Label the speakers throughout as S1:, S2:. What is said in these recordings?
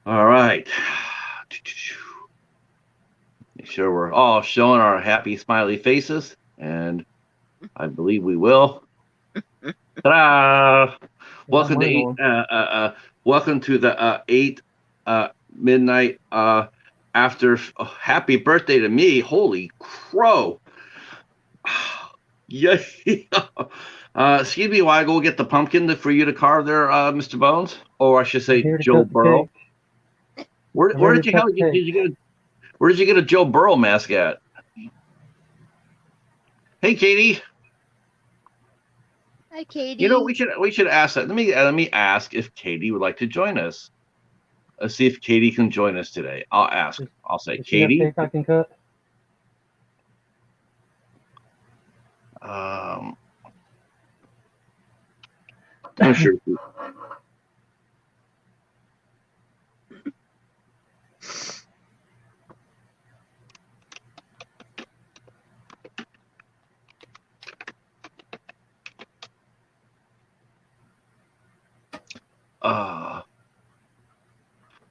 S1: All right. Make sure we're all showing our happy, smiley faces, and I believe we will. Ta-da!
S2: I got
S1: Welcome to
S2: mine
S1: eight.
S2: on.
S1: Welcome to the eight midnight after. Oh, happy birthday to me! Holy crow! Yeah. Excuse me, while I go get the pumpkin for you to carve there, Mr. Bones, or I should
S2: I'm
S1: say
S2: here to
S1: Joe
S2: cut the
S1: Burrow.
S2: cake. I'm
S1: Where
S2: ready
S1: did
S2: to
S1: you
S2: cut
S1: how
S2: the
S1: did
S2: cake.
S1: you get a where did you get a Joe Burrow mask at? Hey, Katie.
S3: Hi,
S1: You know,
S3: Katie.
S1: we should ask that. Let me ask if Katie would like to join us. Let's see if Katie can join us today. I'll ask.
S2: Does,
S1: I'll say,
S2: does she have
S1: Katie.
S2: cake I can cut?
S1: Um, I'm sure. Uh,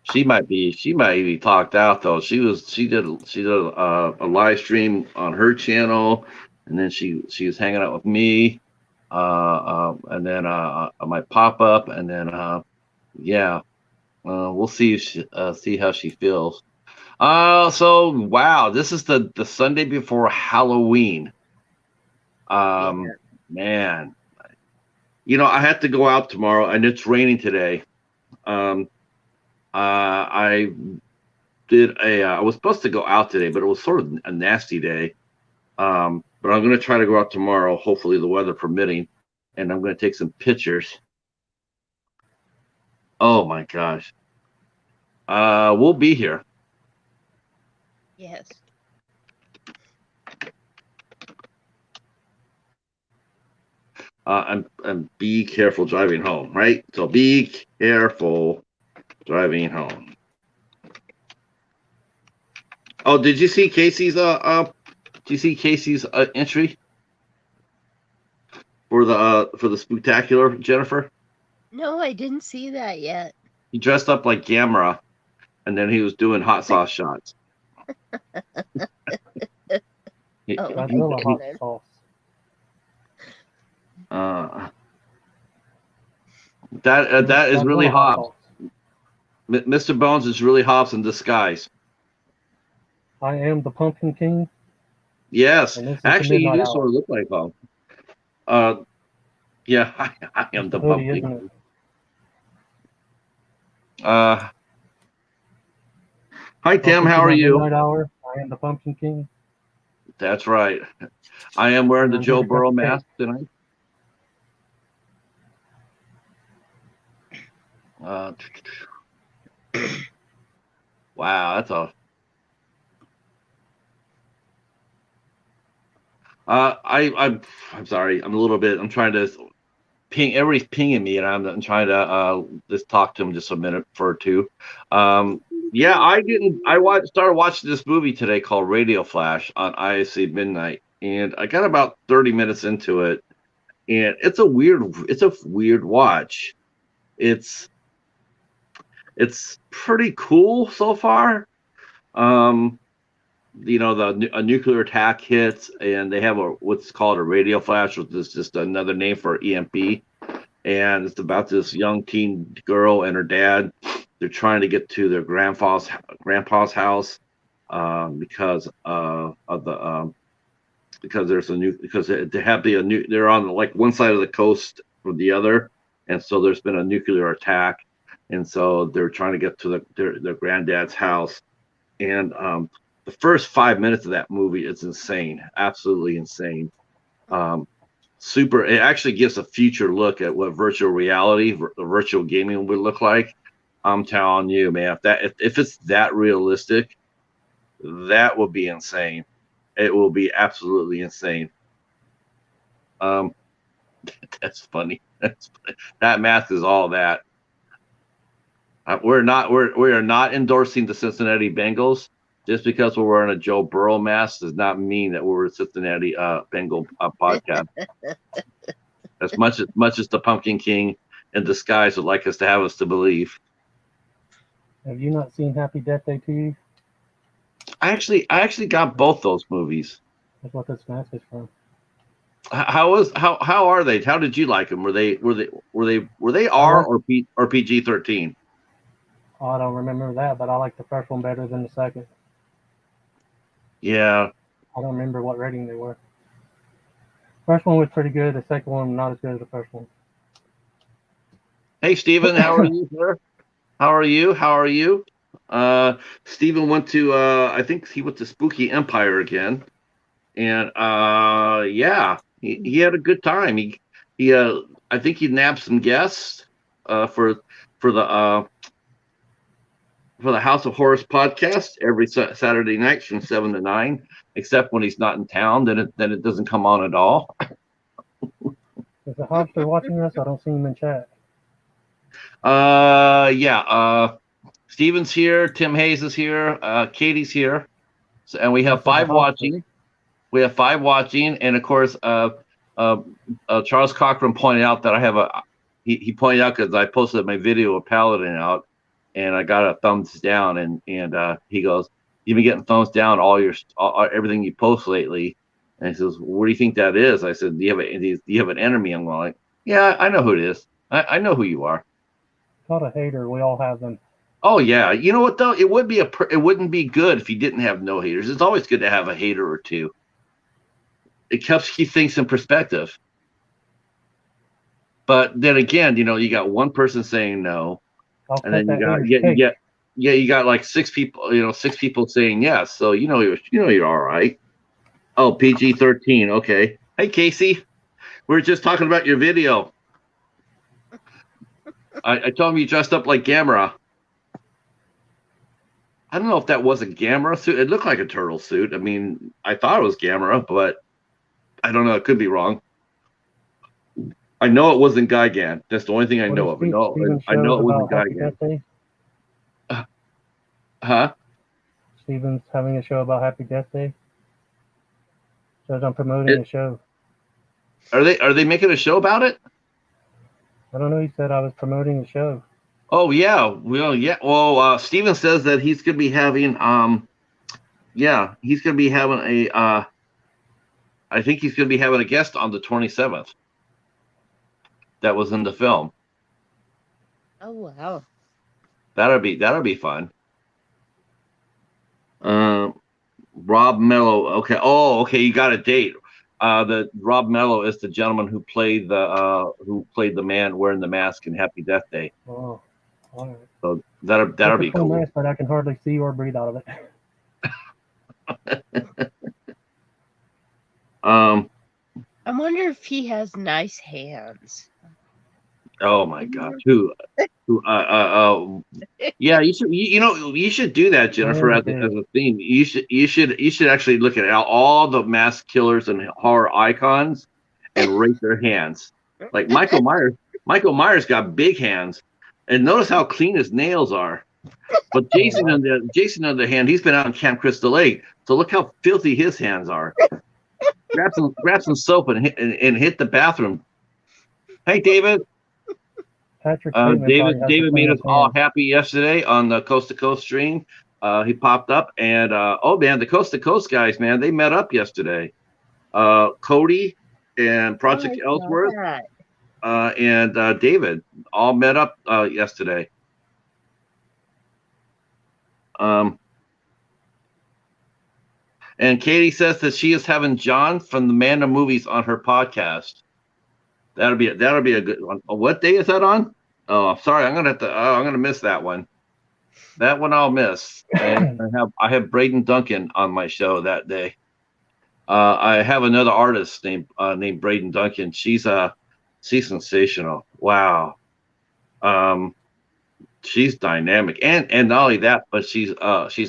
S1: she might be talked out though. She did a live stream on her channel, and then she was hanging out with me, and then I might pop up, and then yeah, we'll see if see how she feels. So wow, this is the Sunday before Halloween.
S3: Yeah.
S1: Um, man, you know I have to go out tomorrow, and it's raining today. Um, I did a. I was supposed to go out today, but it was sort of a nasty day. But I'm going to try to go out tomorrow, hopefully the weather permitting, and I'm going to take some pictures. Oh my gosh, we'll be here.
S3: Yes.
S1: And be careful driving home, right? So be careful driving home. Oh, did you see Casey's did you see Casey's entry for the Spooktacular, Jennifer?
S3: No, I didn't see that yet.
S1: He dressed up like Gamera, and then he was doing hot sauce shots. He,
S3: Oh my
S2: Godzilla hot
S3: goodness.
S2: sauce.
S1: uh, that is really
S2: Godzilla hot
S1: Hobbs.
S2: sauce.
S1: Mr. Bones is really Hobbs in disguise.
S2: I am the Pumpkin King,
S1: Yes,
S2: and this is the
S1: actually, you
S2: Midnight
S1: do sort
S2: Hour.
S1: of look like Hobbs. Uh, yeah, I
S2: It's
S1: am
S2: the
S1: the
S2: hoodie,
S1: pumpkin.
S2: isn't it?
S1: Uh, hi Tim,
S2: Welcome to
S1: how are
S2: my
S1: you?
S2: Midnight Hour. I am the Pumpkin King,
S1: That's right. I am wearing
S2: and
S1: the
S2: I'm here
S1: Joe
S2: to cut
S1: Burrow
S2: the cake.
S1: mask tonight. Uh, wow, that's a. I'm sorry. I'm a little bit. I'm trying to ping. Everybody's pinging me, and I'm trying to just talk to him just a minute for two. Yeah, I didn't. Started watching this movie today called Radio Flash on ISC Midnight, and I got about 30 minutes into it, and it's a weird watch. It's it's pretty cool so far. Um, you know, a nuclear attack hits, and they have what's called a radio flash, which is just another name for EMP, and it's about this young teen girl and her dad. They're trying to get to their grandpa's house because of the because there's a new because they have the new they're on like one side of the coast from the other, and so there's been a nuclear attack, and so they're trying to get to their granddad's house, and the first 5 minutes of that movie is insane, absolutely insane. Um, Super. It actually gives a future look at what virtual reality, virtual gaming would look like. I'm telling you, man, if it's that realistic, that would be insane. It will be absolutely insane. Um, that's funny. That math is all that. We are not endorsing the Cincinnati Bengals. Just because we're wearing a Joe Burrow mask does not mean that we're a Cincinnati Bengal podcast. As much as the Pumpkin King in disguise would like us to have us to believe.
S2: Have you not seen Happy Death Day to you?
S1: I actually got both those movies.
S2: That's what this mask is from.
S1: How are they? How did you like them? Were they R or PG-13?
S2: Oh, I don't remember that, but I like the first one better than the second.
S1: Yeah.
S2: I don't remember what rating they were. First one was pretty good. The second one not as good as the first one.
S1: Hey, Steven, how are you, sir? How are you? How are you? Steven went to I think he went to Spooky Empire again, and yeah, he had a good time. He I think he nabbed some guests for the House of Horrors podcast every Saturday night from 7 to 9, except when he's not in town. Then it doesn't come on at all.
S2: Is the Hobbs still watching us? I don't see him in chat.
S1: Yeah. Steven's here. Tim Hayes is here. Katie's here. So, and we have 5 watching. We have 5 watching, and of course, Charles Cochran pointed out that I have he pointed out because I posted my video of Paladin out, and I got a thumbs down, and he goes, "You've been getting thumbs down all everything you post lately," and he says, "What do you think that is?" I said, "Do you have an enemy?" I'm like, "Yeah, I know who it is. I know who you are."
S2: Not a hater. We all have them.
S1: Oh yeah, you know what though? It wouldn't be good if you didn't have no haters. It's always good to have a hater or two. It helps keep things in perspective. But then again, you got one person saying no, and then you got like 6 people, 6 people saying yes. So you're all right. Oh, PG-13. Okay. Hey, Casey, we were just talking about your video. I told him you dressed up like Gamera. I don't know if that was a Gamera suit. It looked like a turtle suit. I mean, I thought it was Gamera, but I don't know. It could be wrong. I know it wasn't Gigan. That's the only thing I know of. I know it wasn't Gigan. Huh?
S2: Steven's having a show about Happy Death Day. Says I'm promoting a show.
S1: Are they making a show about it?
S2: I don't know. He said I was promoting a show.
S1: Oh yeah, well yeah. Well, Steven says that he's gonna be having he's gonna be having a I think he's gonna be having a guest on the 27th. That was in the film.
S3: Oh wow.
S1: That'll be fun. Rob Mello. Okay. Oh, okay. You got a date. The Rob Mello is the gentleman who played the man wearing the mask in Happy Death Day.
S2: Oh, all right.
S1: So that'll be cool.
S2: Mask, but I can hardly see or breathe out of it.
S3: I wonder if he has nice hands.
S1: Oh my God! Yeah, you should. You should do that, Jennifer, as a theme. You should actually look at all the mask killers and horror icons and rate their hands. Like Michael Myers. Michael Myers got big hands, and notice how clean his nails are. But Jason, on the other hand, he's been out in Camp Crystal Lake, so look how filthy his hands are. Grab some soap and hit the bathroom. Hey, David. David made us all happy yesterday on the Coast to Coast stream. He popped up, and oh man, the Coast to Coast guys, man, they met up yesterday. Cody and Project Ellsworth and David all met up yesterday. And Katie says that she is having John from the Manda movies on her podcast. That'll be a good one. What day is that on? Oh, sorry, I'm gonna miss that one. That one I'll miss. And I have Braden Duncan on my show that day. I have another artist named Braden Duncan. She's sensational. Wow. She's dynamic, and not only that, but she's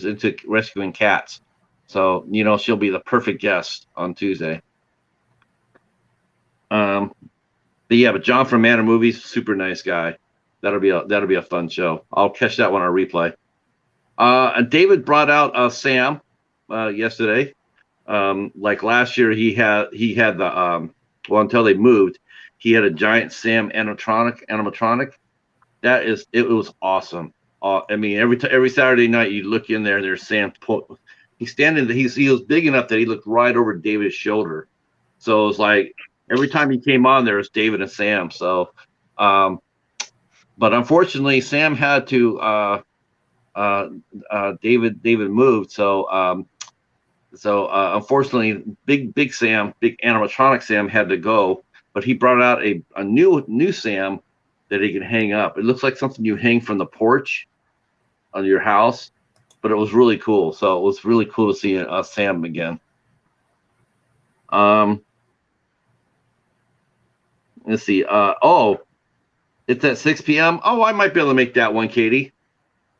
S1: into rescuing cats. So she'll be the perfect guest on Tuesday. But John from Manor Movies, super nice guy. That'll be a fun show. I'll catch that one on replay. And David brought out Sam yesterday. Like last year, he had the until they moved, he had a giant Sam animatronic. It was awesome. I mean, every Saturday night you look in there and there's Sam. He's standing. He was big enough that he looked right over David's shoulder. So it was like every time he came on, there was David and Sam. So, but unfortunately, Sam had to. David moved. So unfortunately, big Sam, big animatronic Sam had to go. But he brought out a new Sam that he can hang up. It looks like something you hang from the porch on your house, but it was really cool. So it was really cool to see Sam again. Let's see. It's at 6 p.m. Oh, I might be able to make that one, Katie.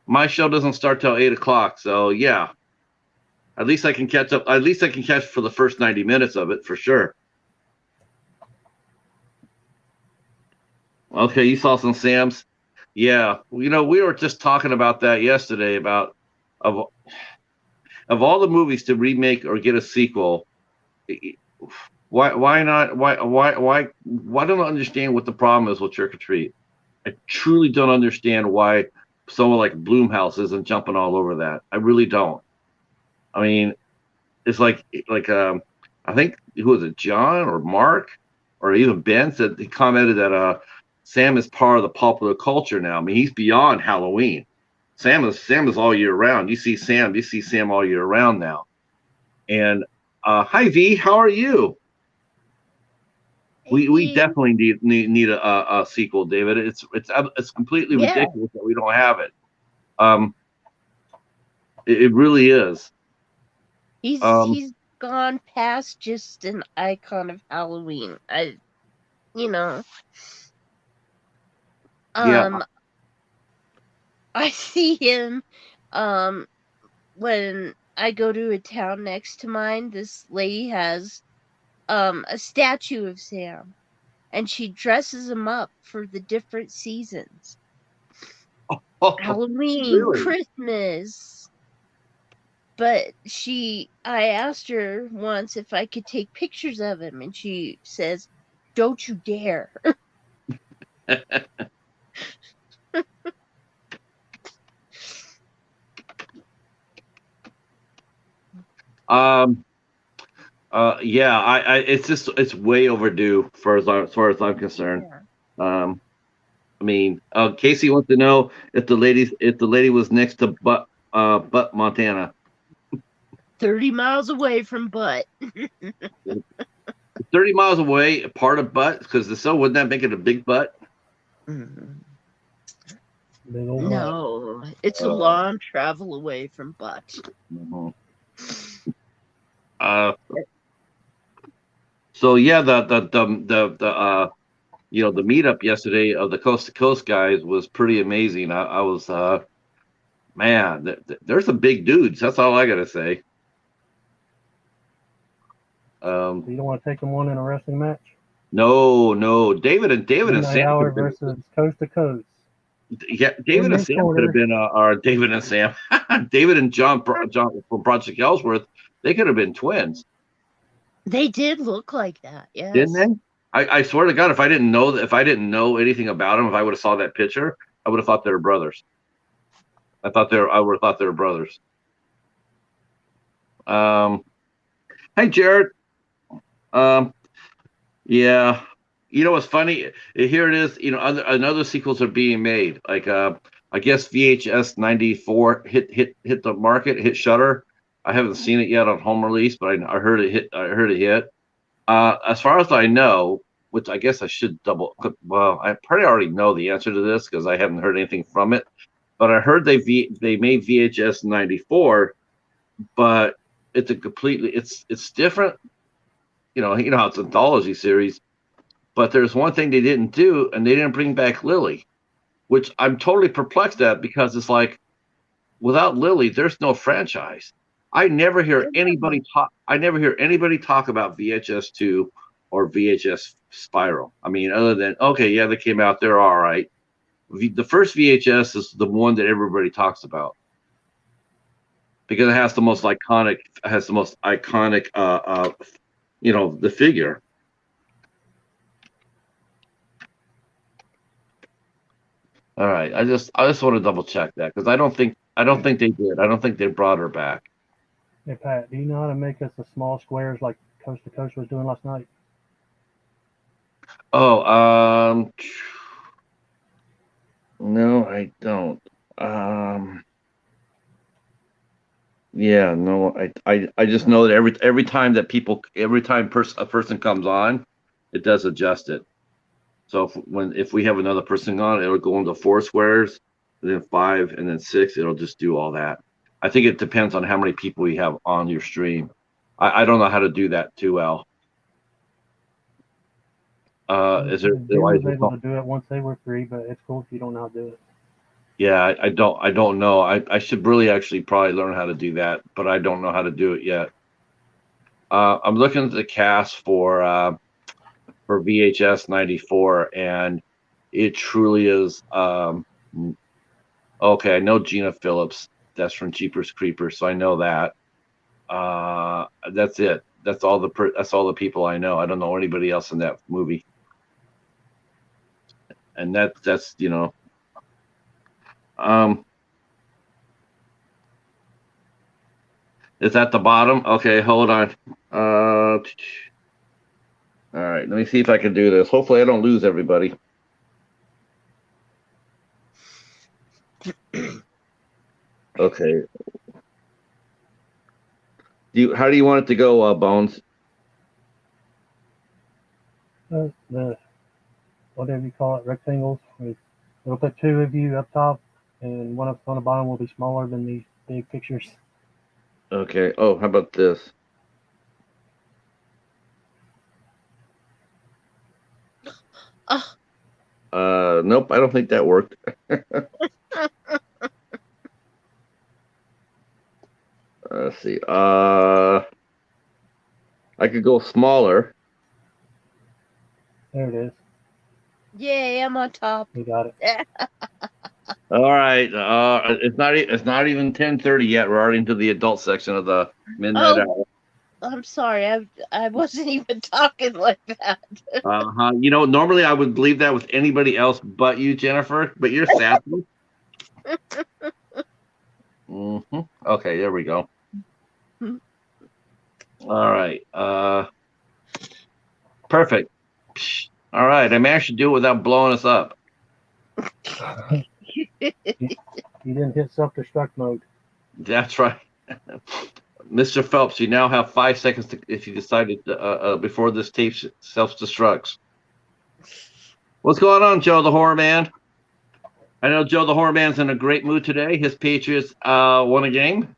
S1: My show doesn't start till 8 o'clock. So yeah, at least I can catch up. At least I can catch for the first 90 minutes of it for sure. Okay, you saw some Sam's. Yeah, we were just talking about that yesterday about of all the movies to remake or get a sequel. Why not? Why don't I understand what the problem is with Trick or Treat? I truly don't understand why someone like Bloomhouse isn't jumping all over that. I really don't. I mean, it's like I think who was it, John or Mark or even Ben said he commented that Sam is part of the popular culture now. I mean, he's beyond Halloween. Sam is all year round. You see Sam all year round now. And hi V, how are you? We definitely need a sequel, David. It's completely ridiculous that we don't have it. It really is.
S3: He's gone past just an icon of Halloween.
S1: Yeah.
S3: I see him when I go to a town next to mine. This lady has a statue of Sam, and she dresses him up for the different seasons. Halloween,
S1: really?
S3: Christmas. But I asked her once if I could take pictures of him, and she says, "Don't you dare."
S1: Yeah, it's way overdue as far as I'm concerned.
S3: Yeah.
S1: I mean, Casey wants to know if the lady was next to Butt Montana.
S3: 30 miles away from Butt.
S1: 30 miles away, part of Butt, because wouldn't that make it a big butt?
S3: No, it's a long travel away from Butt.
S1: So yeah, the meetup yesterday of the Coast to Coast guys was pretty amazing. I was man, there's some big dudes. That's all I gotta say.
S2: So you don't want to take them on in a wrestling match?
S1: No, David and Sam
S2: Howard versus Coast to Coast.
S1: Yeah, David and Sam could have been David and Sam. David and John from Project Ellsworth, they could have been twins.
S3: They did look like that, yes.
S1: Didn't they? I swear to God, if I didn't know anything about them, if I would have saw that picture, I would have thought they were brothers. I would have thought they were brothers. Hey Jared. Yeah. You know what's funny? Here it is. Other sequels are being made. Like I guess VHS 94 hit the market, hit Shutter. I haven't seen it yet on home release, but I heard it hit. As far as I know, which I guess I should double. Well, I probably already know the answer to this because I haven't heard anything from it. But I heard they made VHS 94, but it's it's different. How it's an anthology series. But there's one thing they didn't do, and they didn't bring back Lily, which I'm totally perplexed at because it's like, without Lily, there's no franchise. I never hear anybody talk about VHS2 or VHS Spiral. I mean, other than, okay, yeah, they came out, they're all right. The first VHS is the one that everybody talks about because it has the most iconic, the figure. All right. I just want to double check that because I don't think they did. I don't think they brought her back.
S2: Hey Pat, do you know how to make us the small squares like Coast to Coast was doing last night?
S1: Oh, no, I don't. Um, yeah, no, I just know that every time that a person comes on, it does adjust it. So if we have another person on, it'll go into 4 squares, and then 5, and then 6. It'll just do all that. I think it depends on how many people you have on your stream. I don't know how to do that too well. Is there?
S2: Jim was able to do it once they were free, but it's cool if you don't know how to do it.
S1: Yeah, I don't know. I should really actually probably learn how to do that, but I don't know how to do it yet. I'm looking at the cast for VHS 94, and it truly is. Okay, I know Gina Phillips. That's from Jeepers Creepers, so I know that. That's it. That's all the people I know. I don't know anybody else in that movie, and that's It's at the bottom. Okay, hold on. All right, let me see if I can do this. Hopefully, I don't lose everybody. Okay. How do you want it to go, Bones?
S2: The whatever you call it, rectangles. It'll put 2 of you up top, and one up on the bottom will be smaller than these big pictures.
S1: Okay. Oh, how about this? Nope, I don't think that worked. Let's see. I could go smaller.
S2: There it is.
S3: Yay, I'm on top.
S2: We got it.
S1: All right. It's not even 10:30 yet. We're already into the adult section of the midnight hour.
S3: I'm sorry. I wasn't even talking like that.
S1: Normally I would leave that with anybody else but you, Jennifer, but you're sassy. Okay, there we go. All right. Perfect. All right. I managed to do it without blowing us up.
S2: You didn't hit self-destruct mode.
S1: That's right. Mr. Phelps, you now have 5 seconds if you decided before this tape self-destructs. What's going on, Joe the Horror Man? I know Joe the Horror Man's in a great mood today. His Patriots won a game.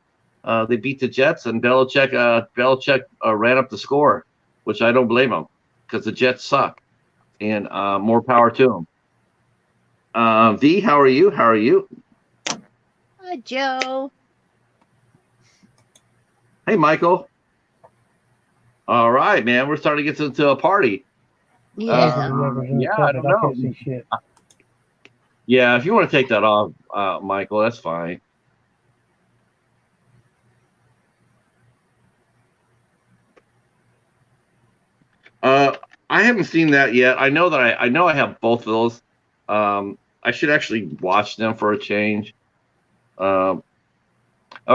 S1: They beat the Jets, and Belichick ran up the score, which I don't blame him because the Jets suck. And more power to him. V, how are you? How are you?
S3: Hi, Joe.
S1: Hey, Michael. All right, man. We're starting to get into a party.
S3: Yeah.
S1: I don't know.
S2: Can't see shit.
S1: Yeah, if you want to take that off, Michael, that's fine. I haven't seen that yet. I know that I have both of those. I should actually watch them for a change. All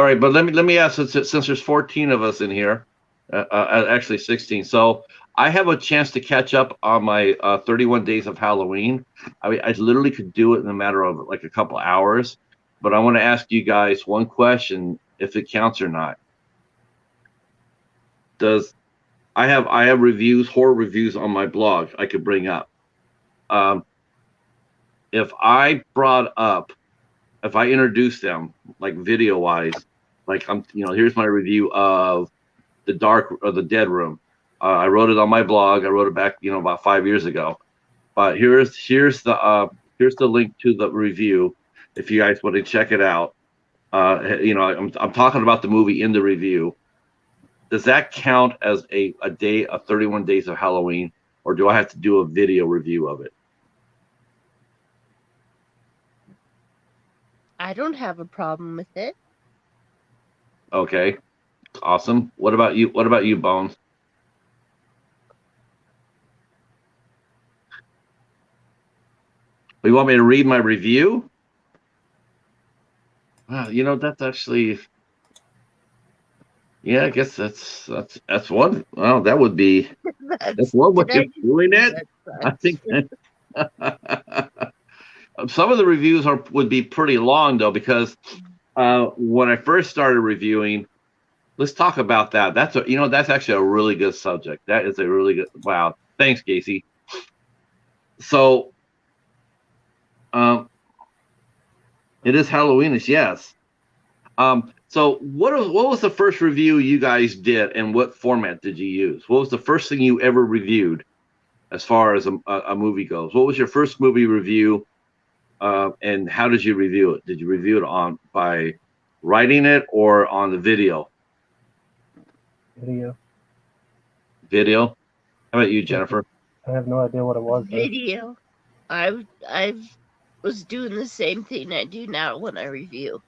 S1: right, but let me ask, since there's 14 of us in here, actually 16. So I have a chance to catch up on my 31 Days of Halloween. I mean, I literally could do it in a matter of like a couple hours. But I want to ask you guys one question, if it counts or not. I have horror reviews on my blog I could bring up. If I introduce them like video wise, like here's my review of the Dead Room. I wrote it on my blog. I wrote it back, about 5 years ago. But here's the link to the review if you guys want to check it out. I'm talking about the movie in the review. Does that count as a day of 31 Days of Halloween, or do I have to do a video review of it?
S3: I don't have a problem with it.
S1: Okay, awesome. What about you? What about you, Bones? You want me to read my review? Wow, you know, that's actually, yeah, I guess that's one. Well, that would be that's one way
S3: Did I
S1: of
S3: just
S1: doing
S3: say
S1: it.
S3: that
S1: I think
S3: sucks?
S1: some of the reviews would be pretty long though, because when I first started reviewing, let's talk about that. That's actually a really good subject. That is a really good. Wow, thanks, Casey. So, um, it is Halloweenish, yes. So what was the first review you guys did, and what format did you use? What was the first thing you ever reviewed as far as a movie goes? What was your first movie review, and how did you review it? Did you review it by writing it or on the video?
S2: Video.
S1: Video. How about you, Jennifer?
S2: I have no idea what it was though.
S3: Video. I was doing the same thing I do now when I review.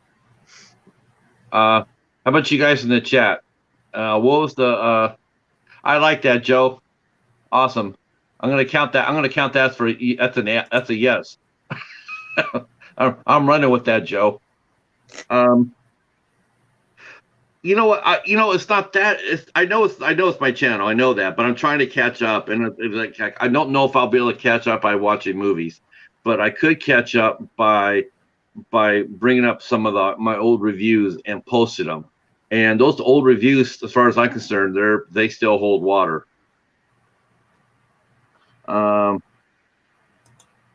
S1: How about you guys in the chat? What was the? I like that, Joe. Awesome. I'm gonna count that. I'm gonna count that for that's a yes. I'm running with that, Joe. Um, you know what? It's not that. I know it's my channel. I know that, but I'm trying to catch up, and it's like I don't know if I'll be able to catch up by watching movies, but I could catch up by bringing up some of my old reviews and posting them. And those old reviews, as far as I'm concerned, they still hold water. Um,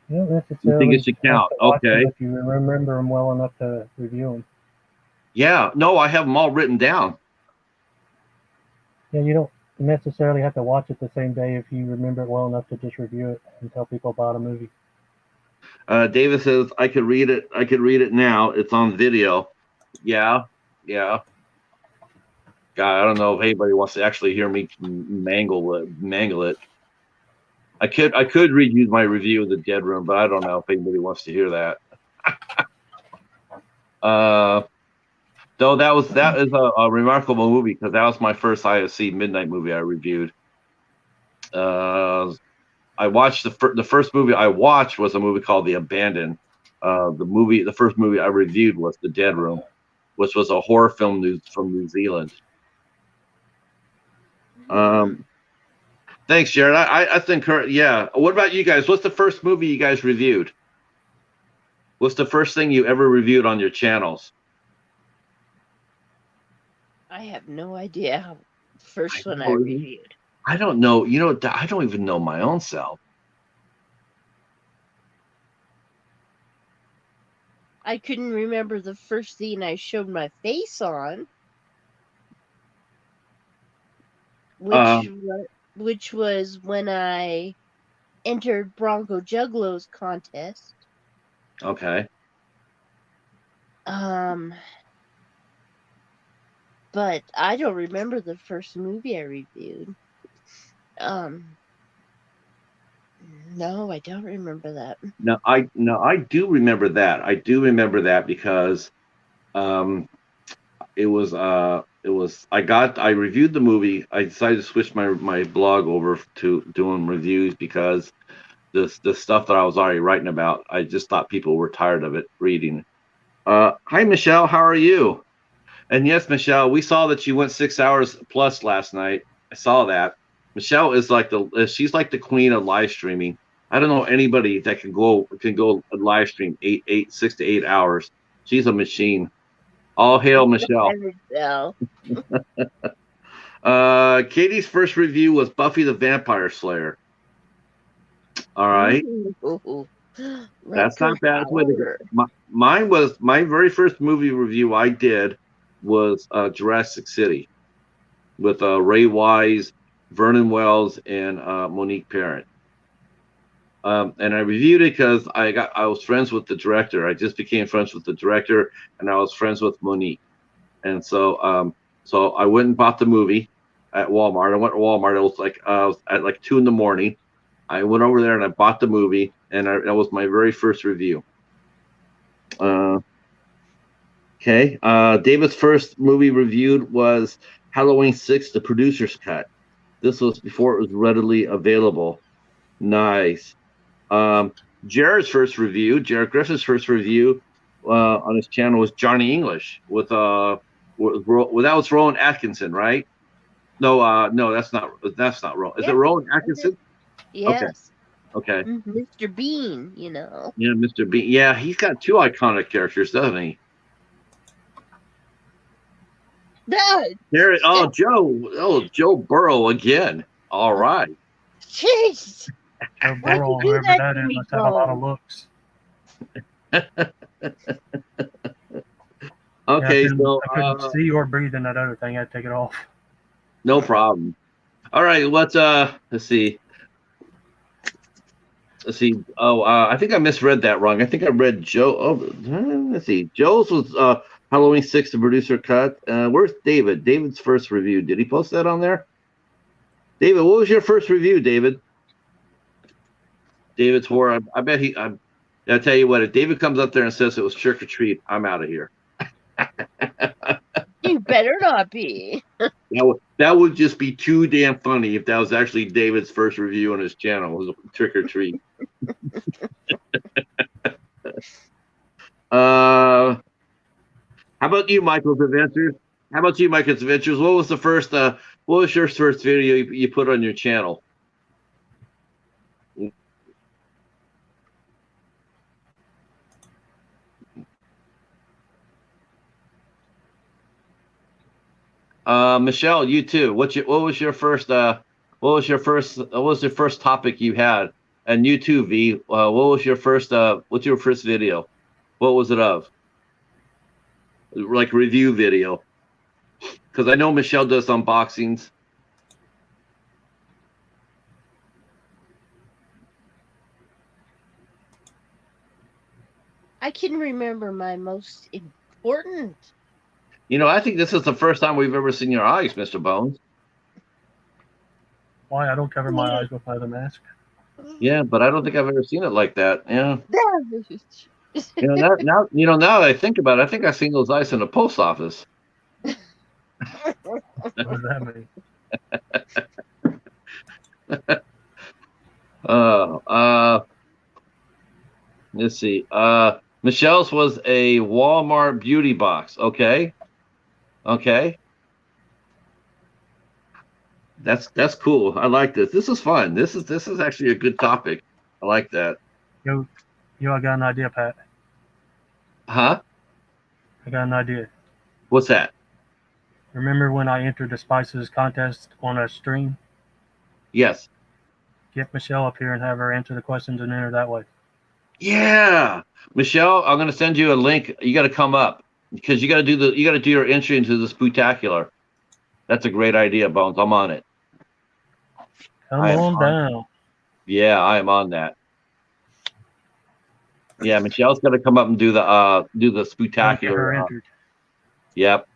S2: You don't
S1: you think it
S2: necessarily
S1: should
S2: have
S1: count?
S2: to watch them
S1: Okay.
S2: if you remember them well enough to review them.
S1: Yeah. No, I have them all written down.
S2: Yeah, you don't necessarily have to watch it the same day if you remember it well enough to just review it and tell people about a movie.
S1: David says I could read it. I could read it now. It's on video. Yeah. Yeah. God, I don't know if anybody wants to actually hear me mangle it. I could read you my review of the Dead Room, but I don't know if anybody wants to hear that. Though that is a remarkable movie, because that was my first IFC midnight movie I reviewed. I watched the first movie I watched was a movie called The Abandoned. The first movie I reviewed was The Dead Room, which was a horror film from New Zealand. Thanks, Jared. I think yeah. What about you guys? What's the first movie you guys reviewed? What's the first thing you ever reviewed on your channels?
S3: I have no idea how the first one I reviewed.
S1: I don't know. I don't even know my own self.
S3: I couldn't remember the first thing I showed my face on, which was when I entered Bronco Juggalo's contest.
S1: Okay.
S3: But I don't remember the first movie I reviewed. No, I don't remember that.
S1: No, I do remember that. I do remember that because it was I reviewed the movie. I decided to switch my blog over to doing reviews because the stuff that I was already writing about, I just thought people were tired of it reading. Hi Michelle, how are you? And yes, Michelle, we saw that you went 6 hours plus last night. I saw that. Michelle is she's like the queen of live streaming. I don't know anybody that can go live stream 6 to 8 hours. She's a machine. All hail Michelle. Katie's first review was Buffy the Vampire Slayer. All right.
S3: Ooh,
S1: That's not bad. Mine was my very first movie review I did was Jurassic City with Ray Wise, Vernon Wells, and Monique Parent. And I reviewed it because I was friends with the director. I just became friends with the director, and I was friends with Monique. And so I went and bought the movie at Walmart. I went to Walmart. It was at like 2 a.m. I went over there and I bought the movie, and that was my very first review. Okay. David's first movie reviewed was Halloween 6, the producer's cut. This was before it was readily available. Nice. Jared's first review, Jared Griffith's first review on his channel was Johnny English with that was Rowan Atkinson, right? No, no, that's not Rowan. Is it Rowan Atkinson?
S3: Yes.
S1: Okay.
S3: Mr. Bean, you know.
S1: Yeah, Mr. Bean. Yeah, he's got two iconic characters, doesn't he? Joe Burrow again. All right.
S3: Jeez.
S2: Joe
S3: Why'd
S2: Burrow,
S3: you do
S2: whoever
S3: that
S2: that
S3: to
S2: is,
S3: me,
S2: must have a lot of
S3: Bo?
S2: looks.
S1: Okay,
S2: Yeah,
S1: so
S2: I couldn't see or breathe in that other thing. I had to take it off.
S1: no problem. All right, let's see. Let's see. Oh, I think I misread that wrong. I think I read Joe. Oh, let's see. Joe's was Halloween 6, the producer cut. Where's David? David's first review. Did he post that on there? David, what was your first review, David? David's horror. I bet I'll tell you what. If David comes up there and says it was Trick or Treat, I'm out of here.
S3: You better not be.
S1: That would just be too damn funny if that was actually David's first review on his channel. It was Trick or Treat. How about you, Michael's Adventures? What was the first? What was your first video you put on your channel? Michelle, you too. What was your first topic you had? And you too, V. What's your first video? What was it of? Like review video. Because I know Michelle does unboxings.
S3: I can remember my most important.
S1: You know, I think this is the first time we've ever seen your eyes, Mr. Bones.
S2: Why? I don't cover my eyes with my other mask.
S1: Yeah, but I don't think I've ever seen it like that. Yeah. Now that I think about it, I think I've seen those eyes in the post office.
S2: What does that mean?
S1: Let's see. Michelle's was a Walmart beauty box. Okay. That's cool. I like this. This is fun. This is actually a good topic. I like that.
S2: Yo, I got an idea, Pat.
S1: Huh?
S2: I got an idea.
S1: What's that?
S2: Remember when I entered the Spices contest on a stream?
S1: Yes.
S2: Get Michelle up here and have her answer the questions and enter that way.
S1: Yeah, Michelle, I'm gonna send you a link. You got to come up because you got to do your entry into the Spooktacular. That's a great idea, Bones. I'm on it.
S2: Come on down.
S1: Yeah, I am on that. Yeah, Michelle's got to come up and do the Spooktacular. Yep.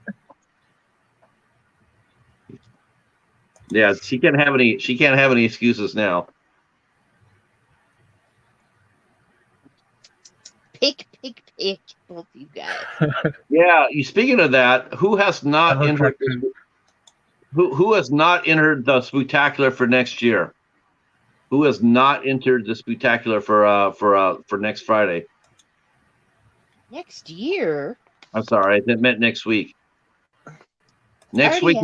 S1: Yeah, she can't have any excuses now.
S3: Pick, both you guys.
S1: Yeah, speaking of that, who has not entered who has not entered the Spooktacular for next year? Who has not entered the Spooktacular for next Friday?
S3: Next year?
S1: I'm sorry, I meant next week. Next week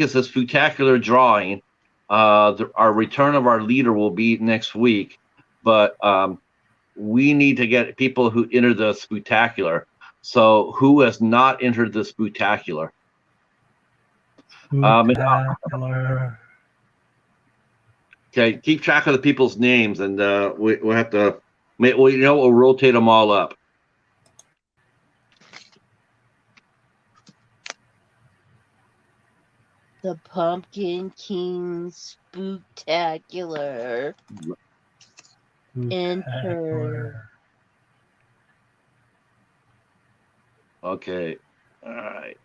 S1: is the Spooktacular drawing. Our return of our leader will be next week, but we need to get people who enter the Spooktacular. So who has not entered the Spooktacular? Okay, keep track of the people's names, and we'll have to. We'll rotate them all up.
S3: The Pumpkin King Spooktacular. Enter.
S1: Okay. All right.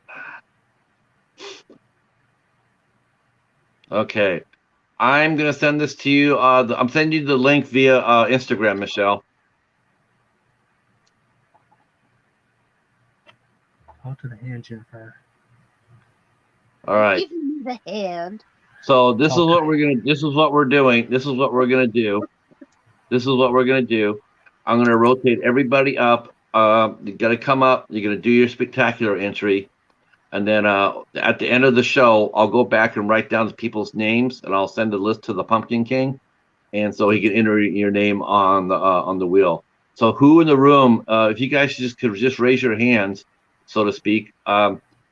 S1: Okay. I'm gonna send this to you. I'm sending you the link via Instagram, Michelle.
S2: Go to the hand, Jennifer.
S1: All right.
S3: Give me the hand.
S1: So this is what we're doing. This is what we're gonna do. This is what we're gonna do. I'm gonna rotate everybody up. You gotta come up. You're gonna do your spectacular entry, and then at the end of the show, I'll go back and write down the people's names, and I'll send a list to the Pumpkin King, and so he can enter your name on the wheel. So who in the room? If you guys could just raise your hands, so to speak.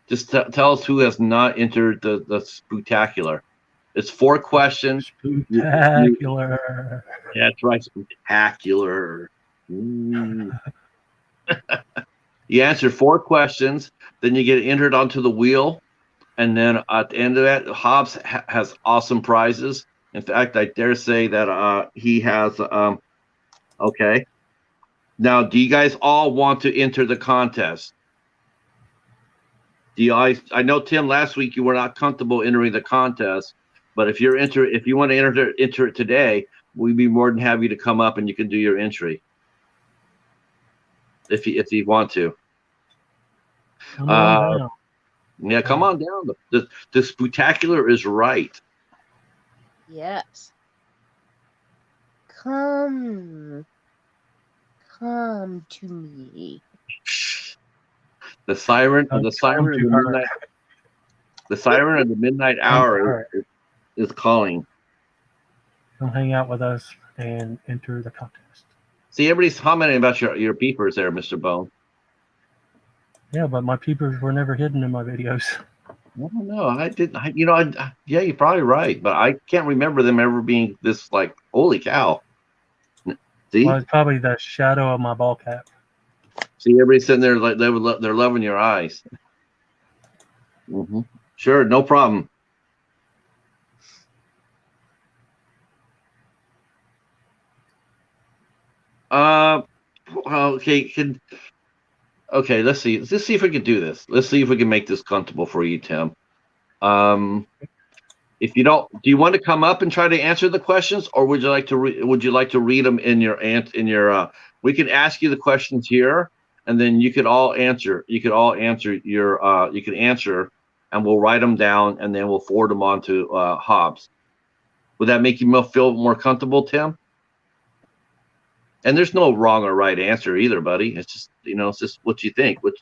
S1: Just tell us who has not entered the Spooktacular. It's 4 questions.
S2: Spooktacular.
S1: That's right, Spooktacular. You answer 4 questions, then you get entered onto the wheel, and then at the end of that, Hobbs has awesome prizes. In fact, I dare say that he has. Okay. Now, do you guys all want to enter the contest? I know, Tim, last week you were not comfortable entering the contest, but if you want to enter it today, we'd be more than happy to come up and you can do your entry. If you want to.
S2: Come on down.
S1: Yeah, come on down. The Spooktacular is right.
S3: Yes. Come to me.
S1: The siren of the midnight hour is calling.
S2: Come hang out with us and enter the contest.
S1: See, everybody's commenting about your peepers there, Mr. Bone.
S2: Yeah, but my peepers were never hidden in my videos.
S1: I don't know. I didn't. Yeah, you're probably right, but I can't remember them ever being this like, holy cow. See,
S2: well, it's probably the shadow of my ball cap.
S1: See, everybody's sitting there like they're loving your eyes. Mm-hmm. Sure, no problem. Okay. Okay, let's see. Let's see if we can do this. Let's see if we can make this comfortable for you, Tim. If you don't, do you want to come up and try to answer the questions, or would you like to read them in your we can ask you the questions here, and then you could all answer. You could answer, and we'll write them down, and then we'll forward them on to Hobbs. Would that make you feel more comfortable, Tim? And there's no wrong or right answer either, buddy. It's just it's just what you think.
S2: Well,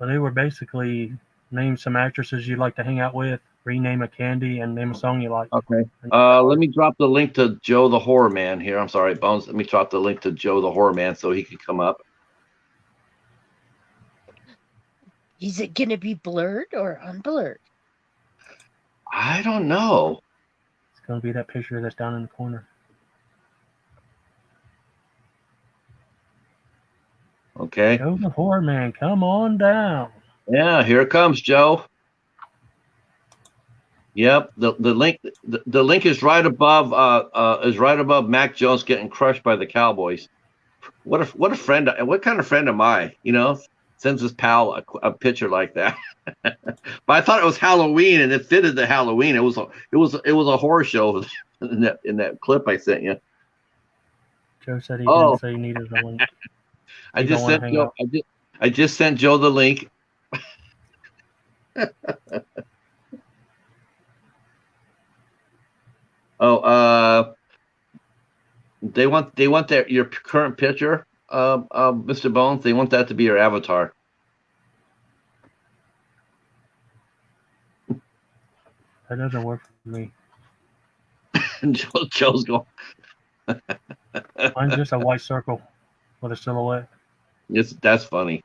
S2: they were basically name some actresses you'd like to hang out with, rename a candy, and name a song you like.
S1: Okay. Let me drop the link to Joe the Horror Man here. I'm sorry, Bones. Let me drop the link to Joe the Horror Man so he can come up.
S3: Is it going to be blurred or unblurred?
S1: I don't know.
S2: It's going to be that picture that's down in the corner.
S1: Okay.
S2: Joe the Horror Man, come on down.
S1: Yeah, here comes Joe. Yep, the link is right above Mac Jones getting crushed by the Cowboys. What a friend! What kind of friend am I? Sends his pal a picture like that. But I thought it was Halloween, and it fitted the Halloween. It was a horror show in that clip I sent you.
S2: Joe said he didn't say he needed the link.
S1: I just sent Joe the link. They want your current picture, Mr. Bones. They want that to be your avatar.
S2: That doesn't work for me.
S1: Joe's going.
S2: Mine's just a white circle with a silhouette.
S1: That's funny.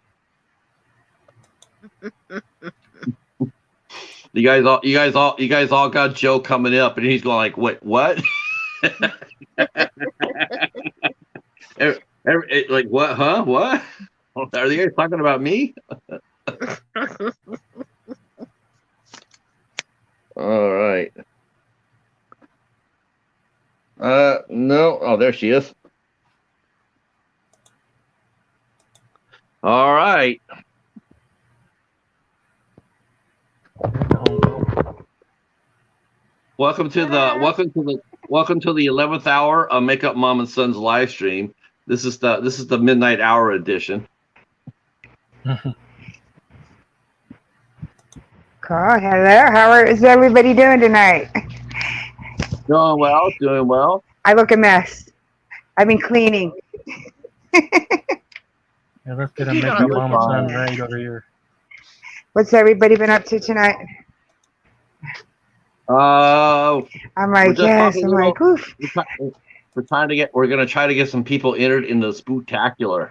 S1: You guys all got Joe coming up, and he's going like, "What? Like what? Huh? What? Are you guys talking about me?" All right. No. Oh, there she is. All right. Welcome to the 11th hour of Makeup Mom and Son's live stream. This is the midnight hour edition.
S4: Cool. Hello. How is everybody doing tonight?
S1: Doing well, doing well.
S5: I look a mess. I've been cleaning.
S4: Yeah, let's get a
S3: You
S4: makeup
S3: don't
S1: look
S4: mama
S1: fine.
S4: son right over here.
S5: What's everybody been up to tonight?
S1: Uh,
S5: I'm
S1: we're
S5: like,
S1: just
S5: yes.
S1: talking a
S5: I'm
S1: little.
S5: like, oof.
S1: We're trying to get. We're gonna try to get some people entered in the Spooktacular.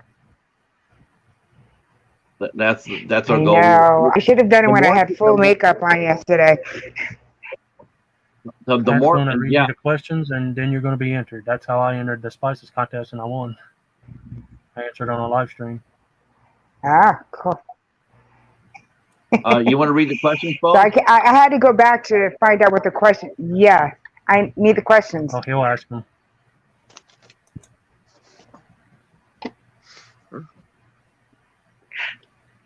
S1: That's our
S5: I
S1: goal.
S5: know. I should have done it
S1: The
S5: when I
S1: more,
S5: had full makeup on yesterday.
S1: the
S4: Pat's
S1: more,
S4: going to read
S1: yeah.
S4: you the questions, and then you're going to be entered. That's how I entered the Spices contest, and I won. I answered on a live stream.
S5: Ah, cool.
S1: You want to read the questions,
S5: So
S1: folks?
S5: I had to go back to find out what the question. Yeah, I need the questions.
S4: Oh, he'll ask them.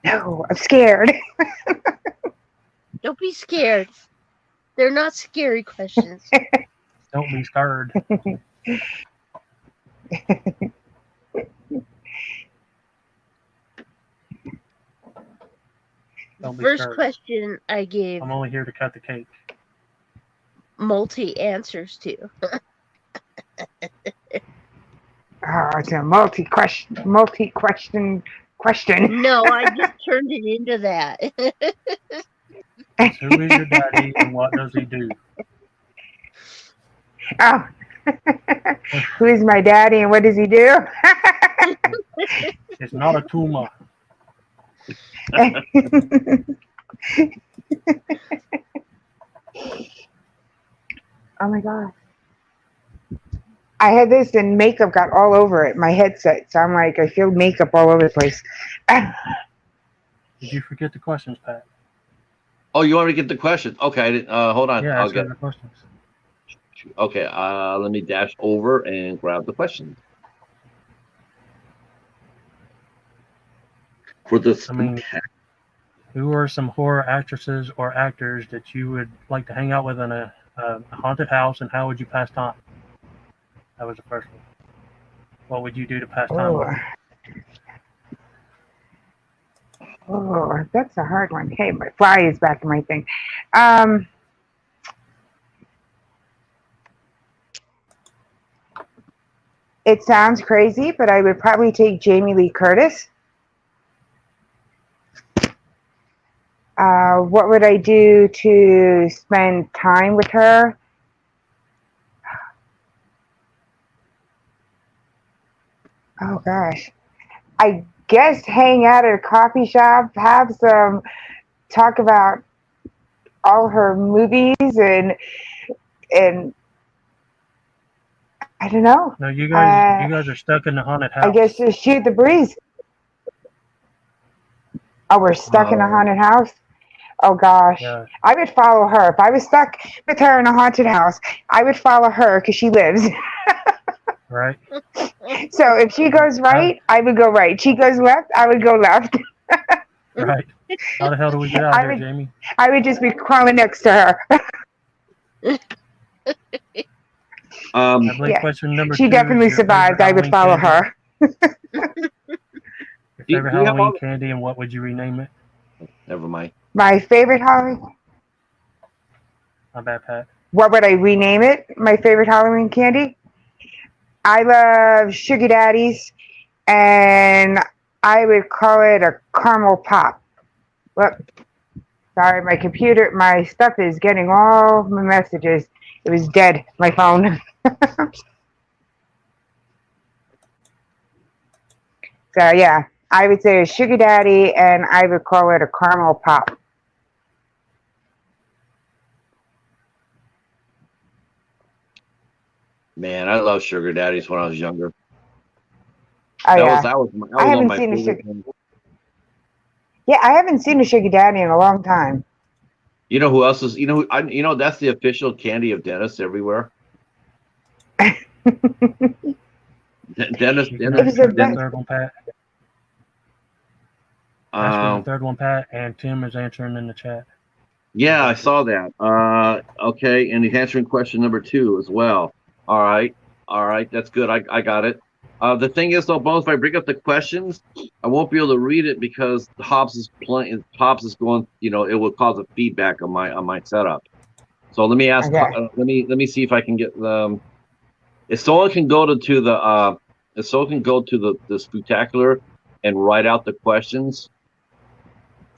S5: No, I'm scared.
S3: Don't be scared. They're not scary questions.
S4: Don't be scared. Don't be
S3: First
S4: scared.
S3: question I gave
S4: I'm only here to cut the cake.
S3: multi answers to.
S5: Oh, it's a multi-question question.
S3: No, I just turned it into that.
S4: It's who is your daddy and what does he do?
S5: Oh, who is my daddy and what does he do?
S4: It's not a tumor.
S5: Oh my god. I had this and makeup got all over it, my headset. So I'm like, I feel makeup all over the place.
S4: Did you forget the questions, Pat?
S1: Oh, you want me to get the questions? Okay, I didn't, hold on.
S4: Yeah,
S1: I'll
S4: answer
S1: get.
S4: the questions.
S1: Okay, let me dash over and grab the questions. For the
S4: I mean, who are some horror actresses or actors that you would like to hang out with in a haunted house, and how would you pass time? That was the first one. What would you do to pass time?
S5: Oh. Oh, that's a hard one. Hey, my fly is back in my thing. It sounds crazy, but I would probably take Jamie Lee Curtis. What would I do to spend time with her? Oh gosh. I guess hang out at a coffee shop, have some talk about all her movies and I don't know.
S4: No, you guys are stuck in the haunted house.
S5: I guess just shoot the breeze. Oh, we're stuck in a haunted house? Oh gosh.
S4: Yeah.
S5: I would follow her. If I was stuck with her in a haunted house, I would follow her because she lives.
S4: Right.
S5: So if she goes right, I would go right. She goes left, I would go left.
S4: Right. How the hell do we get out of here, Jamie?
S5: I would just be crawling next to her.
S4: I believe question number
S5: She
S4: 2
S5: definitely
S4: is your
S5: survived. I would
S4: favorite
S5: follow
S4: Halloween
S5: her.
S4: Your favorite Halloween candy, and what would you rename it?
S1: Never mind.
S5: My favorite Halloween?
S4: My bad, Pat.
S5: What would I rename it? My favorite Halloween candy? I love Sugar Daddies, and I would call it a caramel pop. Look, sorry, my stuff is getting all my messages. It was dead, my phone. So yeah, I would say a Sugar Daddy, and I would call it a caramel pop.
S1: Man, I love Sugar Daddies when I was younger.
S5: Oh yeah.
S1: That was
S5: I
S1: one
S5: haven't
S1: of my
S5: seen a
S1: favorite
S5: Sugar.
S1: things.
S5: Yeah, I haven't seen a Sugar Daddy in a long time.
S1: You know who else is? You know that's the official candy of Dennis everywhere. Dennis.
S5: It was a
S4: the third one, Pat. Ask for the
S1: Um,
S4: third one, Pat, and Tim is answering in the chat.
S1: yeah, I saw that. Okay, and he's answering question number 2 as well. All right, that's good. I got it. The thing is, though, Bones, if I bring up the questions, I won't be able to read it because Hobbs is playing. Hobbs is going. You know, it will cause a feedback on my setup. So let me ask.
S5: Okay.
S1: Let me see if I can get if someone can go to the if someone can go to the Spooktacular and write out the questions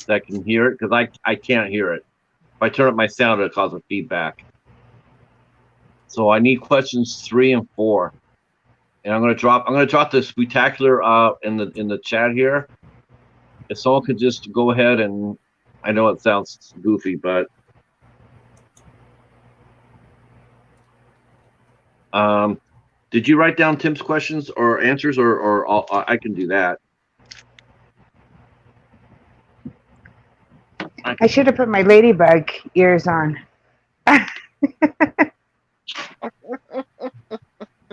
S1: that can hear it, because I can't hear it. If I turn up my sound, it'll cause a feedback. So I need questions 3 and 4, and I'm gonna drop the Spooktacular in the chat here. If someone could just go ahead and, I know it sounds goofy, but did you write down Tim's questions or answers, or I can do that?
S5: I should have put my ladybug ears on.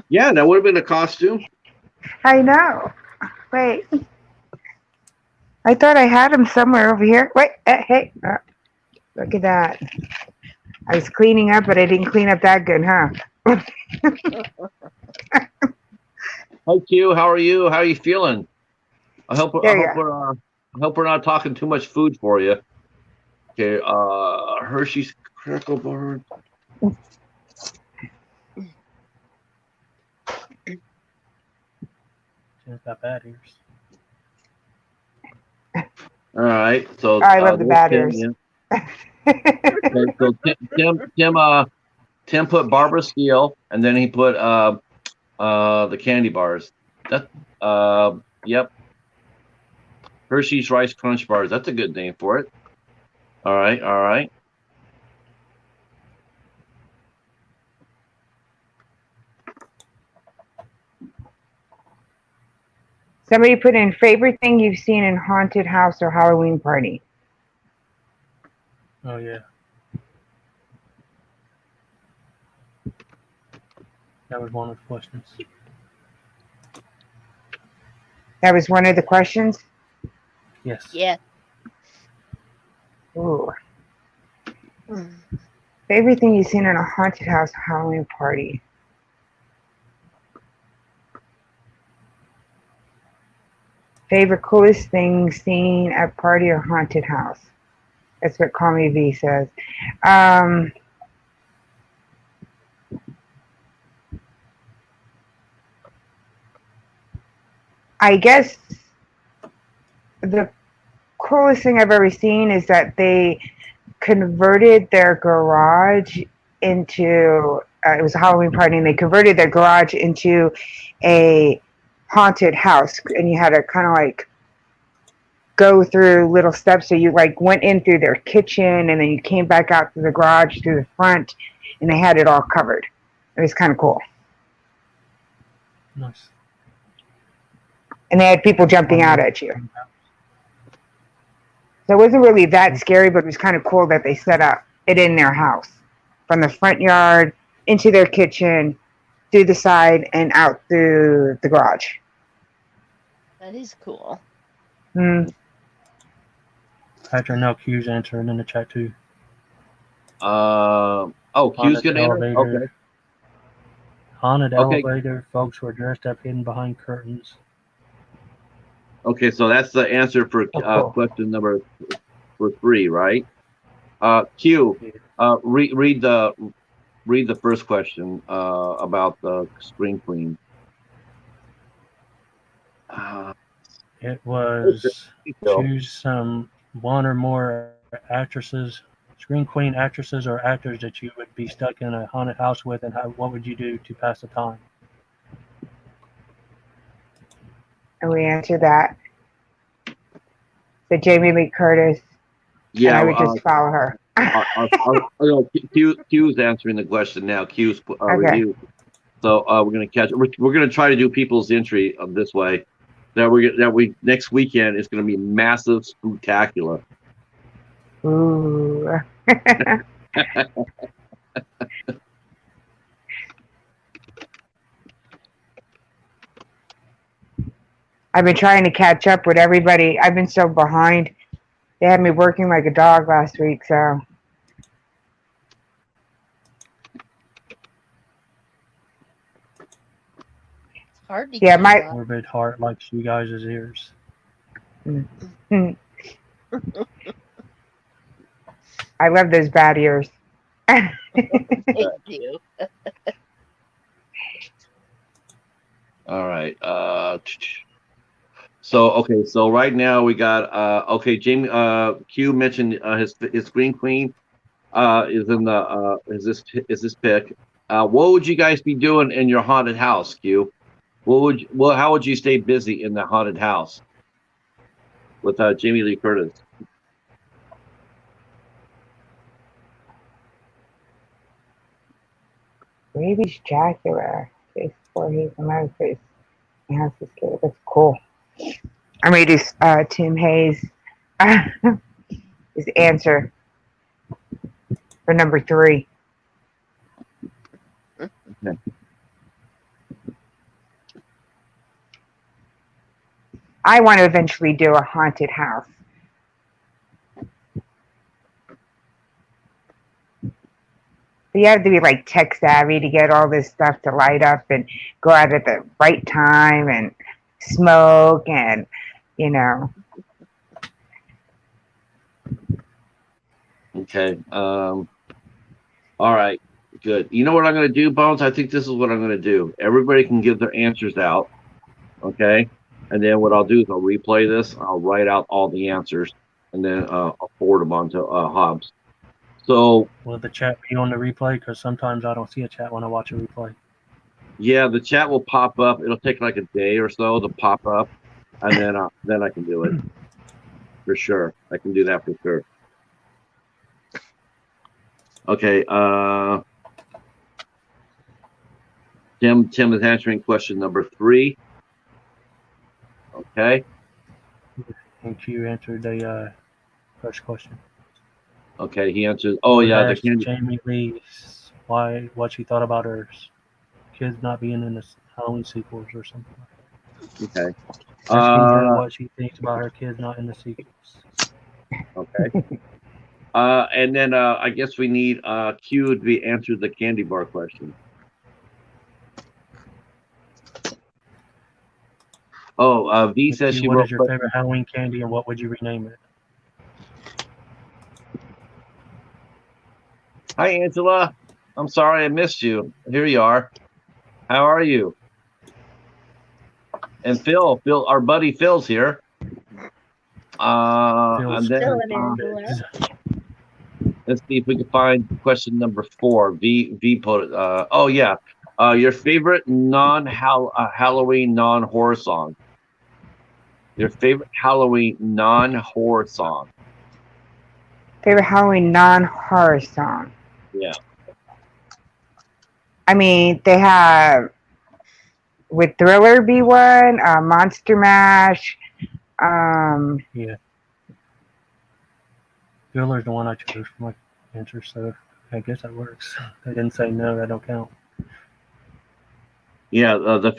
S1: Yeah, that would have been a costume.
S5: I know. Wait. I thought I had them somewhere over here. Wait. Hey. Look at that. I was cleaning up, but I didn't clean up that good, huh?
S1: Hi Q, how are you? How are you feeling? I hope
S5: There you go.
S1: I hope we're not talking too much food for you. Okay, Hershey's Crackle Bar.
S4: Tim's got bad ears.
S1: All right, so
S5: I love the
S1: there's
S5: bad
S1: Tim,
S5: ears.
S1: yeah. Okay, so Tim put Barbara Steele, and then he put the candy bars. That yep. Hershey's Rice Crunch Bars. That's a good name for it. All right, all right.
S5: Somebody put in favorite thing you've seen in haunted house or Halloween party.
S4: Oh yeah. That was one of the questions.
S5: That was one of the questions.
S4: Yes.
S3: Yeah.
S5: Ooh.
S3: Mm.
S5: Favorite thing you've seen in a haunted house or Halloween party. Favorite coolest thing seen at party or haunted house. That's what Call Me V says. I guess the coolest thing I've ever seen is that they converted their garage into, it was a Halloween party, and they converted their garage into a haunted house. And you had to kind of like go through little steps. So you like went in through their kitchen, and then you came back out through the garage through the front, and they had it all covered. It was kind of cool.
S4: Nice.
S5: And they had people jumping out at you. So it wasn't really that scary, but it was kind of cool that they set up it in their house. From the front yard, into their kitchen, through the side, and out through the garage.
S3: That is cool.
S4: Patrick, now Q's answering in the chat too.
S1: Oh, Q's
S4: Haunted
S1: gonna enter.
S4: elevator.
S1: Okay.
S4: Haunted
S1: Okay.
S4: elevator. Folks were dressed up hidden behind curtains.
S1: Okay, so that's the answer for
S5: cool.
S1: question number 3, right? Q, read the first question about the screen queen.
S4: It was
S1: So,
S4: choose one or more actresses, screen queen actresses or actors that you would be stuck in a haunted house with, and what would you do to pass the time?
S5: And we answered that. So Jamie Lee Curtis.
S1: yeah,
S5: And I would just follow her.
S1: Q's answering the question now. Q's
S5: Okay.
S1: review. So we're gonna catch. We're gonna try to do people's entry this way. That next weekend is gonna be massive Spooktacular.
S5: Ooh. I've been trying to catch up with everybody. I've been so behind. They had me working like a dog last week, so.
S3: It's hard to
S5: Yeah,
S3: keep
S5: my-
S3: up.
S4: Morbid heart likes you guys' ears.
S5: I love those bad ears.
S3: Thank you.
S1: All right. So right now we got okay, Jamie Q mentioned his Green Queen is in the is this pick. What would you guys be doing in your haunted house, Q? How would you stay busy in the haunted house with Jamie Lee Curtis?
S5: Baby's Dracula. Face for his America's house is scared. That's cool. I'm ready to Tim Hayes his answer for number 3.
S1: Okay.
S5: I want to eventually do a haunted house. But you have to be like tech savvy to get all this stuff to light up and go out at the right time and smoke and, you know.
S1: Okay. All right. Good. You know what I'm going to do, Bones? I think this is what I'm going to do. Everybody can give their answers out. Okay. And then what I'll do is I'll replay this. I'll write out all the answers, and then I'll forward them onto Hobbs. So
S4: Will the chat be on the replay? Because sometimes I don't see a chat when I watch a replay.
S1: yeah, the chat will pop up. It'll take like a day or so to pop up, and then I can do it for sure. I can do that for sure. Okay. Tim is answering question number 3. Okay.
S4: And Q answered the first question.
S1: Okay, he answers. Oh yeah, the
S4: Asked
S1: candy.
S4: Jamie Lee what she thought about her kids not being in the Halloween sequels or something like that.
S1: Okay.
S4: Asking her what she thinks about her kids not in the sequels.
S1: Okay. And then I guess we need Q to be answered the candy bar question. Oh, V says
S4: Q,
S1: she
S4: what
S1: wrote.
S4: is your favorite Halloween candy and what would you rename it?
S1: Hi, Angela. I'm sorry I missed you. Here you are. How are you? And Phil, our buddy Phil's here. And then
S3: Phil and Angela.
S1: let's see if we can find question number 4. V put it. Oh yeah. Your favorite Halloween non-horror song. Your favorite Halloween non-horror song.
S5: Favorite Halloween non-horror song.
S1: Yeah.
S5: I mean, they have, would Thriller be one? Monster Mash.
S4: Yeah. Thriller's the one I chose for my answer, so I guess that works. They didn't say no, that don't count.
S1: Yeah, the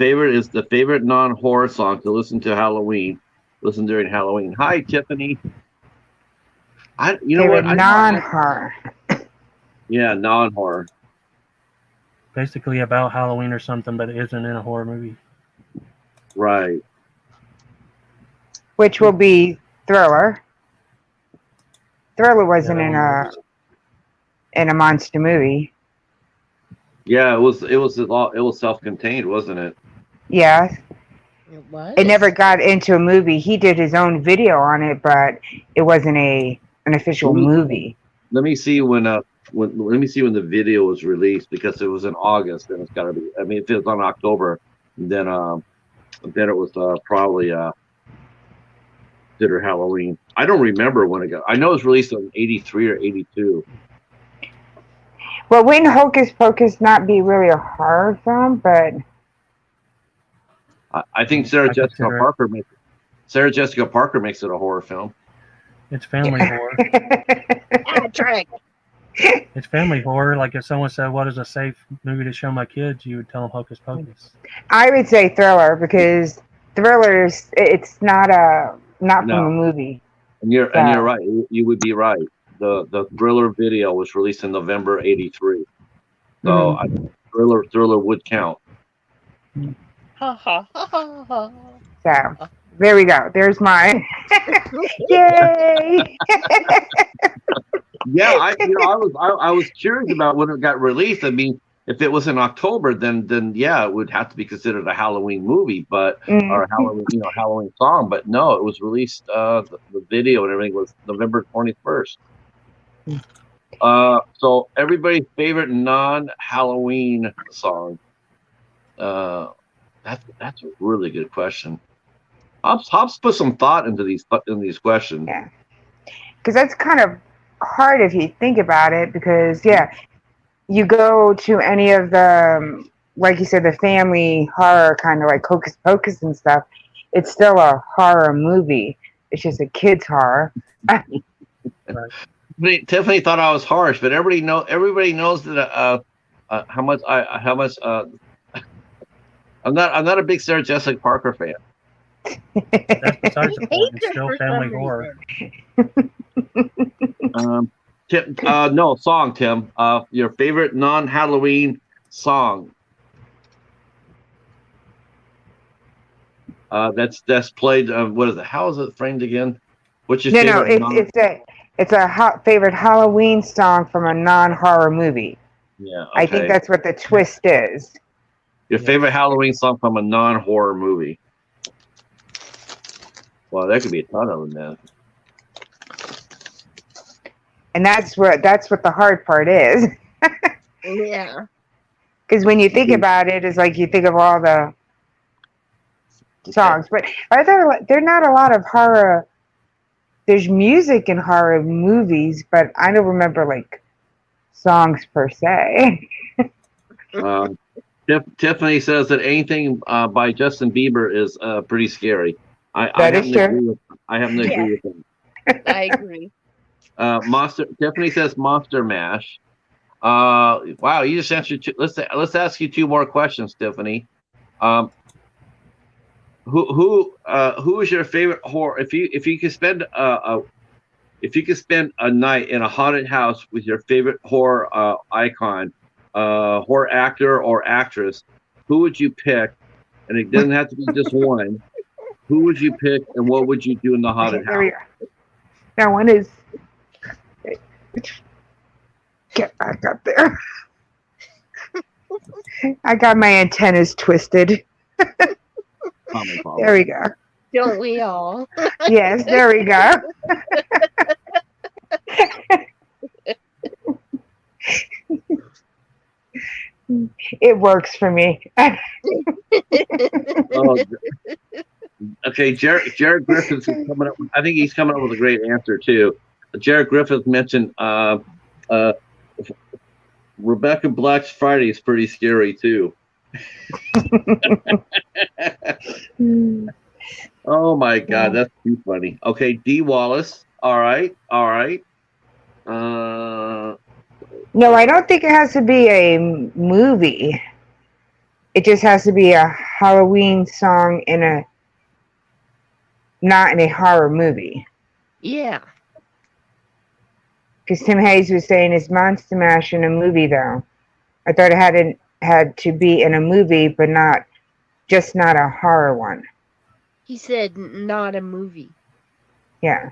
S1: favorite non-horror song to listen to Halloween. Listen during Halloween. Hi, Tiffany. You know what?
S5: Non-horror.
S1: Yeah, non-horror.
S4: Basically about Halloween or something, but it isn't in a horror movie.
S1: Right.
S5: Which will be Thriller. Thriller wasn't in a monster movie.
S1: Yeah, it was self-contained, wasn't it?
S5: Yes.
S3: It was.
S5: It never got into a movie. He did his own video on it, but it wasn't an official movie.
S1: Let me see when the video was released, because it was in August, and it's got to be. I mean, if it was on October, then it was probably considered Halloween. I don't remember when it got. I know it was released in '83 or '82.
S5: Well, wouldn't Hocus Pocus not be really a horror film? But
S1: I think Sarah Jessica Parker makes it a horror film.
S4: It's family horror.
S3: Patrick.
S4: It's family horror. Like if someone said, "What is a safe movie to show my kids?" you would tell them Hocus Pocus.
S5: I would say Thriller, because Thrillers, it's not from a movie.
S1: And you're right. You would be right. The Thriller video was released in November '83, so Thriller would count.
S3: Ha ha ha ha ha.
S5: So there we go. There's mine. Yay!
S1: Yeah, I was curious about when it got released. I mean, if it was in October, then yeah, it would have to be considered a Halloween movie, but or a Halloween, Halloween song. But no, it was released. The video and everything was November 21st. So everybody's favorite non-Halloween song. That's a really good question. Hobbs put some thought into these questions.
S5: Yeah, because that's kind of hard if you think about it. Because you go to any of the, like you said, the family horror kind of like Hocus Pocus and stuff. It's still a horror movie. It's just a kid's horror.
S1: Tiffany thought I was harsh, but everybody knows that how much I'm not a big Sarah Jessica Parker fan.
S4: That's besides the point. It's still family horror.
S1: No song, Tim. Your favorite non-Halloween song. That's played. What is it? How is it framed again? What's your favorite?
S5: No, it's a favorite Halloween song from a non-horror movie.
S1: Yeah, okay.
S5: I think that's what the twist is.
S1: Your favorite Halloween song from a non-horror movie. Well, there could be a ton of them then.
S5: And that's what the hard part is.
S3: Yeah.
S5: Because when you think about it, it's like you think of all the songs, but there are not a lot of horror. There's music in horror movies, but I don't remember like songs per se.
S1: Tiffany says that anything by Justin Bieber is pretty scary. I
S5: is true.
S1: I happen to agree with him.
S3: I agree.
S1: Tiffany says Monster Mash. Wow, you just answered. Let's ask you two more questions, Tiffany. Who is your favorite horror? If you could spend a night in a haunted house with your favorite horror icon, horror actor or actress, who would you pick? And it doesn't have to be just one. Who would you pick, and what would you do in the haunted house?
S5: That one is. Get back up there. I got my antennas twisted. There we go.
S3: Don't we all?
S5: Yes, there we go. It works for me.
S1: Okay, Jared Griffiths is coming up. I think he's coming up with a great answer too. Jared Griffiths mentioned Rebecca Black's Friday is pretty scary too. Oh my God, that's too funny. Okay, D. Wallace. All right.
S5: No, I don't think it has to be a movie. It just has to be a Halloween song not in a horror movie.
S3: Yeah.
S5: Because Tim Hayes was saying it's Monster Mash in a movie, though. I thought it had to be in a movie, but not a horror one.
S3: He said not a movie.
S5: Yeah.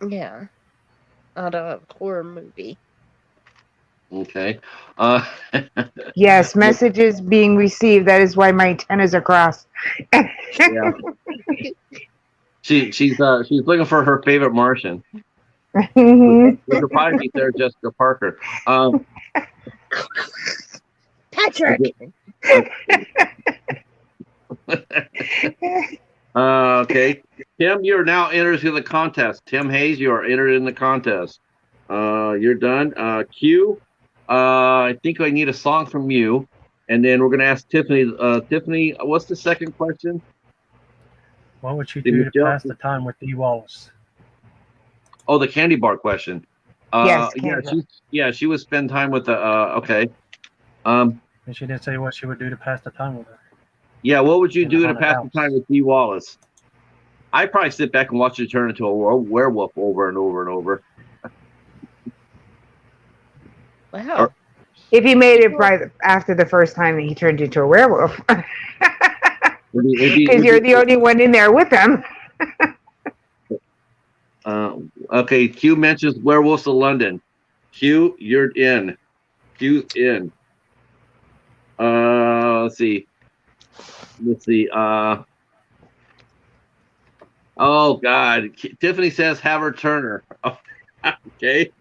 S3: Yeah. Not a horror movie.
S1: Okay.
S5: Yes, messages being received. That is why my antennas are crossed.
S1: Yeah. She's looking for her favorite Martian. Which will probably be Sarah Jessica Parker.
S3: Patrick.
S1: Okay, Tim, you're now entered into the contest. Tim Hayes, you are entered in the contest. You're done. Q. I think I need a song from you, and then we're gonna ask Tiffany. Tiffany, what's the second question?
S4: What would you do to pass the time with D. Wallace?
S1: Oh, the candy bar question.
S5: Yes,
S1: she would spend time with the. Okay.
S4: And she didn't say what she would do to pass the time with her.
S1: Yeah, what would you do to pass the time with D. Wallace? I'd probably sit back and watch you turn into a werewolf over and over and over.
S3: Wow.
S5: If he made it right after the first time he turned into a werewolf. Because you're the only one in there with him.
S1: Okay, Q mentions Werewolves of London. Q, you're in. Q's in. Let's see. Oh God, Tiffany says have her Turner. Okay.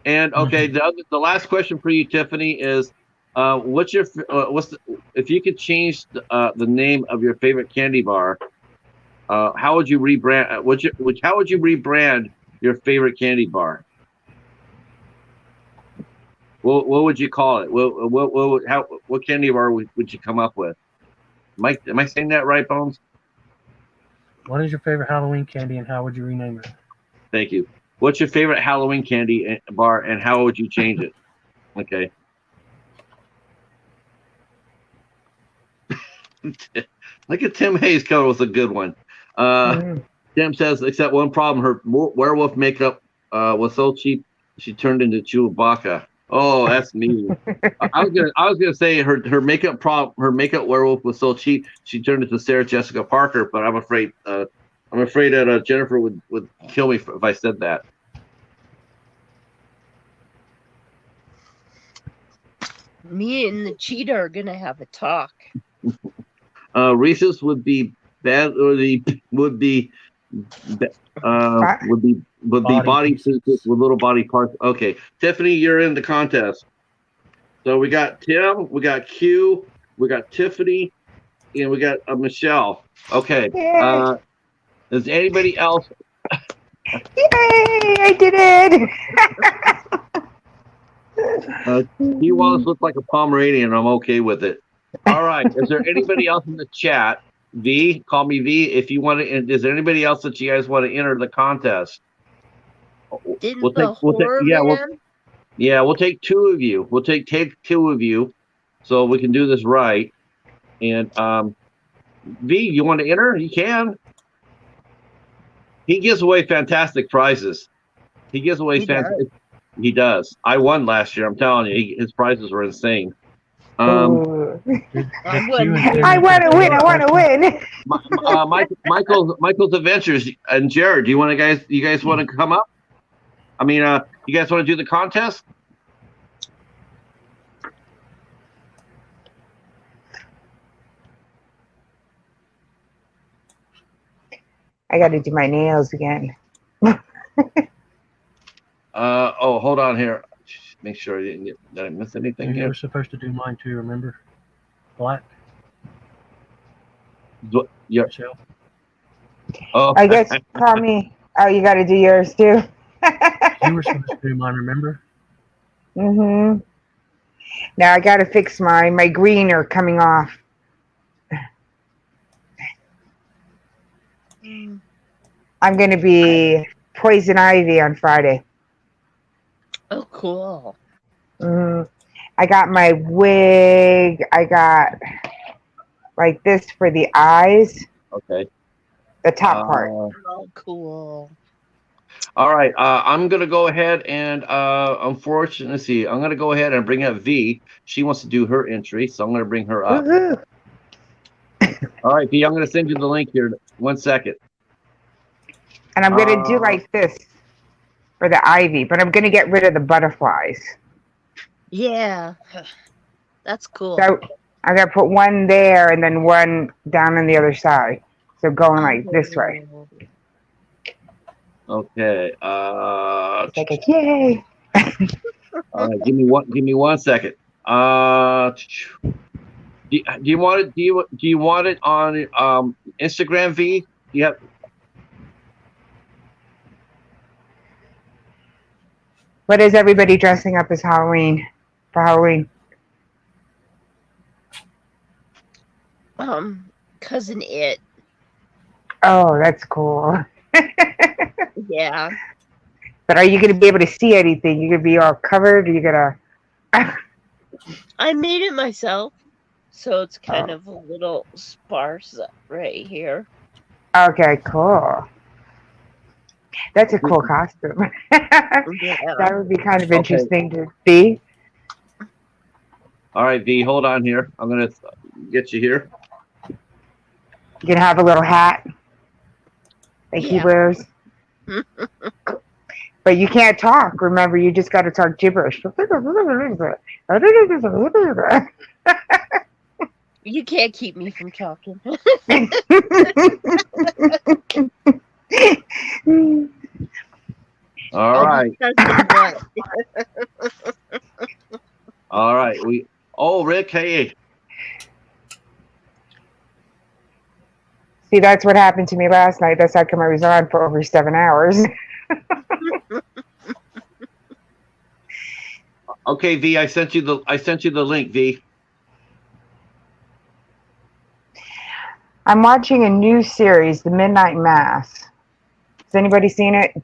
S1: And okay, the last question for you, Tiffany, is if you could change the name of your favorite candy bar, how would you rebrand? How would you rebrand your favorite candy bar? What would you call it? What candy bar would you come up with? Am I saying that right, Bones?
S4: What is your favorite Halloween candy and how would you rename it?
S1: Thank you. What's your favorite Halloween candy bar and how would you change it? Okay. Look at Tim Hayes coming with a good one. Tim says, except one problem, her werewolf makeup was so cheap she turned into Chewbacca. Oh, that's mean. I was gonna say her makeup werewolf was so cheap she turned into Sarah Jessica Parker, but I'm afraid that Jennifer would kill me if I said that.
S3: Me and the cheetah are gonna have a talk.
S1: Reese's would be bad, or would be body pieces with little body parts. Okay, Tiffany, you're in the contest. So we got Tim, we got Q, we got Tiffany, and we got Michelle. Okay. Does anybody else?
S5: Yay! I did it.
S1: He Wallace looks like a Pomeranian. I'm okay with it. All right. Is there anybody else in the chat? V, call me V. If you want to, is there anybody else that you guys want to enter the contest?
S3: We'll take
S1: two of you. We'll take two of you, so we can do this right. And V, you want to enter? You can. He gives away fantastic prizes. He gives away fantastic. He does. I won last year. I'm telling you, his prizes were insane.
S5: I want to win. I want to win.
S1: Michael's Adventures and Jared. Do you guys want to come up? I mean, you guys want to do the contest?
S5: I got to do my nails again.
S1: Oh, hold on here. Make sure did I miss anything here?
S4: You were supposed to do mine too, remember? Black.
S1: Yeah.
S5: Oh, I guess call me. Oh, you got to do yours too.
S4: You were supposed to do mine, remember?
S5: Now I got to fix mine. My green are coming off. I'm going to be Poison Ivy on Friday.
S3: Oh, cool.
S5: I got my wig. I got like this for the eyes.
S1: Okay.
S5: The top part.
S3: Oh, cool.
S1: All right. I'm going to go ahead and, unfortunately, see, I'm going to go ahead and bring up V. She wants to do her entry, so I'm going to bring her up. All right, V, I'm going to send you the link here. 1 second.
S5: And I'm going to do like this for the ivy, but I'm going to get rid of the butterflies.
S3: Yeah. That's cool.
S5: So I'm going to put one there and then one down on the other side. So going like this way.
S1: Okay.
S5: Like a yay.
S1: All right, give me 1 second. Do you want it? Do you want it on Instagram, V? Yep.
S5: What is everybody dressing up as Halloween for Halloween?
S3: Cousin It.
S5: Oh, that's cool.
S3: Yeah.
S5: But are you going to be able to see anything? You going to be all covered? Or you going to?
S3: I made it myself, so it's kind of a little sparse right here.
S5: Okay, cool. That's a cool costume.
S3: Yeah.
S5: That would be kind of interesting to see.
S1: All right, V, hold on here. I'm going to get you here.
S5: You can have a little hat that he wears. But you can't talk. Remember, you just got to talk gibberish.
S3: You can't keep me from talking.
S1: All
S3: I'll
S1: right.
S3: discuss them what.
S1: All right. Rick, hey.
S5: See, that's what happened to me last night. That's how come I was on for over 7 hours.
S1: Okay, V, I sent you the link, V.
S5: I'm watching a new series, The Midnight Mass. Has anybody seen it?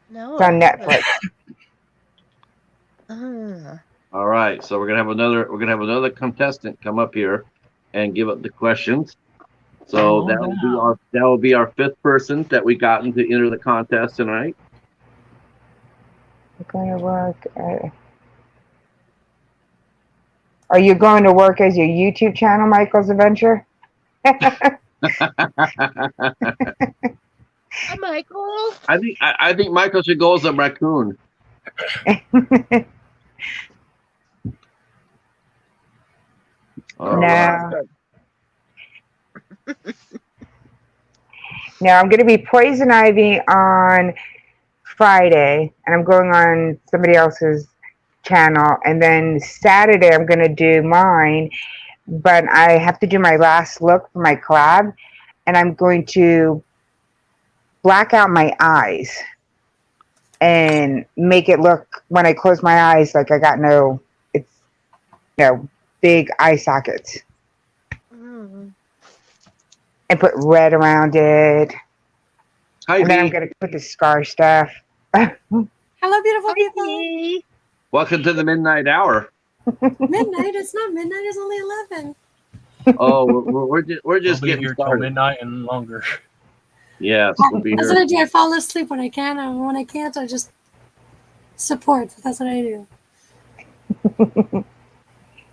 S3: No.
S5: It's on Netflix.
S1: All right, so we're gonna have another contestant come up here and give up the questions. So that will be our fifth person that we gotten to enter the contest tonight.
S5: You're going to work. Are you going to work as your YouTube channel, Michael's Adventure?
S3: Hi, Michael.
S1: I think Michael should go as a raccoon. All right.
S5: Now I'm going to be Poison Ivy on Friday, and I'm going on somebody else's channel, and then Saturday I'm going to do mine, but I have to do my last look for my collab, and I'm going to black out my eyes and make it look, when I close my eyes, like I got big eye sockets. And put red around it.
S1: Hi,
S5: and then I'm
S1: V.
S5: going to put the scar stuff.
S6: Hello, beautiful people.
S1: Welcome to the midnight hour.
S6: Midnight? It's not midnight. It's only 11.
S1: Oh, we're just
S4: We'll be
S1: getting
S4: here till
S1: started.
S4: midnight and longer.
S1: Yes, we'll be
S6: That's
S1: here.
S6: what I do. I fall asleep when I can, and when I can't, I just support. That's what I do.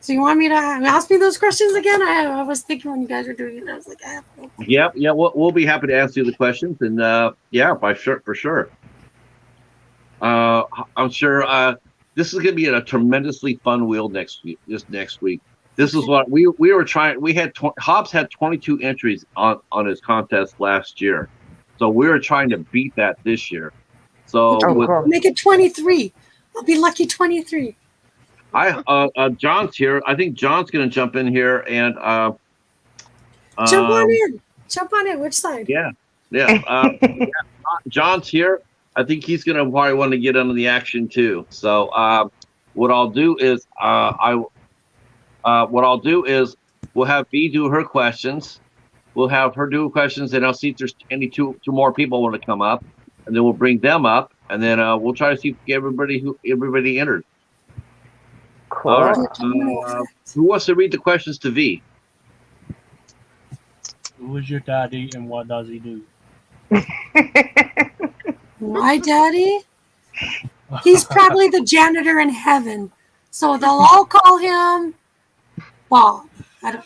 S6: So you want me to ask me those questions again? I was thinking when you guys were doing it, I was like,
S1: Yeah, we'll be happy to answer you the questions, and for sure. I'm sure this is going to be a tremendously fun wheel next week. This is what we were trying. Hobbs had 22 entries on his contest last year, so we were trying to beat that this year. So
S5: cool.
S6: Make it 23. I'll be lucky 23.
S1: John's here. I think John's going to jump in here and
S6: Jump on in. Jump on in. Which side?
S1: Yeah. John's here. I think he's going to probably want to get into the action too. So what I'll do is we'll have V do her questions. We'll have her do questions, and I'll see if there's any two more people want to come up, and then we'll bring them up, and then we'll try to see if everybody entered.
S5: Cool.
S1: All right. Who wants to read the questions to V?
S4: Who is your daddy and what does he do?
S6: My daddy? He's probably the janitor in heaven. So they'll all call him Bob. I don't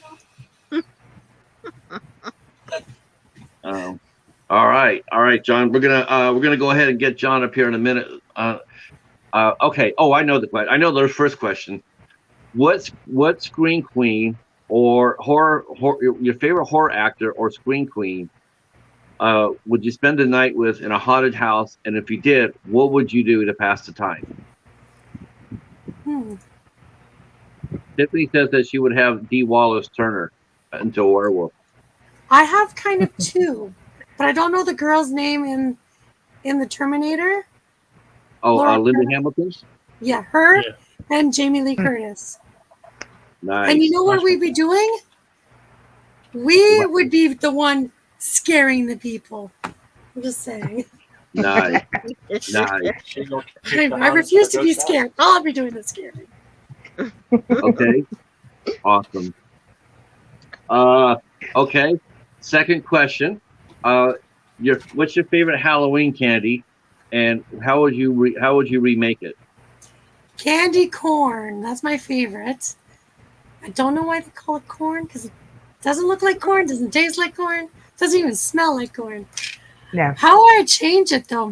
S1: All right, John. We're gonna go ahead and get John up here in a minute. Okay. Oh, I know the question. I know the first question. What screen queen or horror your favorite horror actor or screen queen would you spend the night with in a haunted house? And if you did, what would you do to pass the time? Tiffany says that she would have Dee Wallace Turner into a werewolf.
S6: I have kind of two, but I don't know the girl's name in the Terminator.
S1: Oh,
S6: Laura
S1: Linda
S6: Turner.
S1: Hamilton's?
S6: Yeah, her and Jamie Lee Curtis.
S1: Nice.
S6: And you know what we'd be doing? We would be the one scaring the people. I'm just saying.
S1: Nice.
S6: I refuse to be scared. I'll be doing the scaring.
S1: Okay. Awesome. Okay. Second question. What's your favorite Halloween candy, and how would you remake it?
S6: Candy corn. That's my favorite. I don't know why they call it corn, because it doesn't look like corn, doesn't taste like corn, doesn't even smell like corn.
S5: No.
S6: How would I change it though?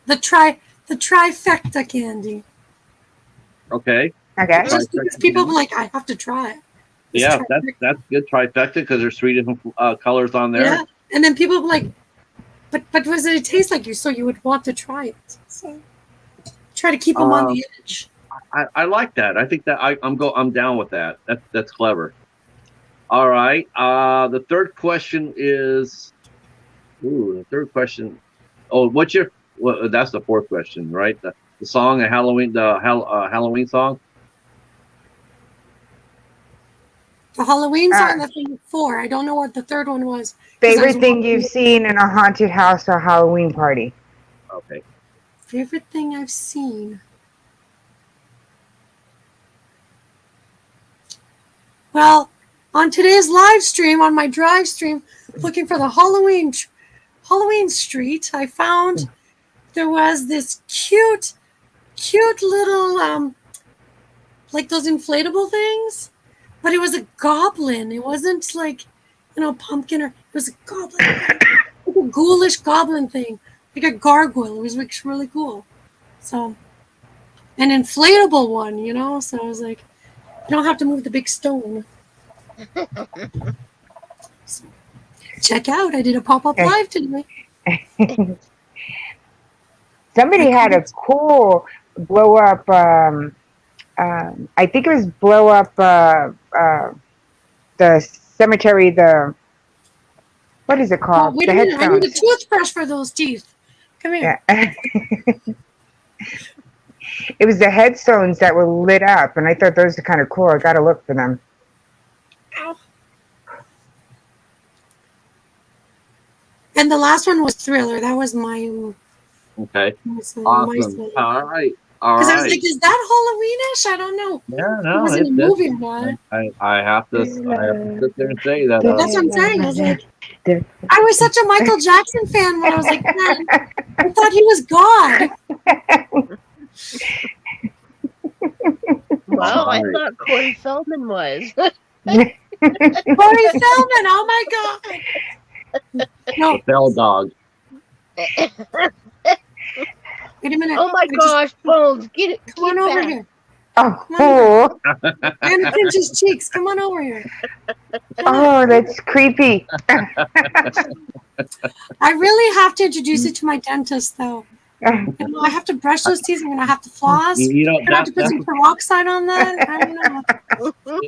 S6: The trifecta candy.
S1: Okay.
S5: Okay.
S6: Just because people be like, I have to try it. It's
S1: Yeah,
S6: trifecta.
S1: that's good trifecta because there's 3 different colors on there.
S6: Yeah, and then people be like, but what does it taste like? So you would want to try it. So try to keep them on the edge.
S1: I like that. I think that I'm down with that. That's clever. All right. The third question is. Ooh, the third question. Oh, what's your? Well, that's the fourth question, right? The song, Halloween song.
S6: The Halloween song, that's number 4. I don't know what the third one was.
S5: Favorite thing you've seen in a haunted house or Halloween party?
S1: Okay.
S6: Favorite thing I've seen. Well, on today's live stream, on my drive stream, looking for the Halloween street, I found there was this cute little like those inflatable things, but it was a goblin. It wasn't like, pumpkin, or it was a goblin, like a ghoulish goblin thing, like a gargoyle. It was like really cool. So, an inflatable one, So I was like, you don't have to move the big stone. So, check out. I did a pop-up live today.
S5: Somebody had a cool blow up. I think it was blow up the cemetery. What is it called?
S6: Wait
S5: the
S6: a minute. I need a
S5: headstones.
S6: toothbrush for those teeth. Come here.
S5: Yeah. It was the headstones that were lit up, and I thought those were kind of cool. I got to look for them.
S6: Ow. And the last one was Thriller. That was my.
S1: Okay.
S6: Awesome.
S1: All right.
S6: Because I was like, is that Halloweenish? I don't know.
S1: Yeah, no.
S6: It was in a movie or not.
S1: I have to sit there and say that.
S6: That's what I'm saying. I was like, I was such a Michael Jackson fan when I was like 10. I thought he was God.
S3: Well, I thought Corey Feldman was.
S6: Corey Feldman, oh my God. No.
S1: The Bell Dog.
S6: Wait a minute.
S3: Oh my gosh, Bones, get it.
S6: Come on over here.
S5: Oh,
S6: And pinch his cheeks. Come on over here.
S5: oh, that's creepy.
S6: I really have to introduce you to my dentist, though. I have to brush those teeth. I'm going to have to floss.
S1: You know,
S6: I'm going to have to put some peroxide on that. I don't know.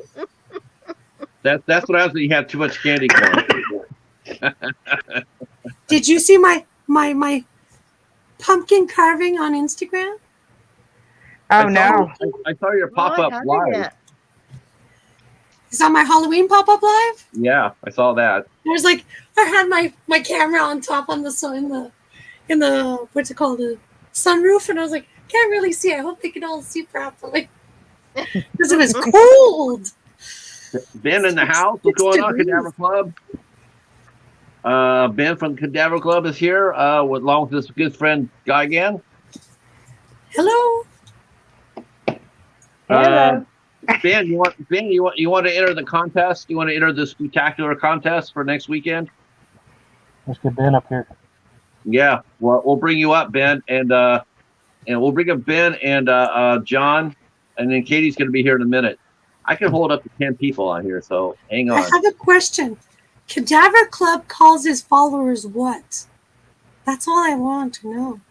S1: That's what happens when you have too much candy corn.
S6: Did you see my pumpkin carving on Instagram?
S5: Oh, no.
S1: I saw your pop-up live.
S6: It's on my Halloween pop-up live?
S1: Yeah, I saw that.
S6: There's like, I had my camera on top on the in the what's it called, the sunroof, and I was like, can't really see. I hope they can all see properly because it was cold.
S1: Ben in the house. What's going on, Cadaver Club? Ben from Cadaver Club is here, along with his good friend Gigan.
S6: Hello.
S5: Hello.
S1: Ben, you want to enter the contest? You want to enter the Spooktacular contest for next weekend?
S4: Let's get Ben up here.
S1: Yeah, well, we'll bring you up, Ben, and we'll bring up Ben and John, and then Katie's going to be here in a minute. I can hold up to 10 people on here, so hang on.
S6: I have a question. Cadaver Club calls his followers what? That's all I want to know.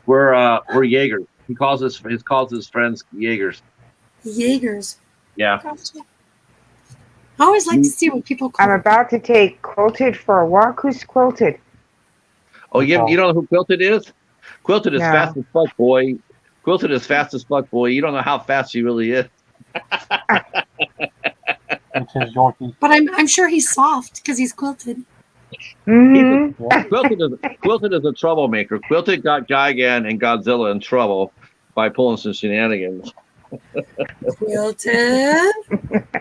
S1: We're Jaegers. He calls his friends Jaegers.
S6: Jaegers.
S1: Yeah.
S6: Gotcha. I always like to see what people call.
S5: I'm about to take Quilted for a walk. Who's Quilted?
S1: Oh, you know who Quilted is? Quilted is
S5: No.
S1: fast as fuck, boy. Quilted is fast as fuck, boy. You don't know how fast she really is.
S4: It's his Yorkie.
S6: But I'm sure he's soft because he's quilted.
S5: Mm-hmm.
S1: Quilted is a troublemaker. Quilted got Gigan and Godzilla in trouble by pulling some shenanigans.
S6: Quilted.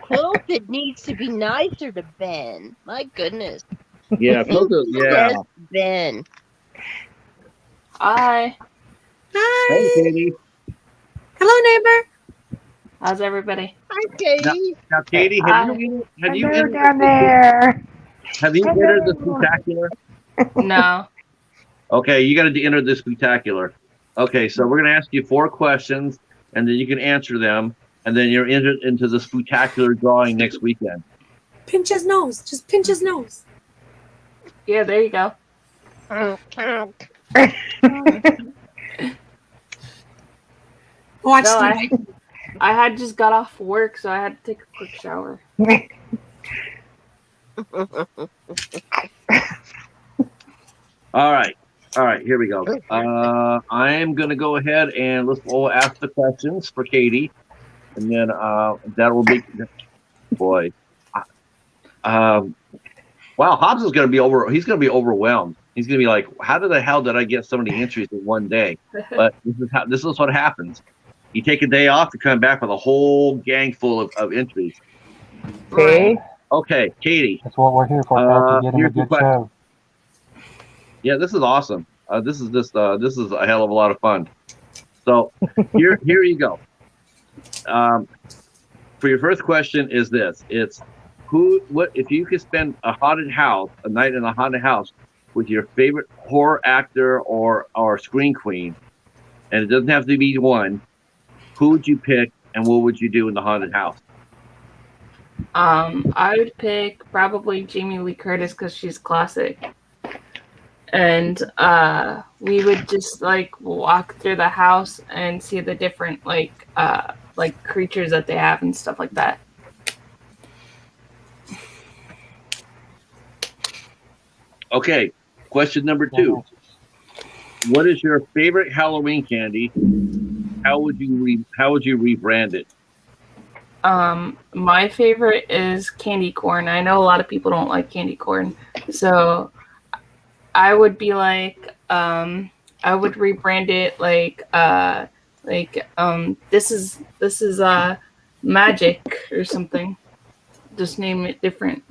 S3: Quilted needs to be nicer to Ben. My goodness.
S1: Yeah, Quilted. Yeah.
S3: Yes, Ben.
S7: Hi.
S6: Hi.
S1: Hey, Katie.
S6: Hello, neighbor.
S7: How's everybody?
S3: Hi, Katie.
S1: Now, Katie, have you
S5: Hello down there.
S1: Have you entered the Spooktacular?
S7: No.
S1: Okay, you got to enter the Spooktacular. Okay, so we're going to ask you 4 questions, and then you can answer them, and then you're entered into the Spooktacular drawing next weekend.
S6: Pinch his nose. Just pinch his nose.
S7: Yeah, there you go.
S6: Watch
S7: No,
S6: the
S7: I had just got off work, so I had to take a quick shower.
S1: All right, here we go. I am going to go ahead and we'll ask the questions for Katie, and then that will be, boy. Wow, Hobbs is going to be he's going to be overwhelmed. He's going to be like, how the hell did I get so many entries in one day? But this is what happens. You take a day off to come back with a whole gang full of entries.
S5: See?
S1: Okay, Katie.
S4: That's what we're here for. To get him a
S1: here's the
S4: good
S1: question.
S4: show.
S1: Yeah, this is awesome. This is a hell of a lot of fun. So here you go. For your first question is this: it's what if you could spend a night in a haunted house with your favorite horror actor or screen queen, and it doesn't have to be one. Who would you pick, and what would you do in the haunted house?
S7: I would pick probably Jamie Lee Curtis because she's classic. And we would just like walk through the house and see the different like creatures that they have and stuff like that.
S1: Okay, question number 2. What is your favorite Halloween candy? How would you rebrand it?
S7: My favorite is candy corn. I know a lot of people don't like candy corn, so I would be like, I would rebrand it this is magic or something. Just name it different.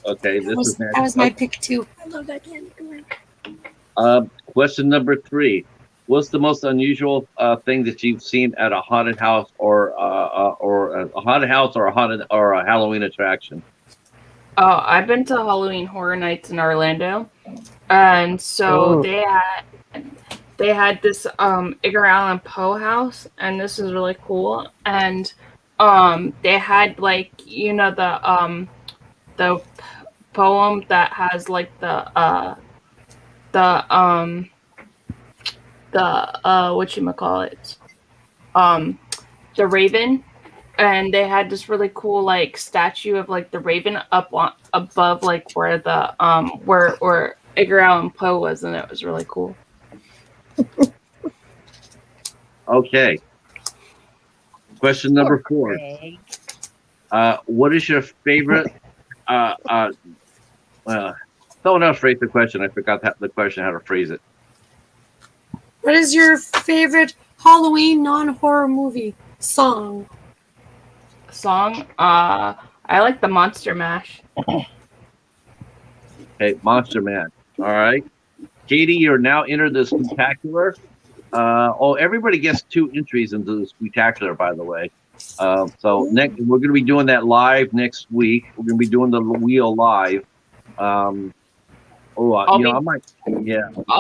S1: Okay,
S6: that was my pick too. I love that candy corn.
S1: Question number 3. What's the most unusual thing that you've seen at a haunted house or a haunted house or a Halloween attraction?
S7: Oh, I've been to Halloween Horror Nights in Orlando, and so they had this Edgar Allan Poe house, and this is really cool. And they had like the poem that has like the whatchamacallit, the raven, and they had this really cool like statue of like the raven up above like where the where Edgar Allan Poe was, and it was really cool.
S1: Okay. Question number 4. What is your favorite someone else phrased the question. I forgot the question, how to phrase it.
S6: What is your favorite Halloween non-horror movie song?
S7: I like the Monster Mash.
S1: Okay, Monster Man. All right. Katie, you're now entered the Spooktacular. Everybody gets 2 entries into the Spooktacular, by the way. So next, we're going to be doing that live next week. We're going to be doing the wheel live.
S7: I'll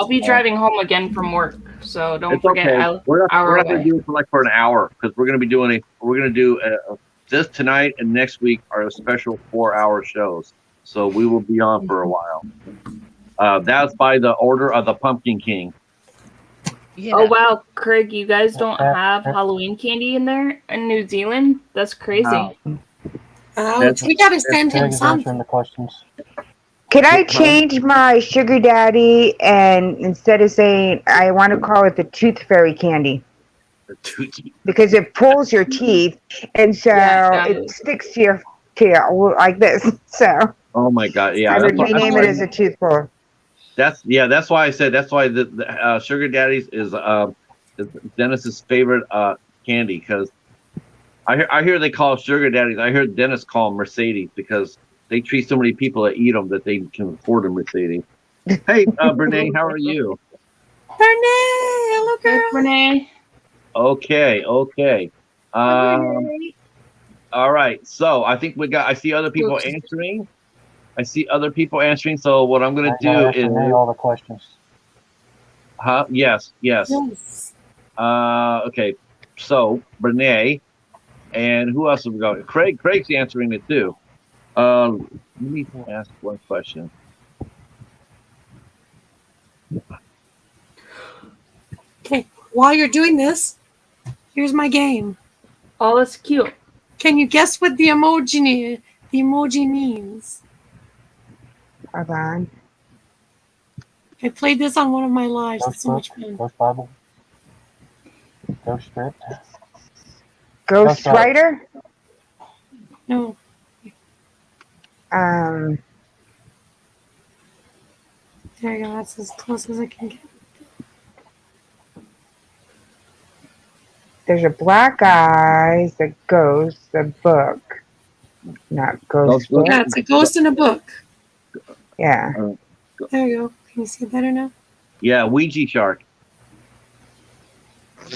S7: be driving home again from work, so don't forget.
S1: Okay. We're not going to do it for an hour because we're going to be doing this tonight and next week are a special 4-hour shows. So we will be on for a while. That's by the order of the Pumpkin King.
S3: Yeah.
S7: Oh wow, Craig, you guys don't have Halloween candy in there in New Zealand? That's crazy.
S1: No.
S6: We gotta send him something.
S4: The questions.
S5: Can I change my sugar daddy and instead of saying I want to call it the tooth fairy candy?
S1: The tooth.
S5: Because it pulls your teeth and so it sticks to your tail like this. So
S1: oh my god, yeah.
S5: I would rename it as a tooth puller.
S1: That's why I said that's why the sugar daddies is Dennis's favorite candy, because I hear they call sugar daddies. I heard Dennis call them Mercedes because they treat so many people that eat them that they can afford a Mercedes. Hey, Brene, how are you?
S6: Brene, hello, girl.
S7: Renee.
S1: Okay. All right. So I think I see other people
S7: Oops.
S1: answering. I see other people answering. So what I'm going to
S4: Now
S1: do
S4: ask
S1: is,
S4: Renee all the questions.
S1: yes.
S6: Yes.
S1: Okay. So Renee, and who else have we got? Craig's answering it too. Let me ask one question.
S6: Okay. While you're doing this, here's my game.
S7: Oh, that's cute.
S6: Can you guess what the emoji means?
S5: Hold on.
S6: I played this on one of my lives. It's
S4: Ghost
S6: so
S4: book,
S6: much fun.
S4: Ghost Bible, Ghost script.
S5: Ghost Rider.
S6: No.
S5: Um,
S6: There you go. That's as close as I can get.
S5: there's a black eyes, a ghost, a book. Not ghost book.
S6: Yeah, it's a ghost in a book.
S5: Yeah.
S6: There you go. Can you see it better now?
S1: Yeah, Ouija shark.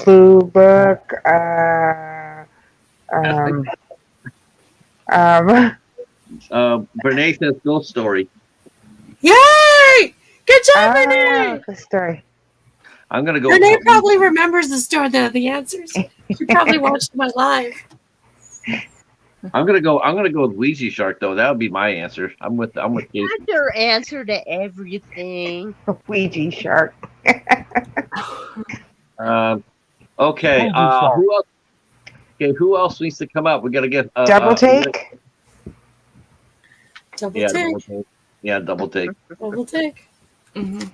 S5: Blue book.
S1: Bernays says ghost story.
S6: Yay! Good job, Renee!
S5: Good story.
S1: I'm gonna go.
S6: Renee probably remembers the story, the answers. She probably watched my live.
S1: I'm gonna go with Ouija shark though. That would be my answer. I'm with Casey.
S3: That's your answer to everything.
S5: Ouija shark.
S1: Okay.
S4: Ouija shark.
S1: Who else? Okay. Who else needs to come up? We gotta get
S5: Double take.
S6: Double
S1: Yeah,
S6: take.
S1: double take. Yeah, double take.
S6: Double take.
S7: Mm-hmm.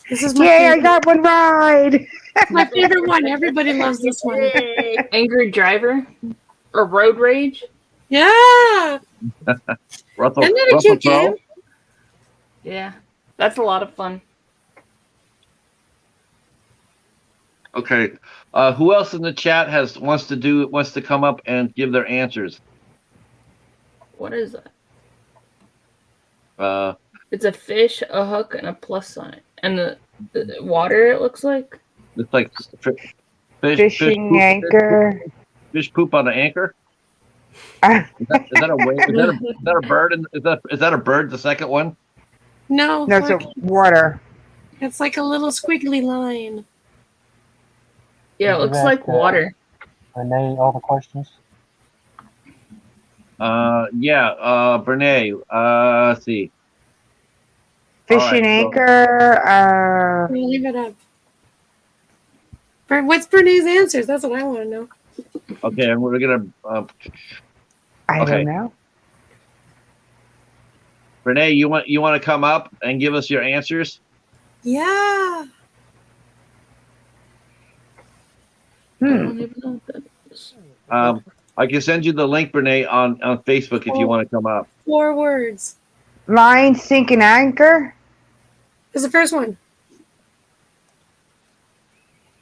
S6: This is my
S5: Yay! I
S6: favorite.
S5: got one right.
S6: My favorite one. Everybody loves this one.
S3: Yay.
S7: Angry Driver or Road Rage.
S6: Yeah.
S1: Russell,
S6: Isn't that a
S1: Russell
S6: cute game?
S1: Crowe?
S7: Yeah, that's a lot of fun.
S1: Okay. Who else in the chat wants to come up and give their answers?
S7: What is that?
S1: Uh,
S7: It's a fish, a hook, and a plus sign. And the water, it looks like.
S1: it's like
S5: Fishing
S1: poop,
S5: anchor.
S1: Fish poop on an anchor. Is that a wave? Is that a bird? Is that a bird? The second one.
S6: No.
S5: No, it's
S6: look,
S5: a water.
S6: it's like a little squiggly line.
S7: Yeah, it looks like water.
S4: Renee all the questions.
S1: Yeah. Brene. Let's see.
S5: Fishing anchor.
S6: I'll leave it up. What's Bernie's answers? That's what I want to know.
S1: Okay, and we're gonna.
S5: I
S1: okay.
S5: don't know.
S1: Renee, you want to come up and give us your answers?
S6: Yeah.
S7: I don't even know what that is.
S1: I can send you the link, Renee, on Facebook if you want to come up.
S6: 4 words.
S5: Line, sink, and anchor.
S6: What's the first one?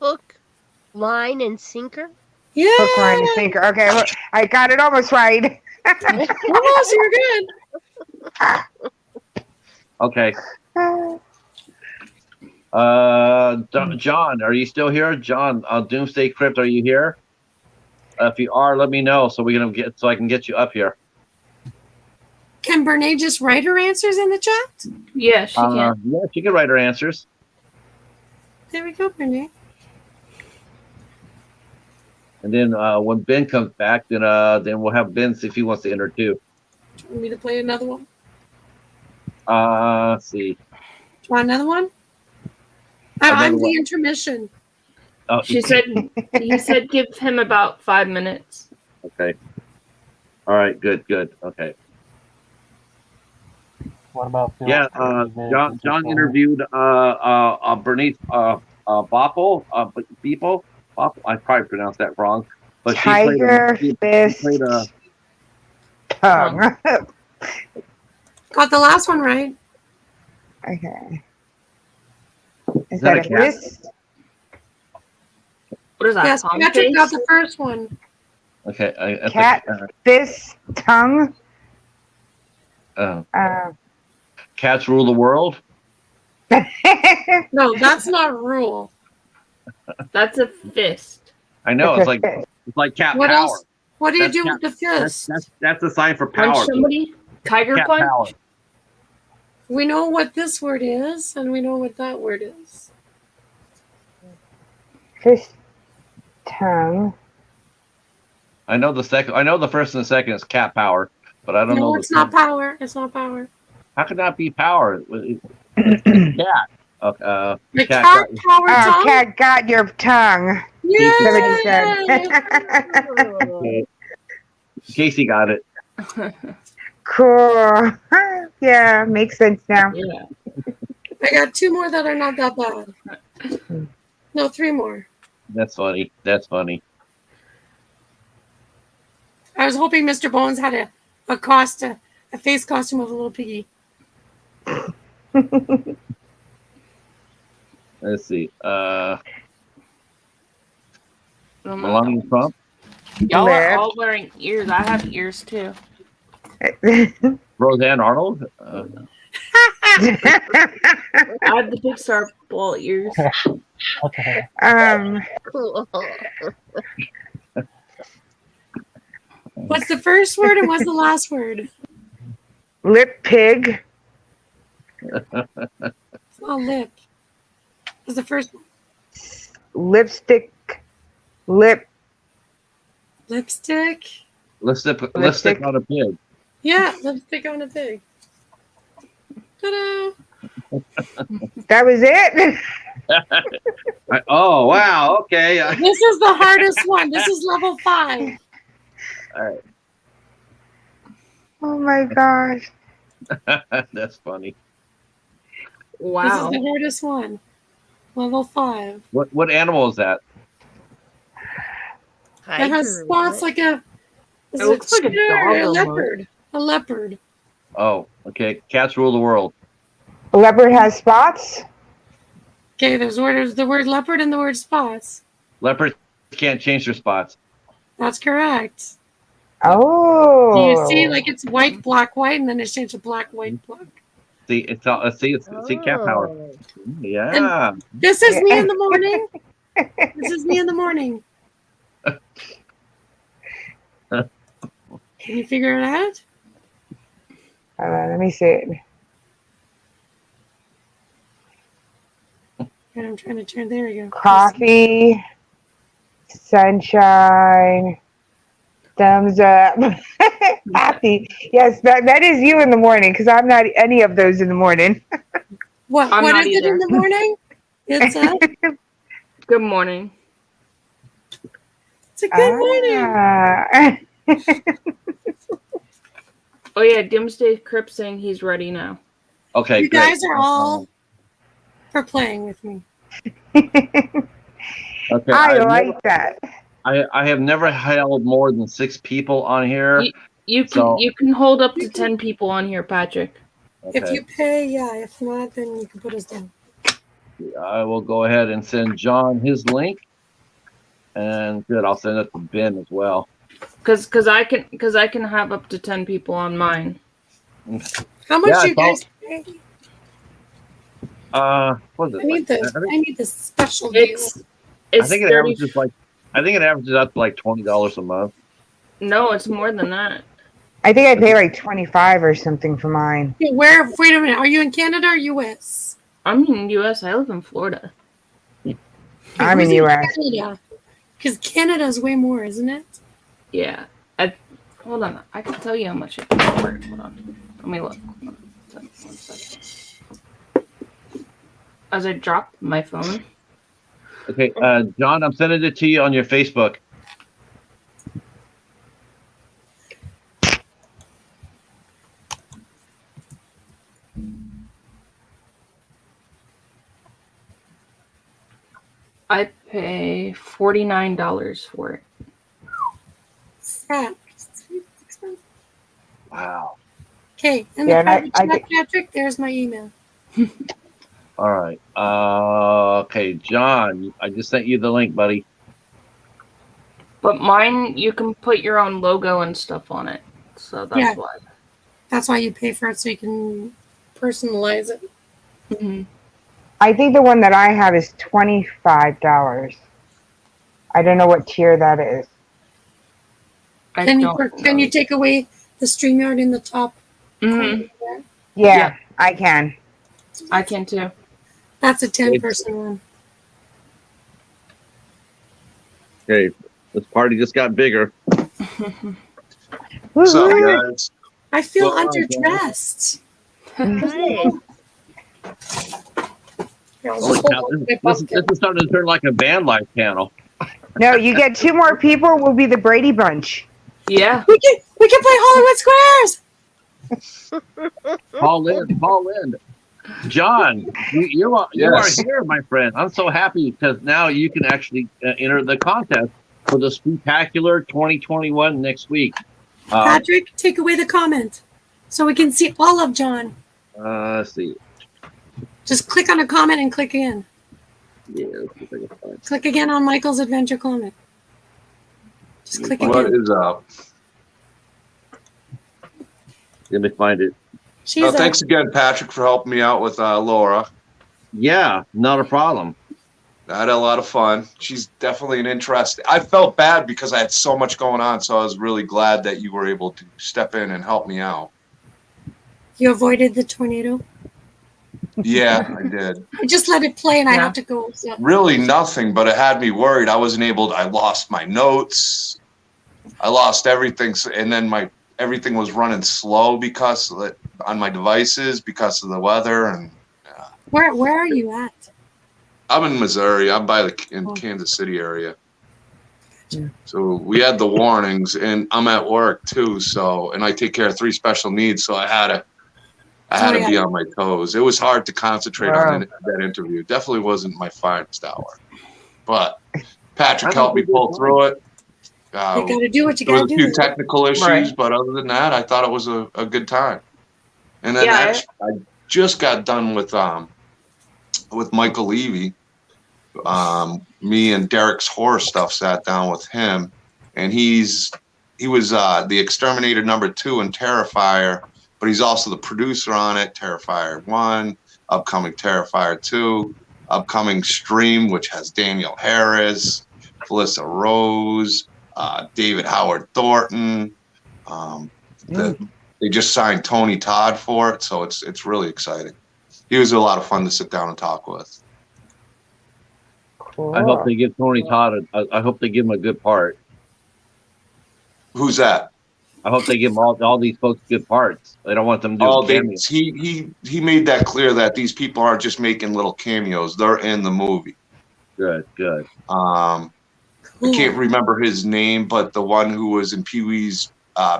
S3: Hook, line, and sinker.
S6: Yeah.
S5: Hook, line, and sinker. Okay, look, I got it almost right.
S6: Almost, you're good.
S1: Okay. John, are you still here? John, Doomsday Crypt, are you here? If you are, let me know so I can get you up here.
S6: Can Bernie just write her answers in the chat?
S7: Yeah, she can.
S1: Yeah, she can write her answers.
S6: There we go, Bernie.
S1: And then when Ben comes back, then we'll have Ben see if he wants to enter too.
S6: Do you want me to play another one?
S1: Let's see.
S6: Do you want another one? I'm the intermission.
S1: Oh,
S7: He said give him about 5 minutes.
S1: Okay. All right. Good. Okay.
S4: What about Phil?
S1: Yeah. John interviewed Bernice Bopple. Beeple. I probably pronounced that wrong. But
S5: Tiger, fist, tongue.
S6: Got the last one right.
S5: Okay. Is
S1: that
S5: that
S1: a
S5: a
S1: cat?
S5: fist?
S7: What is that?
S6: Yes,
S7: Tom
S6: Patrick
S7: face?
S6: got the first one.
S1: Okay.
S5: Cat, fist, tongue.
S1: Cats rule the world.
S6: No, that's not a rule.
S7: That's a fist.
S1: I know
S5: It's
S1: it's
S5: a fist.
S1: like cat
S6: What
S1: power.
S6: else? What do you
S1: That's
S6: do
S1: cat-
S6: with the
S1: That's
S6: fist?
S1: that's a sign for
S7: Punch
S1: power.
S7: somebody. Tiger
S1: Cat
S7: punch.
S1: power.
S6: We know what this word is, and we know what that word is.
S5: Fist tongue.
S1: I know the second. I know the first and the second is cat power, but I don't know.
S6: No, it's not power. It's not power.
S1: How could that be power? It's cat.
S6: The
S1: Cat
S6: cat
S1: got-
S6: power
S5: Oh,
S6: tongue.
S5: cat got your tongue. Somebody said.
S6: Yay!
S1: Casey got it.
S5: Cool. Yeah, makes sense now.
S7: Yeah.
S6: I got 2 more that are not that bad. No, 3 more.
S1: That's funny. That's funny.
S6: I was hoping Mr. Bones had a face costume of a little piggy.
S1: Let's see.
S7: Melania
S1: Melania Trump.
S7: Y'all are
S5: Lip.
S7: all wearing ears. I have ears too.
S1: Roseanne Arnold.
S7: I have the Pixar ball ears.
S4: What the hell?
S6: What's the first word and what's the last word?
S5: Lip pig.
S6: It's not lip. What's the first one?
S5: Lipstick. Lip.
S6: Lipstick?
S1: Lipstick on a pig.
S6: Yeah, lipstick on a pig. Ta-da!
S5: That was it?
S1: Oh wow. Okay.
S6: This is the hardest one. This is level 5.
S1: All right.
S5: Oh my gosh.
S1: That's funny.
S6: This
S7: Wow.
S6: is the hardest one. Level 5.
S1: What animal is that?
S6: It has spots like a.
S7: It looks like a dog almost.
S6: leopard. A leopard.
S1: Oh, okay. Cats rule the world.
S5: A leopard has spots?
S6: Okay, there's the word leopard and the word spots.
S1: Leopards can't change their spots.
S6: That's correct.
S5: Oh.
S6: Do you see, like it's white, black, white, and then it's changed to black, white, black.
S1: See, it's cat power. Yeah.
S6: This is me in the morning. This is me in the morning. Can you figure it out?
S5: Hold on, let me see it.
S6: And I'm trying to turn. There we go.
S5: Coffee, sunshine, thumbs up, happy. Yes, that is you in the morning because I'm not any of those in the morning.
S6: What?
S7: I'm
S6: What
S7: not
S6: is it in
S7: either.
S6: the morning? It's a.
S7: Good morning.
S6: It's a good morning.
S5: Ah.
S7: Oh yeah, Doomsday Crip saying he's ready now.
S1: Okay.
S6: You
S1: great.
S6: guys are all for playing with me.
S1: Okay.
S5: I like that.
S1: I have never held more than 6 people on here.
S7: You can hold up to 10 people on here, Patrick.
S1: Okay.
S6: If you pay, yeah. If not, then you can put us down.
S1: I will go ahead and send John his link. And good, I'll send it to Ben as well.
S7: Cause I can have up to 10 people on mine.
S6: How much
S1: Yeah,
S6: you guys pay?
S1: What is it?
S6: I need
S1: like-
S6: the. I need the special deal.
S7: It's
S1: I think it
S7: 30
S1: averages up to like $20 a month.
S7: No, it's more than that.
S5: I think I pay like 25 or something for mine.
S6: Okay, where? Wait a minute. Are you in Canada or U.S.?
S7: I'm in US. I live in Florida.
S5: I'm in
S6: Who's
S5: US.
S6: Canada? Because Canada is way more, isn't it?
S7: Yeah. Hold on. I can tell you how much it worth. Hold on. Let me look. Hold on. 1 second. As I dropped my phone.
S1: Okay, John, I'm sending it to you on your Facebook.
S7: I pay $49 for it.
S6: Sad. It's expensive.
S1: Wow.
S6: Okay, and
S5: Yeah,
S6: the
S5: and
S6: private chat, Patrick, there's my email.
S1: All right. Okay, John, I just sent you the link, buddy.
S7: But mine, you can put your own logo and stuff on it. So that's
S6: Yeah.
S7: why.
S6: That's why you pay for it, so you can personalize it.
S7: Mm-hmm.
S5: I think the one that I have is $25. I don't know what tier that is.
S6: Can you take away the StreamYard in the top corner there?
S5: Yeah, I can.
S7: I can too.
S6: That's a 10-person one.
S1: Okay, this party just got bigger.
S8: What's up, guys?
S6: I feel
S1: Well,
S6: underdressed.
S3: Hi.
S1: Holy cow, this is starting to turn like a van life channel.
S5: No, you get 2 more people, we'll be the Brady Bunch.
S7: Yeah.
S6: We can play Hollywood Squares.
S1: Call in. John, you are here, my friend. I'm so happy because now you can actually enter the contest for the Spooktacular 2021 next week.
S6: Patrick, take away the comment so we can see all of John.
S1: Let's see.
S6: Just click on a comment and click in.
S1: Yeah, let's see if I can find it.
S6: Click again on Michael's adventure comment. Just click
S8: What
S6: again.
S8: is up?
S1: Let me find it.
S6: She's
S8: Thanks again, Patrick, for helping me out with Laura.
S1: Yeah, not a problem.
S8: I had a lot of fun. She's definitely an interest. I felt bad because I had so much going on, so I was really glad that you were able to step in and help me out.
S6: You avoided the tornado?
S8: Yeah, I did.
S6: I just let it play and I had to go. So.
S8: Really nothing, but it had me worried. I wasn't able to, I lost my notes. I lost everything. And then everything was running slow because on my devices because of the weather. And
S6: Where are you at?
S8: I'm in Missouri. I'm in Kansas City area. So we had the warnings, and I'm at work too. So, and I take care of 3 special needs. So I had to be on my toes. It was hard to concentrate on that interview. It definitely wasn't my finest hour, but Patrick helped me pull through it.
S6: You got to do what you
S8: There
S6: got
S8: was
S6: to
S8: a
S6: do.
S8: few technical issues, but other than that, I thought it was a good time. And then I just got done with Michael Levy. Me and Derek's horror stuff sat down with him, and he was the Exterminator #2 in Terrifier, but he's also the producer on it. Terrifier 1, upcoming Terrifier 2, upcoming Stream, which has Daniel Harris, Felissa Rose, David Howard Thornton. They just signed Tony Todd for it, so it's really exciting. He was a lot of fun to sit down and talk with.
S1: I hope they give Tony Todd. I hope they give him a good part.
S8: Who's that?
S1: I hope they give them all these folks good parts. They don't want them doing cameos.
S8: He made that clear that these people aren't just making little cameos; they're in the movie.
S1: Good.
S8: I can't remember his name, but the one who was in Pee-wee's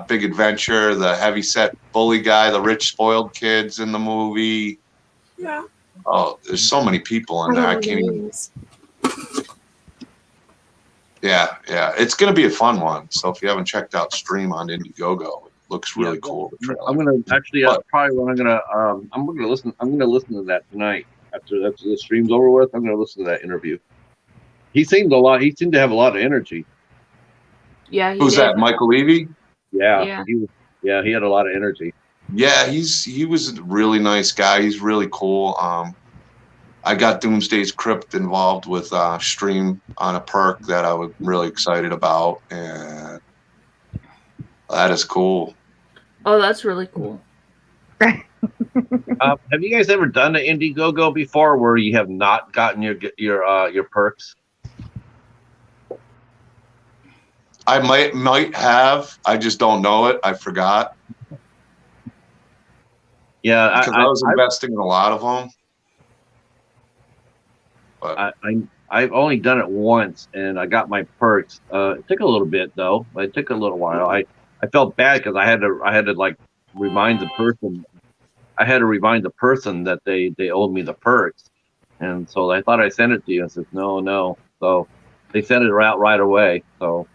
S8: Big Adventure, the heavyset bully guy, the rich spoiled kids in the movie.
S6: Yeah.
S8: Oh, there's so many people in there. I can't even. Yeah. It's going to be a fun one. So if you haven't checked out Stream on Indiegogo, it looks really cool. The trailer.
S1: I'm going to actually probably when I'm going to listen. I'm going to listen to that tonight after the stream's over with. I'm going to listen to that interview. He seemed to have a lot of energy.
S7: Yeah.
S8: Who's that? Michael Levy?
S1: Yeah. He had a lot of energy.
S8: Yeah, he was a really nice guy. He's really cool. I got Doomsday's Crypt involved with Stream on a perk that I was really excited about, and that is cool.
S7: Oh, that's really cool.
S1: Have you guys ever done an Indiegogo before where you have not gotten your perks?
S8: I might have. I just don't know it. I forgot.
S1: Yeah,
S8: because I was investing in a lot of them.
S1: But I've only done it once, and I got my perks. It took a little bit though. It took a little while. I felt bad because I had to like remind the person. I had to remind the person that they owed me the perks, and so I thought I sent it to you. And said no. So they sent it out right away. So.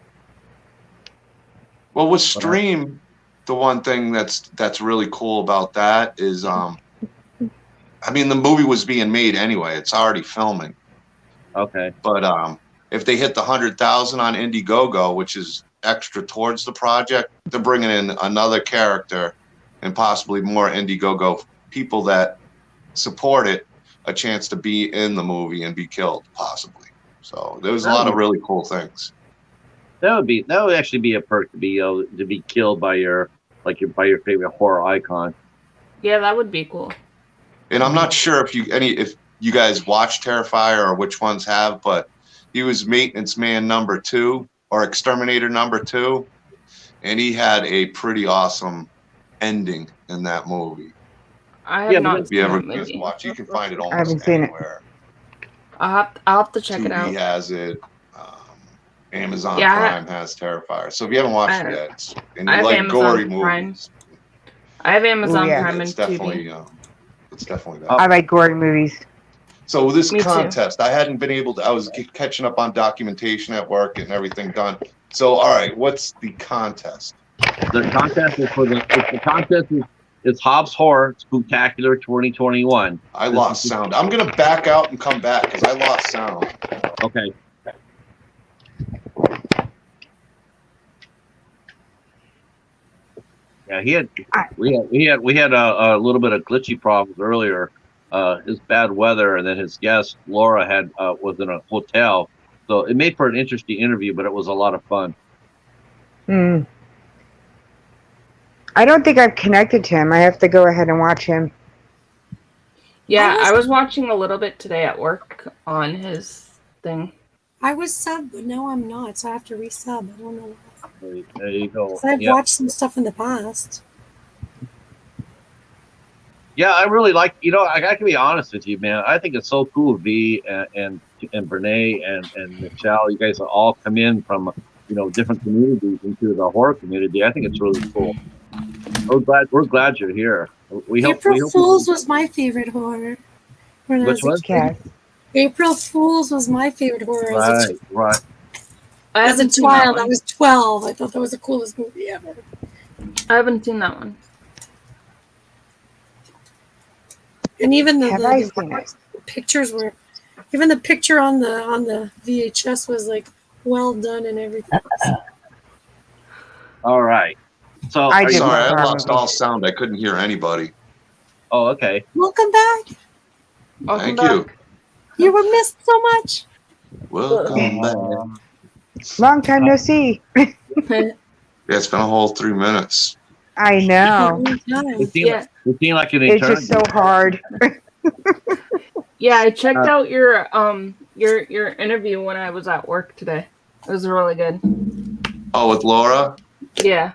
S8: Well, with Stream, the one thing that's really cool about that is, I mean, the movie was being made anyway. It's already filming.
S1: Okay.
S8: But if they hit the 100,000 on Indiegogo, which is extra towards the project, they're bringing in another character and possibly more Indiegogo people that support it a chance to be in the movie and be killed, possibly. So there was a lot of really cool things.
S1: That would actually be a perk to be killed by your favorite horror icon.
S7: Yeah, that would be cool.
S8: And I'm not sure if you guys watch Terrifier or which ones have, but he was Maintenance Man #2 or Exterminator #2, and he had a pretty awesome ending in that movie.
S7: I have not
S8: If
S7: seen
S8: you ever
S7: that movie.
S8: watch, you can find it
S5: I haven't
S8: almost
S5: seen it.
S8: anywhere.
S7: I'll have to check it
S8: Tubi
S7: out.
S8: has it. Amazon
S7: Yeah,
S8: Prime has Terrifier. So if you haven't watched it yet, and
S7: I
S8: you
S7: have
S8: like
S7: Amazon
S8: gory
S7: Prime.
S8: movies,
S7: I have Amazon
S5: yeah.
S7: Prime and
S8: it's definitely
S7: Tubi.
S8: it's definitely that.
S5: I like gory movies.
S8: So with this
S7: Me too.
S8: contest, I hadn't been able to. I was catching up on documentation at work and everything done. So all right, what's the contest?
S1: The contest is Hobbs Horror Spooktacular 2021.
S8: I lost sound. I'm gonna back out and come back because I lost sound.
S1: Okay. Yeah, we had a little bit of glitchy problems earlier. His bad weather, and then his guest Laura was in a hotel, so it made for an interesting interview, but it was a lot of fun.
S5: I don't think I've connected to him. I have to go ahead and watch him.
S7: Yeah, I was watching a little bit today at work on his thing.
S6: I was sub, but now I'm not, so I have to resub. I don't know why.
S1: There you go.
S6: 'Cause I've watched some stuff in the past.
S1: Yeah, I really like. I can be honest with you, man. I think it's so cool. V and Brene and Michelle, you guys all come in from different communities into the horror community. I think it's really cool. We're glad you're here.
S6: April Fools was my favorite horror. When
S1: Which
S6: I was a kid. April Fools was my favorite horror.
S1: Right.
S6: As a child, I was 12. I thought that was the coolest movie ever.
S7: I haven't seen that one.
S6: And even the pictures were, even the picture on the VHS was like well done and everything.
S1: All right. So
S8: I lost all sound. I couldn't hear anybody.
S1: Oh, okay.
S6: Welcome back.
S8: Thank you.
S6: You were missed so much.
S8: Welcome back.
S5: Long time no see.
S8: Yeah, it's been a whole 3 minutes.
S5: I know.
S1: It seemed like an
S5: It's
S1: eternity.
S5: just so hard.
S7: Yeah, I checked out your interview when I was at work today. It was really good.
S8: Oh, with Laura?
S7: Yeah.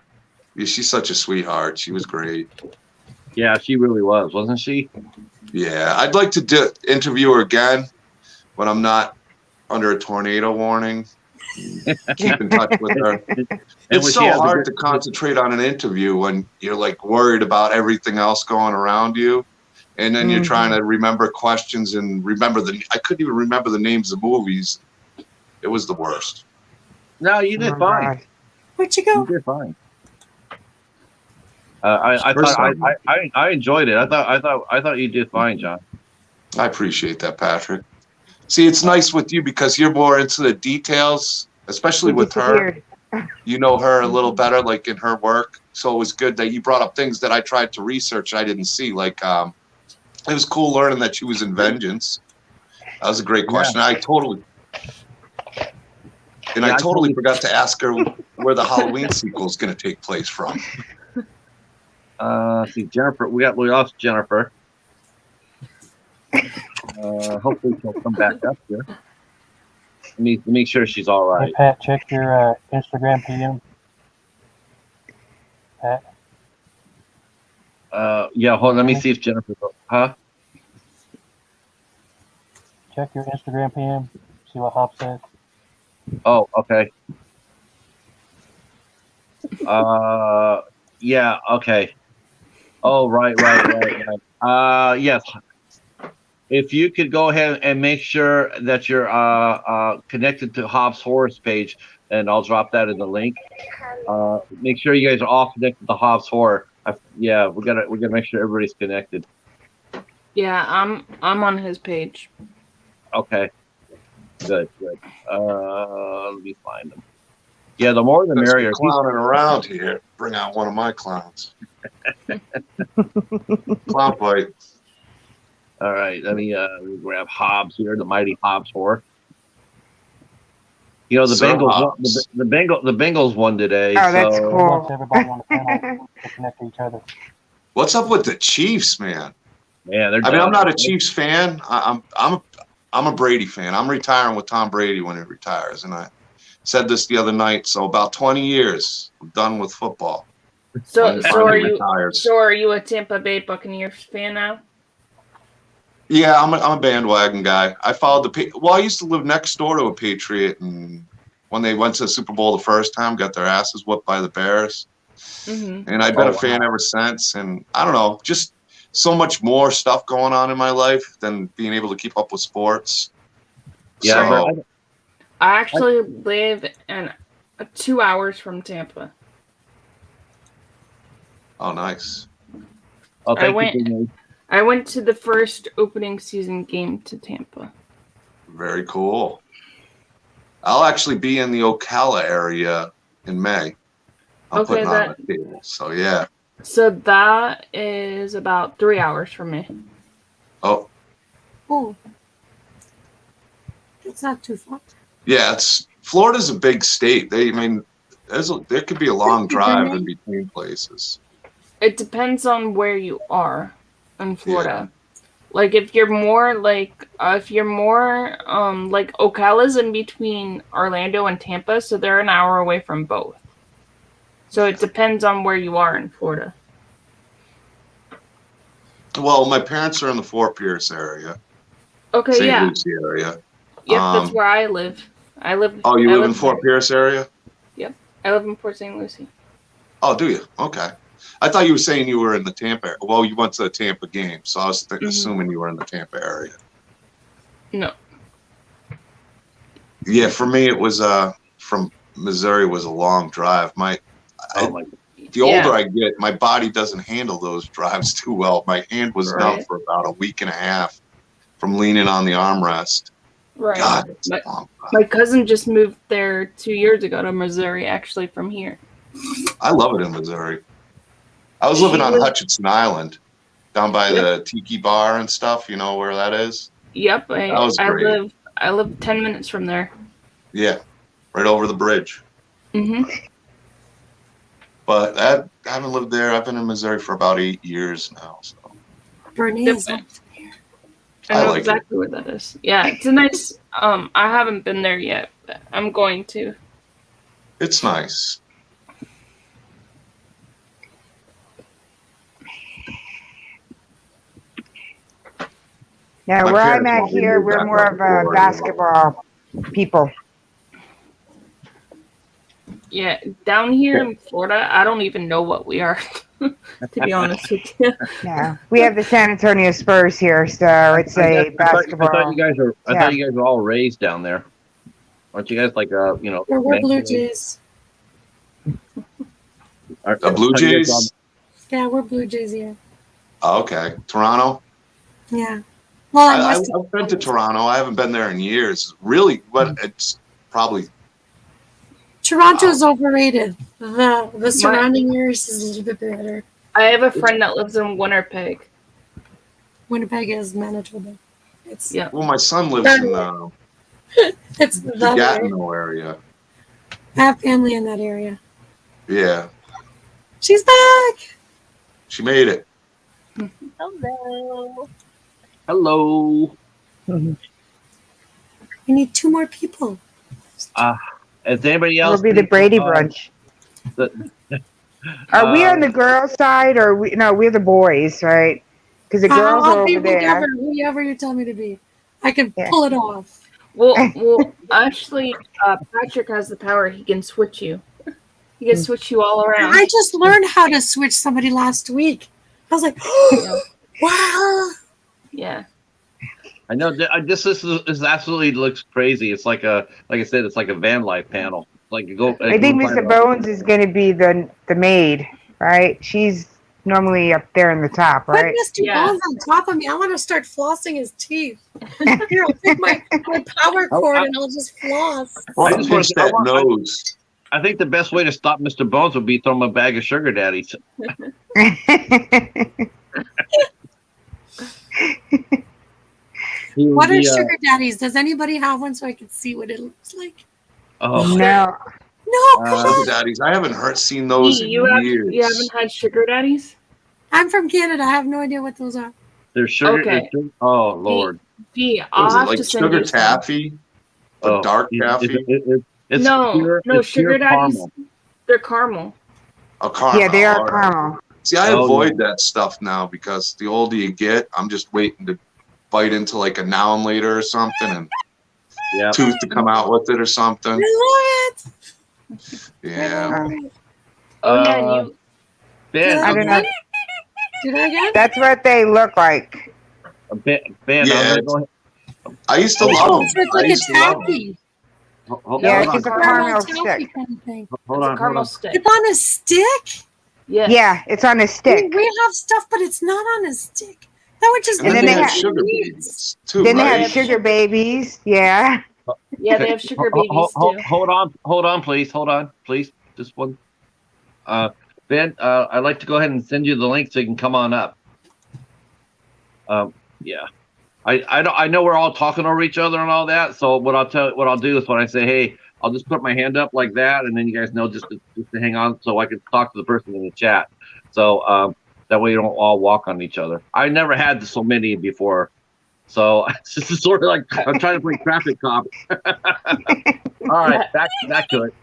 S8: Yeah, she's such a sweetheart. She was great.
S1: Yeah, she really was, wasn't she?
S8: Yeah, I'd like to interview her again when I'm not under a tornado warning. Keep in touch with her. It's so hard to concentrate on an interview when you're like worried about everything else going around you, and then you're trying to remember questions and I couldn't even remember the names of movies. It was the worst.
S1: No, you did fine.
S6: Where'd you go?
S1: You did fine. I enjoyed it. I thought you did fine, John.
S8: I appreciate that, Patrick. See, it's nice with you because you're more into the details, especially with her. You know her a little better, like in her work. So it was good that you brought up things that I tried to research and I didn't see. Like, it was cool learning that she was in Vengeance. That was a great question. Yeah. I totally forgot to ask her where the Halloween sequel is going to take place from.
S1: See, Jennifer, we lost Jennifer. Hopefully she'll come back up here. Let me make sure she's all right.
S4: Hey, Pat, check your Instagram PM. Pat.
S1: Yeah, hold on. Let me see if Jennifer. Huh?
S4: Check your Instagram PM. See what Hobbs says.
S1: Oh, okay. Yeah, okay. Oh, right. Yes. If you could go ahead and make sure that you're connected to Hobbs Horror's page, and I'll drop that in the link. Make sure you guys are all connected to Hobbs Horror. We're gonna make sure everybody's connected.
S7: Yeah, I'm on his page.
S1: Okay. Good. Let me find them. Yeah, the more the merrier.
S8: Clowning around here. Bring out one of my clowns. Clown fight.
S1: All right, let me grab Hobbs here, the mighty Hobbs Horror. You know, the
S8: Sir
S1: Bengals won,
S8: Hobbs.
S1: the Bengals won today.
S5: Oh, that's
S1: so
S2: Wants
S5: cool.
S2: everybody on the panel to connect to each other.
S8: What's up with the Chiefs, man?
S1: Yeah, they're
S8: I mean, I'm
S1: done.
S8: not a Chiefs fan. I'm a Brady fan. I'm retiring with Tom Brady when he retires, and I said this the other night. So about 20 years, I'm done with football.
S7: So
S8: When he finally retires.
S7: are you a Tampa Bay Buccaneers fan now?
S8: Yeah, I'm a bandwagon guy. I followed I used to live next door to a Patriot, and when they went to the Super Bowl the first time, got their asses whooped by the Bears.
S7: Mm-hmm.
S8: And I've been a fan ever since. And I don't know, just so much more stuff going on in my life than being able to keep up with sports.
S1: Yeah,
S8: So,
S7: I actually live in 2 hours from Tampa.
S8: oh, nice.
S1: Oh,
S7: I went to the first opening season game to Tampa.
S8: Very cool. I'll actually be in the Ocala area in May. I'm putting on a table. So, yeah.
S7: So that is about 3 hours from me.
S8: Oh,
S6: Oh, it's not too far.
S8: yeah. Florida's a big state. There could be a long drive in between places.
S7: It depends on where you are in Florida. Like if you're more like Ocala's in between Orlando and Tampa, so they're an hour away from both. So it depends on where you are in Florida.
S8: Well, my parents are in the Fort Pierce area.
S7: Okay,
S8: St.
S7: yeah.
S8: Lucie area.
S7: Yep, that's where I live.
S8: Oh, you live in Fort Pierce area?
S7: Yep, I live in Port St. Lucie.
S8: Oh, do you? Okay. I thought you were saying you were in the Tampa area. Well, you went to the Tampa game, so I was assuming you were in the Tampa area.
S7: No.
S8: Yeah, for me, it was from Missouri was a long drive. The older I get, my body doesn't handle those drives too well. My hand was numb for about a week and a half from leaning on the armrest.
S7: Right.
S8: God, it's a long drive.
S7: My cousin just moved there 2 years ago to Missouri, actually from here.
S8: I love it in Missouri. I was living on Hutchinson Island, down by the Tiki Bar and stuff. You know where that is?
S7: Yep,
S8: That was great.
S7: I live 10 minutes from there.
S8: Yeah, right over the bridge.
S7: Mm-hmm.
S8: But I haven't lived there. I've been in Missouri for about 8 years now. So
S6: Bernice.
S7: I know
S8: like
S7: exactly where that is. Yeah, it's a nice. I haven't been there yet, but I'm going to.
S8: It's nice.
S5: Now,
S8: My
S5: where I'm
S8: parents
S5: at
S8: want me to
S5: here,
S8: move
S5: we're
S8: back
S5: more
S8: up
S5: of
S8: to
S5: a
S8: Florida.
S5: basketball people.
S7: Yeah, down here in Florida, I don't even know what we are. To be honest with you.
S5: Yeah, we have the San Antonio Spurs here, so it's a basketball.
S1: I thought you guys were all raised down there. Aren't you guys like
S6: We're Blue Jays.
S8: The Blue Jays?
S6: Yeah, we're Blue Jays here.
S8: Oh, okay. Toronto?
S6: Yeah. Well,
S8: I've been to Toronto. I haven't been there in years. Really, but it's probably
S6: Toronto's overrated. The surrounding areas is a little bit better.
S7: I have a friend that lives in Winnipeg.
S6: Winnipeg is manageable. It's
S8: Well, my son lives in
S6: it's
S8: the
S6: that way.
S8: Gatineau area.
S6: I have family in that area.
S8: Yeah,
S6: She's back.
S8: she made it.
S3: Hello.
S1: Hello.
S6: We need 2 more people.
S1: Is anybody else?
S5: It'll be the Brady brunch. Are we on the girls' side, or we're the boys, right? Because the girls are
S6: I'll be
S5: over there.
S6: whoever you tell me to be. I can pull it off.
S7: Well, actually, Patrick has the power. He can switch you. He can switch you all around.
S6: I just learned how to switch somebody last week. I was like, wow.
S7: Yeah.
S1: I know. This is absolutely looks crazy. It's like I said, it's like a van life panel. Like
S5: I think Mr. Bones is going to be the maid, right? She's normally up there in the top, right?
S6: Put Mr. Bones on top of me. I want to start flossing his teeth. Here, I'll take my power cord and I'll just floss.
S8: Well, I just want that nose.
S1: I think the best way to stop Mr. Bones would be throw him a bag of sugar daddies.
S6: What are sugar daddies? Does anybody have one so I can see what it looks like?
S1: Oh,
S5: No.
S6: No, come
S1: Uh,
S8: Sugar
S6: on.
S8: daddies. I haven't seen those in
S7: You
S8: years.
S7: haven't had sugar daddies?
S6: I'm from Canada. I have no idea what those are.
S1: there's sugar.
S7: Okay.
S1: Oh Lord.
S7: B,
S8: What
S7: I'll
S8: is it,
S7: have
S8: like
S7: to send
S8: sugar
S7: you some.
S8: taffy? The
S1: Oh,
S8: dark
S1: it's
S8: taffy?
S1: it's
S7: No,
S1: pure.
S7: no,
S1: It's pure
S7: sugar daddies.
S1: caramel.
S7: They're caramel.
S8: A caramel.
S5: Yeah, they are
S8: all right.
S5: caramel.
S8: See, I
S1: Oh,
S8: avoid that stuff now because the older you get, I'm just waiting to bite into like a now and later or something and
S1: Yeah.
S8: tooth to come out with it or
S6: I
S8: something.
S6: love it.
S8: Yeah.
S7: Oh yeah, and you.
S1: Ben,
S5: I don't know.
S6: Did I again?
S5: That's what they look like.
S1: Ben,
S8: Yeah,
S1: I'm gonna
S8: I used to
S6: Oh,
S8: love them.
S6: so it's
S8: I
S6: like a
S8: used to love 'em.
S6: taffy.
S1: hold
S5: Yeah,
S1: on.
S5: it's just a
S6: Caramel
S5: caramel
S6: taffy
S5: stick.
S6: kind of thing.
S1: Hold
S7: It's a
S1: on.
S7: caramel stick.
S6: It's on a stick?
S7: Yes.
S5: Yeah, it's on a stick.
S6: We have stuff, but it's not on a stick. That would just
S8: And
S5: And
S8: then
S5: then
S8: they
S5: they
S8: have
S5: have-
S8: sugar babies too,
S5: Then they
S8: right?
S5: have sugar babies. Yeah.
S7: Yeah, they have sugar babies too.
S1: Hold on, please. Hold on, please. Just one. Ben, I'd like to go ahead and send you the link so you can come on up. Yeah. I know we're all talking over each other and all that. So what I'll do is when I say, hey, I'll just put my hand up like that, and then you guys know just to hang on so I can talk to the person in the chat. So that way you don't all walk on each other. I never had so many before. So it's just sort of like I'm trying to play traffic cop. All right, back to it.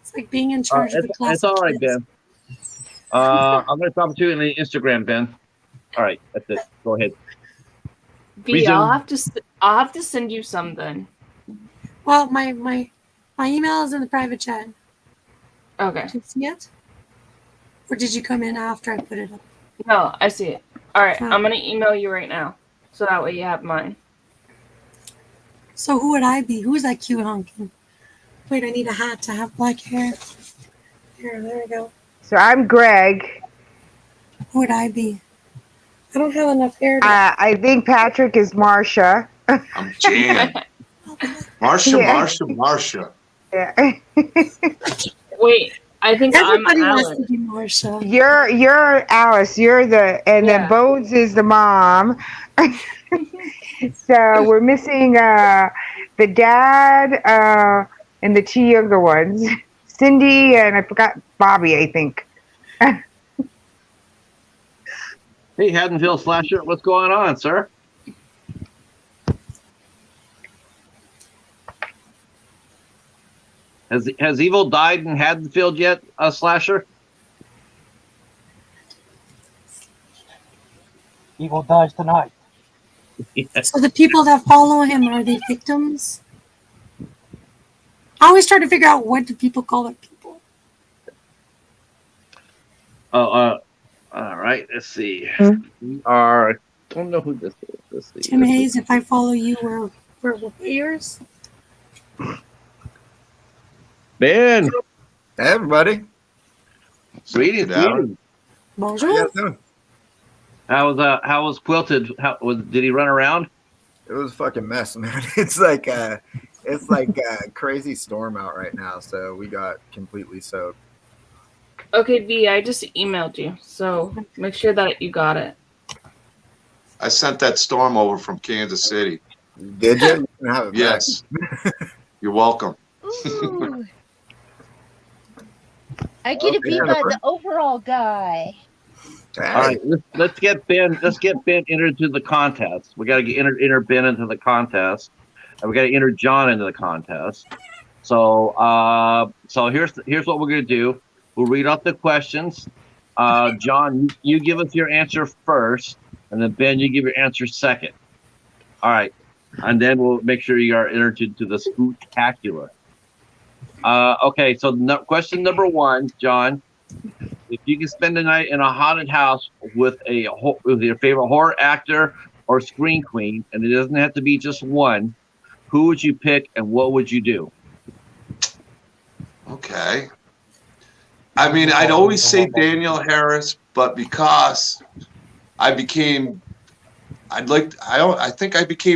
S6: It's like being in charge of a class.
S1: It's all right,
S6: kids.
S1: Ben. I'm going to talk to you on the Instagram, Ben. All right, that's it. Go ahead.
S7: B,
S1: Resume.
S7: I'll have to send you some then.
S6: Well, my email is in the private chat.
S7: Okay.
S6: Did you see it? Or did you come in after I put it up?
S7: No, I see it. All right,
S6: Oh.
S7: I'm gonna email you right now, so that way you have mine.
S6: So who would I be? Who's that cute hunkin'? Wait, I need a hat to have black hair. Here, there we go.
S5: So I'm Greg.
S6: Who would I be? I don't have enough hair to...
S5: I think Patrick is Marsha.
S8: I'm Jan. Marsha,
S5: Yeah.
S8: Marsha.
S5: Yeah.
S7: Wait, I think
S6: Everybody
S7: I'm
S6: wants
S7: Alan.
S6: to be Marsha.
S5: You're Alice. You're and
S7: Yeah.
S5: then Bones is the mom. So we're missing the dad and the two younger ones, Cindy and I forgot Bobby. I think.
S1: Hey, Haddonfield Slasher, what's going on, sir? Has Evil died in Haddonfield yet, Slasher?
S2: Evil dies tonight.
S6: So the people that follow him, are they victims? I always try to figure out what do people call their people.
S1: All right. Let's see. We are. Don't know who this is. Let's see.
S6: Tim Hayes, if I follow you, we're yours.
S1: Ben.
S9: Hey, everybody.
S1: Greetings.
S8: Alan.
S9: How you
S6: Bonjour.
S9: guys doing?
S1: How was Quilted? Did he run around?
S9: It was a fucking mess, man. It's like a crazy storm out right now, so we got completely soaked.
S7: Okay, V, I just emailed you, so make sure that you got it.
S8: I sent that storm over from Kansas City.
S9: Did you? You can have it back.
S8: Yes. You're welcome.
S3: Ooh. I get to be
S9: Jennifer.
S3: the overall guy.
S9: Hey,
S1: All right, let's get Ben. Let's get Ben entered into the contest. We got to get enter Ben into the contest, and we got to enter John into the contest. So, here's what we're gonna do. We'll read off the questions. John, you give us your answer first, and then Ben, you give your answer second. All right, and then we'll make sure you are entered into the Spooktacular. Okay, so question number one, John. If you can spend the night in a haunted house with your favorite horror actor or scream queen, and it doesn't have to be just one, who would you pick and what would you do?
S8: Okay. I mean, I'd always say Daniel Harris, but because I became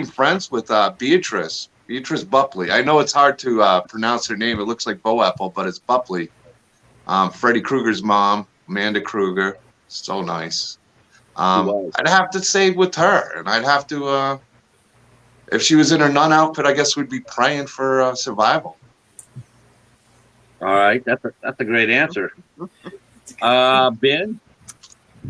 S8: friends with Beatrice Bupley. I know it's hard to pronounce her name. It looks like Boapple, but it's Bupley. Freddy Krueger's mom, Amanda Krueger. So nice. I'd have to say with her, and I'd have to if she was in her nun outfit, I guess we'd be praying for survival.
S1: All right, that's a great answer. Ben,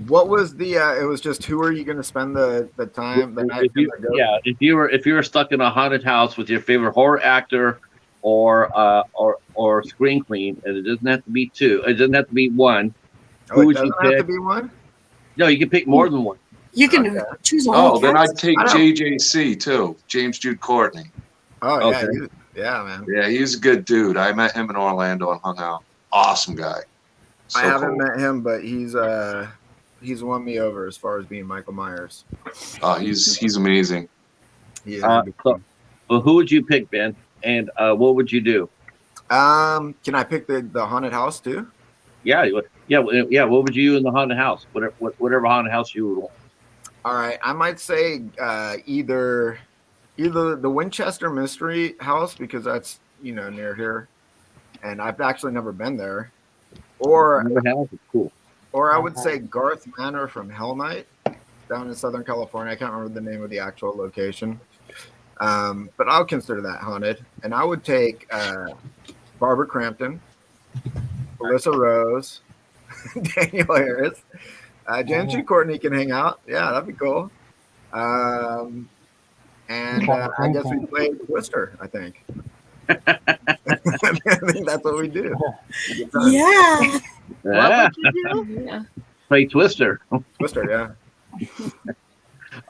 S9: What was the? It was just who are you going to spend the time the night?
S1: if you were stuck in a haunted house with your favorite horror actor or screen queen, and it doesn't have to be two. It doesn't have to be one.
S9: Oh, it doesn't have to be one.
S1: No, you can pick more than one.
S6: You can choose a whole
S8: then
S6: cast.
S8: I'd take JJC too, James Jude Courtney.
S9: Oh yeah,
S1: Okay.
S9: yeah, man.
S8: Yeah, he's a good dude. I met him in Orlando and hung out. Awesome guy. So
S9: I haven't
S8: cool.
S9: met him, but he's won me over as far as being Michael Myers.
S8: He's amazing.
S9: He is.
S1: So, well, who would you pick, Ben? And what would you do?
S9: Can I pick the haunted house too?
S1: Yeah. What would you do in the haunted house? Whatever haunted house you would want.
S9: All right, I might say either the Winchester Mystery House, because that's near here, and I've actually never been there, or
S1: House is cool.
S9: Or I would say Garth Manor from Hell Night down in Southern California. I can't remember the name of the actual location. But I'll consider that haunted. And I would take Barbara Crampton, Alyssa Rose, Daniel Harris. James Jude Courtney can hang out. Yeah, that'd be cool. And I guess we play Twister, I think. I think that's what we do.
S6: Yeah.
S3: What would you do?
S7: Yeah.
S1: Play Twister.
S9: Twister, yeah.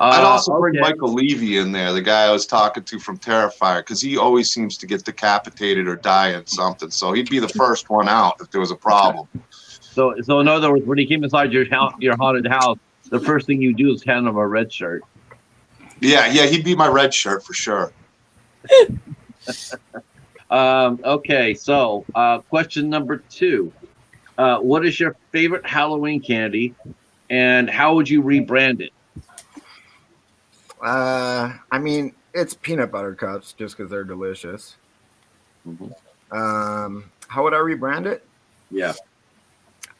S8: I'd also bring Michael Levy in there, the guy I was talking to from Terrifier, because he always seems to get decapitated or die in something. So he'd be the first one out if there was a problem.
S1: So in other words, when he came inside your haunted house, the first thing you do is hand him a red shirt.
S8: Yeah, he'd be my red shirt for sure.
S1: Okay, so question number 2. What is your favorite Halloween candy, and how would you rebrand it?
S9: I mean, it's peanut butter cups just because they're delicious.
S1: Mm-hmm.
S9: How would I rebrand it?
S1: Yeah.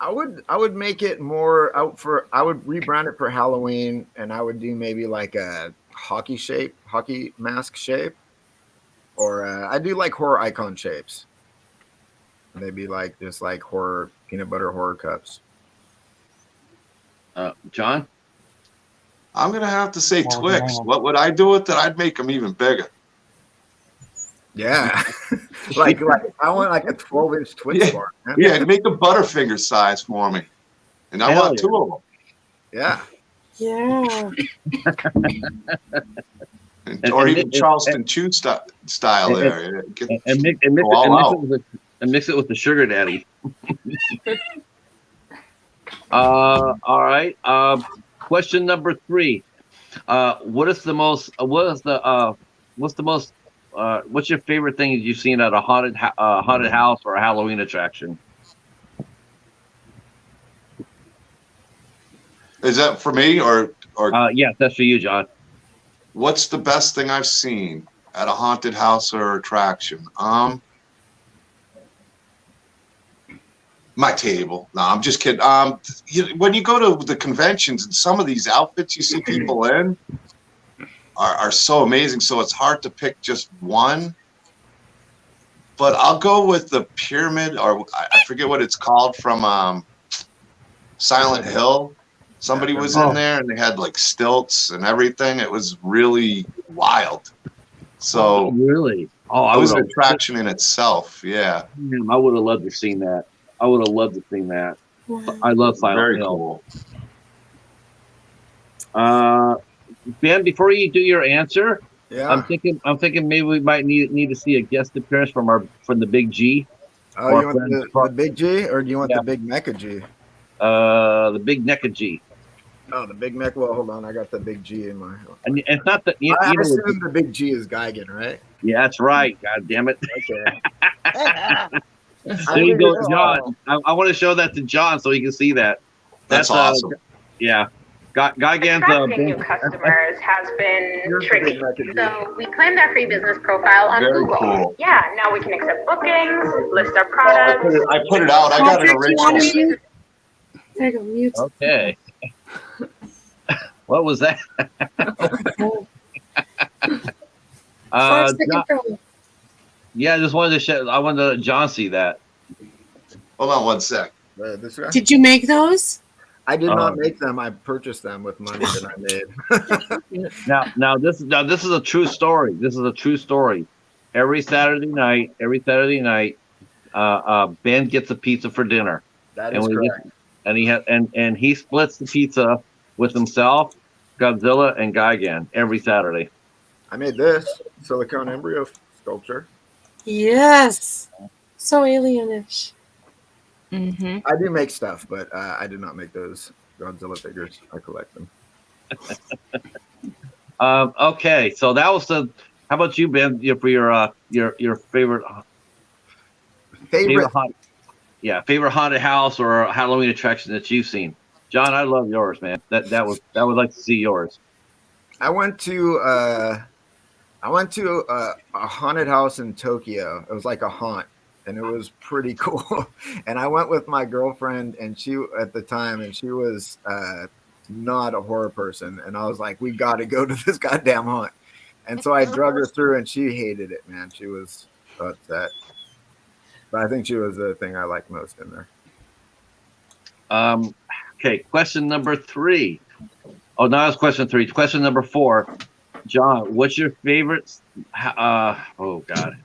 S9: I would make it more out for. I would rebrand it for Halloween, and I would do maybe like a hockey mask shape, or I do like horror icon shapes. Maybe like just like horror peanut butter horror cups.
S1: John?
S8: I'm gonna have to say Twix. What would I do with it? I'd make them even bigger.
S9: Yeah, like I want like a 12-inch Twix bar. Man.
S8: Yeah, make a Butterfinger size for me, and I want 2 of them.
S9: Yeah.
S6: Yeah.
S8: Or even Charleston Chew style there.
S1: And mix it with the sugar daddy. All right. Question number 3. What's your favorite thing you've seen at a haunted house or a Halloween attraction?
S8: Is that for me or?
S1: Yes, that's for you, John.
S8: What's the best thing I've seen at a haunted house or attraction? My table. No, I'm just kidding. When you go to the conventions and some of these outfits you see people in are so amazing. So it's hard to pick just one. But I'll go with the pyramid, or I forget what it's called, from Silent Hill. Somebody was in there and they had like stilts and everything. It was really wild. So
S1: really,
S8: it was an attraction in itself. Yeah,
S1: I would have loved to seen that. I love Silent Hill.
S8: Cool.
S1: Ben, before you do your answer,
S9: Yeah.
S1: I'm thinking maybe we might need to see a guest appearance from the Big G.
S9: Oh, you want the Big G, or do you want the Big Mecha G?
S1: The Big Neca G.
S9: Oh, the Big Mecha. Well, hold on, I got the Big G in my.
S1: And it's not that
S9: I assume the Big G is Geigen, right?
S1: Yeah, that's right. God damn it.
S9: Okay.
S1: There you go, John. I want to show that to John so he can see that.
S8: That's awesome.
S1: Yeah. Geigen's
S10: Attracting new customers has been tricky. So we claim that free business profile on
S8: Very
S10: Google.
S8: cool.
S10: Yeah, now we can accept bookings, list our products.
S8: I put it out. I got an original.
S6: There you go, mute.
S1: Okay. What was that?
S6: Second row.
S1: Yeah, I just wanted to I wanted to let John see that.
S8: Hold on one sec.
S9: This guy?
S6: Did you make those?
S9: I did not make them. I purchased them with money that I made.
S1: Now this is a true story. This is a true story. Every Saturday night, Ben gets a pizza for dinner.
S9: That is correct.
S1: And he splits the pizza with himself, Godzilla, and Gigan every Saturday.
S9: I made this silicone embryo sculpture.
S6: Yes. So alienish.
S7: Mm-hmm.
S9: I do make stuff, but I did not make those Godzilla figures. I collect them.
S1: Okay, so that was the. How about you, Ben? For your favorite favorite haunted house or Halloween attraction that you've seen. John, I love yours, man. I would like to see yours.
S9: I went to a haunted house in Tokyo. It was like a haunt, and it was pretty cool. And I went with my girlfriend, and she was not a horror person. And I was like, we got to go to this goddamn haunt. And so I drug her through, and she hated it, man. She was upset. But I think she was the thing I liked most in there.
S1: Okay, question number 3. Oh, no, that's question 3. Question number 4. John, what's your favorite? Oh God,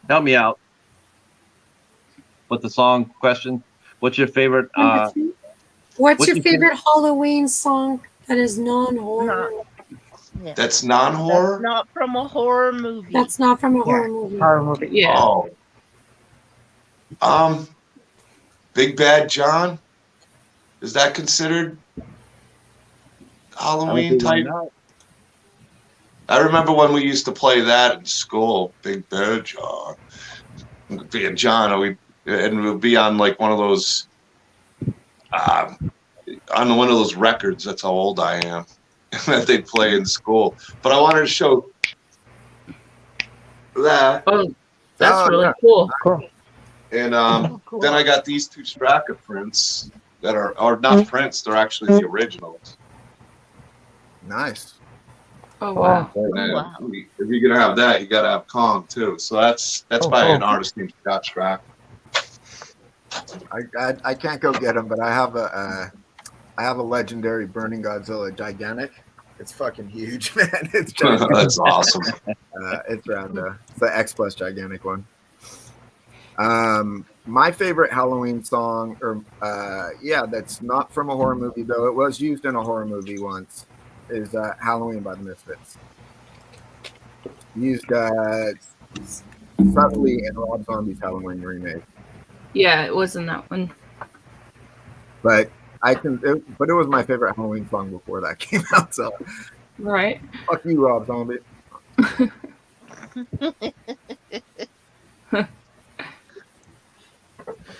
S1: help me out. What's the song question? What's your favorite?
S6: What's your favorite Halloween song that is non-horror?
S3: Yeah.
S8: That's non-horror?
S3: That's not from a horror movie.
S6: That's not from a horror movie.
S5: Horror movie.
S7: Yeah.
S8: Oh. Big Bad John? Is that considered Halloween type? I remember when we used to play that in school, Big Bad John. Being John, and it would be on like one of those records. That's how old I am. That they'd play in school. But I wanted to show that.
S7: Oh, that's really cool.
S8: And then I got these 2 Straka prints that are not prints, they're actually the originals.
S9: Nice.
S7: Oh wow.
S8: Wow. If you're gonna have that, you gotta have Kong too. So that's by an artist named Scott Straka.
S9: I can't go get them, but I have a legendary Burning Godzilla gigantic. It's fucking huge, man. It's gigantic.
S8: That's awesome.
S9: It's around it's the X Plus gigantic one. My favorite Halloween song, that's not from a horror movie though. It was used in a horror movie once. Is Halloween by the Misfits. Used subtly in Rob Zombie's Halloween remake.
S7: Yeah, it was in that one.
S9: But it was my favorite Halloween song before that came out. So,
S7: right.
S9: Fuck you, Rob Zombie.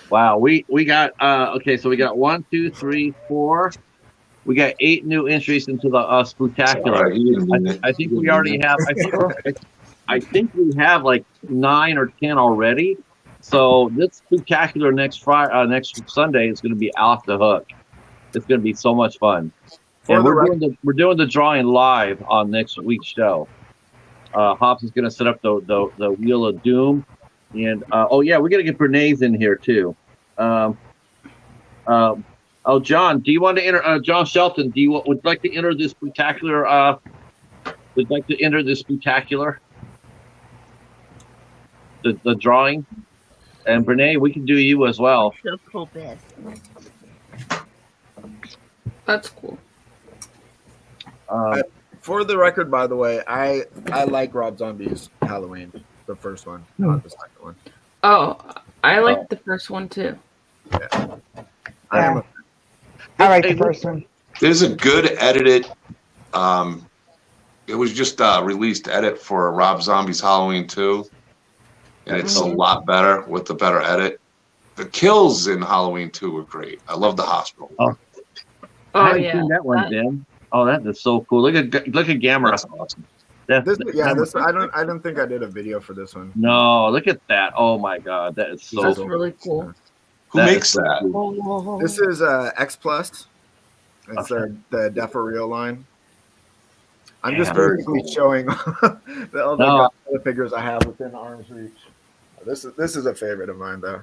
S1: Wow, we got okay, so we got 1, 2, 3, 4. We got 8 new entries into the Spooktacular. I think we already have. I think we have like 9 or 10 already. So this Spooktacular next Sunday is going to be off the hook. It's going to be so much fun. And we're doing the drawing live on next week's show. Hobbs is going to set up the Wheel of Doom, and we're going to get Bernays in here too. John, do you want to enter? John Shelton, would you like to enter this Spooktacular? Would like to enter this Spooktacular? The drawing, and Bernay, we can do you as well.
S3: So cool, Beth.
S7: That's cool.
S9: For the record, by the way, I like Rob Zombie's Halloween, the first one, not the second one.
S7: Oh, I like the first one too.
S9: Yeah.
S5: I like the first one.
S8: There's a good edited. It was just released edit for Rob Zombie's Halloween 2, and it's a lot better with the better edit. The kills in Halloween 2 were great. I love the hospital.
S1: I haven't seen that one, Ben. Oh, that is so cool. Look at Gamera.
S8: That's awesome.
S9: I don't think I did a video for this one.
S1: No, look at that. Oh my God, that is so.
S7: That's really cool.
S8: Who makes that?
S1: Cool.
S9: This is X Plus. It's the Defa Real line. I'm just
S1: Very
S9: basically
S1: cool.
S9: showing all the Godzilla figures I have within arm's reach. This is a favorite of mine though.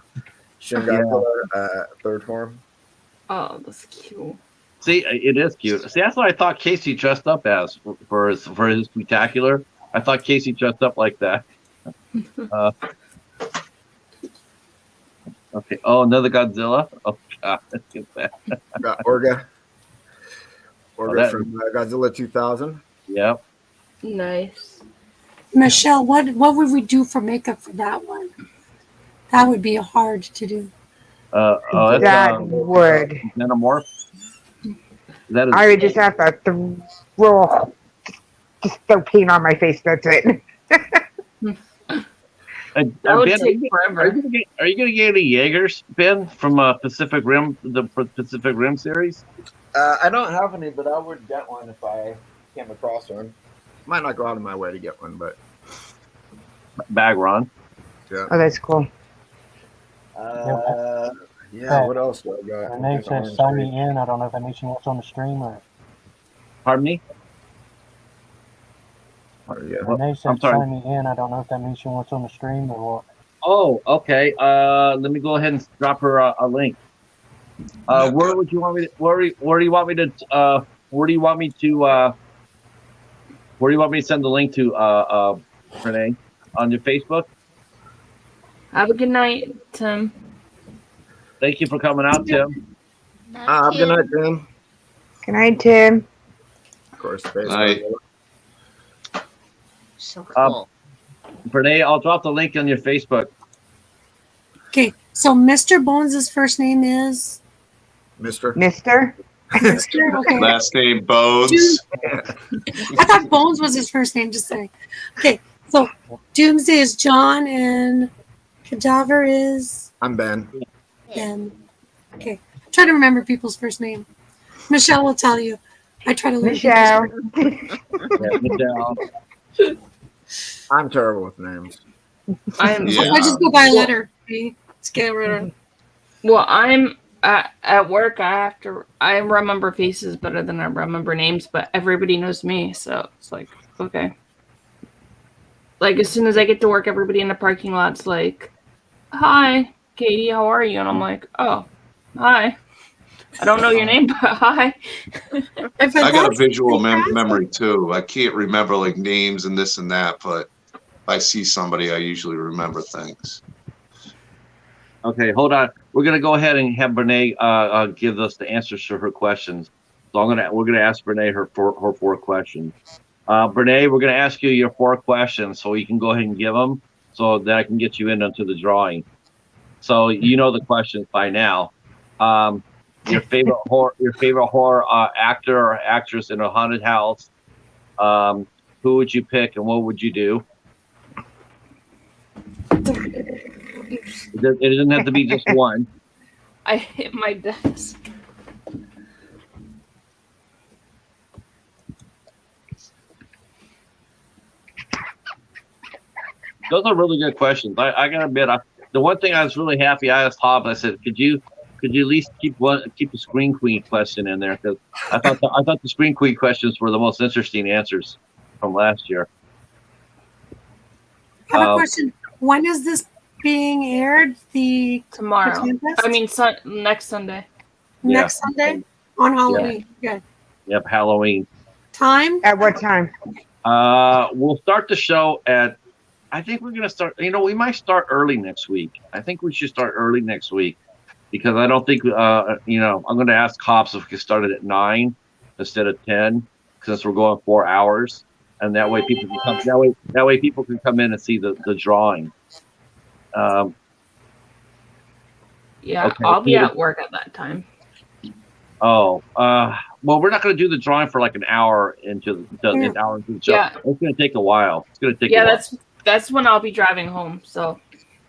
S9: Shin Godzilla, third form.
S7: Oh, that's cute.
S1: See, it is cute. See, that's what I thought Casey dressed up as for his Spooktacular. I thought Casey dressed up like that. Okay. Oh, another Godzilla. Oh God, let's get that.
S9: Got Orga
S1: Oh, that-
S9: from Godzilla 2000.
S1: Yep.
S7: Nice.
S6: Michelle, what would we do for makeup for that one? That would be hard to do.
S1: That's,
S5: That would.
S1: Xenomorph. That is.
S5: I would just have to just throw paint on my face. That's it.
S7: That would
S1: Ben,
S7: take forever.
S1: Are you gonna get any Jaegers, Ben, from Pacific Rim, the Pacific Rim series?
S9: I don't have any, but I would get one if I came across one. Might not go out of my way to get one, but
S1: Bagron.
S9: yeah.
S5: Oh, that's cool.
S9: Yeah. What else do I got?
S4: Renee says, sign me in. I don't know if that means she wants on the stream or.
S1: Pardon me?
S4: Renee says,
S1: I'm sorry.
S4: sign me in. I don't know if that means she wants on the stream or what.
S1: Oh, okay. Let me go ahead and drop her a link. Where would you want me to? Where do you want me to? Where do you want me to? Where do you want me to send the link to? Renee, on your Facebook.
S7: Have a good night, Tim.
S1: Thank you for coming out, Tim.
S9: Good night, Tim.
S5: Good night, Tim.
S9: Of course.
S8: Night.
S3: So cool.
S1: Renee, I'll drop the link on your Facebook.
S6: Okay, so Mr. Bones' first name is
S9: Mister.
S5: Mister?
S6: Mr. Okay.
S8: Last name Bones.
S6: I thought Bones was his first name, just saying. Okay, so Doomsday is John and Cadaver is
S9: I'm Ben.
S6: Ben. Okay, try to remember people's first name. Michelle will tell you. I try to learn.
S5: Michelle.
S1: Michelle.
S9: I'm terrible with names.
S7: I'm.
S8: Yeah.
S6: I just go by a letter. Scale ritter.
S7: Well, I'm at work. I remember faces better than I remember names, but everybody knows me, so it's like okay. Like as soon as I get to work, everybody in the parking lot's like, "Hi, Katie, how are you?" And I'm like, "Oh, hi. I don't know your name, but hi."
S8: I got a visual memory too. I can't remember like names and this and that, but if I see somebody, I usually remember things.
S1: Okay, hold on. We're gonna go ahead and have Renee give us the answers to her questions. So we're gonna ask Renee her four questions. Renee, we're gonna ask you your 4 questions, so you can go ahead and give them, so that I can get you into the drawing. So you know the questions by now. Your favorite horror actor or actress in a haunted house. Who would you pick and what would you do? It doesn't have to be just one.
S7: I hit my desk.
S1: Those are really good questions. I gotta admit, the one thing I was really happy I asked Hobbs. I said, could you at least keep the Screen Queen question in there, because I thought the Screen Queen questions were the most interesting answers from last year.
S6: I have a question. When is this being aired?
S7: Tomorrow.
S6: Tempest?
S7: I mean, next Sunday.
S6: Next Sunday on Halloween. Good.
S1: Yep, Halloween.
S6: Time?
S5: At what time?
S1: We'll start the show at. I think we're gonna start. We might start early next week. I think we should start early next week, because I don't think. I'm gonna ask Hobbs if we can start it at 9 instead of 10, since we're going 4 hours, and that way people can come. That way people can come in and see the drawing.
S7: Yeah,
S1: okay,
S7: I'll be at work at that time.
S1: Oh, well, we're not going to do the drawing for like an hour into the show.
S7: Yeah.
S1: It's going to take a while. It's going to take a while.
S7: That's when I'll be driving home. So.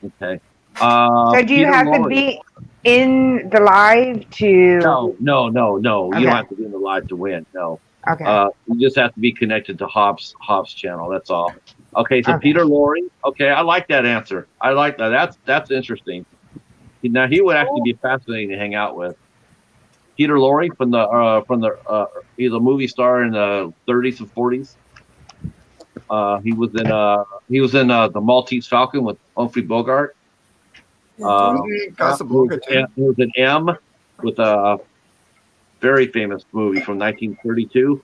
S1: Okay.
S5: So do you have to be in the live to?
S1: No.
S5: Okay.
S1: You don't have to be in the live to win. No.
S5: Okay.
S1: You just have to be connected to Hobbs channel. That's all. Okay. So Peter Lorre. Okay, I like that answer. I like that. That's interesting. Now he would actually be fascinating to hang out with. Peter Lorre he's a movie star in the 30s and 40s. He was in the Maltese Falcon with Humphrey Bogart.
S9: Casablanca too.
S1: He was in M with a very famous movie from 1932.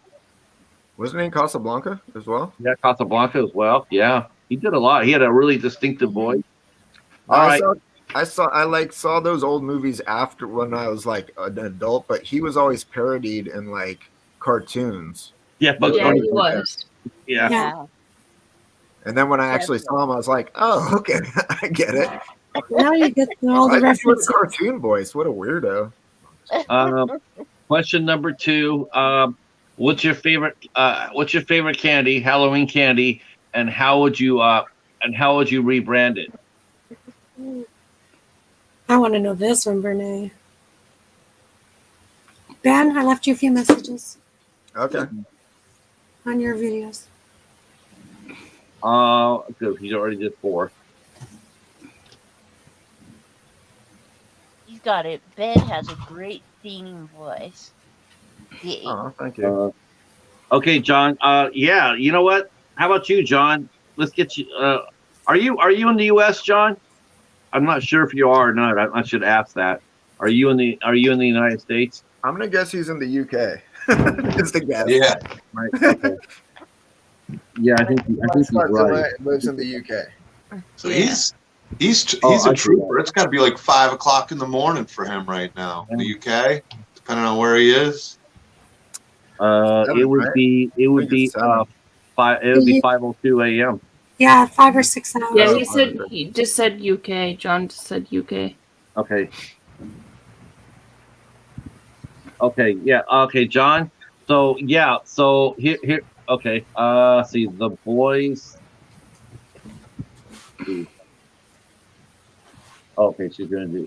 S9: Wasn't he in Casablanca as well?
S1: Yeah, Casablanca as well. Yeah, he did a lot. He had a really distinctive voice. All right.
S9: I saw those old movies after when I was like an adult, but he was always parodied in like cartoons.
S1: Yeah, Bugs Bunny.
S7: He was.
S1: Yeah.
S9: And then when I actually saw him, I was like, oh, okay, I get it.
S6: Now you get all the references.
S9: Cartoon voice. What a weirdo.
S1: Question number 2. What's your favorite candy, Halloween candy, and how would you rebrand it?
S6: I want to know this one, Brene. Ben, I left you a few messages
S9: Okay.
S6: on your videos.
S1: Good. He's already did 4.
S3: He's got it. Ben has a great singing voice. Yeah.
S9: Oh, thank you.
S1: Okay, John. Yeah. You know what? How about you, John? Let's get you. Are you in the U.S., John? I'm not sure if you are or not. I should ask that. Are you in the United States?
S9: I'm gonna guess he's in the UK. Just a guess.
S8: Yeah.
S1: Right. Okay. Yeah, I think he's right.
S9: Lives in the UK.
S8: So he's a trooper. It's got to be like 5 o'clock in the morning for him right now in the UK, depending on where he is.
S1: It would be 5:02 a.m.
S6: Yeah, 5 or 6 hours.
S7: Yeah, he just said UK. John just said UK.
S1: Okay. Okay. Yeah. Okay, John. So yeah. So here. Okay. See the boys. Okay, she's gonna do.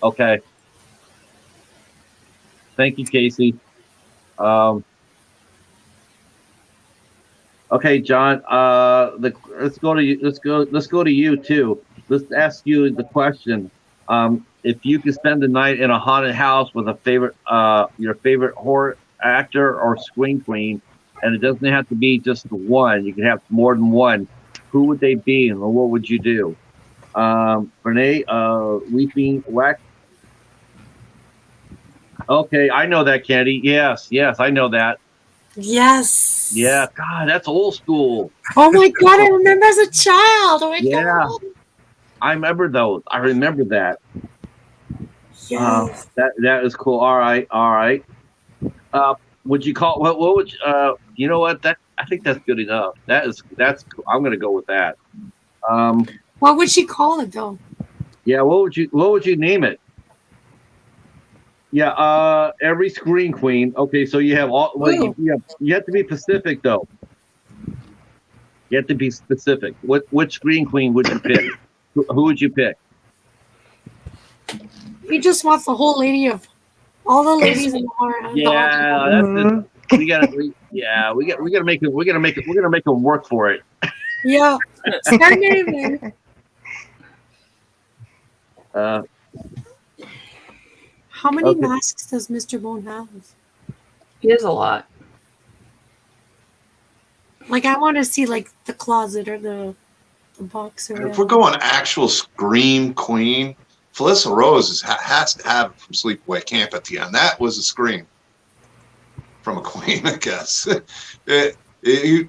S1: Okay. Thank you, Casey. Okay, John. Let's go to you. Let's go to you too. Let's ask you the question. If you could spend the night in a haunted house with your favorite horror actor or scream queen, and it doesn't have to be just one. You can have more than one. Who would they be, and what would you do? Renee, Weeping Wax. Okay, I know that, Candy. Yes, I know that.
S6: Yes.
S1: Yeah, God, that's old school.
S6: Oh my God, I remember as a child. Oh my God.
S1: I remember those. I remember that.
S6: Yes.
S1: That is cool. All right. Would you call what would you know what that I think that's good enough. That's cool. I'm gonna go with that.
S6: What would she call it though?
S1: Yeah, what would you name it? Yeah, every screen queen. Okay, so you have all. Well, you have to be specific though. You have to be specific. Which screen queen would you pick? Who would you pick?
S6: He just wants the whole lady of all the ladies in the horror.
S1: Yeah, that's it. We gotta make it. We're gonna make them work for it.
S6: Yeah, start naming. How many masks does Mr. Bone have?
S7: He has a lot.
S6: Like, I want to see like the closet or the box or whatever.
S8: If we're going actual scream queen, Felissa Rose has to have from Sleepaway Camp at the end. That was a scream from a queen, I guess.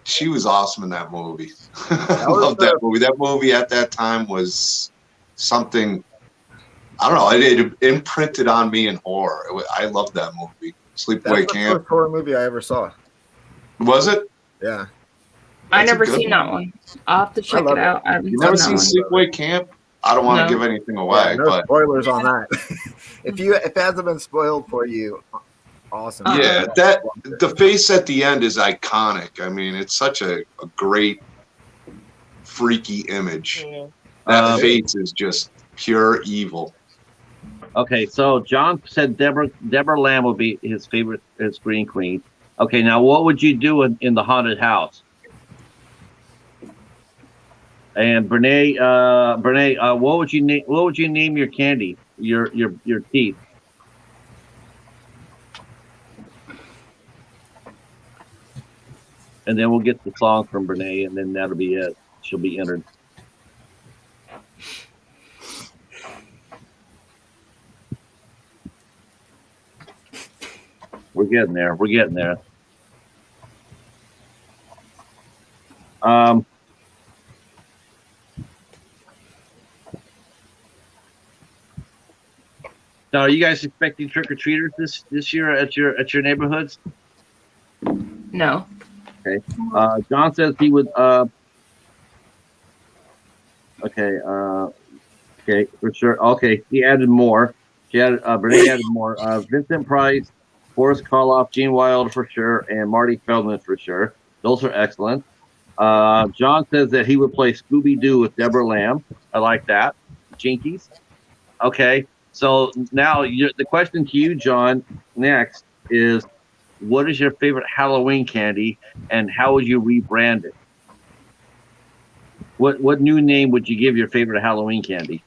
S8: She was awesome in that movie. I love that movie. That movie at that time was something, I don't know, it imprinted on me in horror. I loved that movie. Sleepaway Camp.
S9: That's the first horror movie I ever saw.
S8: Was it?
S9: Yeah.
S7: I never seen that one. I'll have to check it out.
S8: You never seen Sleepaway Camp? I don't want to give anything away.
S9: No
S8: but
S9: spoilers on that. If it hasn't been spoiled for you, awesome.
S8: Yeah, the face at the end is iconic. I mean, it's such a great, freaky image. That face is just pure evil.
S1: Okay, so John said Deborah Lamb would be his favorite screen queen. Okay, now what would you do in the haunted house? And Brene, what would you name? What would you name your candy? Your teeth. And then we'll get the song from Brene, and then that'll be it. She'll be entered. We're getting there. We're getting there. Now, are you guys expecting trick or treaters this year at your neighborhoods?
S7: No.
S1: Okay. John says he would. Okay. Okay, for sure. Okay, he added more. Brene added more. Vincent Price, Boris Karloff, Gene Wilder for sure, and Marty Feldman for sure. Those are excellent. John says that he would play Scooby-Doo with Deborah Lamb. I like that. Jinkies. Okay, so now the question to you, John, next is, what is your favorite Halloween candy, and how would you rebrand it? What new name would you give your favorite Halloween candy?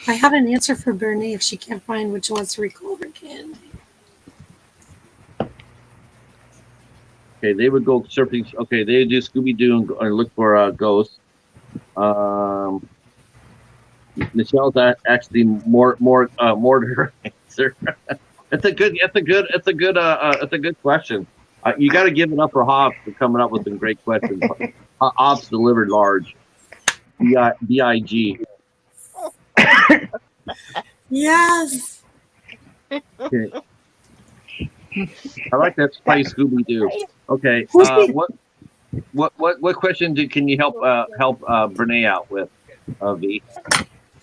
S6: I have an answer for Bernie if she can't find what she wants to recall her candy.
S1: Okay, they would go surfing. Okay, they would do Scooby-Doo and look for ghosts. Michelle's actually more to her answer. It's a good question. You got to give it up for Hobbs for coming up with some great questions. Hobbs delivered large. B-I-G.
S6: Yes.
S1: Okay. I like that play Scooby-Doo. Okay. What question can you help Brene out with, V?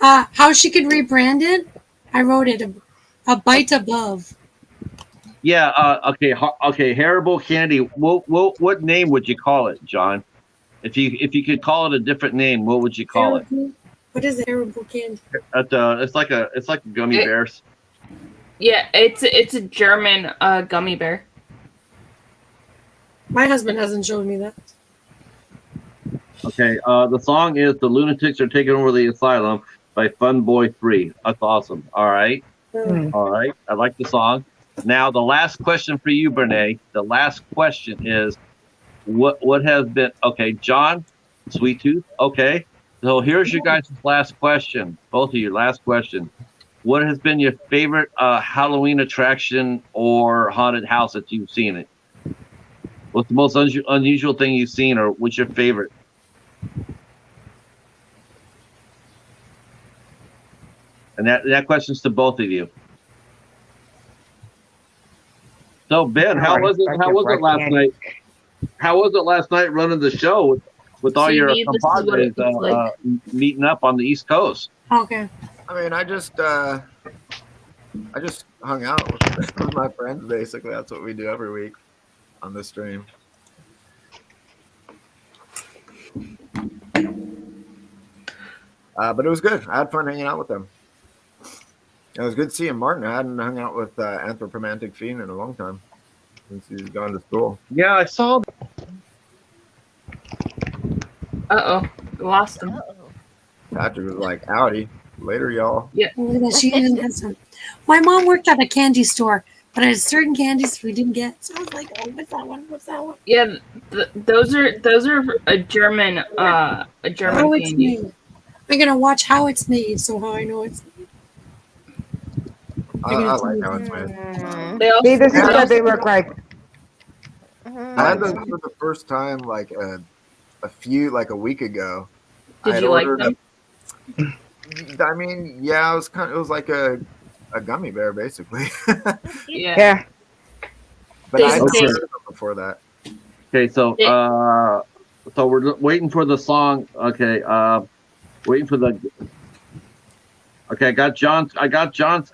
S6: How she could rebrand it? I wrote it a bite above.
S1: Yeah. Okay. Haribo candy. What name would you call it, John? If you could call it a different name, what would you call it?
S6: What is Haribo candy?
S1: It's like a gummy bears.
S7: Yeah, it's a German gummy bear.
S6: My husband hasn't shown me that.
S1: Okay. The song is "The Lunatics Are Taking Over the Asylum" by Fun Boy 3. That's awesome. All right. All right. I like the song. Now, the last question for you, Brene. The last question is, what has been, okay, John, Sweet Tooth. Okay. So here's your guys' last question. Both of you, last question. What has been your favorite Halloween attraction or haunted house that you've seen it? What's the most unusual thing you've seen, or what's your favorite? And that question's to both of you. So Ben, how was it last night? How was it last night running the show with all your compadres meeting up on the East Coast?
S6: Okay.
S9: I mean, I just hung out with my friends. Basically, that's what we do every week on the stream. But it was good. I had fun hanging out with them. It was good seeing Martin. I hadn't hung out with Anthropomantic Fiend in a long time since he's gone to school.
S1: Yeah, I saw.
S7: Lost him.
S9: Patrick was like, "Howdy, later, y'all."
S7: Yeah.
S6: She even had some. My mom worked at a candy store, but I had certain candies we didn't get. So I was like, "Oh, what's that one? What's that one?"
S7: Yeah, those are a German candy.
S6: Made. I'm gonna watch how it's made, so how I know it's made.
S9: I like how it's made.
S5: This is what they look like.
S9: I had those for the first time like a week ago.
S7: Did you like them?
S9: I mean, yeah, it was like a gummy bear basically.
S6: Yeah.
S9: But I had never them before that.
S1: Okay, so we're waiting for the song. Okay, waiting for the. Okay, I got John's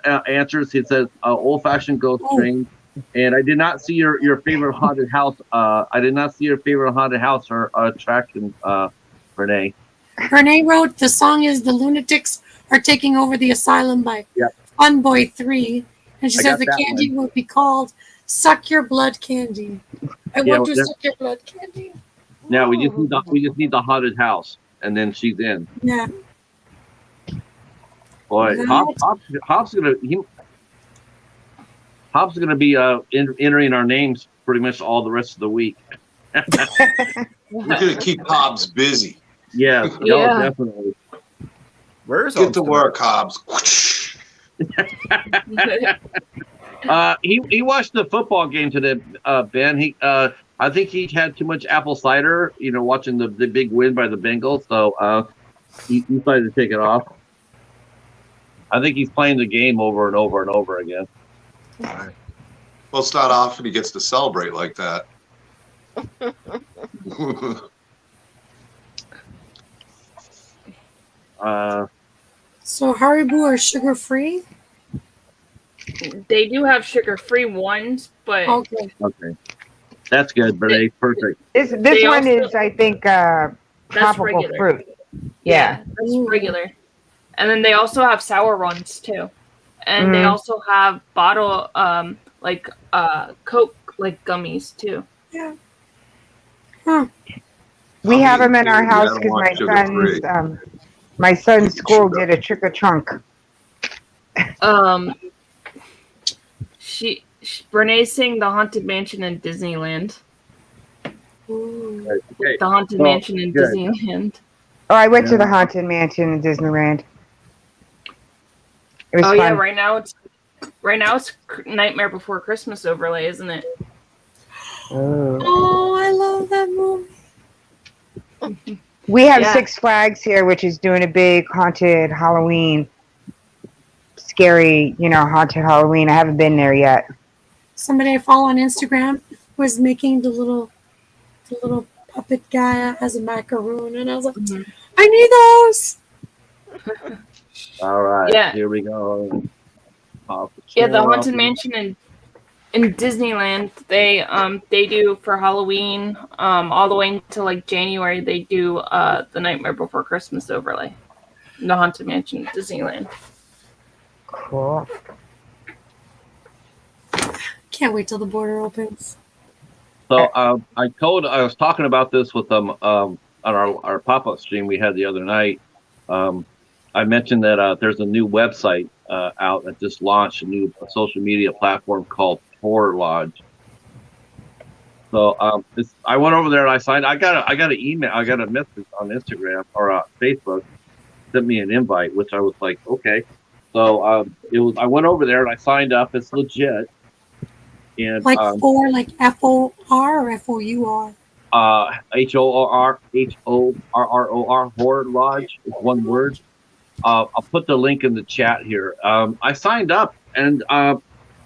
S1: answers. He says old-fashioned ghost string, and I did not see your favorite haunted house. I did not see your favorite haunted house or attraction, Renee.
S6: Renee wrote the song is "The Lunatics Are Taking Over the Asylum" by Fun Boy 3, and she says the candy will be called suck your blood candy. I
S1: Yeah,
S6: want to
S1: there-
S6: suck your blood candy.
S1: Now we just need the haunted house, and then she's in.
S6: Yeah.
S1: Boy, Hobbs is gonna be entering our names pretty much all the rest of the week.
S8: We're gonna keep Hobbs busy.
S1: Yeah,
S7: Yeah.
S1: definitely.
S9: Where's
S8: Get to work, Hobbs.
S1: He watched the football game today, Ben. I think he had too much apple cider, watching the big win by the Bengals. So he decided to take it off. I think he's playing the game over and over and over again.
S8: Well, it's not often he gets to celebrate like that.
S6: So Haribo are sugar free?
S7: They do have sugar-free ones, but
S6: Okay.
S1: Okay, that's good, Bernie. Perfect.
S5: This
S7: They
S5: one
S7: also-
S5: is, I think,
S7: that's
S5: tropical
S7: regular.
S5: fruit. Yeah.
S7: That's regular. And then they also have sour ones too. And they also have bottle Coke like gummies too.
S6: Yeah. Huh.
S5: We have them in our
S8: I
S5: house
S8: don't
S5: because
S8: want
S5: my son's school did a trick or trunk.
S7: Renee's saying the Haunted Mansion in Disneyland.
S6: Ooh.
S1: Okay.
S7: The Haunted Mansion in
S1: good.
S7: Disneyland.
S5: Oh, I went to the Haunted Mansion in Disneyland. It was fun.
S7: Yeah, right now it's Nightmare Before Christmas overlay, isn't it?
S6: Oh, I love that movie.
S5: We have
S7: Yeah.
S5: Six Flags here, which is doing a big haunted Halloween, scary, haunted Halloween. I haven't been there yet.
S6: Somebody I follow on Instagram was making the little puppet guy as a macaroon, and I was like, I need those.
S1: All right.
S7: Yeah.
S1: Here we go.
S7: Yeah, the Haunted Mansion in Disneyland, they do for Halloween, all the way until like January, they do the Nightmare Before Christmas overlay. The Haunted Mansion in Disneyland.
S5: Cool.
S6: Can't wait till the border opens.
S1: So I was talking about this with them on our pop-up stream we had the other night. I mentioned that there's a new website out that just launched, a new social media platform called Horror Lodge. So I went over there and I signed. I got an email. I got a message on Instagram or Facebook, sent me an invite, which I was like, okay. So I went over there and I signed up. It's legit. And
S6: Like FOR or FOUR?
S1: HORROR, Horror Lodge is one word. I'll put the link in the chat here. I signed up and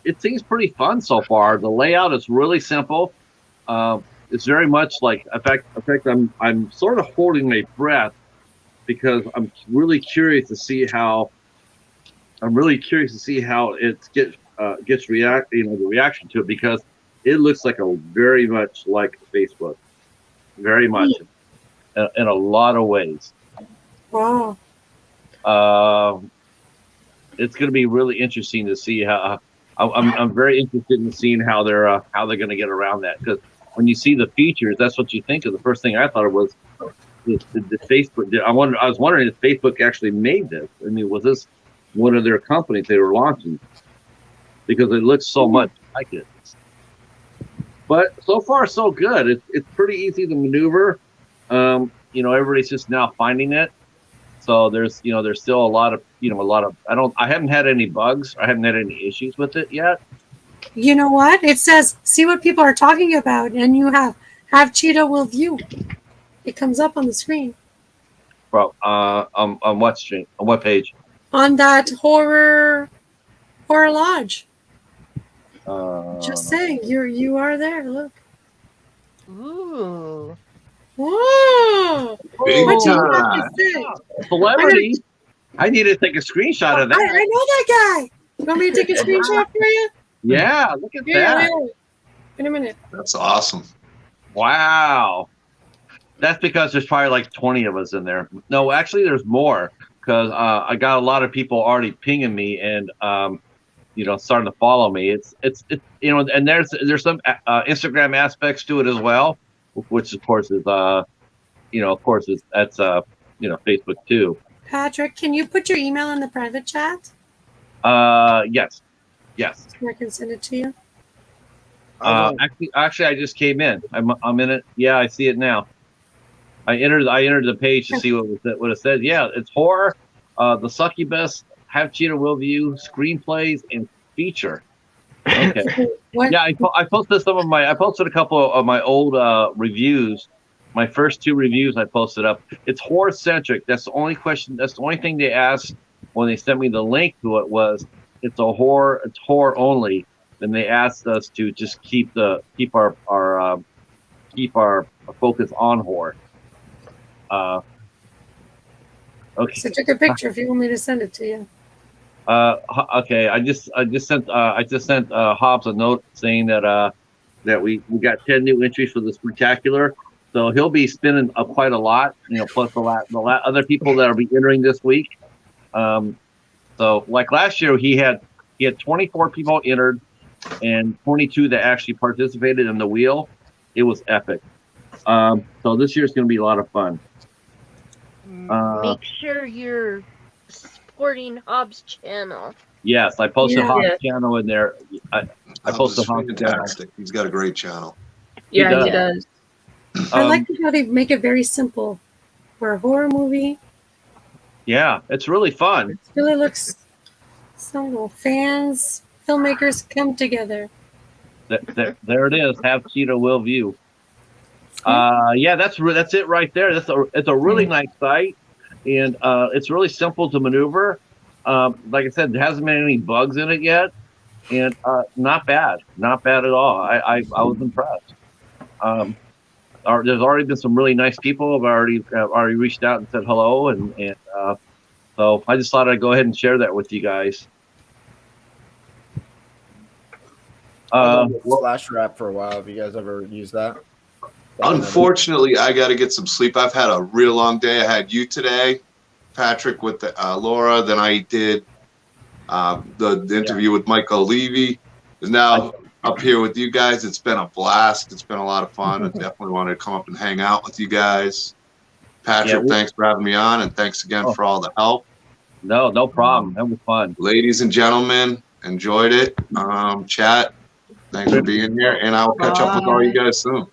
S1: it seems pretty fun so far. The layout is really simple. It's very much like, in fact, I'm sort of holding my breath because I'm really curious to see how it gets the reaction to it, because it looks like very much like Facebook, very much in a lot of ways.
S6: Wow.
S1: It's going to be really interesting to see how. I'm very interested in seeing how they're going to get around that, because when you see the features, that's what you think of. The first thing I thought of was the Facebook. I was wondering if Facebook actually made this. I mean, was this one of their companies they were launching? Because it looks so much like it. But so far, so good. It's pretty easy to maneuver. Everybody's just now finding it. So there's still a lot of I haven't had any bugs. I haven't had any issues with it yet.
S6: You know what? It says, see what people are talking about, and you have Cheetah WillView. It comes up on the screen.
S1: Bro, on what stream? On what page?
S6: On that horror lodge. Just saying, you are there. Look.
S3: Ooh.
S6: Whoa!
S8: Big
S6: What do you
S8: time.
S6: have to say?
S1: Celebrity. I need to take a screenshot of that.
S6: I know that guy. You want me to take a screenshot for you?
S1: Yeah, look at
S6: Yeah,
S1: that.
S6: wait. In a minute.
S8: That's awesome.
S1: Wow. That's because there's probably like 20 of us in there. No, actually, there's more, because I got a lot of people already pinging me, and starting to follow me. It's and there's some Instagram aspects to it as well, which of course is that's Facebook too.
S6: Patrick, can you put your email in the private chat?
S1: Yes.
S6: So I can send it to you.
S1: Actually, I just came in. I'm in it. Yeah, I see it now. I entered the page to see what it says. Yeah, it's horror, the succubus, have Cheetah WillView, screenplays, and feature. Okay. Yeah, I posted a couple of my old reviews. My first 2 reviews I posted up. It's horror centric. That's the only question. That's the only thing they asked when they sent me the link to it was it's horror only. And they asked us to just keep our focus on horror. Okay.
S6: So I took a picture if you want me to send it to you.
S1: Okay. I just sent Hobbs a note saying that we got 10 new entries for the Spooktacular. So he'll be spinning quite a lot, plus the other people that will be entering this week. So like last year, he had 24 people entered and 22 that actually participated in the wheel. It was epic. So this year's going to be a lot of fun.
S3: Make sure you're supporting Hobbs' channel.
S1: Yes, I posted Hobbs' channel in there. I posted
S8: Hobbs' fantastic. He's got a great channel.
S7: Yeah, he does.
S6: I like how they make it very simple for a horror movie.
S1: Yeah, it's really fun.
S6: It really looks simple. Fans, filmmakers come together.
S1: There it is. Have Cheetah WillView. Yeah, that's it right there. It's a really nice site, and it's really simple to maneuver. Like I said, there hasn't been any bugs in it yet, and not bad at all. I was impressed. There's already been some really nice people have already reached out and said hello, and so I just thought I'd go ahead and share that with you guys.
S9: Slasher app for a while. Have you guys ever used that?
S8: Unfortunately, I got to get some sleep. I've had a real long day. I had you today, Patrick, with Laura. Then I did the interview with Michael Levy. Is now up here with you guys. It's been a blast. It's been a lot of fun. I definitely wanted to come up and hang out with you guys. Patrick, thanks for having me on, and thanks again for all the help.
S1: No problem. That was fun.
S8: Ladies and gentlemen, enjoyed it. Chat, thanks for being here, and I'll catch up with all you guys soon.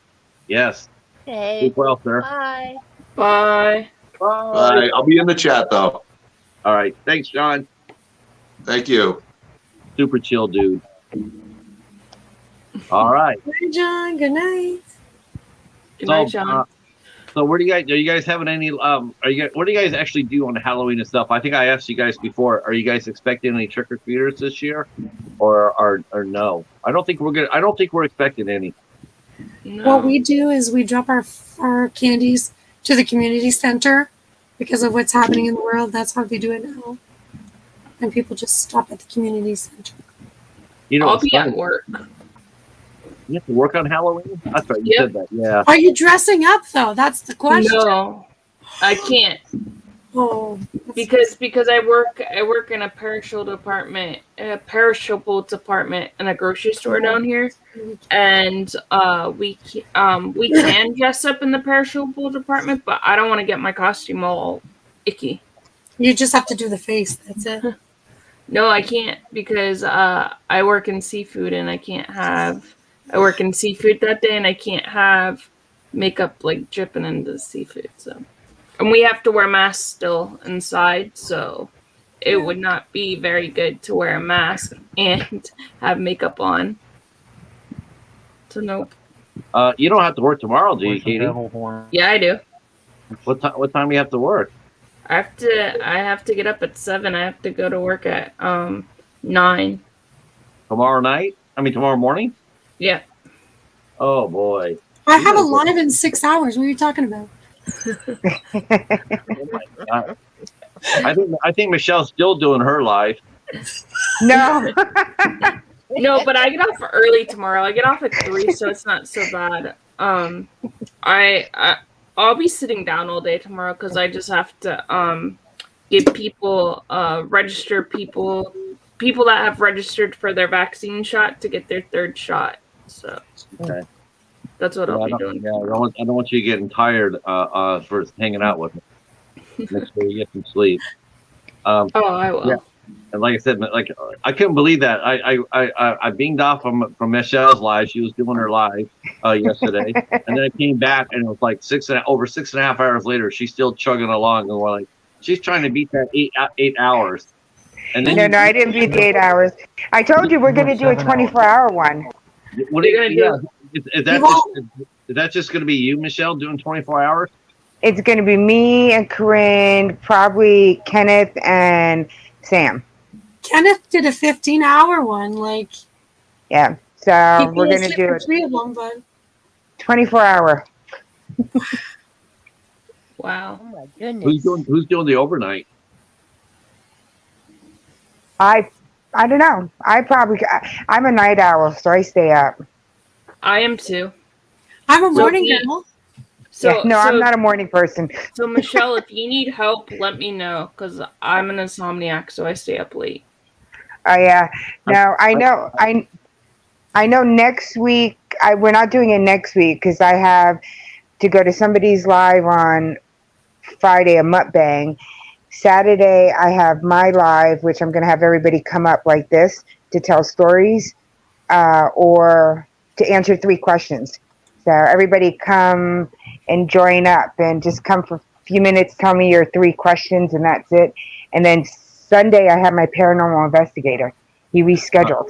S1: Yes.
S3: Okay.
S1: Keep well, sir.
S3: Bye.
S7: Bye.
S8: Bye. I'll be in the chat, though.
S1: All right. Thanks, John.
S8: Thank you.
S1: Super chill, dude. All right.
S6: Bye, John. Good night.
S7: Good night, John.
S1: So are you guys having any what do you guys actually do on Halloween and stuff? I think I asked you guys before, are you guys expecting any trick-or-treaters this year? Or no? I don't think we're expecting any.
S7: No.
S6: What we do is we drop our candies to the community center because of what's happening in the world. That's how we do it now. And people just stop at the community center.
S7: I'll be at work.
S1: You have to work on Halloween? That's right. You said that. Yeah.
S6: Are you dressing up though? That's the question.
S7: No, I can't.
S6: Oh,
S7: because I work in a perishable department in a grocery store down here, and we can dress up in the perishable department, but I don't want to get my costume all icky.
S6: You just have to do the face. That's it.
S7: No, I can't because I work in seafood and I work in seafood that day and I can't have makeup like dripping into the seafood. So. And we have to wear masks still inside, so it would not be very good to wear a mask and have makeup on. So nope.
S1: You don't have to work tomorrow, do you, Katie?
S7: Yeah, I do.
S1: What time do you have to work?
S7: I have to get up at 7. I have to go to work at 9.
S1: Tomorrow morning?
S7: Yeah.
S1: Oh boy.
S6: I have a live in 6 hours. What are you talking about?
S1: Oh my God. I think Michelle's still doing her live.
S5: No.
S7: No, but I get off early tomorrow. I get off at 3, so it's not so bad. I'll be sitting down all day tomorrow because I just have to get people, register people, people that have registered for their vaccine shot to get their third shot. So
S1: Okay.
S7: that's what I'll be doing.
S1: Yeah, I don't want you getting tired for hanging out with me. Make sure you get some sleep.
S7: I will.
S1: Yeah. And like I said, like I couldn't believe that. I beamed off from Michelle's live. She was doing her live yesterday, and then I came back, and it was like over 6.5 hours later. She's still chugging along, and we're like, she's trying to beat that 8 hours. And then
S5: No, I didn't beat the 8 hours. I told you we're going to do a 24-hour one.
S1: What are you going to do? Is that just going to be you, Michelle, doing 24 hours?
S5: It's going to be me and Corinne, probably Kenneth and Sam.
S6: Kenneth did a 15-hour one. Like,
S5: yeah. So we're going to do it.
S6: 3 of them, but
S5: 24-hour.
S7: Wow.
S3: Oh my goodness.
S1: Who's doing the overnight?
S5: I don't know. I'm a night owl, so I stay up.
S7: I am too.
S6: I'm a morning girl.
S5: I'm not a morning person.
S7: So Michelle, if you need help, let me know because I'm an insomniac, so I stay up late.
S5: Oh yeah. No, I know. Next week, we're not doing it next week because I have to go to somebody's live on Friday, a mukbang. Saturday, I have my live, which I'm going to have everybody come up like this to tell stories or to answer 3 questions. So everybody come and join up and just come for a few minutes, tell me your 3 questions, and that's it. And then Sunday, I have my paranormal investigator. He rescheduled.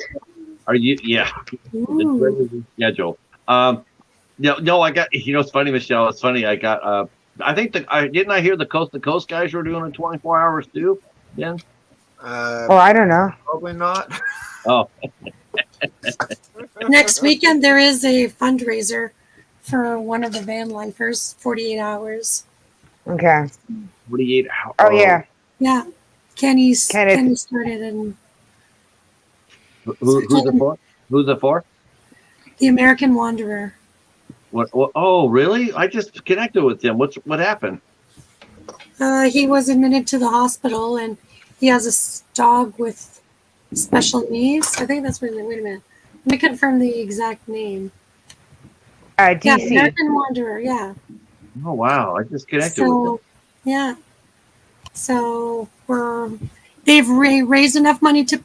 S1: Are you? Yeah. It's scheduled. No, I got. It's funny, Michelle. It's funny. I got. I think didn't I hear the Coast to Coast guys were doing it 24 hours too? Yeah.
S5: I don't know.
S9: Probably not.
S1: Oh.
S6: Next weekend there is a fundraiser for one of the van lifers, 48 hours.
S5: Okay.
S1: 48 hours.
S5: Oh yeah.
S6: Yeah. Kenny started and
S1: who's it for? Who's it for?
S6: The American Wanderer.
S1: What? Oh, really? I just connected with him. What happened?
S6: He was admitted to the hospital, and he has a dog with special needs. I think that's wait a minute. Let me confirm the exact name.
S5: DC.
S6: Yeah, American Wanderer. Yeah.
S1: Oh wow! I just connected with him.
S6: Yeah. So they've raised enough money to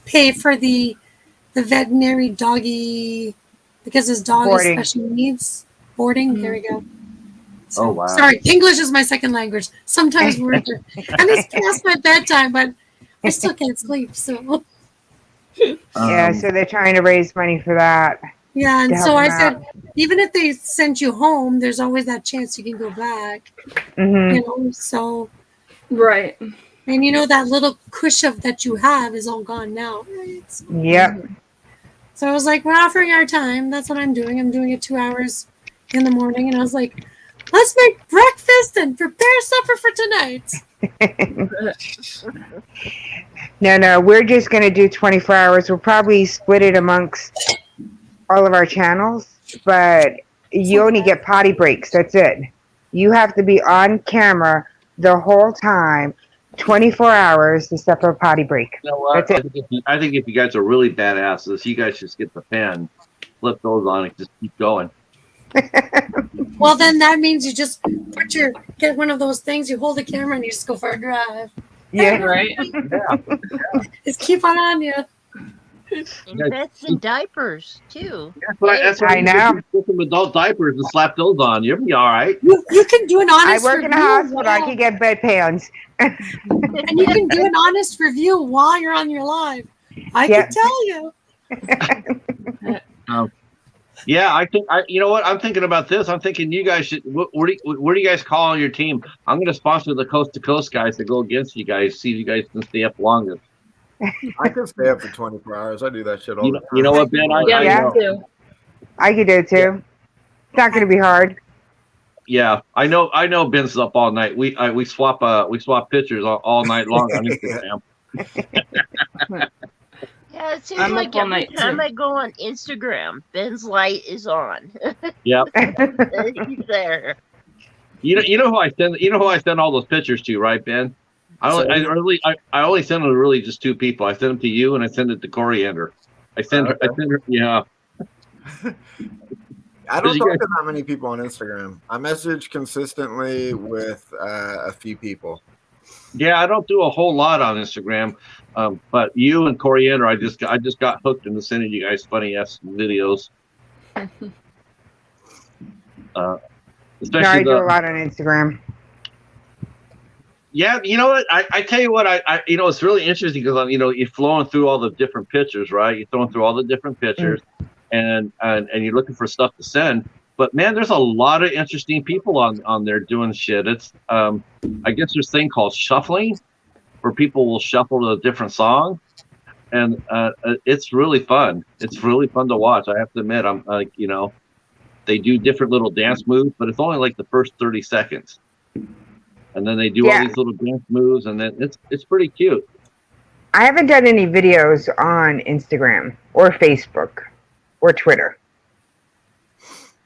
S6: pay for the veterinary doggy. Because his dog has special needs. Boarding. There we go. So,
S1: oh, wow.
S6: Sorry. English is my second language. Sometimes words are... And it's past my bedtime, but I still can't sleep. So.
S5: Yeah, so they're trying to raise money for that.
S6: Yeah, and so I said, even if they send you home, there's always that chance you can go back.
S5: Mm-hmm.
S6: So...
S7: Right.
S6: And that little cushion that you have is all gone now. Right? So,
S5: yep.
S6: So I was like, we're offering our time. That's what I'm doing. I'm doing it 2 hours in the morning. And I was like, let's make breakfast and prepare supper for tonight.
S5: No, we're just going to do 24 hours. We'll probably split it amongst all of our channels, but you only get potty breaks. That's it. You have to be on camera the whole time, 24 hours, except for a potty break.
S1: You know what?
S5: That's it.
S1: I think if you guys are really badasses, you guys just get the pen, flip those on, and just keep going.
S6: Well, then that means you just get one of those things, you hold the camera, and you just go for a drive.
S5: Yeah,
S7: right.
S1: Yeah.
S6: Just keep on you.
S3: Invest in diapers too.
S1: That's what
S5: I know.
S1: Put some adult diapers and slap those on. You'll be all right.
S6: You can do an honest
S5: I work in a hospital. I can get bedpans.
S6: And you can do an honest review while you're on your live. I can tell you.
S1: Yeah, I think you know what I'm thinking about this. I'm thinking you guys should. Where do you guys call on your team? I'm going to sponsor the Coast to Coast guys to go against you guys. See if you guys can stay up longer.
S9: I can stay up for 24 hours. I do that shit all the time.
S1: You know what, Ben? I know.
S5: I can do it too. It's not going to be hard.
S1: Yeah, I know. Ben's up all night. We swap pictures all night long on Instagram.
S3: Yeah, it seems like every time I go on Instagram, Ben's light is on.
S1: Yep.
S3: He's there.
S1: You know who I send all those pictures to, right, Ben? I only send them to really just two people. I send them to you, and I send it to Coriander. I send her. Yeah.
S9: I don't talk to that many people on Instagram. I message consistently with a few people.
S1: Yeah, I don't do a whole lot on Instagram, but you and Coriander, I just got hooked into sending you guys funny ass videos. Especially
S5: I do a lot on Instagram.
S1: Yeah, you know what? I tell you what, I it's really interesting because you're flowing through all the different pictures, right? You're throwing through all the different pictures, and you're looking for stuff to send. But man, there's a lot of interesting people on there doing shit. It's I guess there's a thing called shuffling, where people will shuffle to a different song, and it's really fun. It's really fun to watch. I have to admit, I'm like they do different little dance moves, but it's only like the first 30 seconds. And then they do all these little dance moves, and then it's pretty cute.
S5: I haven't done any videos on Instagram or Facebook or Twitter.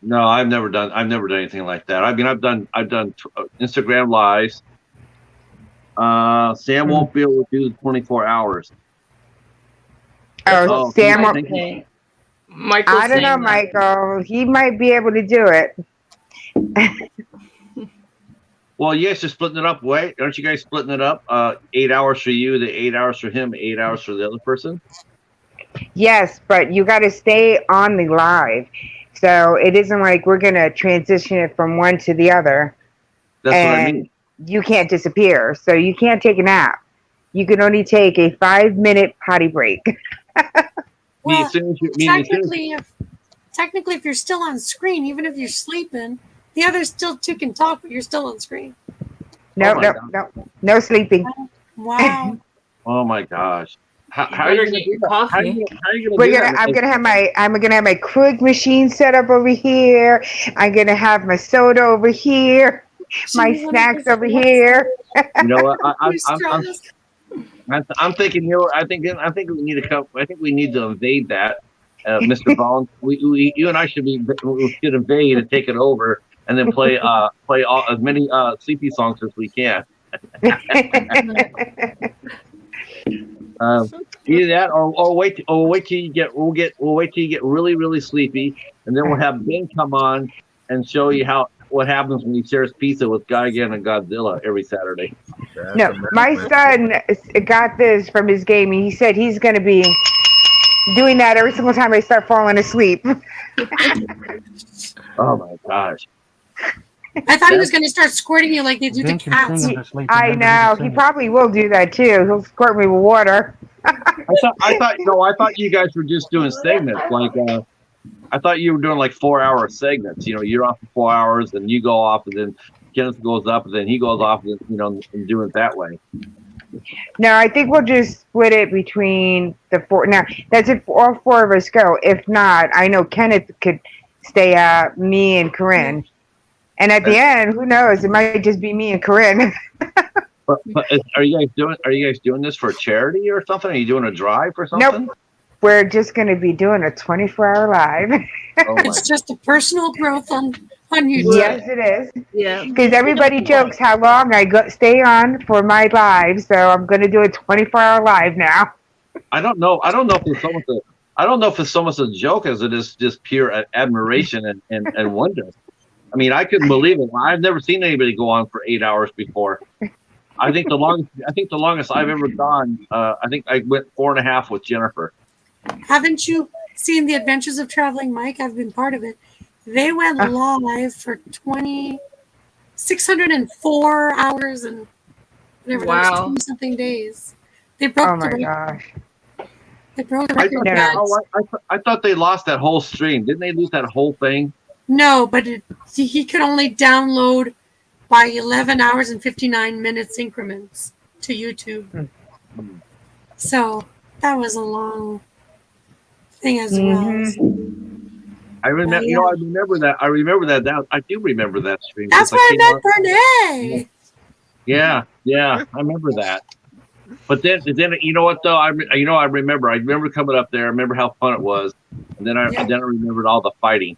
S1: No, I've never done anything like that. I mean, I've done Instagram lives. Sam won't be able to do 24 hours.
S5: Oh, Sam won't.
S7: Michael,
S5: I don't know, Michael. He might be able to do it.
S1: Well, yes, you're splitting it up. Wait, aren't you guys splitting it up? 8 hours for you, the 8 hours for him, 8 hours for the other person?
S5: Yes, but you got to stay on the live. So it isn't like we're going to transition it from one to the other.
S1: That's what I mean.
S5: You can't disappear. So you can't take a nap. You can only take a 5-minute potty break.
S6: Well, technically, if you're still on screen, even if you're sleeping, the other still two can talk, but you're still on screen.
S5: No sleeping.
S6: Wow.
S1: Oh my gosh. How are you going to do that? How are you
S5: I'm gonna have my Krug machine set up over here. I'm gonna have my soda over here, my snacks over here.
S1: You know what? I'm thinking. I think we need to come. I think we need to invade that, Mr. Bones. You and I should invade and take it over, and then play as many sleepy songs as we can. Either that, or wait till you get really, really sleepy, and then we'll have Ben come on and show you what happens when he shares pizza with Gigan and Godzilla every Saturday.
S5: No, my son got this from his game, and he said he's going to be doing that every single time I start falling asleep.
S1: Oh my gosh.
S6: I thought he was going to start squirting you like they do the cats.
S5: I know. He probably will do that too. He'll squirt me with water.
S1: I thought you guys were just doing segments. Like, I thought you were doing like 4-hour segments. You're off for 4 hours, and you go off, and then Kenneth goes up, and then he goes off, and and doing it that way.
S5: No, I think we'll just split it between the four. Now, that's if all four of us go. If not, I know Kenneth could stay out, me and Corinne. And at the end, who knows? It might just be me and Corinne.
S1: But are you guys doing this for charity or something? Are you doing a drive or something?
S5: Nope. We're just going to be doing a 24-hour live.
S6: It's just a personal growth on YouTube.
S5: Yes, it is.
S3: Yeah.
S5: Because everybody jokes how long I stay on for my live, so I'm going to do a 24-hour live now.
S1: I don't know if it's so much a joke as it is just pure admiration and wonder. I mean, I couldn't believe it. I've never seen anybody go on for 8 hours before. I think the longest I've ever gone. I think I went 4.5 with Jennifer.
S6: Haven't you seen The Adventures of Traveling Mike? I've been part of it. They went live for 604 hours and whatever.
S7: Wow.
S6: 20-something days. They broke the record.
S5: Gosh.
S6: They broke the record.
S1: I thought they lost that whole stream. Didn't they lose that whole thing?
S6: No, but he could only download by 11 hours and 59 minutes increments to YouTube. So that was a long thing as well.
S1: I remember. I remember that. I remember that. I do remember that stream.
S6: That's where I met Bernay.
S1: Yeah, I remember that. But then you know what though? I remember. I remember coming up there. I remember how fun it was, and then I remembered all the fighting.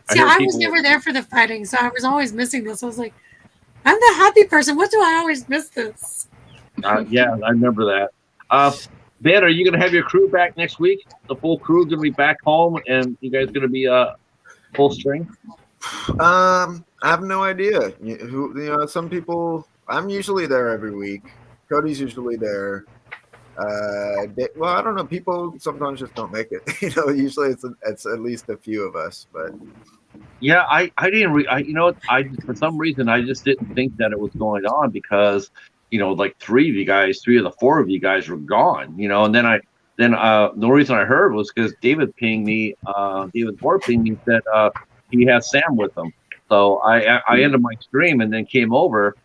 S6: See, I was never there for the fighting, so I was always missing this. I was like, I'm the happy person. What do I always miss this?
S1: Yeah, I remember that. Ben, are you going to have your crew back next week? The full crew going to be back home, and you guys going to be full strength?
S9: I have no idea. Some people. I'm usually there every week. Cody's usually there. Well, I don't know. People sometimes just don't make it. Usually it's at least a few of us. But
S1: yeah, I didn't. I for some reason I just didn't think that it was going on because like three of the four of you guys were gone. And then the reason I heard was because David pinged me. David Ford pinged me that he has Sam with him. So I ended my stream and then came over.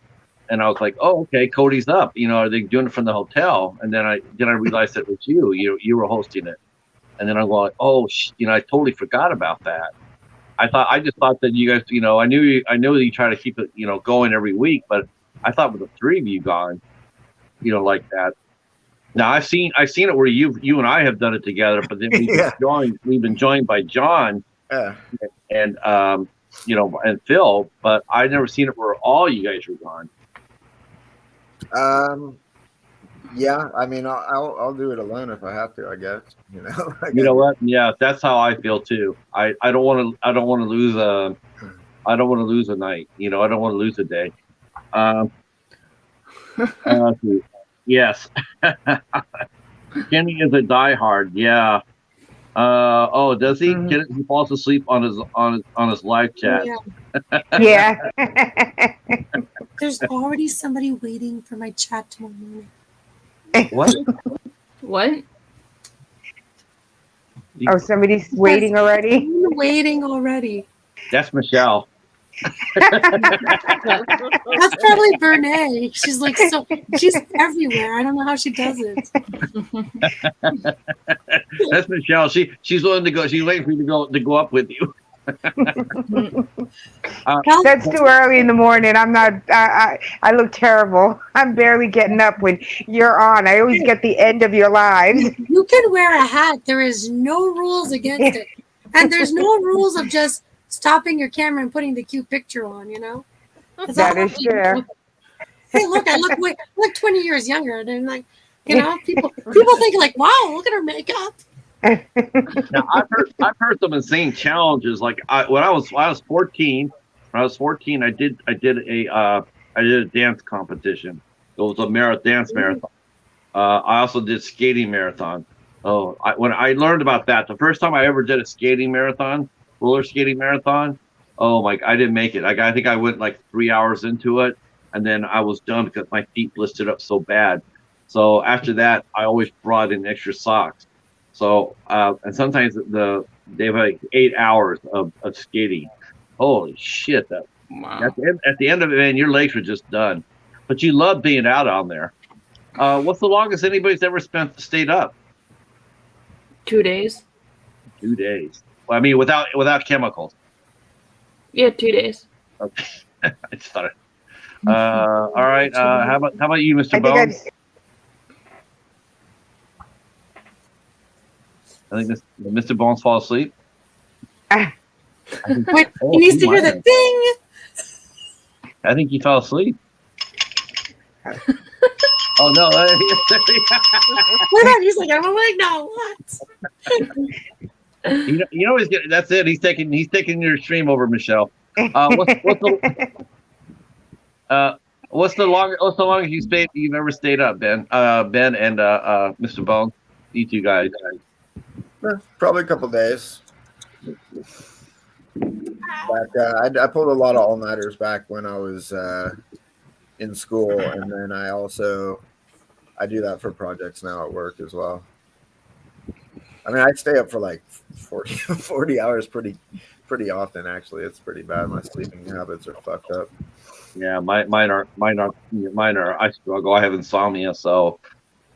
S1: And I was like, "Oh, okay, Cody's up. Are they doing it from the hotel?" And then I realized it was you. You were hosting it. And then I'm going, "Oh, I totally forgot about that." I just thought that you guys, I knew that you try to keep it, going every week, but I thought with the three of you gone, like that. Now I've seen it where you and I have done it together, but then we've been joined by John and and Phil, but I've never seen it where all you guys were gone.
S9: Yeah, I mean, I'll do it alone if I have to. I guess
S1: You know what? Yeah, that's how I feel too. I don't want to lose a night. I don't want to lose a day. Yes, Kenny is a diehard. Yeah. Does he?
S5: Mm-hmm.
S1: He falls asleep on his live chat.
S5: Yeah.
S6: There's already somebody waiting for my chat tomorrow morning.
S1: What?
S7: What?
S5: Oh, somebody's waiting already?
S6: I'm waiting already.
S1: That's Michelle.
S6: That's probably Bernay. She's everywhere. I don't know how she does it.
S1: That's Michelle. She's willing to go. She's waiting for you to go up with you.
S5: That's too early in the morning. I'm not. I look terrible. I'm barely getting up when you're on. I always get the end of your lives.
S6: You can wear a hat. There is no rules against it, and there's no rules of just stopping your camera and putting the cute picture on.
S5: That is true.
S6: Hey, look! I look 20 years younger, and like, people think like, wow, look at her makeup.
S1: Now, I've heard some insane challenges. Like when I was 14. When I was 14, I did a dance competition. It was a dance marathon. I also did skating marathon. When I learned about that, the first time I ever did a skating marathon, roller skating marathon. Oh my! I didn't make it. I think I went like 3 hours into it, and then I was done because my feet blistered up so bad. So after that, I always brought in extra socks. So, and sometimes they have like 8 hours of skating. Holy shit.
S7: Wow.
S1: At the end of it, man, your legs were just done. But you love being out on there. What's the longest anybody's ever stayed up?
S7: 2 days.
S1: 2 days. Well, I mean, without chemicals.
S7: Yeah, 2 days.
S1: Okay. I just thought it. All right. How about you, Mr. Bone? I think Mr. Bones fall asleep.
S6: Wait, he needs to hear the ding.
S1: I think he fell asleep. Oh no!
S6: He's like, I'm awake now. What?
S1: You know that's it. He's taking your stream over, Michelle. What's the longest you've ever stayed up, Ben? Ben and Mr. Bones, you two guys.
S9: Probably a couple days. But I pulled a lot of all-nighters back when I was in school, and then I do that for projects now at work as well. I mean, I stay up for like 40 hours pretty often. Actually, it's pretty bad. My sleeping habits are fucked up.
S1: Yeah, mine are. I struggle. I have insomnia, so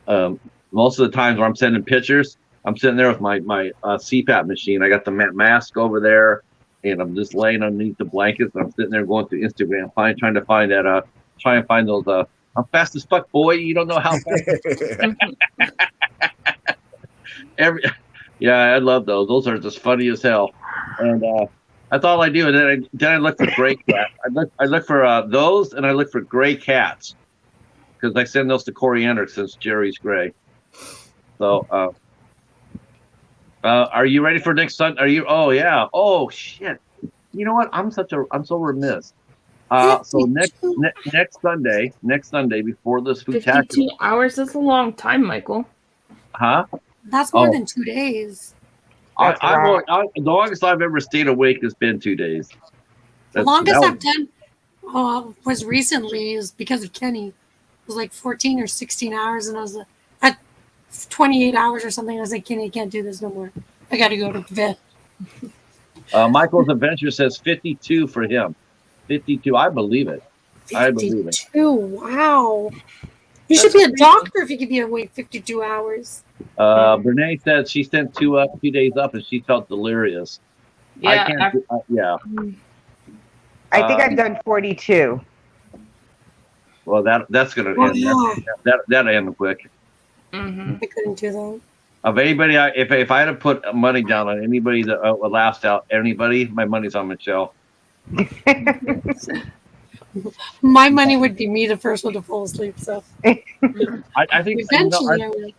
S1: most of the times where I'm sending pictures, I'm sitting there with my CPAP machine. I got the mask over there, and I'm just laying underneath the blankets. And I'm sitting there going through Instagram, trying to find those. I'm fast as fuck, boy. You don't know how fast. Yeah, I love those. Those are just funny as hell. And That's all I do. And then I look for gray cats. I look for those, and I look for gray cats because I send those to Coriander since Jerry's gray. So, are you ready for next Sunday? Are you? Oh yeah. Oh shit. You know what? I'm so remiss. So next Sunday before the Spooktacular.
S7: 52 hours is a long time, Michael.
S1: Huh?
S6: That's more than 2 days.
S1: The longest I've ever stayed awake has been 2 days.
S6: The longest I've done was recently is because of Kenny. It was like 14 or 16 hours, and I was at 28 hours or something. I was like, Kenny, I can't do this no more. I got to go to bed.
S1: Michael's Adventure says 52 for him. 52. I believe it.
S6: 52.
S1: I believe it.
S6: Wow. You should be a doctor if you could be awake 52 hours.
S1: Brene said she spent 2 days up and she felt delirious.
S7: Yeah.
S5: I think I've done 42.
S1: Well, that's gonna end. That end quick.
S7: Mm-hmm.
S6: I couldn't do that.
S1: Of anybody, if I had to put money down on anybody that would last out anybody, my money's on Michelle.
S6: My money would be me the first one to fall asleep. So
S1: I think
S6: eventually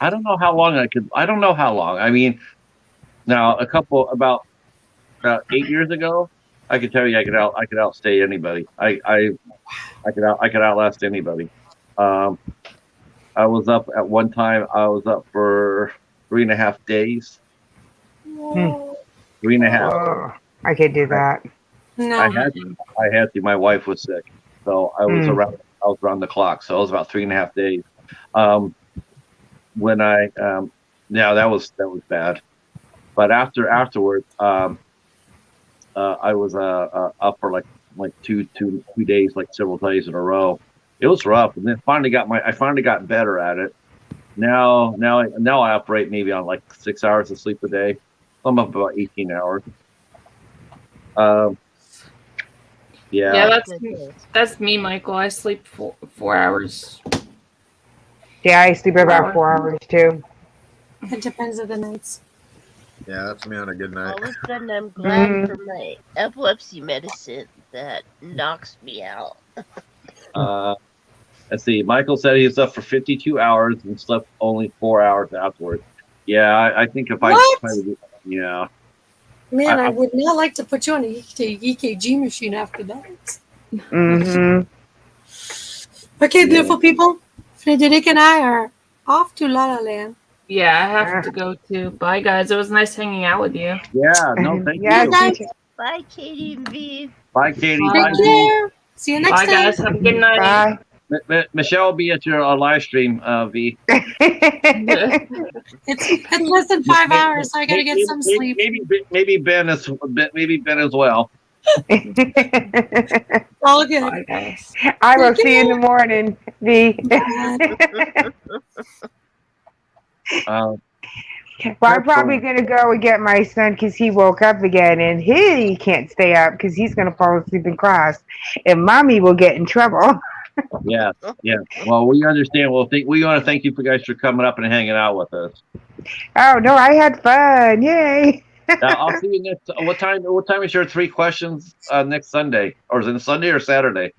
S1: I don't know how long I could. I don't know how long. I mean, now about 8 years ago, I could tell you I could outstay anybody. I could outlast anybody. I was up at one time. I was up for 3.5 days. 3.5.
S5: Oh, I could do that.
S6: No.
S1: I had to. My wife was sick, so I was around the clock. So it was about 3.5 days. When that was bad. But afterwards, I was up for like two days, like several days in a row. It was rough, and then I finally got better at it. Now I operate maybe on like 6 hours of sleep a day. I'm up about 18 hours.
S7: Yeah, that's me, Michael. I sleep 4 hours.
S5: Yeah, I sleep about 4 hours too.
S6: It depends on the nights.
S9: Yeah, that's me on a good night.
S3: All of a sudden, I'm glad for my epilepsy medicine that knocks me out.
S1: Let's see. Michael said he was up for 52 hours and slept only 4 hours afterwards. Yeah, I think if yeah.
S6: Man, I would not like to put you on an EKG machine after that.
S5: Mm-hmm.
S6: Okay, beautiful people. Frederick and I are off to La La Land.
S7: Yeah, I have to go too. Bye, guys. It was nice hanging out with you.
S1: Yeah, no, thank you.
S3: Bye, Katie and V.
S1: Bye, Katie.
S6: Take care. See you next time.
S7: Bye, guys. Have a good night.
S5: Bye.
S1: Michelle will be at your live stream, V.
S6: It's less than 5 hours, so I gotta get some sleep.
S1: Maybe Ben as well.
S6: All good.
S7: Bye, guys.
S5: I will see you in the morning, V. Well, I'm probably going to go and get my son because he woke up again and he can't stay up because he's going to fall asleep in class and mommy will get in trouble.
S1: Yeah. Well, we understand. We want to thank you guys for coming up and hanging out with us.
S5: Oh, no, I had fun. Yay.
S1: Now, I'll see you next. What time is your 3 questions next Sunday? Or is it Sunday or Saturday?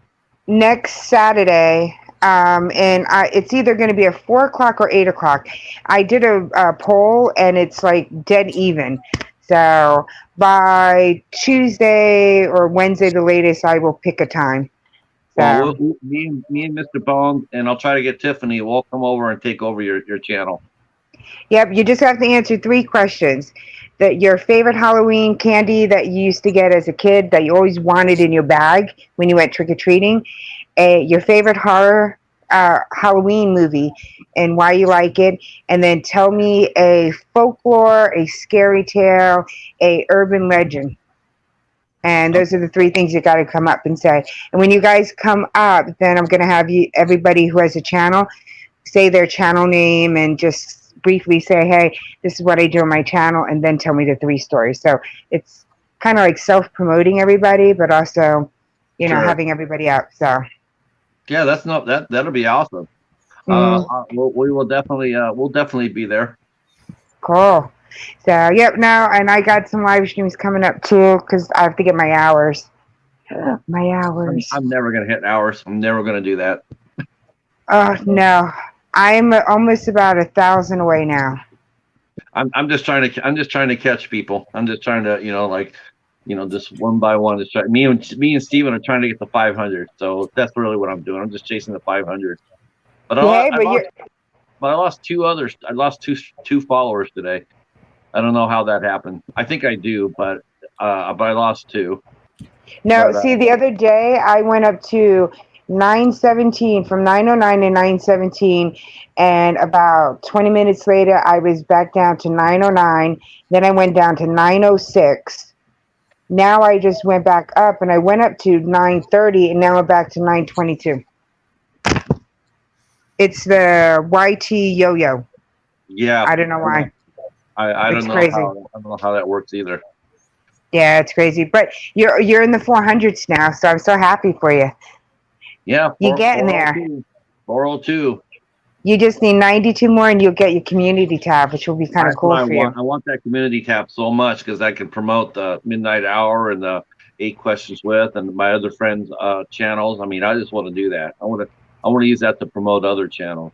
S5: Next Saturday. And it's either going to be at 4 o'clock or 8 o'clock. I did a poll and it's like dead even. So by Tuesday or Wednesday, the latest, I will pick a time. So.
S1: Well, me and Mr. Bones, and I'll try to get Tiffany. We'll come over and take over your channel.
S5: Yep, you just have to answer 3 questions. Your favorite Halloween candy that you used to get as a kid that you always wanted in your bag when you went trick-or-treating. Your favorite horror Halloween movie and why you like it. And then tell me a folklore, a scary tale, a urban legend. And those are the 3 things you got to come up and say. And when you guys come up, then I'm going to have everybody who has a channel, say their channel name and just briefly say, hey, this is what I do on my channel, and then tell me the 3 stories. So it's kind of like self-promoting everybody, but also, having everybody out. So
S1: yeah, that'll be awesome. We will definitely be there.
S5: Cool. So, yep, no, and I got some live streams coming up too because I have to get my hours. My hours.
S1: I'm never gonna hit hours. I'm never gonna do that.
S5: Oh no, I'm almost about 1,000 away now.
S1: I'm just trying to catch people. I'm just trying to just one by one. Just try, me and Steven are trying to get to 500. So that's really what I'm doing. I'm just chasing the 500. But I lost two others. I lost two followers today. I don't know how that happened. I think I do, but I lost two.
S5: No, see, the other day I went up to 917 from 909 to 917, and about 20 minutes later I was back down to 909. Then I went down to 906. Now I just went back up, and I went up to 930, and now I'm back to 922. It's the YT yo-yo.
S1: Yeah,
S5: I don't know why.
S1: I don't know
S5: crazy.
S1: how I don't know how that works either.
S5: Yeah, it's crazy. But you're in the 400s now, so I'm so happy for you.
S1: Yeah,
S5: you're getting there.
S1: 402.
S5: You just need 92 more, and you'll get your community tab, which will be kind of cool for you.
S1: I want that community tab so much because I can promote the Midnight Hour and the 8 Questions With and my other friends' channels. I mean, I just want to do that. I want to use that to promote other channels.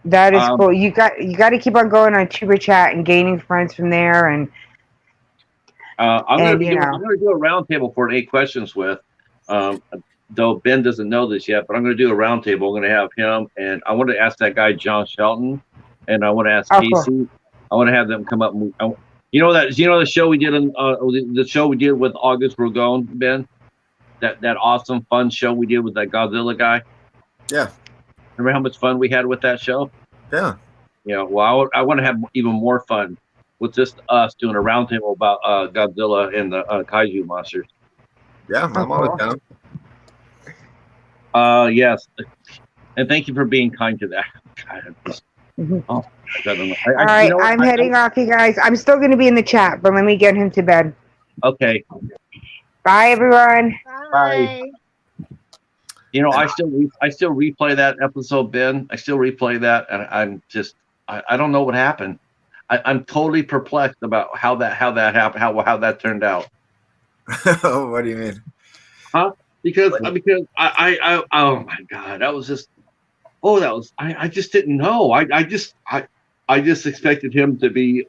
S5: That is cool. You got to keep on going on Tuber Chat and gaining friends from there. And
S1: I'm going to do a roundtable for 8 Questions With. Though Ben doesn't know this yet, but I'm going to do a roundtable. I'm going to have him, and I want to ask that guy John Shelton, and I want to ask Casey. Cool. I want to have them come up. You know the show we did the show we did with August Rogone, Ben. That awesome fun show we did with that Godzilla guy.
S9: Yeah.
S1: Remember how much fun we had with that show?
S9: Yeah.
S1: Yeah. Well, I want to have even more fun with just us doing a roundtable about Godzilla and the kaiju monsters.
S9: Yeah, I'm always down.
S1: Yes, and thank you for being kind to that. God, I don't know.
S5: All right, I'm heading off, you guys. I'm still going to be in the chat, but let me get him to bed.
S1: Okay.
S5: Bye, everyone.
S1: Bye. You know, I still replay that episode, Ben. I still replay that, and I'm just I don't know what happened. I'm totally perplexed about how that happened, how that turned out.
S9: What do you mean?
S1: Huh? Because I oh my God, that was just I just didn't know. I just expected him to be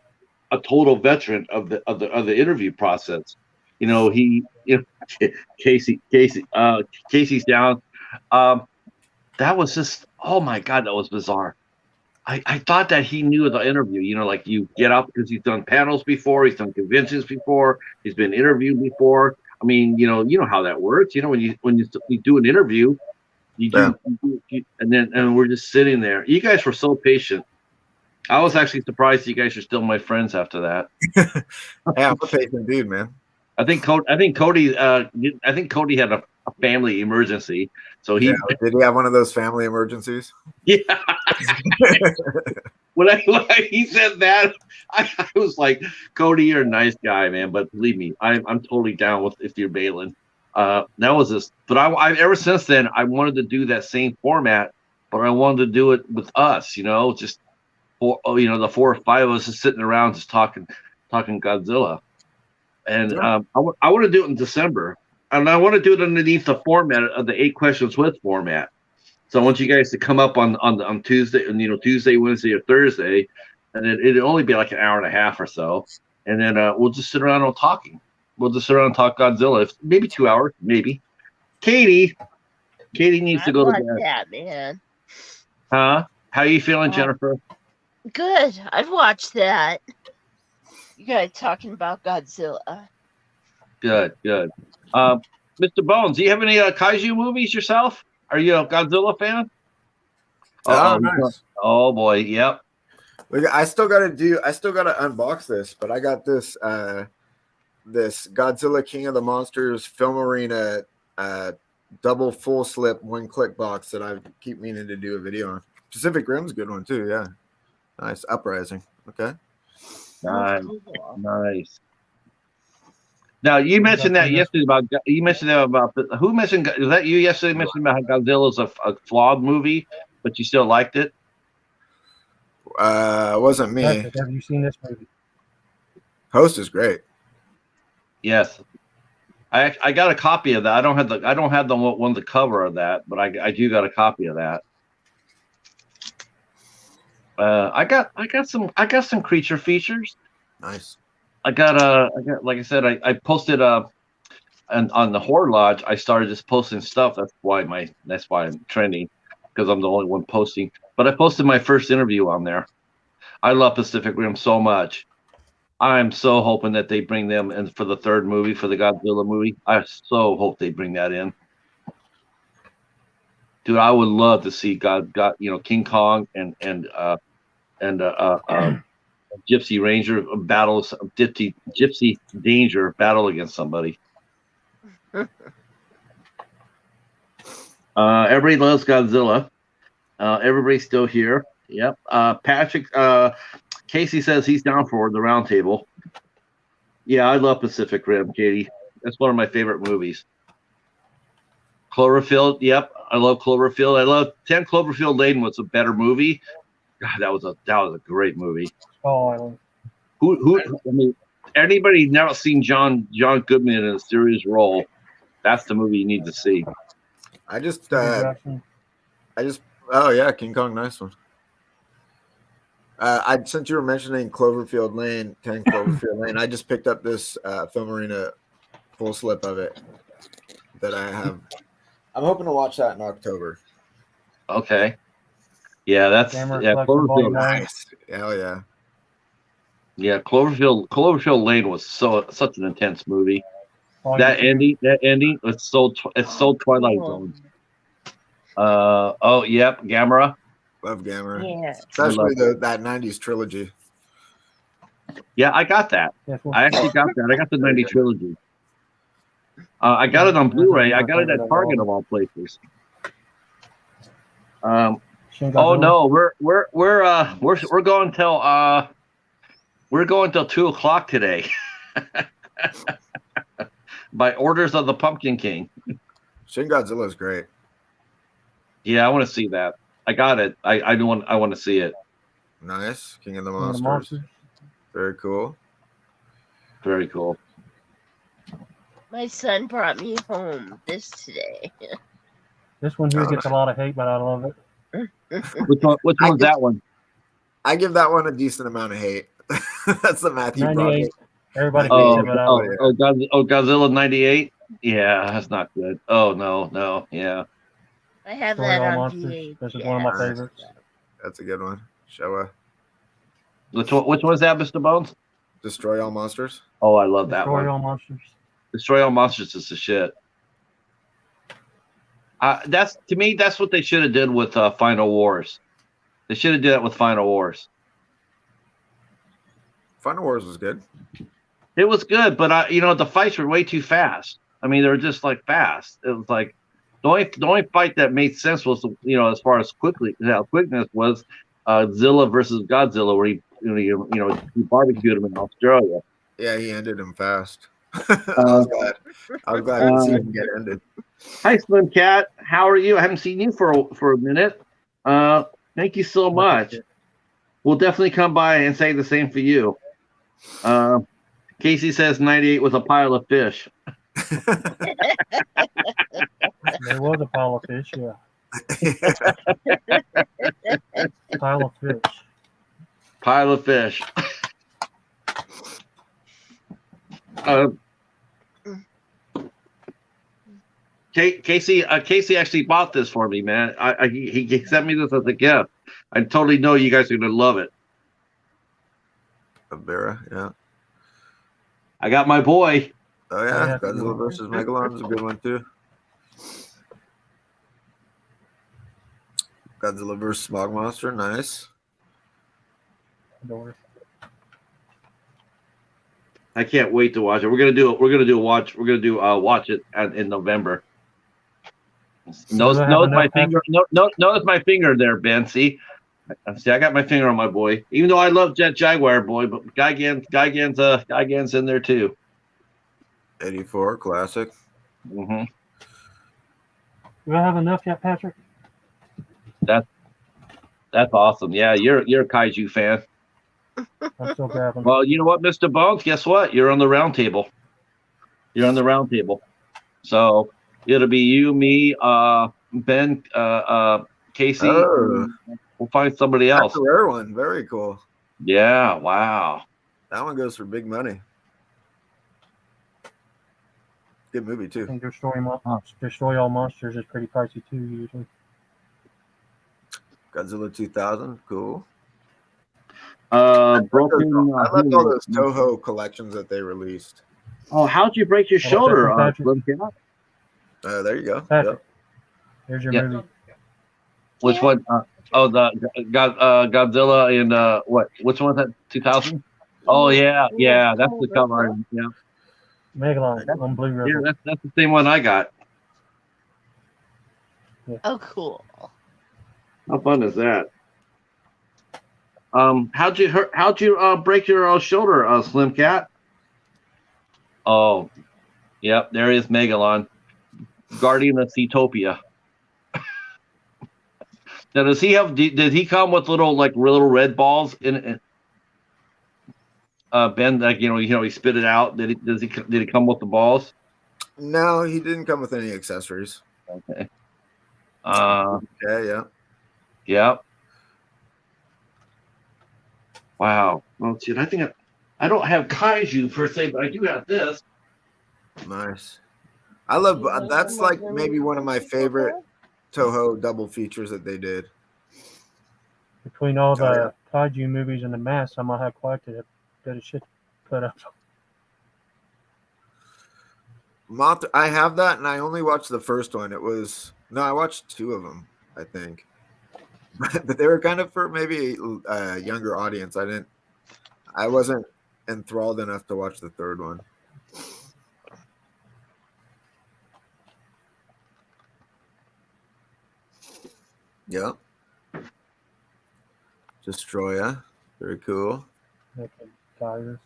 S1: a total veteran of the interview process. You know, Casey's down. That was just, oh my God, that was bizarre. I thought that he knew the interview. You know, like you get up because he's done panels before, he's done conventions before, he's been interviewed before. I mean, you know how that works. You know, when you do an interview, and we're just sitting there. You guys were so patient. I was actually surprised you guys are still my friends after that.
S9: Yeah, I'm a patient dude, man.
S1: I think Cody had a family emergency, so did
S9: he have one of those family emergencies?
S1: Yeah. When he said that, I was like, Cody, you're a nice guy, man. But believe me, I'm totally down with if you're bailing. That was just, but I ever since then I wanted to do that same format, but I wanted to do it with us, you know, just the 4 or 5 of us just sitting around just talking Godzilla. And I want to do it in December, and I want to do it underneath the format of the 8 Questions With format. So I want you guys to come up on Tuesday, and Tuesday, Wednesday, or Thursday, and it'll only be like an hour and a half or so, and then we'll just sit around and talking. We'll just sit around and talk Godzilla, maybe 2 hours, maybe. Katie needs to go to bed.
S3: That, man.
S1: Huh? How are you feeling, Jennifer?
S3: Good. I'd watch that. You guys talking about Godzilla.
S1: Good. Mr. Bones, do you have any kaiju movies yourself? Are you a Godzilla fan?
S9: Oh, nice.
S1: Oh boy, yep.
S9: Look, I still gotta unbox this, but I got this this Godzilla King of the Monsters Film Arena double full slip 1-click box that I keep meaning to do a video on. Pacific Rim's a good one too, yeah. Nice. Uprising. Okay.
S1: Nice. Now you mentioned that yesterday about who mentioned, was that you yesterday mentioned about how Godzilla's a flawed movie, but you still liked it?
S9: It wasn't me.
S2: Have you seen this movie?
S9: Host is great.
S1: Yes, I got a copy of that. I don't have the one the cover of that, but I do got a copy of that. I got some creature features.
S9: Nice.
S1: I got like I said, I posted and on the Horror Lodge, I started just posting stuff. That's why I'm trending, because I'm the only one posting. But I posted my first interview on there. I love Pacific Rim so much. I'm so hoping that they bring them in for the third movie, for the Godzilla movie. I so hope they bring that in. Dude, I would love to see King Kong and Gypsy Ranger battles, Gypsy Danger battle against somebody. Everybody loves Godzilla. Everybody's still here. Yep. Patrick Casey says he's down for the round table. Yeah, I love Pacific Rim, Katie. That's one of my favorite movies. Cloverfield, yep. I love Cloverfield. I love 10 Cloverfield Lane was a better movie. God, that was a great movie.
S2: Oh,
S1: I mean, anybody never seen John Goodman in a serious role? That's the movie you need to see.
S9: Oh yeah, King Kong, nice one. Since you were mentioning Cloverfield Lane, 10 Cloverfield Lane, I just picked up this Film Arena full slip of it that I have. I'm hoping to watch that in October.
S1: Okay. Yeah, that's Cloverfield.
S9: Nice. Hell yeah.
S1: Yeah, Cloverfield Lane was such an intense movie. That ending, it's so Twilight Zone. Oh, yep, Gamera.
S9: Love Gamera.
S3: Yeah.
S9: Especially that 90s trilogy.
S1: Yeah, I got that. I actually got that. I got the 90 trilogy. I got it on Blu-ray. I got it at Target of all places. Oh no, we're going till 2:00 today. By orders of the Pumpkin King.
S9: Shin Godzilla is great.
S1: Yeah, I want to see that. I got it. I want to see it.
S9: Nice. King of the Monsters. Very cool.
S1: Very cool.
S3: My son brought me home this today.
S2: This one here gets a lot of hate, but I love it.
S1: Which one's that one?
S9: I give that one a decent amount of hate. That's the Matthew
S2: 98.
S9: Broderick.
S2: Everybody hates it, but I love it.
S1: Godzilla 98? Yeah, that's not good. Oh, no. Yeah.
S3: I have
S2: Destroy
S3: that
S2: All
S3: on
S2: Monsters.
S3: VHS.
S2: This is one of my favorites.
S9: That's a good one. Showa.
S1: Which one is that, Mr. Bones?
S9: Destroy All Monsters.
S1: Oh, I love that one.
S2: Destroy All Monsters.
S1: Destroy All Monsters is the shit. That's what they should have did with Final Wars. They should have did that with Final Wars.
S9: Final Wars was good.
S1: It was good, but the fights were way too fast. I mean, they were just like fast. It was like the only fight that made sense was as far as quickness was Zilla versus Godzilla, where he barbecued him in Australia.
S9: Yeah, he ended him fast. I was glad to see him get ended.
S1: Hi, Slim Cat. How are you? I haven't seen you for a minute. Thank you so much. We'll definitely come by and say the same for you. Casey says 98 was a pile of fish.
S2: There was a pile of fish, yeah. Pile of fish.
S1: Pile of fish. Casey actually bought this for me, man. He sent me this as a gift. I totally know you guys are gonna love it.
S9: Vera, yeah.
S1: I got my boy.
S9: Oh yeah, Godzilla versus Megalon is a good one too. Godzilla versus Smog Monster, nice.
S1: I can't wait to watch it. We're gonna watch it in November. Notice my finger. Notice my finger there, Ben. See, I got my finger on my boy. Even though I love Jet Jaguar boy, but Gigan's in there too.
S9: 84 classic.
S1: Mm-hmm.
S2: Do I have enough yet, Patrick?
S1: That's awesome. Yeah, you're a kaiju fan.
S4: I'm still grabbing.
S1: Well, you know what, Mr. Bones? Guess what? You're on the round table. You're on the round table. So it'll be you, me, Ben, Casey.
S9: Oh.
S1: We'll find somebody else.
S9: That's a rare one. Very cool.
S1: Yeah. Wow.
S9: That one goes for big money. Good movie
S4: I
S9: too.
S4: think Destroy All Monsters is pretty pricey too usually.
S9: Godzilla 2000. Cool.
S1: Broken.
S9: I loved all those Toho collections that they released.
S1: Oh, how'd you break your shoulder? Slim Cat?
S9: There you go.
S4: Patrick,
S9: Yep.
S4: here's your movie.
S1: Which one? The Godzilla and what? Which one was that? 2000? Oh yeah, that's the cover. Yeah.
S4: Megalon on Blue Ribbon.
S1: Yeah, that's the same one I got.
S4: Yeah.
S3: Oh, cool.
S1: How fun is that? How'd you break your shoulder, Slim Cat? Oh, yep, there is Megalon, Guardian of Seatopia. Now, does he have? Did he come with little red balls in it? Ben, like he spit it out. Did he come with the balls?
S9: No, he didn't come with any accessories.
S1: Okay.
S9: Yeah.
S1: Yep. Wow. Well, see, I think I don't have kaiju per se, but I do have this.
S9: Nice. I love. That's like maybe one of my favorite Toho double features that they did.
S4: Between all the kaiju movies and the masks, I might have quite a bit of shit to put up.
S9: I have that, and I only watched the first one. I watched two of them, I think. But they were kind of for maybe a younger audience. I wasn't enthralled enough to watch the third one. Yep. Destroyer. Very cool.
S4: Okay, Tyrus.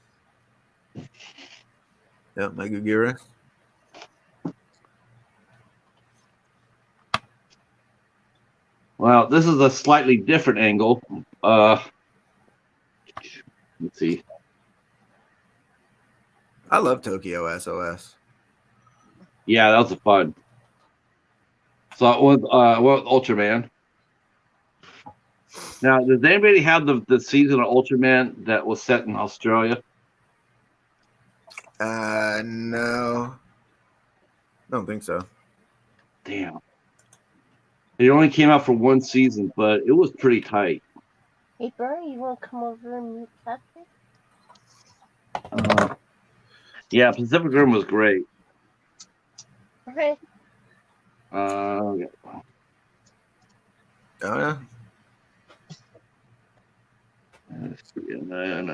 S9: Yep, Megagira.
S1: Well, this is a slightly different angle. Let's see.
S9: I love Tokyo SOS.
S1: Yeah, that was fun. So it was Ultraman. Now, does anybody have the season of Ultraman that was set in Australia?
S9: No. I don't think so.
S1: Damn. It only came out for one season, but it was pretty tight.
S3: Hey, Barry, you want to come over and meet Patrick?
S1: Yeah, Pacific Rim was great.
S3: Okay.
S1: Yeah.
S9: Oh, yeah.
S1: Let's see, and then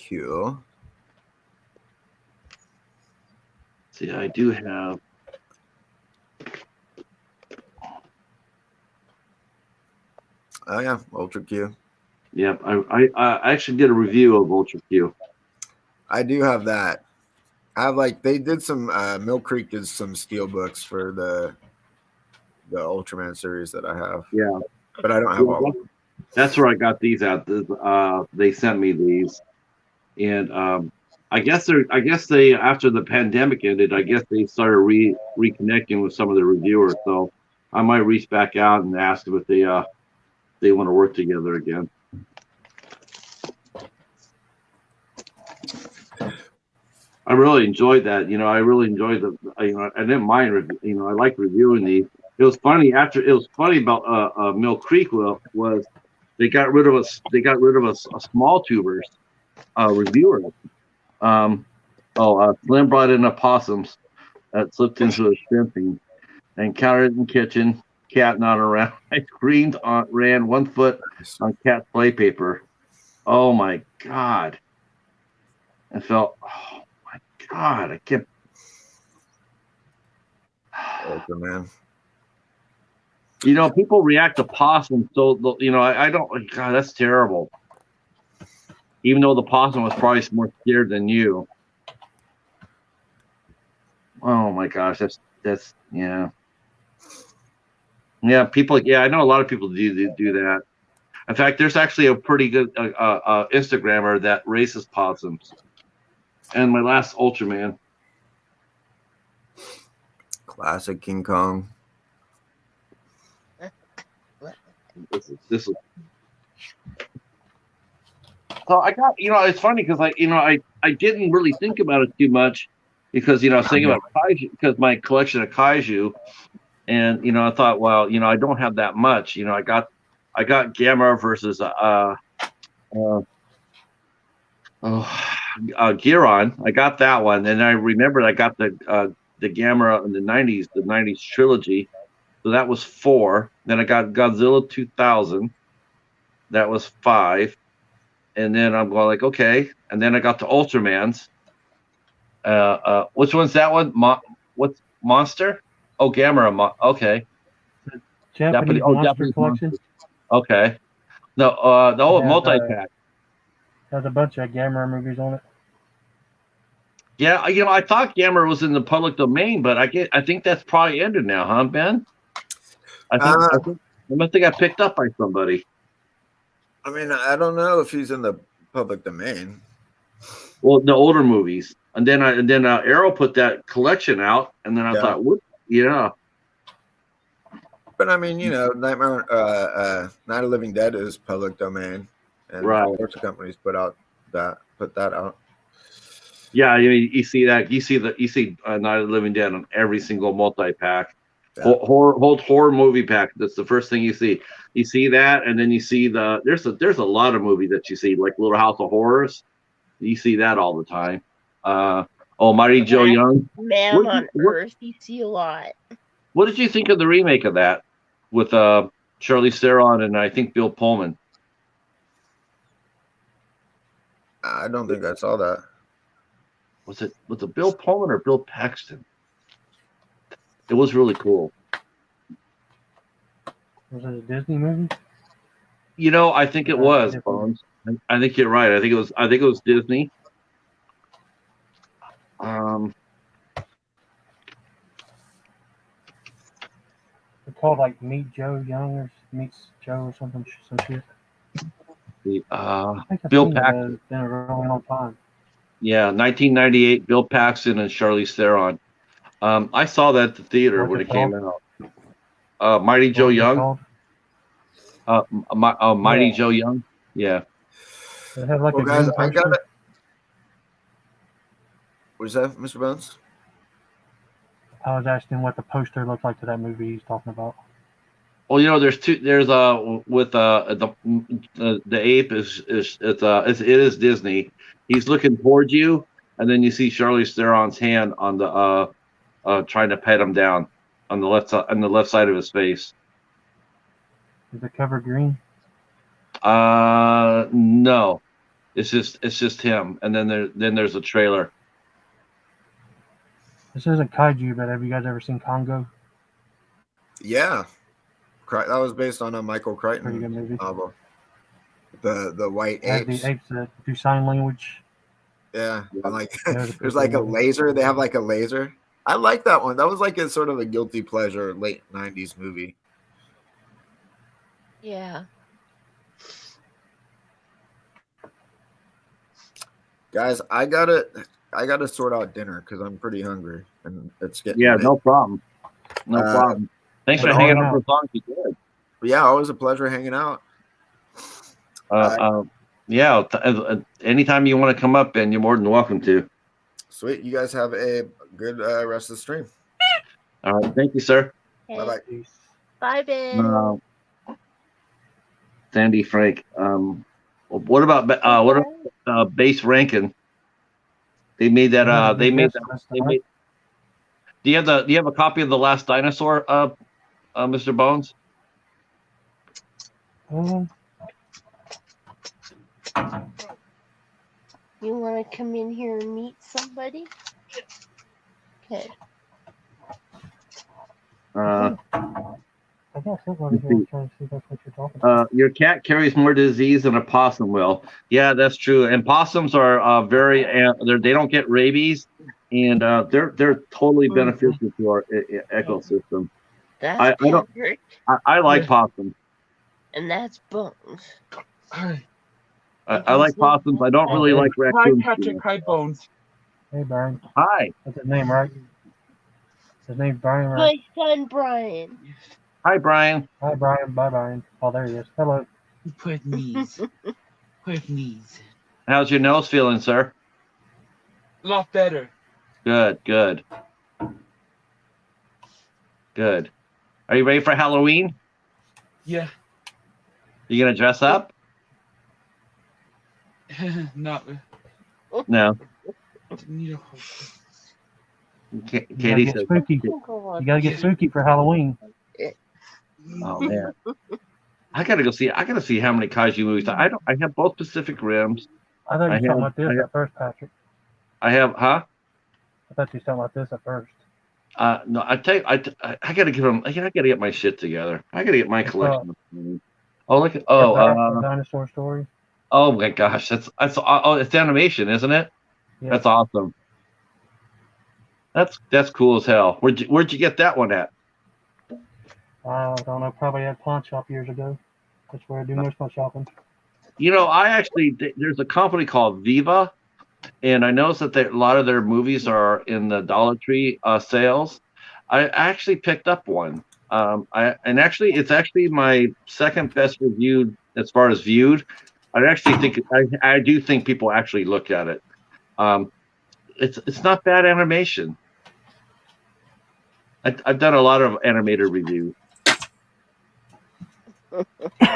S9: Cool.
S1: see, I do have.
S9: Oh yeah, Ultra Q.
S1: Yep, I actually did a review of Ultra Q.
S9: I do have that. I have they did some Mill Creek did some steel books for the Ultraman series that I have.
S1: Yeah,
S9: but I don't have all of them.
S1: That's where I got these at. They sent me these, and I guess they after the pandemic ended, I guess they started reconnecting with some of the reviewers. So I might reach back out and ask them if they want to work together again. I really enjoyed that. I really enjoyed I didn't mind. I like reviewing these. It was funny about Mill Creek was they got rid of us. They got rid of us small tubers reviewer. Slim brought in opossums that slipped into his fencing and counted in the kitchen. Cat not around. I screamed, ran 1 foot on cat's play paper. Oh my God! I felt. Oh my God! I kept.
S9: Man.
S1: People react to possum, so I don't. God, that's terrible. Even though the possum was probably more scared than you. Oh my gosh, that's yeah. Yeah, people. Yeah, I know a lot of people do that. In fact, there's actually a pretty good Instagrammer that races possums. And my last Ultraman.
S9: Classic King Kong.
S1: This is. So I got, it's funny because I didn't really think about it too much because I was thinking about kaiju because my collection of kaiju, and I thought, well, I don't have that much. I got Gamera versus Giron. I got that one, and I remembered I got the Gamera in the '90s trilogy. So that was 4. Then I got Godzilla 2000. That was 5. And then I'm going like, okay. And then I got the Ultramans. Which one's that one? What's Monster? Oh, Gamera. Okay.
S2: Japanese Monster Collection.
S1: Monster. Okay. No, the old multi-pack.
S2: Has a bunch of Gamera movies on it.
S1: Yeah, I thought Gamera was in the public domain, but I think that's probably ended now, huh, Ben? I think it must have got picked up by somebody.
S9: I mean, I don't know if he's in the public domain.
S1: Well, the older movies, and then Arrow put that collection out, and then I thought, what? Yeah.
S9: But I mean, Night of the Living Dead is public domain, and lots of companies put that out.
S1: Yeah, you see that. You see Night of the Living Dead on every single multi-pack. Yeah. Horror movie pack. That's the first thing you see. You see that, and then you see there's a lot of movies that you see, like Little House of Horrors. You see that all the time. Mighty Joe Young.
S3: Man on Earth, you see a lot.
S1: What did you think of the remake of that with Charlize Theron and I think Bill Pullman?
S9: I don't think I saw that.
S1: Was it Bill Pullman or Bill Paxton? It was really cool.
S2: Was it a Disney movie?
S1: I think it was, Bones. I think you're right. I think it was Disney.
S2: It's called like Meet Joe Young or Meets Joe or something, some shit.
S1: Bill Paxton.
S2: It's been a really long time.
S1: Yeah, 1998. Bill Paxton and Charlize Theron. I saw that at the theater when it came out. Mighty Joe Young. Mighty Joe Young. Yeah.
S2: They have like
S9: guys, I got it. What is that, Mr. Bones?
S2: I was asking what the poster looked like to that movie he's talking about.
S1: Well, there's two. There's with the ape it is Disney. He's looking towards you, and then you see Charlize Theron's hand on the trying to pet him down on the left side of his face.
S2: Is it covered green?
S1: No, it's just him, and then there's a trailer.
S2: This isn't kaiju, but have you guys ever seen Congo?
S9: Yeah, that was based on a Michael Crichton
S2: pretty good movie
S9: novel. The white apes.
S2: The apes that do sign language.
S9: Yeah, like there's like a laser. They have like a laser. I like that one. That was like a sort of a guilty pleasure late '90s movie.
S3: Yeah.
S9: Guys, I gotta sort out dinner because I'm pretty hungry and it's getting late.
S1: No problem. No problem. Thanks for hanging out for as long as you did.
S9: Yeah, always a pleasure hanging out.
S1: Anytime you want to come up, Ben, you're more than welcome to.
S9: Sweet. You guys have a good rest of the stream.
S1: All right. Thank you, sir.
S3: Okay.
S9: Bye-bye.
S3: Bye, Ben.
S1: Sandy Frank. What about Base Rankin? They made that. Do you have a copy of The Last Dinosaur, Mr. Bones?
S3: You want to come in here and meet somebody? Okay.
S2: I got somebody here trying to see if that's what you're talking about.
S1: Your cat carries more disease than a possum will. Yeah, that's true. And possums are they don't get rabies, and they're totally beneficial to our ecosystem.
S3: That's
S1: I don't.
S3: Patrick,
S1: I like
S11: Yeah.
S1: possums.
S3: and that's Bones.
S11: Hi.
S1: I like possums. I don't really
S2: hey.
S1: like
S11: Hi,
S1: raccoons.
S11: Patrick. Hi, Bones.
S2: Hey, Brian.
S1: Hi.
S2: That's his name, right? His name's Brian,
S3: My
S2: right?
S3: son Brian.
S1: Hi, Brian.
S2: Hi, Brian. Bye, Brian. Oh, there he is. Hello.
S11: Please. Please.
S1: How's your nose feeling, sir?
S11: A lot better.
S1: Good. Good. Good. Are you ready for Halloween?
S11: Yeah.
S1: You gonna dress up?
S11: Not.
S1: No.
S11: You know,
S2: You gotta
S1: Katie
S2: get
S1: says.
S2: spooky. You gotta get spooky for Halloween.
S1: Oh man. I gotta see how many kaiju movies. I have both Pacific Rims.
S2: I thought you
S1: I
S2: were talking
S1: have.
S2: about this at first, Patrick.
S1: I have. Huh?
S2: I thought you were talking about this at first.
S1: No. I tell you, I gotta give them. I gotta get my shit together. I gotta get my collection. Oh look.
S2: A dinosaur story.
S1: Oh my gosh. That's. Oh, it's animation, isn't it?
S2: Yeah.
S1: That's awesome. That's cool as hell. Where'd you get that one at?
S2: I don't know. Probably at pawn shop years ago. That's where I do most of my shopping.
S1: You know, there's a company called Viva, and I noticed that a lot of their movies are in the Dollar Tree sales. I actually picked up one. It's actually my second best reviewed as far as viewed. I do think people actually look at it. It's not bad animation. I've done a lot of animated reviews.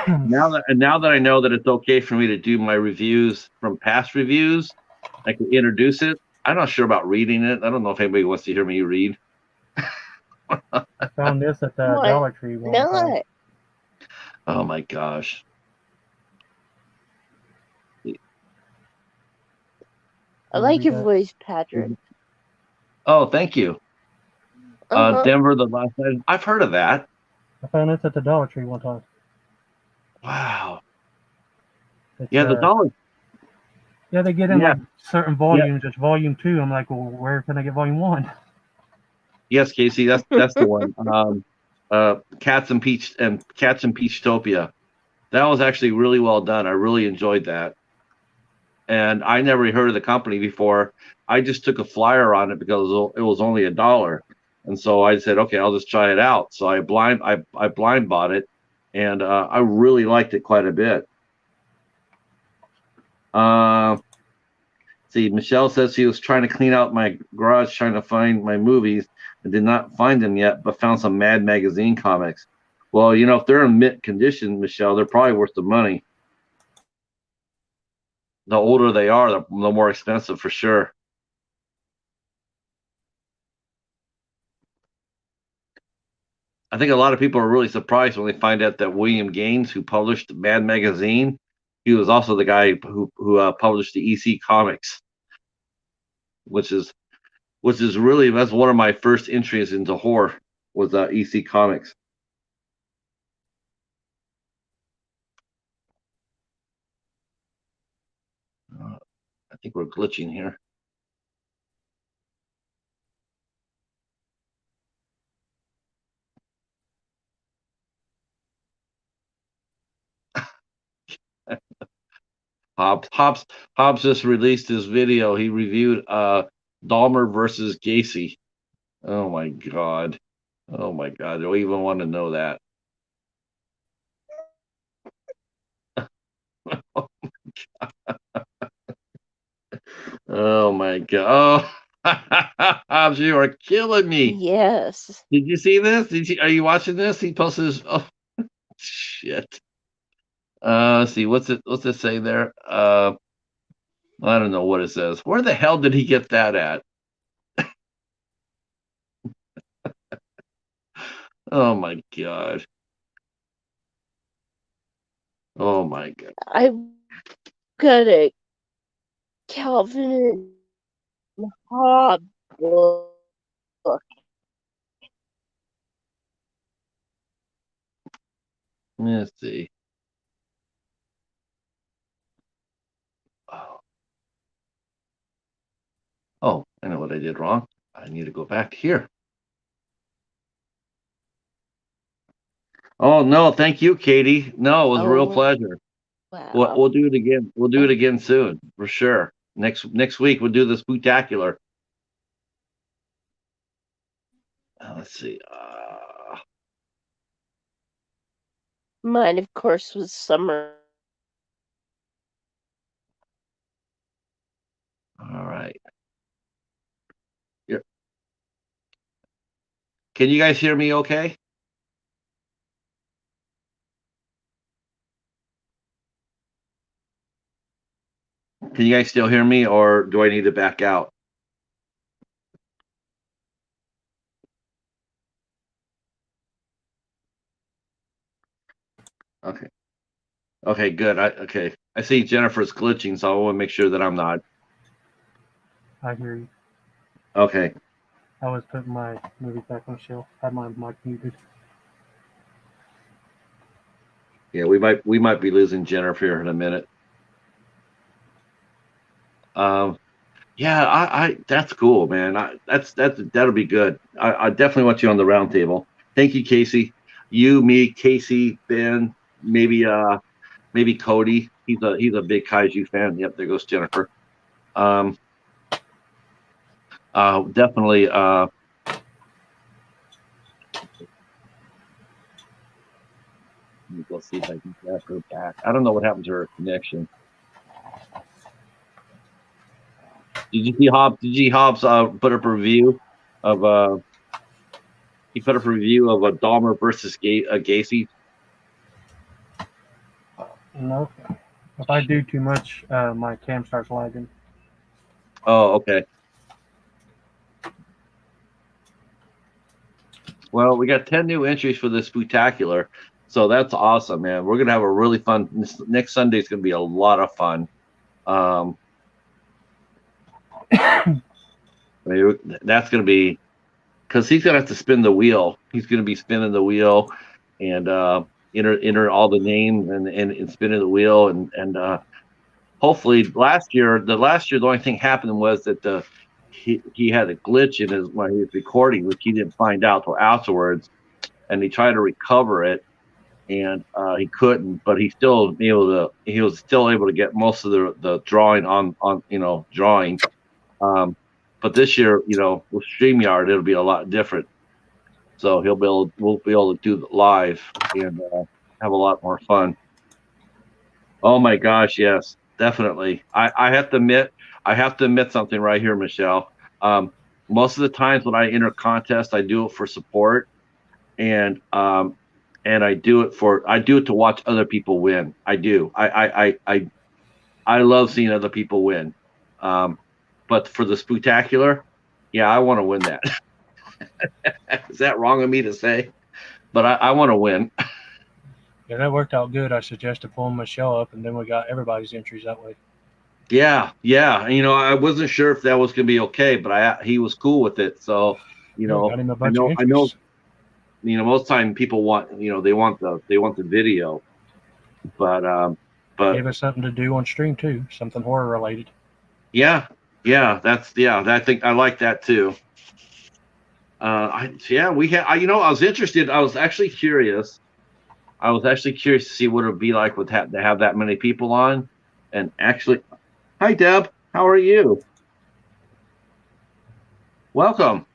S1: Now that I know that it's okay for me to do my reviews from past reviews, I can introduce it. I'm not sure about reading it. I don't know if anybody wants to hear me read.
S2: I found this at the Dollar Tree one time.
S1: Oh my gosh.
S3: I like your voice, Patrick.
S1: Oh, thank you. Denver, the last night. I've heard of that.
S2: I found this at the Dollar Tree one time.
S1: Wow.
S2: It's,
S1: the Dollar.
S2: Yeah, they get in like certain volumes. It's volume 2. I'm like, well, where can I get volume 1?
S1: Yes, Casey, that's the one. Cats and Peachtopia. That was actually really well done. I really enjoyed that. And I never heard of the company before. I just took a flyer on it because it was only $1. And so I said, okay, I'll just try it out. So I blind bought it, and I really liked it quite a bit. See, Michelle says she was trying to clean out my garage, trying to find my movies, and did not find them yet, but found some Mad Magazine comics. Well, you know, if they're in mint condition, Michelle, they're probably worth the money. The older they are, the more expensive for sure. I think a lot of people are really surprised when they find out that William Gaines, who published Mad Magazine, he was also the guy who published the EC Comics, which is really, that's one of my first entries into horror, was EC Comics. I think we're glitching here. Hobbs just released his video. He reviewed Dahmer versus Gacy. Oh my god. Oh my god. Do I even want to know that? Oh my god. Oh, Hobbs, you are killing me.
S3: Yes.
S1: Did you see this? Are you watching this? He posted his, oh shit. Let's see, what's it say there? I don't know what it says. Where the hell did he get that at? Oh my god. Oh my god.
S3: I got a Calvin and Hobbs book.
S1: Let's see. Oh, I know what I did wrong. I need to go back here. Oh no, thank you, Katie. No, it was a real pleasure.
S3: Wow.
S1: We'll do it again. We'll do it again soon for sure. Next week we'll do the Spooktacular. Let's see.
S3: Mine, of course, was summer.
S1: All right. Yep. Can you guys hear me okay? Can you guys still hear me, or do I need to back out? Okay. Okay, good. Okay. I see Jennifer's glitching, so I want to make sure that I'm not.
S4: I hear you.
S1: Okay.
S4: I was putting my movie back on the shelf. Had my mic muted.
S1: Yeah, we might be losing Jennifer here in a minute. Yeah, I that's cool, man. That'll be good. I definitely want you on the round table. Thank you, Casey. You, me, Casey, Ben, maybe Cody. He's a big kaiju fan. Yep, there goes Jennifer. Definitely. Let me go see if I can get her back. I don't know what happened to her connection. Did you see Hobbs? Did you see Hobbs put up a review of he put up a review of a Dahmer versus Gacy?
S4: No. If I do too much, my cam starts lagging.
S1: Oh, okay. Well, we got 10 new entries for this Spooktacular, so that's awesome, man. We're gonna have a really fun next Sunday. Is gonna be a lot of fun. I mean, that's gonna be because he's gonna have to spin the wheel. He's gonna be spinning the wheel and enter all the names and spinning the wheel and hopefully the last year the only thing happened was that he had a glitch in his when he was recording, which he didn't find out till afterwards, and he tried to recover it, and he couldn't, but he was still able to get most of the drawing on drawing. But this year, with StreamYard, it'll be a lot different. So we'll be able to do it live and have a lot more fun. Oh my gosh, yes, definitely. I have to admit something right here, Michelle. Most of the times when I enter contests, I do it for support, and I do it to watch other people win. I do. I love seeing other people win. But for the Spooktacular, yeah, I want to win that. Is that wrong of me to say? But I want to win.
S4: Yeah, that worked out good. I suggested pulling Michelle up, and then we got everybody's entries that way.
S1: Yeah. I wasn't sure if that was gonna be okay, but he was cool with it. So,
S4: got him a bunch of
S1: I
S4: entries.
S1: know. Most time people want, they want the video, but
S4: gave us something to do on stream too, something horror related.
S1: Yeah. I think I like that too. I was interested. I was actually curious. To see what it would be like to have that many people on. And actually, hi Deb, how are you? Welcome.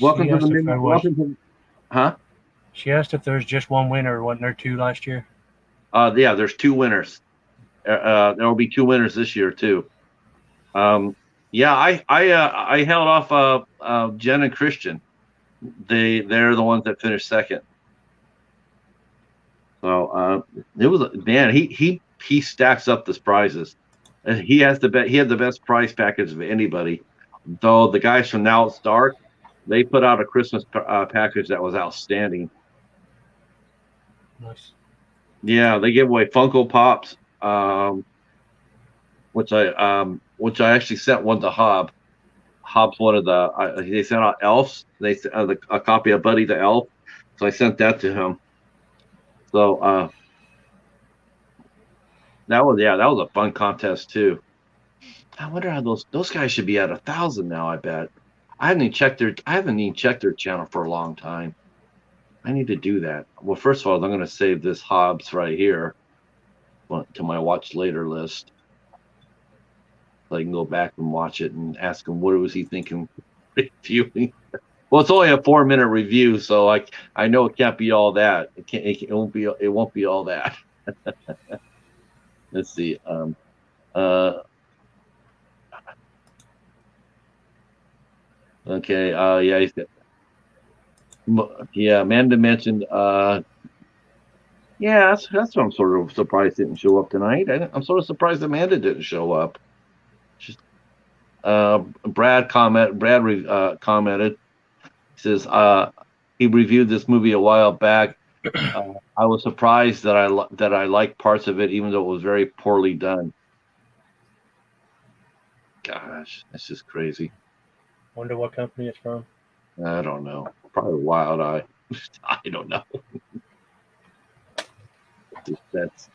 S1: Welcome to the mini. Huh?
S4: She asked if there's just one winner. Wasn't there two last year?
S1: Yeah, there's two winners. There will be two winners this year too. Yeah, I held off Jen and Christian. They're the ones that finished second. So it was he stacks up the prizes. He had the best prize package of anybody. Though the guys from Now It's Dark, they put out a Christmas package that was outstanding.
S4: Nice.
S1: Yeah, they give away Funko Pops, which I actually sent one to Hobbs. Hobbs wanted they sent out elves. They sent a copy of Buddy the Elf, so I sent that to him. So that was a fun contest too. I wonder how those guys should be at 1,000 now. I bet. I haven't even checked their channel for a long time. I need to do that. Well, first of all, I'm going to save this Hobbs right here to my watch later list. So I can go back and watch it and ask him what was he thinking reviewing. Well, it's only a 4-minute review, so I know it can't be all that. It won't be all that. Let's see. Okay. Yeah. Amanda mentioned. Yeah, that's what I'm sort of surprised didn't show up tonight. I'm sort of surprised Amanda didn't show up. Just Brad commented. He says he reviewed this movie a while back. I was surprised that I liked parts of it, even though it was very poorly done. Gosh, that's just crazy.
S4: Wonder what company it's from.
S1: I don't know. Probably Wild Eye. I don't know. That's.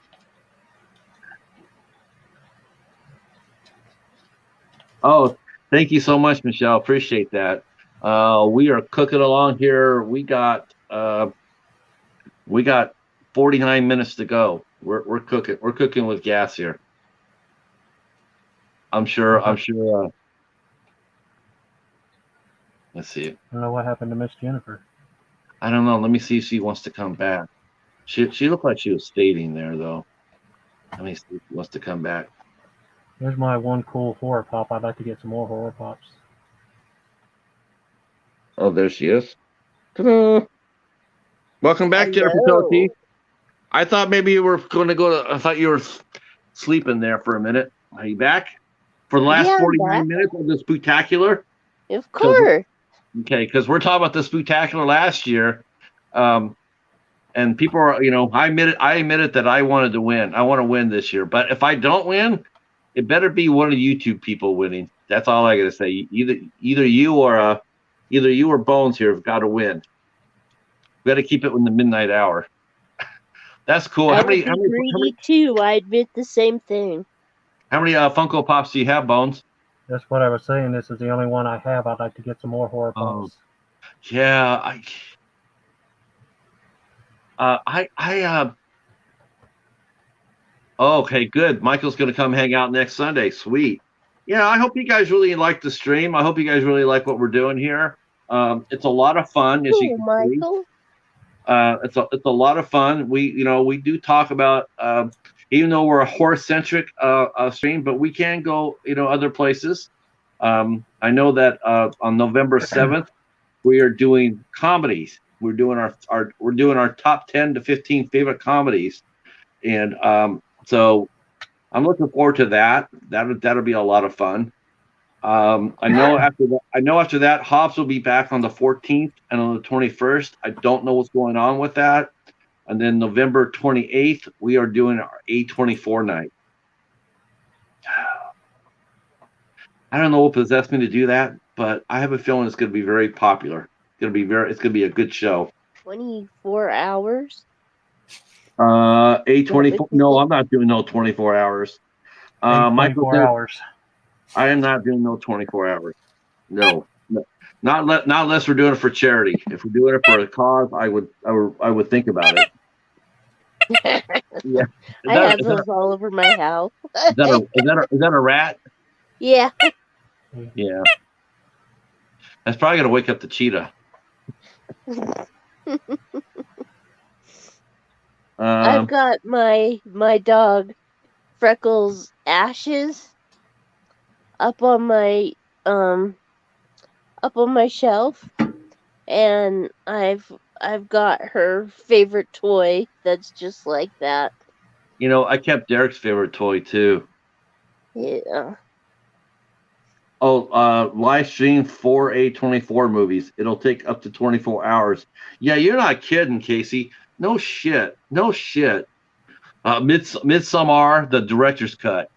S1: Oh, thank you so much, Michelle. Appreciate that. We are cooking along here. We got 49 minutes to go. We're cooking. We're cooking with gas here. I'm sure. Let's see.
S4: I don't know what happened to Miss Jennifer.
S1: I don't know. Let me see if she wants to come back. She looked like she was fading there, though. Let me see if she wants to come back.
S4: There's my one cool horror pop. I'd like to get some more horror pops.
S1: Oh, there she is. Ta-da! Welcome back, Jennifer Tochi. I thought maybe you were going to go to. I thought you were sleeping there for a minute. Are you back for the last 49 minutes of the Spooktacular?
S3: Of course.
S1: Okay, because we're talking about the Spooktacular last year, and people are, I admitted that I wanted to win. I want to win this year, but if I don't win, it better be one of the YouTube people winning. That's all I gotta say. Either you or Bones here have got to win. We got to keep it in the midnight hour. That's cool.
S3: How many too. I admit the same thing.
S1: How many Funko Pops do you have, Bones?
S4: That's what I was saying. This is the only one I have. I'd like to get some more horror pops.
S1: Yeah, okay, good. Michael's going to come hang out next Sunday. Sweet. Yeah, I hope you guys really like the stream. I hope you guys really like what we're doing here. It's a lot of fun, as you can
S3: Michael.
S1: see. It's a lot of fun. We do talk about even though we're a horror-centric stream, but we can go other places. I know that on November 7th we are doing comedies. We're doing our top 10 to 15 favorite comedies, and so I'm looking forward to that. That'll be a lot of fun. I know after that, Hobbs will be back on the 14th and on the 21st. I don't know what's going on with that. And then November 28th, we are doing our A24 night. I don't know what possessed me to do that, but I have a feeling it's going to be very popular. It's going to be a good show.
S3: 24 hours?
S1: A24. No, I'm not doing no 24 hours. Michael,
S4: 24 hours.
S1: I am not doing no 24 hours. No. Not unless we're doing it for charity. If we're doing it for a cause, I would think about it. Yeah.
S3: I have those all over my house.
S1: Is that a rat?
S3: Yeah.
S1: Yeah. That's probably gonna wake up the cheetah.
S3: I've got my dog Freckles' ashes up on my shelf, and I've got her favorite toy that's just like that.
S1: I kept Derek's favorite toy too.
S3: Yeah.
S1: Oh, live stream 4 A24 movies. It'll take up to 24 hours. Yeah, you're not kidding, Casey. No shit. Midsommar, the director's cut.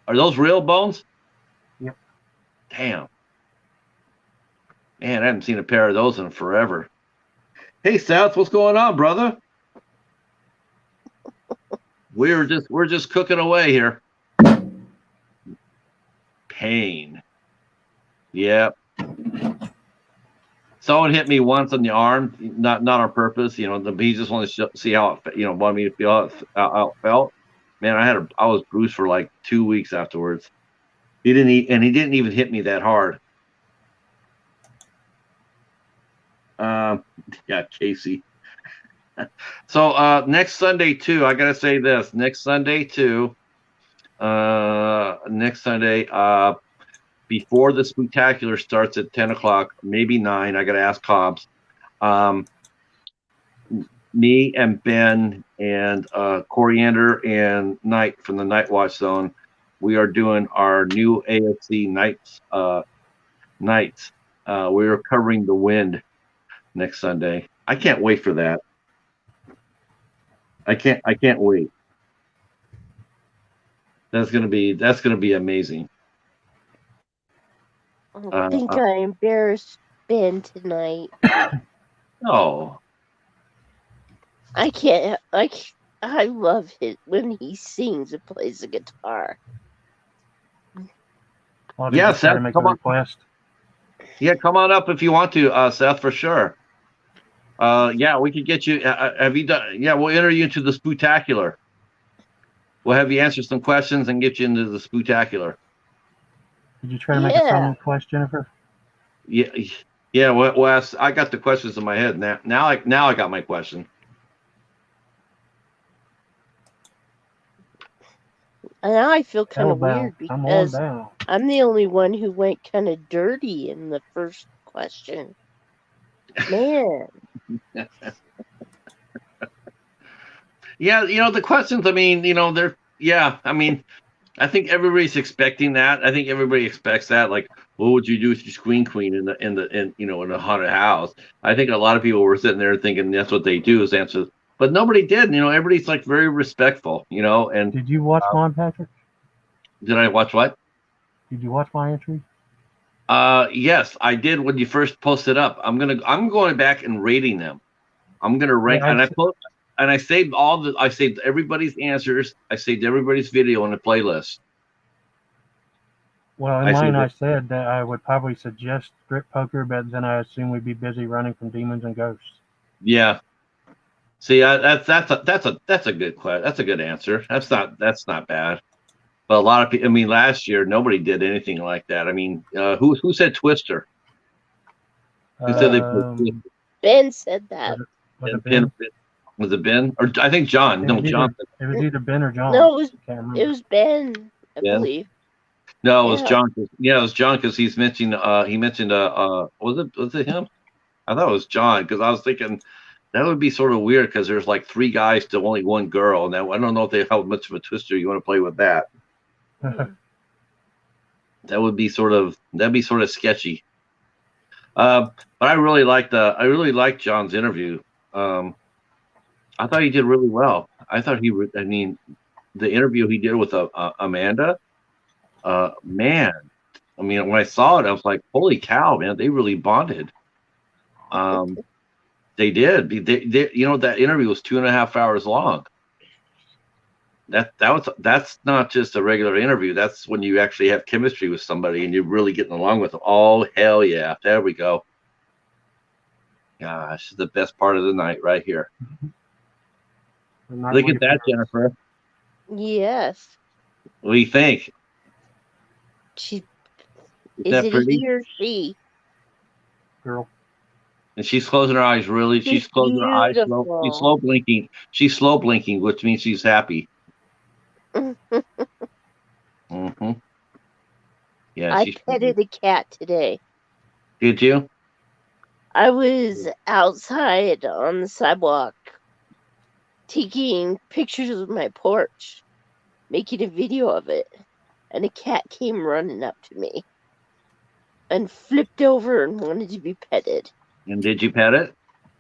S1: Are those real, Bones?
S4: Yep.
S1: Damn. Man, I haven't seen a pair of those in forever. Hey, South, what's going on, brother? We're just cooking away here. Pain. Yep. Someone hit me once on the arm, not on purpose. You know, he just wanted to see how it, you know, wanted me to feel how it felt. Man, I was bruised for like 2 weeks afterwards. He didn't even hit me that hard. Yeah, Casey. So next Sunday too, I gotta say this. Next Sunday too. Next Sunday, before the Spooktacular starts at 10 o'clock, maybe 9. I gotta ask Hobbs. Me and Ben and Coriander and Knight from the Night Watch Zone, we are doing our new AFC nights. We are covering the wind next Sunday. I can't wait for that. I can't wait. That's gonna be amazing.
S3: I think I embarrassed Ben tonight.
S1: No.
S3: I love it when he sings and plays the guitar.
S4: Well,
S1: Yeah, Seth,
S4: make
S1: come
S4: a
S1: on.
S4: request.
S1: Yeah, come on up if you want to, Seth, for sure. Yeah, we could get you. Have you done? Yeah, we'll enter you into the Spooktacular. We'll have you answer some questions and get you into the Spooktacular.
S4: Did you try to make a song request, Jennifer?
S1: Yeah. Well, I got the questions in my head now. Now I got my question.
S3: And now I feel kind of weird because I'm the only one who went kind of dirty in the first question. Man.
S1: Yeah, you know, the questions, I mean, you know, I mean, I think everybody's expecting that. I think everybody expects that. Like, what would you do with your screen queen in a haunted house? I think a lot of people were sitting there thinking that's what they do is answer. But nobody did. You know, everybody's like very respectful, you know. And
S4: did you watch mine, Patrick?
S1: Did I watch what?
S4: Did you watch my entry?
S1: Yes, I did when you first posted up. I'm going back and rating them. I'm gonna rank, I saved everybody's answers. I saved everybody's video in a playlist.
S4: Well, in mine, I said that I would probably suggest strip poker, but then I assume we'd be busy running from demons and ghosts.
S1: Yeah. See, that's a good question. That's a good answer. That's not bad. But a lot of people. I mean, last year nobody did anything like that. I mean, who said Twister? Who said they played Twister?
S3: Ben said that.
S1: Was it Ben? Or I think John. No, John.
S4: It was either Ben or John.
S3: No, it was Ben, I believe.
S1: No, it was John. Yeah, it was John because he mentioned was it him? I thought it was John because I was thinking that would be sort of weird because there's like 3 guys to only 1 girl. Now I don't know if they how much of a twister you want to play with that. That'd be sort of sketchy. But I really liked John's interview. I thought he did really well. I mean, the interview he did with Amanda, man. I mean, when I saw it, I was like, "Holy cow, man! They really bonded." They did. They, you know, that interview was 2.5 hours long. That's not just a regular interview. That's when you actually have chemistry with somebody and you're really getting along with them. Oh, hell yeah! There we go. Gosh, the best part of the night right here. Look at that, Jennifer.
S3: Yes.
S1: What do you think?
S3: Is it pretty? He or she?
S4: Girl.
S1: And she's closing her eyes. Really, she's closing her eyes. She's slow blinking. She's slow blinking, which means she's happy. Mm-hmm. Yeah.
S3: I petted a cat today.
S1: Did you?
S3: I was outside on the sidewalk taking pictures of my porch, making a video of it, and a cat came running up to me and flipped over and wanted to be petted.
S1: And did you pet it?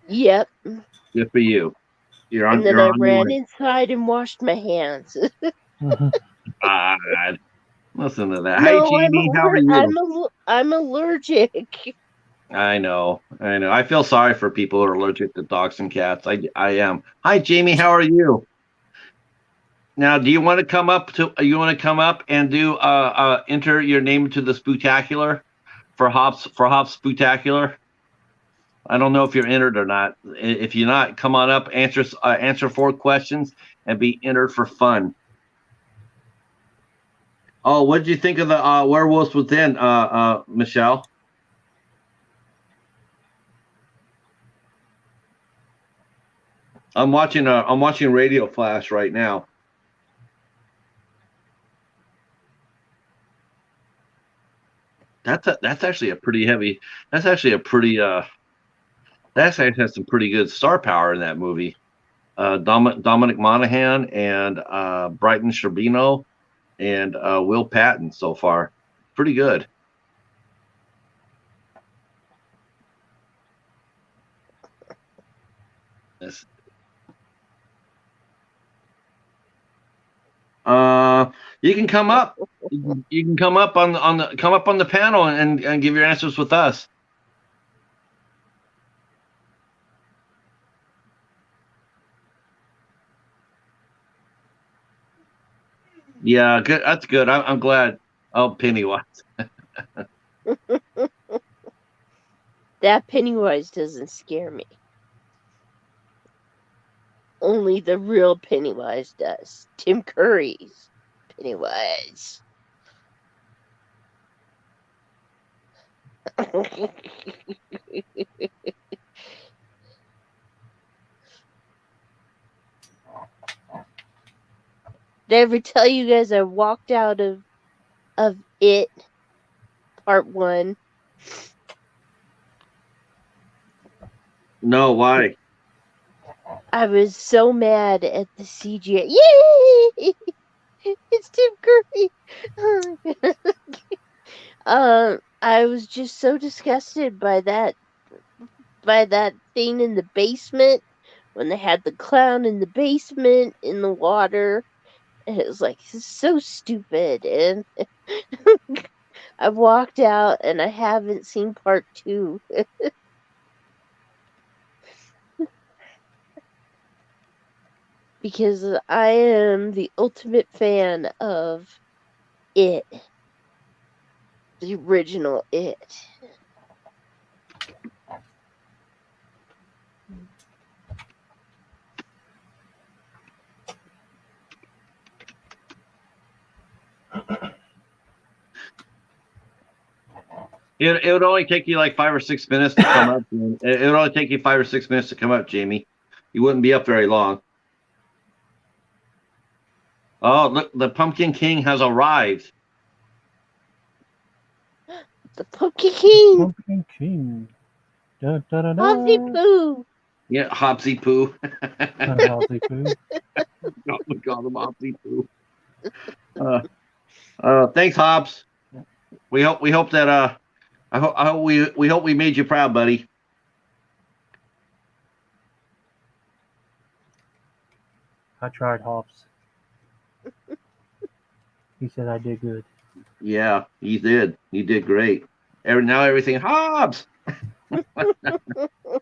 S3: Yep.
S1: Good for you.
S3: And then I ran inside and washed my hands.
S1: God. Listen to that. No, hi, Jamie. How are you?
S3: I'm allergic.
S1: I know. I feel sorry for people who are allergic to dogs and cats. I am. Hi, Jamie. How are you? Now, do you want to come up and do enter your name to the Spooktacular for Hobbs Spooktacular? I don't know if you're entered or not. If you're not, come on up, answer 4 questions, and be entered for fun. Oh, what did you think of the Werewolves Within, Michelle? I'm watching Radio Flash right now. That's actually a pretty heavy. That's actually a pretty. That actually has some pretty good star power in that movie. Dominic Monaghan and Brighton Sherbino and Will Patton so far. Pretty good. Yes. You can come up. You can come up on the panel and give your answers with us. Yeah, good. That's good. I'm glad. Oh, Pennywise.
S3: That Pennywise doesn't scare me. Only the real Pennywise does. Tim Curry's Pennywise. Did I ever tell you guys I walked out of It Part 1?
S1: No, why?
S3: I was so mad at the CGI. Yay! It's Tim Curry. I was just so disgusted by that thing in the basement when they had the clown in the basement in the water. And it was like, this is so stupid. And I walked out and I haven't seen part 2. Because I am the ultimate fan of It. The original It.
S1: It would only take you like 5 or 6 minutes to come up. It would only take you 5 or 6 minutes to come up, Jamie. You wouldn't be up very long. Oh, look, the Pumpkin King has arrived.
S3: The Pumpkin King.
S2: Pumpkin King. Da, da, da, da.
S3: Hobbsy Poo.
S1: Yeah, Hobbsy Poo.
S2: Hobbsy Poo.
S1: We call him Hobbsy Poo. Thanks, Hobbs. We hope that we hope we made you proud, buddy.
S2: I tried, Hobbs. He said I did good.
S1: Yeah, you did. You did great. Now everything, Hobbs.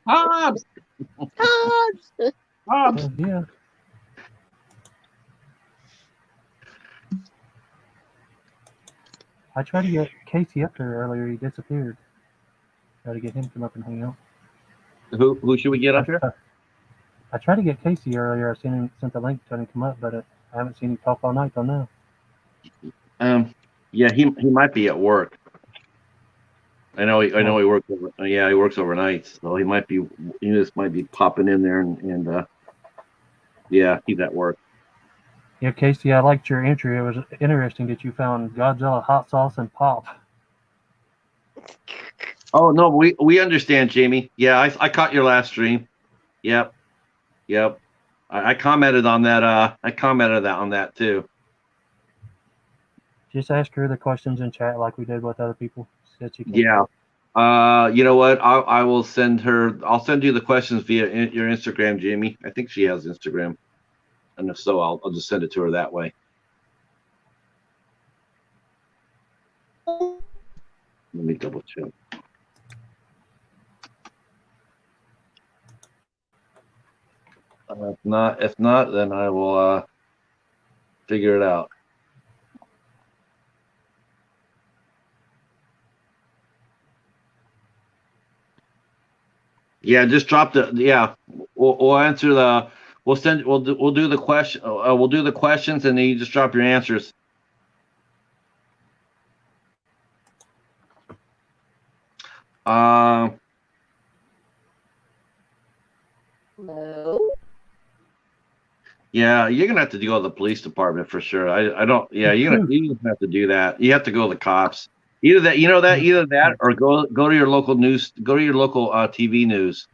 S1: Hobbs.
S3: Hobbs.
S1: Hobbs.
S2: Yeah. I tried to get Casey up there earlier. He disappeared. Try to get him to come up and hang out.
S1: Who should we get up here?
S2: I tried to get Casey earlier. I sent the link to him to come up, but I haven't seen him talk all night till now.
S1: Yeah, he might be at work. I know he works. He works overnight, so he just might be popping in there and yeah, he's at work.
S2: Yeah, Casey, I liked your entry. It was interesting that you found Godzilla hot sauce and pop.
S1: Oh no, we understand, Jamie. Yeah, I caught your last stream. Yep. I commented on that. I commented on that too.
S2: Just ask her the questions in chat like we did with other people. So she can
S1: Yeah. You know what? I will send her. I'll send you the questions via your Instagram, Jamie. I think she has Instagram, and if so, I'll just send it to her that way. Let me double check. If not, then I will figure it out. Yeah, just drop the. Yeah, we'll answer the. We'll do the question. We'll do the questions, and then you just drop your answers.
S3: No.
S1: Yeah, you're gonna have to go to the police department for sure. I don't. Yeah, you're gonna have to do that. You have to go to the cops. Either that, either that, or go to your local news. Go to your local TV news.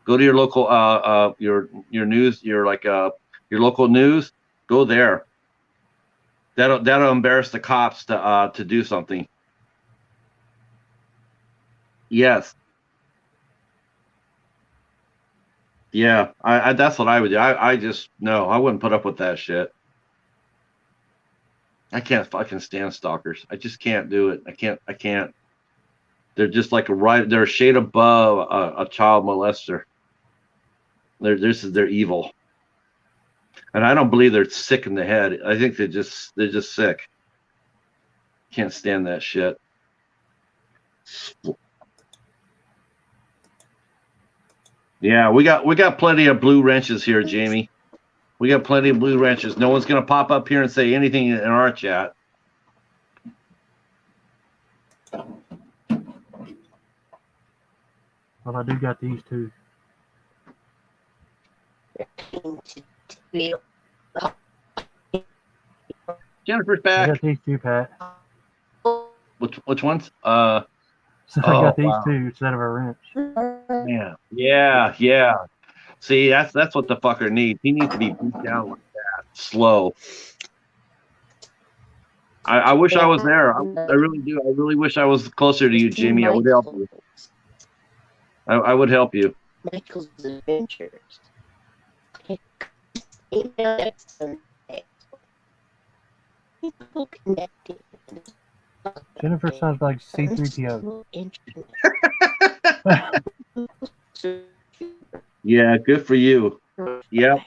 S1: Go to your local your news. Your local news. Go there. That'll embarrass the cops to do something. Yes. Yeah, I that's what I would do. I just no, I wouldn't put up with that shit. I can't fucking stand stalkers. I just can't do it. I can't. They're just like they're a shade above a child molester. They're evil. And I don't believe they're sick in the head. I think they're just sick. Can't stand that shit. Yeah, we got plenty of blue wrenches here, Jamie. We got plenty of blue wrenches. No one's gonna pop up here and say anything in our chat.
S4: Well, I do got these two.
S1: Jennifer's back.
S4: I got these two, Pat.
S1: Which ones?
S4: So I got these two instead of a wrench.
S1: Yeah. See, that's what the fucker needs. He needs to be beat down like that, slow. I wish I was there. I really do. I really wish I was closer to you, Jamie. I would help you. I would help you.
S3: Michael's Adventures. People connecting.
S4: Jennifer sounds like C3PO.
S1: Yeah, good for you. Yep.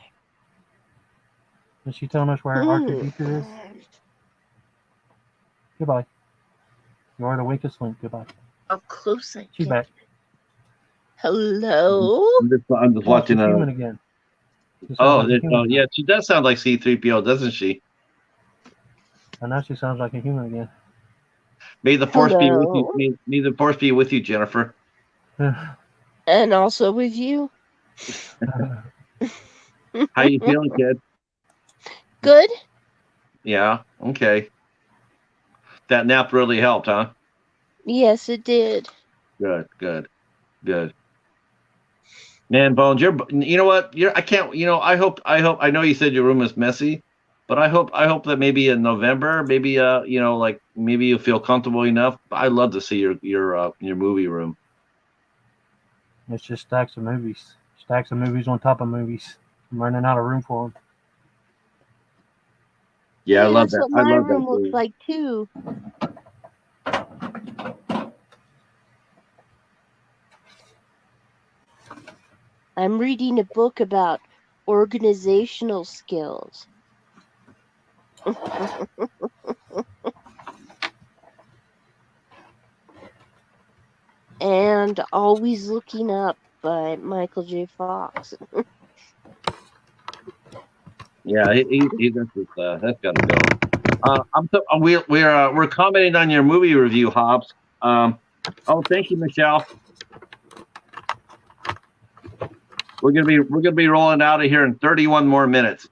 S4: Is she telling us where R2D2 is? Goodbye. You are the weakest link. Goodbye.
S3: How close I
S4: She's back.
S3: Hello?
S1: I'm just watching
S4: human again.
S1: Yeah, she does sound like C3PO, doesn't she?
S4: And now she sounds like a human again.
S1: May the force be with you. May the force be with you, Jennifer.
S3: And also with you.
S1: How you feeling, kid?
S3: Good.
S1: Yeah. Okay. That nap really helped, huh?
S3: Yes, it did.
S1: Good. Man, Bones, you know what? I can't. I hope. I know you said your room is messy, but I hope that maybe in November, maybe maybe you feel comfortable enough. I'd love to see your movie room.
S4: It's just stacks of movies on top of movies. I'm running out of room for them.
S1: Yeah, I love
S3: that's
S1: that.
S3: What my
S1: I love
S3: room
S1: that
S3: looks like too. I'm reading a book about organizational skills. And Always Looking Up by Michael J. Fox.
S1: Yeah, that's got to go. We're commenting on your movie review, Hobbs. Thank you, Michelle. We're gonna be rolling out of here in 31 more minutes.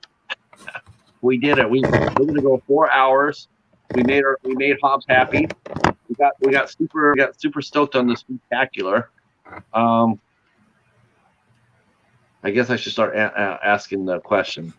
S1: We did it. We're gonna go 4 hours. We made Hobbs happy. We got super stoked on the Spooktacular. I guess I should start asking the question.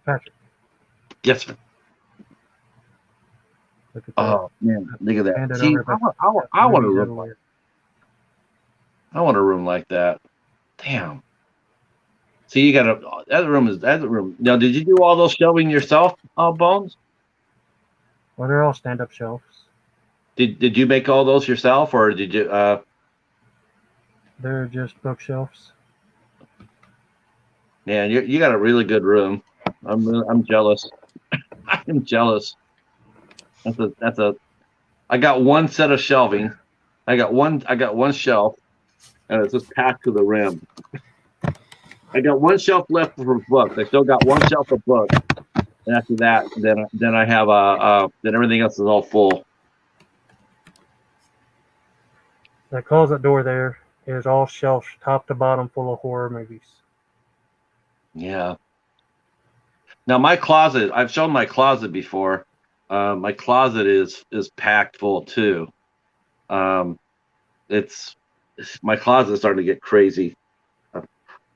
S4: Patrick.
S1: Yes, sir.
S4: Look at that.
S1: Oh man, look at that.
S4: Hand it
S1: See,
S4: over to
S1: I want a
S4: movies
S1: room.
S4: everywhere.
S1: I want a room like that. Damn. See, you got that room. Now, did you do all those shelving yourself, Bones?
S4: Well, they're all stand-up shelves.
S1: Did you make all those yourself, or did you?
S4: They're just bookshelves.
S1: Man, you got a really good room. I'm jealous. I'm jealous. That's a. I got one set of shelving. I got one shelf, and it's just packed to the rim. I got one shelf left for books. I still got one shelf of books, and after that, then I have then everything else is all full.
S4: That closet door there is all shelves, top to bottom, full of horror movies. Yeah.
S1: Now my closet, I've shown my closet before. My closet is packed full too. It's my closet's starting to get crazy.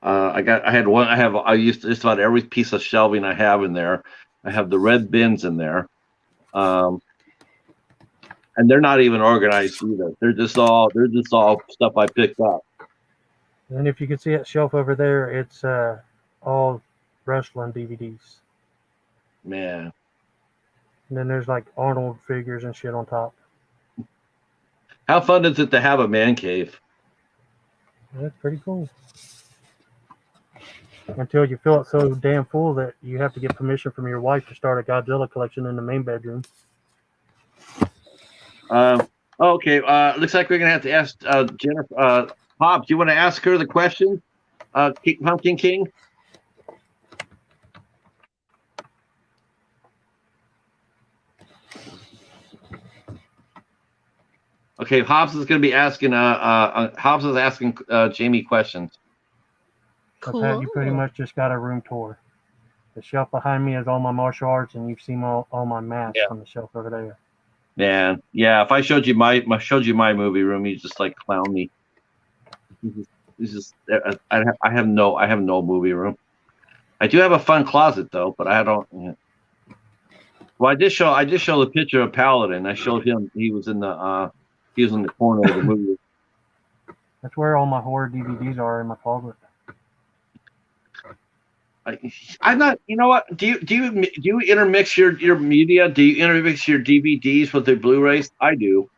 S1: I used just about every piece of shelving I have in there. I have the red bins in there. And they're not even organized either. They're just all stuff I picked up.
S4: And if you can see that shelf over there, it's all wrestling DVDs.
S1: Man.
S4: And then there's like Arnold figures and shit on top.
S1: How fun is it to have a man cave?
S4: That's pretty cool. Until you feel it so damn full that you have to get permission from your wife to start a Godzilla collection in the main bedroom.
S1: Okay. Looks like we're gonna have to ask Jennifer. Hobbs, do you want to ask her the question? Pumpkin King. Okay, Hobbs is going to be asking. Hobbs is asking Jamie questions.
S4: Cool. Pat, you pretty much just got a room tour. The shelf behind me is all my martial arts, and you've seen all my masks on the shelf over there.
S1: Man, yeah. If I showed you my movie room, you just like clown me. I have no movie room. I do have a fun closet though, but I don't. Yeah. Well, I did show the picture of Paladin. I showed him. He was in the corner of the movie.
S4: That's where all my horror DVDs are in my closet.
S1: I'm not. You know what? Do you intermix your media? Do you intermix your DVDs with the Blu-rays? I do.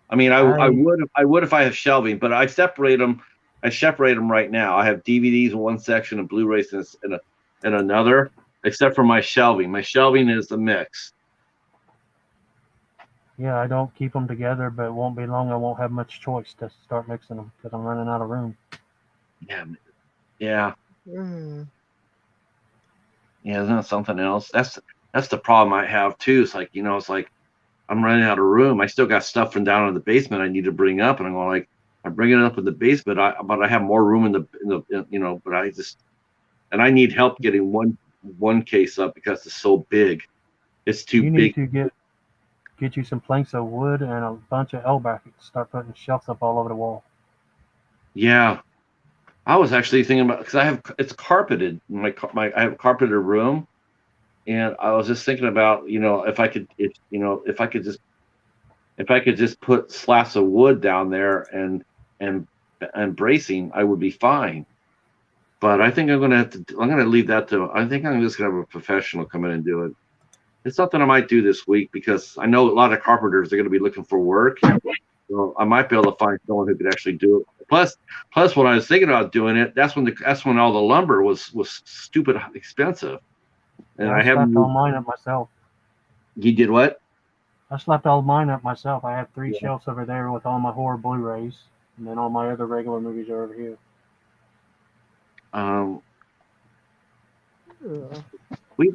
S1: I mean, I would if I have shelving, but I separate them. I separate them right now. I have DVDs in one section and Blu-rays in another. Except for my shelving. My shelving is the mix.
S4: Yeah, I don't keep them together, but it won't be long. I won't have much choice to start mixing them because I'm running out of room.
S1: Yeah.
S3: Mm.
S1: Yeah, isn't that something else? That's the problem I have too. It's like, it's like I'm running out of room. I still got stuff from down in the basement I need to bring up, and I'm going like I'm bringing it up in the basement. But I have more room in the but and I need help getting one case up because it's so big. It's too big.
S4: You need to get you some planks of wood and a bunch of L brackets. Start putting shelves up all over the wall.
S1: Yeah. I was actually thinking about because it's carpeted. I have a carpeted room, and I was just thinking about if I could just put slats of wood down there and bracing, I would be fine. But I think I'm gonna leave that to. I think I'm just gonna have a professional come in and do it. It's something I might do this week because I know a lot of carpenters are gonna be looking for work. So I might be able to find someone who could actually do it. Plus, when I was thinking about doing it, that's when all the lumber was stupid expensive. And I haven't
S4: slept all mine up myself.
S1: You did what?
S4: I slept all mine up myself. I have 3 shelves over there with all my horror Blu-rays, and then all my other regular movies are over here.
S1: We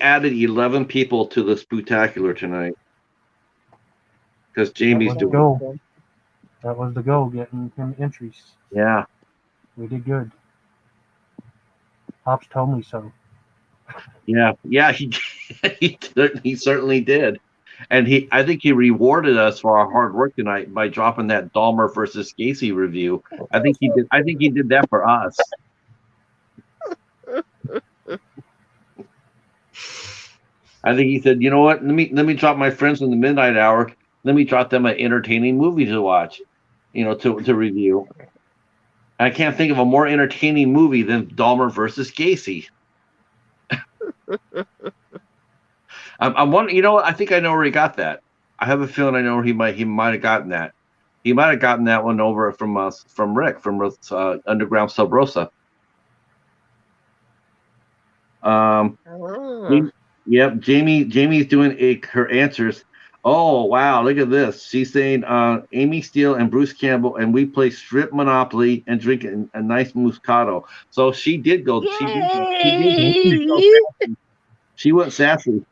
S1: added 11 people to the Spooktacular tonight. Because Jamie's doing
S4: it. That was the goal, getting him entries.
S1: Yeah.
S4: We did good. Hobbs told me so.
S1: Yeah, he certainly did. And I think he rewarded us for our hard work tonight by dropping that Dahmer versus Gacy review. I think he did that for us. I think he said, you know what? Let me drop my friends in the midnight hour. Let me drop them an entertaining movie to watch, to review. I can't think of a more entertaining movie than Dahmer versus Gacy. I'm wondering, I think I know where he got that. I have a feeling I know where he might have gotten that. He might have gotten that one over from Rick from Underground Sub Rosa.
S3: Oh.
S1: Yep, Jamie's doing her answers. Oh wow, look at this. She's saying Amy Steele and Bruce Campbell, and we play strip Monopoly and drink a nice Moscato. So she did go.
S3: Yay!
S1: She went sassy.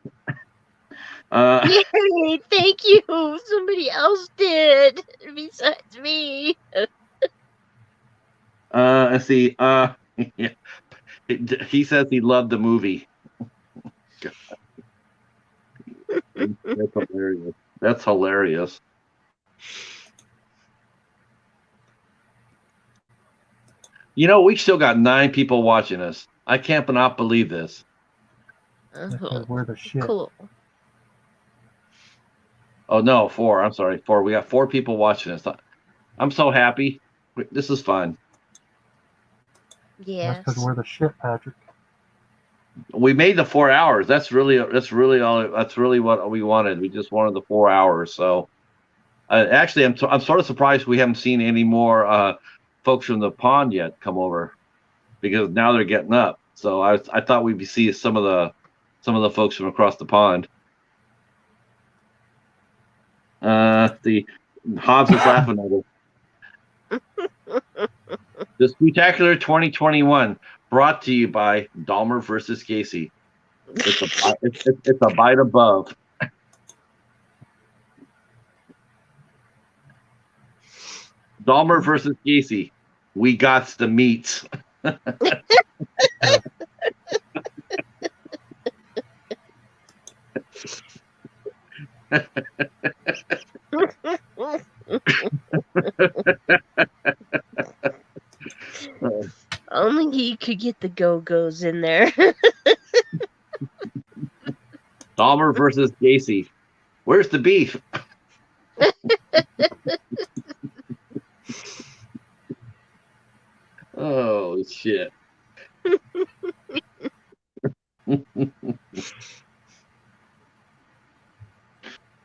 S3: Yay! Thank you. Somebody else did besides me.
S1: Let's see. Yeah. He says he loved the movie. That's hilarious. That's hilarious. We still got 9 people watching us. I can't not believe this.
S4: Because we're the shit.
S3: Cool.
S1: Oh no, 4. I'm sorry, 4. We got 4 people watching us. I'm so happy. This is fun.
S3: Yes.
S4: That's because we're the shit, Patrick.
S1: We made the 4 hours. That's really what we wanted. We just wanted the 4 hours. So, actually, I'm sort of surprised we haven't seen any more folks from the pond yet come over, because now they're getting up. So I thought we'd see some of the folks from across the pond. The Hobbs is laughing at us. The Spooktacular 2021, brought to you by Dahmer versus Gacy. It's a bite above. Dahmer versus Gacy. We got the meats.
S3: Only he could get the Go-Go's in there.
S1: Dahmer versus Gacy. Where's the beef? Oh shit.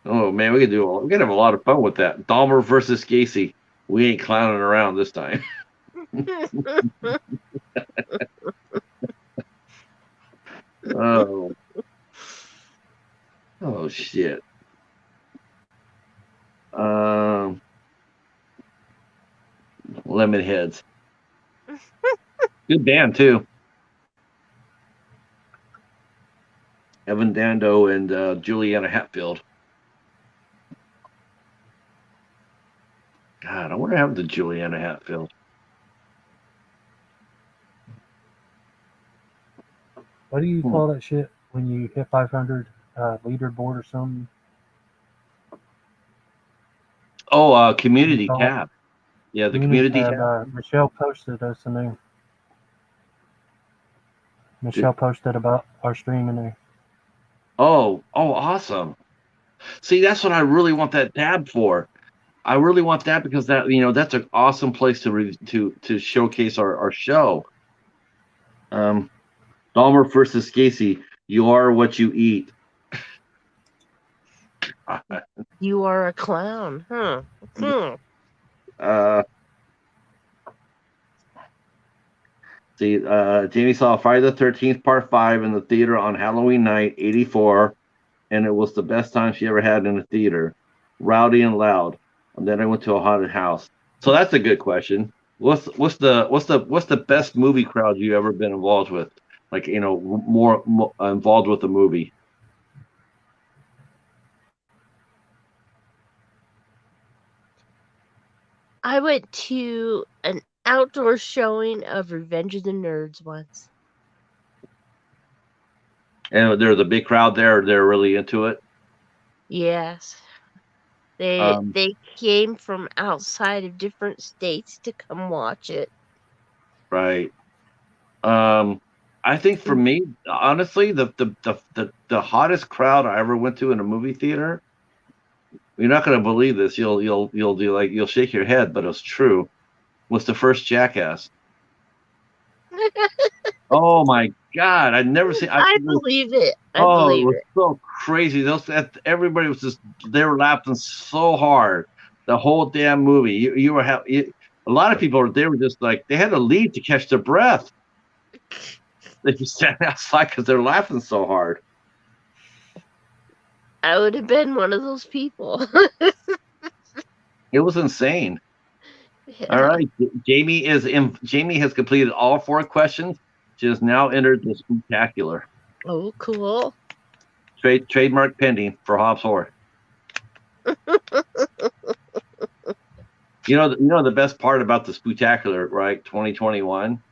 S1: Oh man, we're gonna have a lot of fun with that. Dahmer versus Gacy. We ain't clowning around this time. Oh shit. Lemon Heads. Good band too. Evan Dando and Juliana Hatfield. God, I wonder what happened to Juliana Hatfield.
S4: What do you call that shit when you hit 500 leaderboard or something?
S1: Oh, community tab. Yeah, the community tab.
S4: Michelle posted us in there. Michelle posted about our stream in there.
S1: Oh, awesome. See, that's what I really want that tab for. I really want that because that's an awesome place to showcase our show. Dahmer versus Gacy. You are what you eat.
S3: You are a clown, huh?
S1: Jamie saw Friday the 13th Part 5 in the theater on Halloween night, 1984, and it was the best time she ever had in a theater. Rowdy and loud. And then I went to a haunted house. So that's a good question. What's the best movie crowd you ever been involved with? Like, more involved with the movie.
S3: I went to an outdoor showing of Revenge of the Nerds once.
S1: And there's a big crowd there. They're really into it.
S3: Yes. They came from outside of different states to come watch it.
S1: Right. I I think for me, honestly, the hottest crowd I ever went to in a movie theater. You're not going to believe this. You'll do like you'll shake your head, but it's true. Was the first Jackass. Oh my God! I'd never seen.
S3: I believe it. I
S1: it
S3: believe
S1: was
S3: it.
S1: so crazy. Everybody was just they were laughing so hard the whole damn movie. You were a lot of people they were just like they had to leave to catch their breath. They just sat outside because they're laughing so hard.
S3: I would have been one of those people.
S1: It was insane.
S3: Yeah.
S1: All right, Jamie has completed all 4 questions. She has now entered the Spooktacular.
S3: Oh, cool.
S1: Trademark pending for Hobbs Horror. You know the best part about the Spooktacular, right? 2021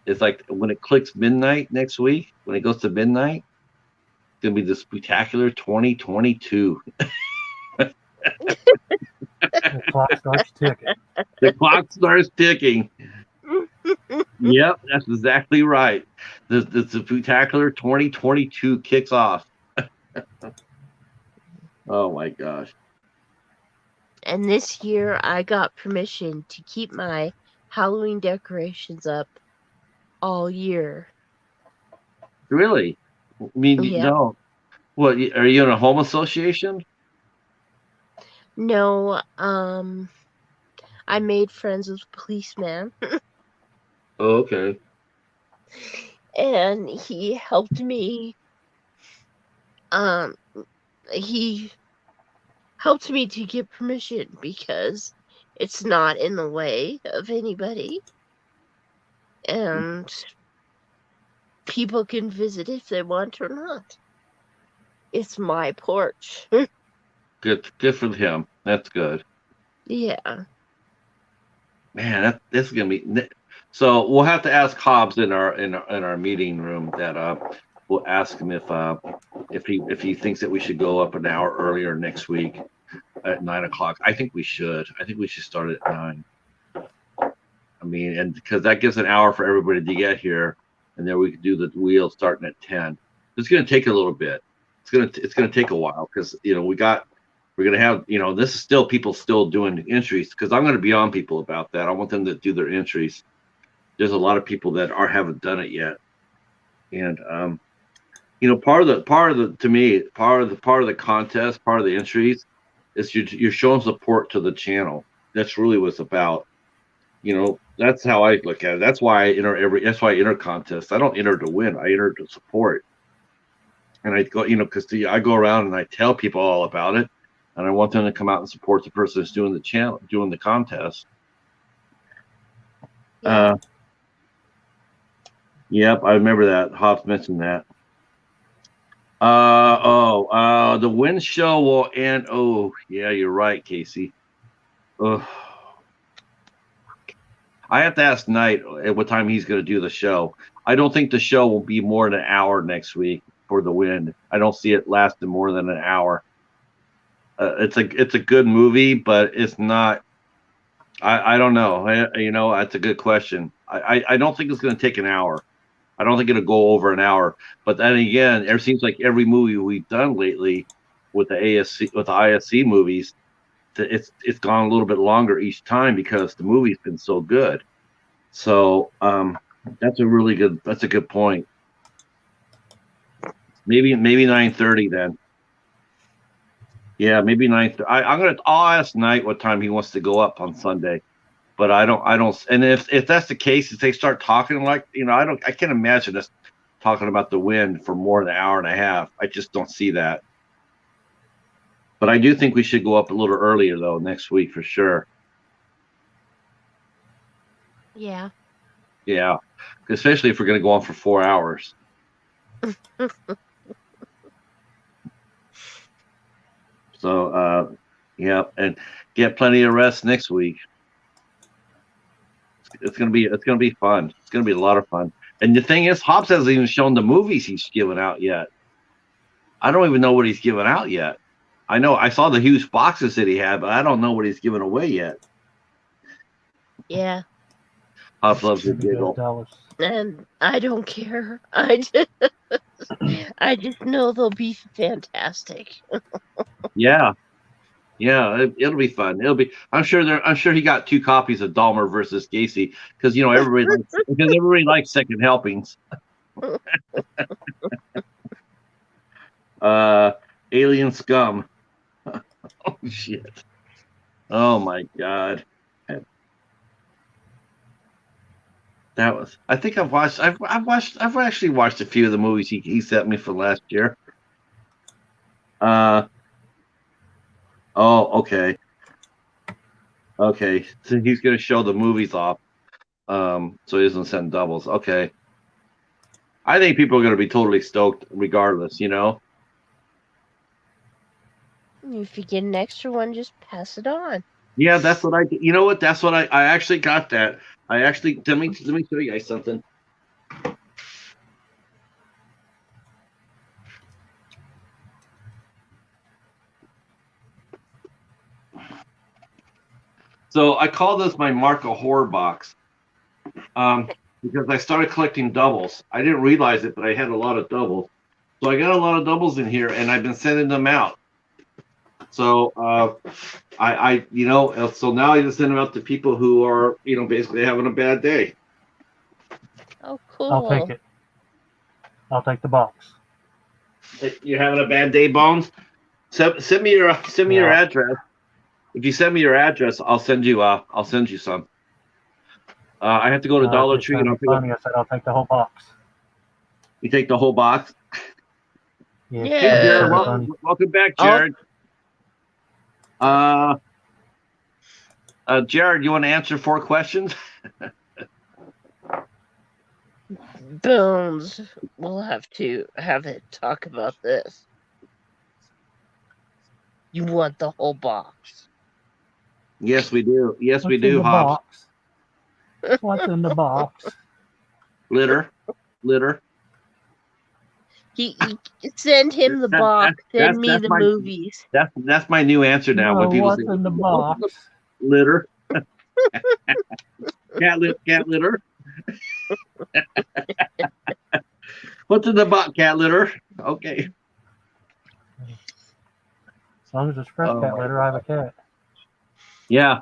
S1: is like when it clicks midnight next week. When it goes to midnight, it's gonna be the Spooktacular 2022.
S4: The clock starts ticking.
S1: The clock starts ticking. Yep, that's exactly right. The Spooktacular 2022 kicks off. Oh my gosh.
S3: And this year I got permission to keep my Halloween decorations up all year.
S1: Really? I mean,
S3: Yep.
S1: no. What, are you in a home association?
S3: No, I made friends with a policeman.
S1: Oh, okay.
S3: And he helped me. He helped me to get permission because it's not in the way of anybody. And people can visit if they want or not. It's my porch.
S1: Good for him. That's good.
S3: Yeah.
S1: Man, this is gonna be. So we'll have to ask Hobbs in our meeting room that we'll ask him if he thinks that we should go up an hour earlier next week at 9:00. I think we should. I think we should start at 9. I mean, and because that gives an hour for everybody to get here, and then we could do the wheel starting at 10. It's gonna take a little bit. It's gonna take a while because we're gonna have this is still people still doing entries because I'm gonna be on people about that. I want them to do their entries. There's a lot of people that haven't done it yet, and part of the contest, part of the entries is you're showing support to the channel. That's really what it's about. That's how I look at it. That's why I enter contests. I don't enter to win. I enter to support. And I go, because I go around and I tell people all about it, and I want them to come out and support the person that's doing the contest.
S3: Yeah.
S1: Yep, I remember that. Hobbs mentioned that. The wind show will end. Oh, yeah, you're right, Casey. Ugh. I have to ask Knight at what time he's going to do the show. I don't think the show will be more than an hour next week for the wind. I don't see it lasting more than an hour. It's a good movie, but it's not. I don't know. That's a good question. I don't think it's going to take an hour. I don't think it'll go over an hour. But then again, it seems like every movie we've done lately with the ISC movies, it's gone a little bit longer each time because the movie's been so good. So that's a good point. Maybe 9:30 then. Yeah, maybe 9:30. I'll ask Knight what time he wants to go up on Sunday. But I don't. And if that's the case, if they start talking I can't imagine us talking about the wind for more than an hour and a half. I just don't see that. But I do think we should go up a little earlier though next week for sure.
S3: Yeah.
S1: Yeah, especially if we're going to go on for 4 hours. So, yeah, and get plenty of rest next week. It's gonna be fun. It's gonna be a lot of fun. And the thing is, Hobbs hasn't even shown the movies he's given out yet. I don't even know what he's given out yet. I know I saw the huge boxes that he had, but I don't know what he's given away yet.
S3: Yeah.
S1: Hobbs loves a
S4: Maybe go to
S1: giggle.
S4: Dallas.
S3: And I don't care. I just know they'll be fantastic.
S1: Yeah. Yeah, it'll be fun. It'll be. I'm sure he got 2 copies of Dahmer versus Gacy because everybody likes second helpings. Alien scum. Oh shit. Oh my god. That was. I think I've actually watched a few of the movies he sent me for last year. Oh, okay. Okay, so he's going to show the movies off, so he doesn't send doubles. Okay. I think people are going to be totally stoked regardless, you know?
S3: If you get an extra one, just pass it on.
S1: Yeah, that's what you know what? That's what I actually got that. Let me show you guys something. So I call this my Mark of Horror box, because I started collecting doubles. I didn't realize it, but I had a lot of doubles. So I got a lot of doubles in here, and I've been sending them out. So so now I just send them out to people who are, basically having a bad day.
S3: Oh, cool.
S4: I'll take it. I'll take the box.
S1: You're having a bad day, Bones? Send me your address. If you send me your address, I'll send you some. I have to go to Dollar Tree and
S4: I said I'll take the whole box.
S1: You take the whole box?
S4: Yeah.
S1: Hey, Jared, welcome back, Jared. Jared, you want to answer 4 questions?
S3: Bones, we'll have to have it talk about this. You want the whole box?
S1: Yes, we do. Yes, we do, Hobbs.
S4: What's in the box?
S1: Litter.
S3: He send him the box. Send me the movies.
S1: That's my new answer now.
S4: No,
S1: when people
S4: what's
S1: say,
S4: in the box?
S1: Litter. Cat litter. What's in the box? Cat litter. Okay.
S4: As long as it's fresh cat litter, I have a cat.
S1: Yeah,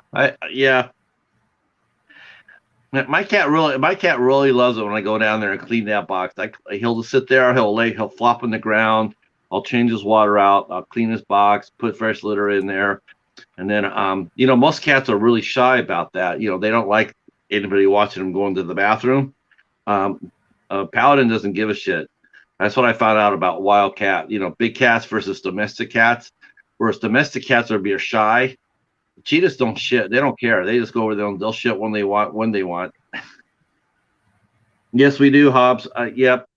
S1: My cat really loves it when I go down there and clean that box. He'll just sit there. He'll flop on the ground. I'll change his water out. I'll clean his box, put fresh litter in there, and then most cats are really shy about that. They don't like anybody watching them go into the bathroom. Paladin doesn't give a shit. That's what I found out about wild cat. Big cats versus domestic cats. Whereas domestic cats are shy. Cheetahs don't shit. They don't care. They just go over there and they'll shit when they want. Yes, we do, Hobbs. Yep.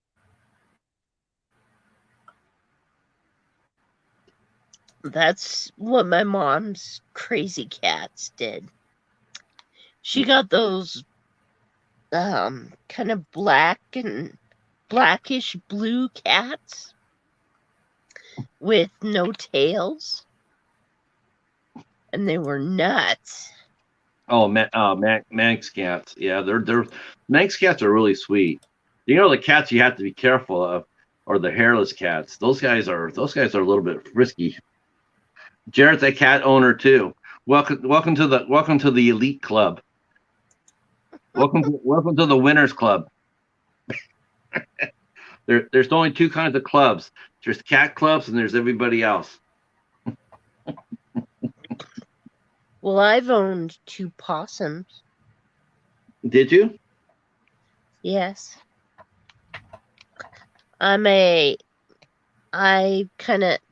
S3: That's what my mom's crazy cats did. She got those kind of black and blackish blue cats with no tails. And they were nuts.
S1: Oh, Manx cats. Yeah, they're Manx cats are really sweet. The cats you have to be careful of are the hairless cats. Those guys are a little bit risky. Jared's a cat owner too. Welcome to the elite club. Welcome to the winners club. There's only 2 kinds of clubs. There's cat clubs and there's everybody else.
S3: Well, I've owned 2 possums.
S1: Did you?
S3: Yes.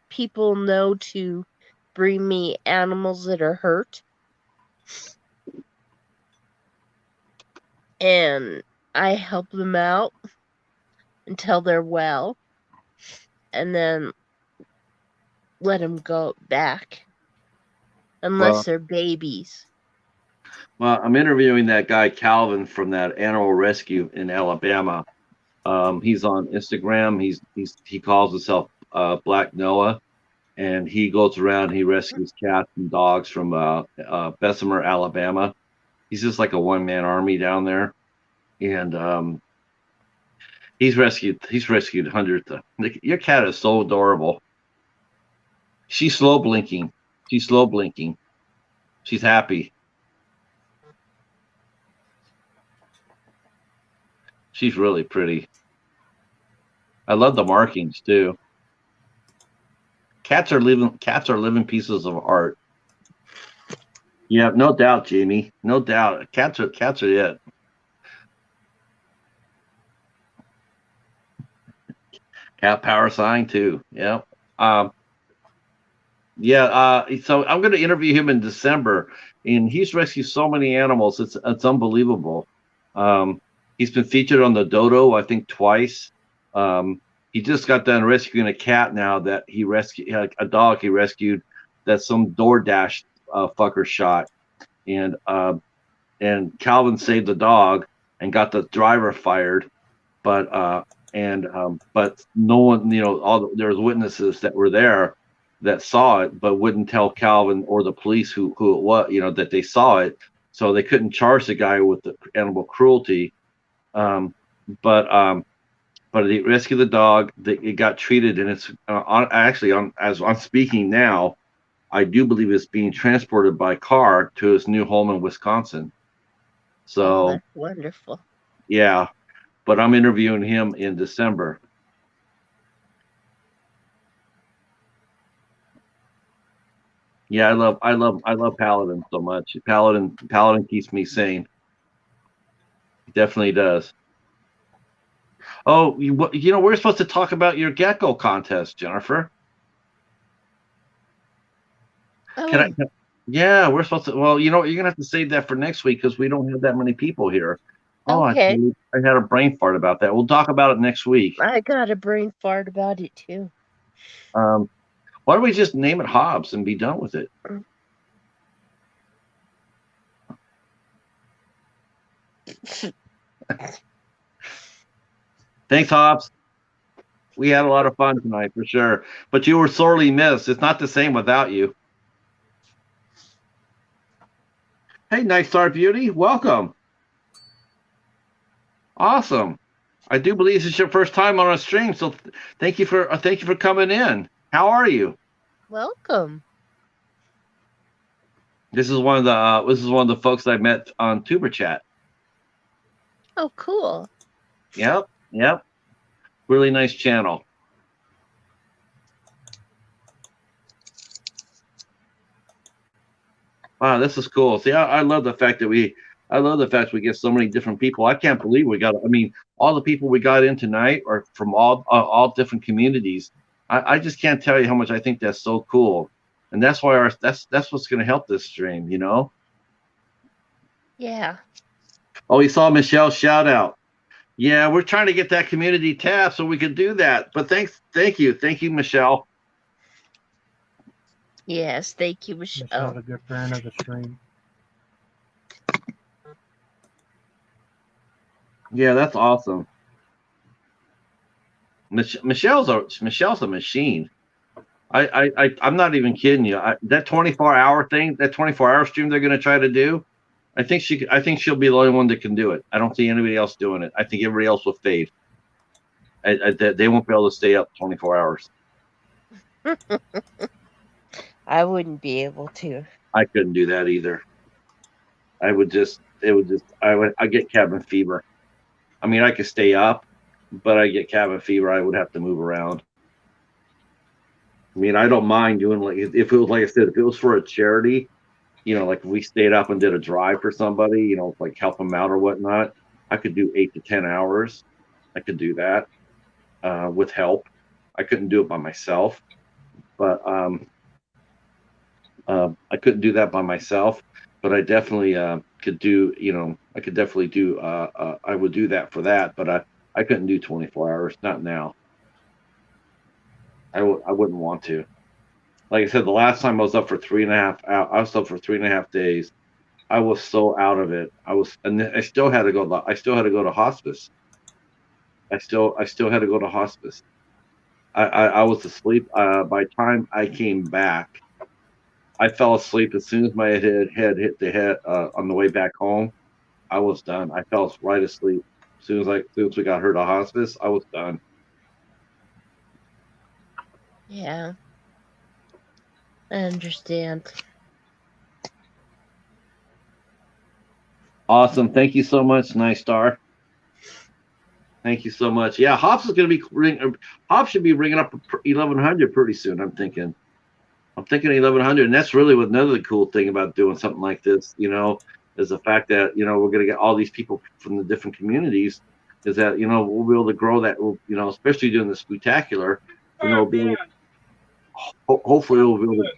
S3: People know to bring me animals that are hurt. And I help them out until they're well. And then let them go back. Unless they're babies.
S1: Well, I'm interviewing that guy Calvin from that animal rescue in Alabama. He's on Instagram. He calls himself Black Noah, and he goes around. He rescues cats and dogs from Bessemer, Alabama. He's just like a one-man army down there. and he's rescued hundreds of. Your cat is so adorable. She's slow blinking. She's happy. She's really pretty. I love the markings too. Cats are living pieces of art. Yeah, no doubt, Jamie. No doubt. Cats are it. Cat power sign too. Yeah. So I'm going to interview him in December, and he's rescued so many animals. It's unbelievable. He's been featured on the Dodo, I think, twice. He just got done rescuing a cat now that he rescued, a dog he rescued that some DoorDash fucker shot, and Calvin saved the dog and got the driver fired, but no one, there was witnesses that were there that saw it, but wouldn't tell Calvin or the police who it was, that they saw it, so they couldn't charge the guy with the animal cruelty. But he rescued the dog. It got treated, and it's as I'm speaking now, I do believe it's being transported by car to his new home in Wisconsin. So
S3: that's wonderful.
S1: Yeah, but I'm interviewing him in December. Yeah, I love Paladin so much. Paladin keeps me sane. He definitely does. Oh, we're supposed to talk about your gecko contest, Jennifer.
S3: Oh.
S1: Yeah, we're supposed to. Well, you're gonna have to save that for next week because we don't have that many people here. Oh,
S3: okay.
S1: I had a brain fart about that. We'll talk about it next week.
S3: I got a brain fart about it too.
S1: Why don't we just name it Hobbs and be done with it? Thanks, Hobbs. We had a lot of fun tonight for sure, but you were sorely missed. It's not the same without you. Hey, Night Star Beauty, welcome. Awesome. I do believe this is your first time on our stream, so thank you for coming in. How are you?
S3: Welcome.
S1: This is one of the folks I met on Tuber Chat.
S3: Oh, cool.
S1: Yep. Really nice channel. Wow, this is cool. See, I love the fact that we get so many different people. I can't believe all the people we got in tonight are from all different communities. I just can't tell you how much I think that's so cool. And that's why that's what's going to help this stream,
S3: Yeah.
S1: Oh, we saw Michelle's shout out. Yeah, we're trying to get that community tab so we can do that. But thank you, Michelle.
S3: Yes, thank you, Michelle.
S4: Michelle's a good friend of the stream.
S1: Yeah, that's awesome. Michelle's a machine. I'm not even kidding you. That 24-hour thing, that 24-hour stream they're going to try to do, I think she'll be the only one that can do it. I don't see anybody else doing it. I think everybody else will fade. They won't be able to stay up 24 hours.
S3: I wouldn't be able to.
S1: I couldn't do that either. I get cabin fever. I mean, I could stay up, but I get cabin fever. I would have to move around. I mean, I don't mind doing if it was, like I said, if it was for a charity, like if we stayed up and did a drive for somebody, like help them out or whatnot, I could do 8 to 10 hours. I could do that with help. I couldn't do it by myself, but I couldn't do that by myself. But I definitely could do. I could definitely do. I would do that for that, but I couldn't do 24 hours. Not now. I wouldn't want to. Like I said, the last time I was up for 3.5 hours, I was up for 3.5 days. I was so out of it. And I still had to go. I still had to go to hospice. I still had to go to hospice. I was asleep. By the time I came back, I fell asleep as soon as my head hit the head on the way back home. I was done. I fell right asleep. As soon as we got her to hospice, I was done.
S3: Yeah, I understand.
S1: Awesome. Thank you so much, Nice Star. Thank you so much. Yeah, Hobbs is going to be Hobbs should be ringing up 1100 pretty soon. I'm thinking 1100, and that's really what another cool thing about doing something like this, is the fact that we're going to get all these people from the different communities. Is that we'll be able to grow that, especially doing the Spooktacular. Hopefully we'll be able to.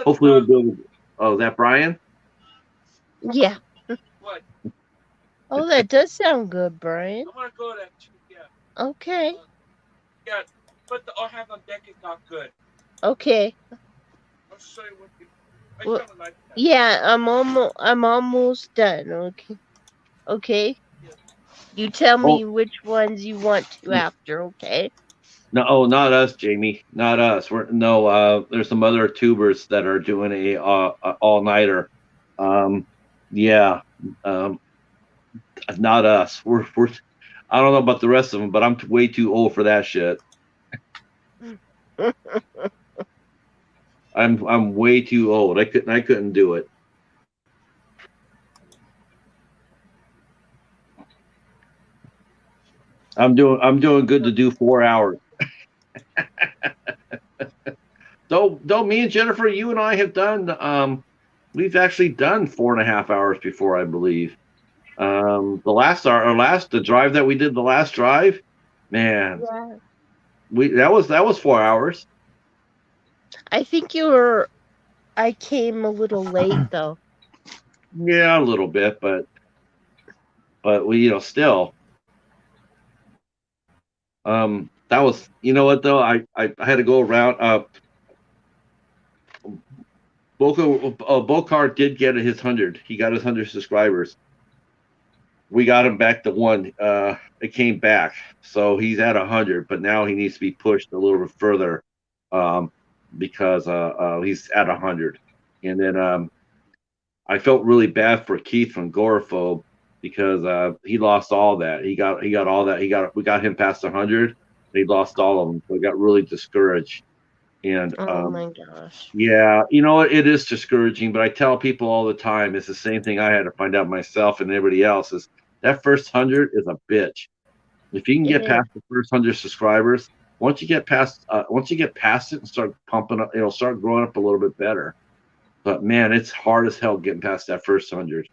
S1: Hopefully we'll be able to. Oh, is that Brian?
S3: Yeah. Oh, that does sound good, Brian.
S11: I want to go there too. Yeah.
S3: Okay.
S11: Yeah, but the all hands on deck is not good.
S3: Okay.
S11: I'll show you what.
S3: Well, yeah, I'm almost done. Okay. Okay. You tell me which ones you want to after. Okay.
S1: No, not us, Jamie. Not us. There's some other tubers that are doing a all-nighter. Yeah. Not us. We're I don't know about the rest of them, but I'm way too old for that shit. I'm way too old. I couldn't do it. I'm doing good to do 4 hours. Though me and Jennifer, you and I have done we've actually done 4.5 hours before, I believe. The drive that we did, the last drive, man,
S3: yeah.
S1: that was 4 hours.
S3: I think I came a little late though.
S1: Yeah, a little bit, but we still that was, what though, I had to go around. Bokar did get his 100. He got his 100 subscribers. We got him back to 1. It came back, so he's at 100. But now he needs to be pushed a little bit further, because he's at 100. And then I felt really bad for Keith from Goraphobe, because he lost all that. He got all that. We got him past 100. He lost all of them, so he got really discouraged. And
S3: oh my gosh.
S1: yeah, it is discouraging, but I tell people all the time, it's the same thing I had to find out myself and everybody else, is that first 100 is a bitch. If you can get past the first 100 subscribers, once you get past it and start pumping up, it'll start growing up a little bit better. But man, it's hard as hell getting past that first 100.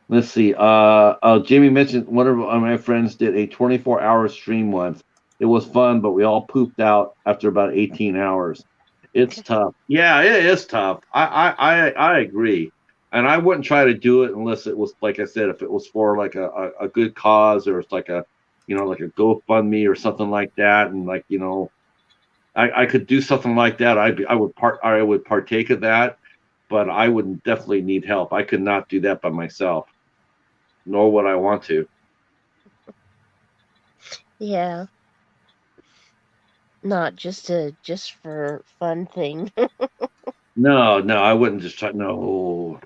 S1: Let's see. Jimmy mentioned one of my friends did a 24-hour stream once. It was fun, but we all pooped out after about 18 hours. It's tough. Yeah, it is tough. I agree, and I wouldn't try to do it unless it was, like I said, if it was for like a good cause, or it's like a like a GoFundMe or something like that, and I could do something like that. I would partake of that, but I would definitely need help. I could not do that by myself, nor would I want to.
S3: Yeah. Not just for fun thing.
S1: No, I wouldn't just try. No.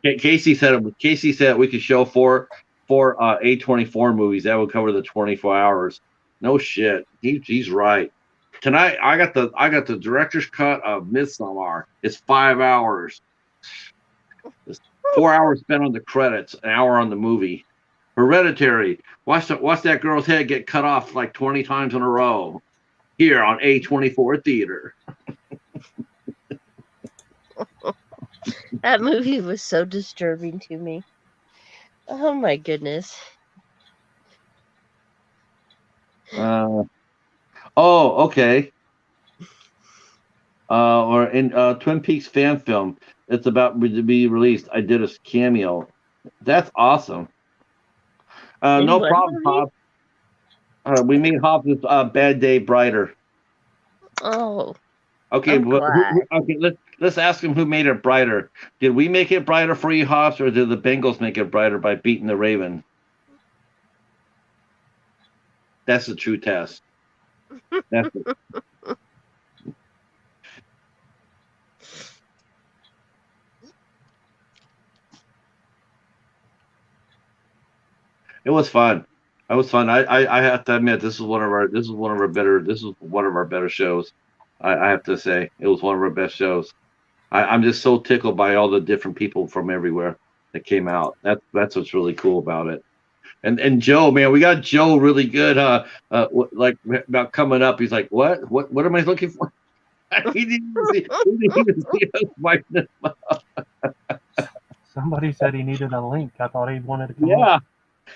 S1: Casey said we could show four A24 movies that would cover the 24 hours. No shit. He's right. Tonight I got the director's cut of Midsommar. It's 5 hours. It's 4 hours spent on the credits, an hour on the movie. Hereditary. Watch that girl's head get cut off like 20 times in a row. Here on A24 Theater.
S3: That movie was so disturbing to me. Oh my goodness.
S1: Okay. Or in Twin Peaks fan film, it's about to be released. I did a cameo. That's awesome. No problem, Hobbs. We made Hobbs' Bad Day Brighter.
S3: Oh.
S1: Okay, let's ask him who made it brighter. Did we make it brighter for you, Hobbs, or did the Bengals make it brighter by beating the Raven? That's the true test. It was fun. It was fun. I have to admit this is one of our better shows. I have to say it was one of our best shows. I'm just so tickled by all the different people from everywhere that came out. That's what's really cool about it. And Joe, man, we got Joe really good. Like about coming up, he's like, what am I looking for? he didn't even see us wiping it.
S4: Somebody said he needed a link. I thought he wanted to come
S1: Yeah.
S4: up.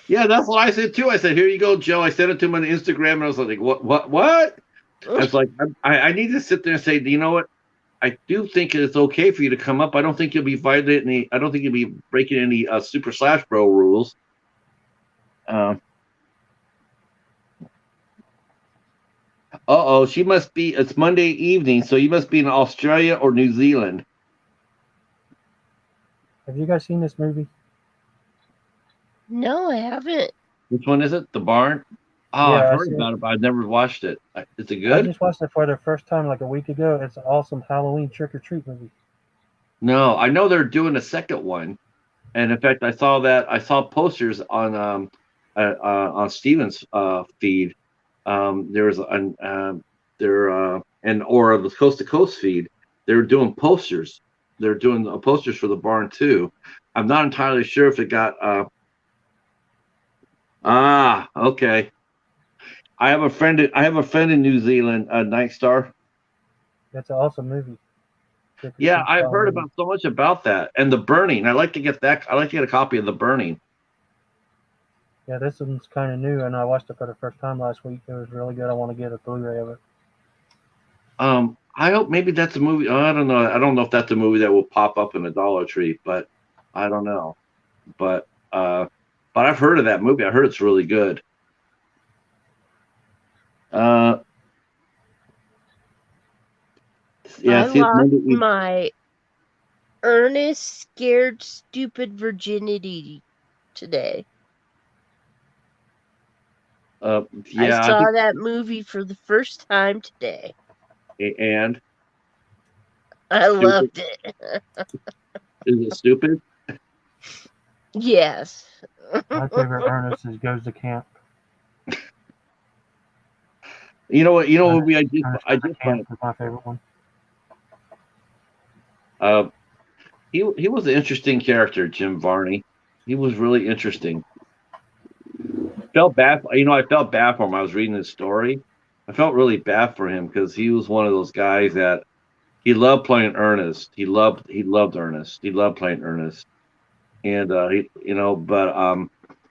S1: Yeah, that's what I said too. I said, "Here you go, Joe." I sent it to him on Instagram, and I was like, "What?" I was like, "I need to sit there and say, you know what? I do think it's okay for you to come up. I don't think you'll be violating any. I don't think you'll be breaking any Super Slash Bro rules." She must be. It's Monday evening, so you must be in Australia or New Zealand.
S4: Have you guys seen this movie?
S3: No, I haven't.
S1: Which one is it? The Barn? Oh,
S4: Yeah,
S1: I've
S4: I
S1: heard
S4: see
S1: about it, but I've never watched it. Is it
S4: I
S1: good?
S4: just watched it for the first time like a week ago. It's an awesome Halloween trick or treat movie.
S1: No, I know they're doing a second one, and in fact, I saw posters on Steven's feed. There's an and or the Coast to Coast feed. They're doing posters. They're doing posters for the barn too. I'm not entirely sure if it got. Okay. I have a friend in New Zealand, Night Star.
S4: It's an awesome movie.
S1: Yeah, I've heard about so much about that and the Burning. I like to get a copy of the Burning.
S4: Yeah, this one's kind of new, and I watched it for the first time last week. It was really good. I want to get a Blu-ray of it.
S1: I hope maybe that's a movie. I don't know. I don't know if that's a movie that will pop up in a Dollar Tree, but I don't know. But I've heard of that movie. I heard it's really good. Yeah,
S3: I lost my earnest, scared, stupid virginity today.
S1: Yeah,
S3: I saw that movie for the first time today.
S1: And
S3: I loved it.
S1: Is it stupid?
S3: Yes.
S4: My favorite Ernest is Goes to Camp.
S1: You know what? I just
S4: Camp is my favorite one.
S1: He was an interesting character, Jim Varney. He was really interesting. Felt bad. I felt bad for him. I was reading his story. I felt really bad for him because he was one of those guys that he loved playing Ernest. He loved Ernest. He loved playing Ernest. And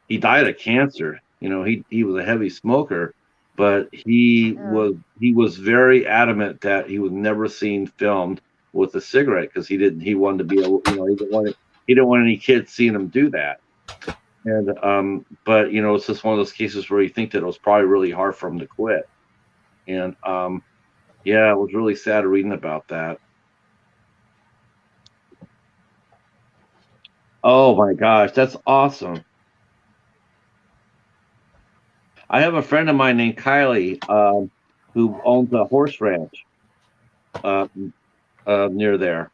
S1: he died of cancer. He was a heavy smoker, but he was very adamant that he was never seen filmed with a cigarette because he wanted to be he didn't want any kids seeing him do that. And but it's just one of those cases where you think that it was probably really hard for him to quit. And yeah, it was really sad reading about that. Oh my gosh, that's awesome. I have a friend of mine named Kylie who owns a horse ranch near there.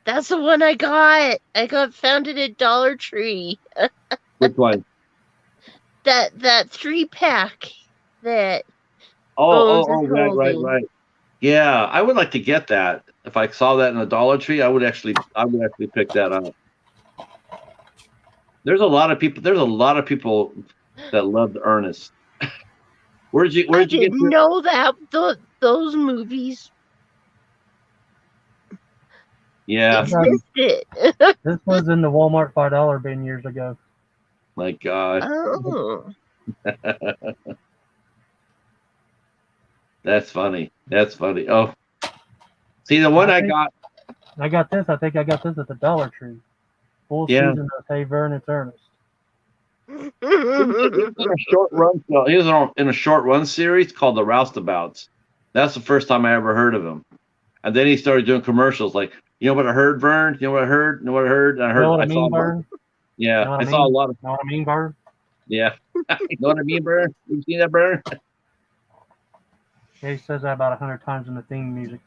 S3: That's the one I got. I got found at a Dollar Tree.
S1: Which one?
S3: That 3-pack that.
S1: Right. Yeah, I would like to get that. If I saw that in a Dollar Tree, I would actually pick that up. There's a lot of people that loved Ernest. Where did you get
S3: know that those movies?
S1: Yeah.
S3: Existed.
S4: This was in the Walmart $5 bin years ago.
S1: My God.
S3: Oh.
S1: That's funny. Oh, see the one I got
S4: this. I think I got this at the Dollar Tree. Full season of Hey Vern, It's Ernest.
S1: In a short run. He was in a short run series called The Roustabouts. That's the first time I ever heard of him. And then he started doing commercials like, you know what I heard, Vern? You know what I heard? And I saw
S4: Vern?
S1: Yeah, I saw a lot of.
S4: Know what I mean, Vern?
S1: Yeah, you know what I mean, Vern? You seen that, Vern?
S4: Yeah, he says that about 100 times in the theme music.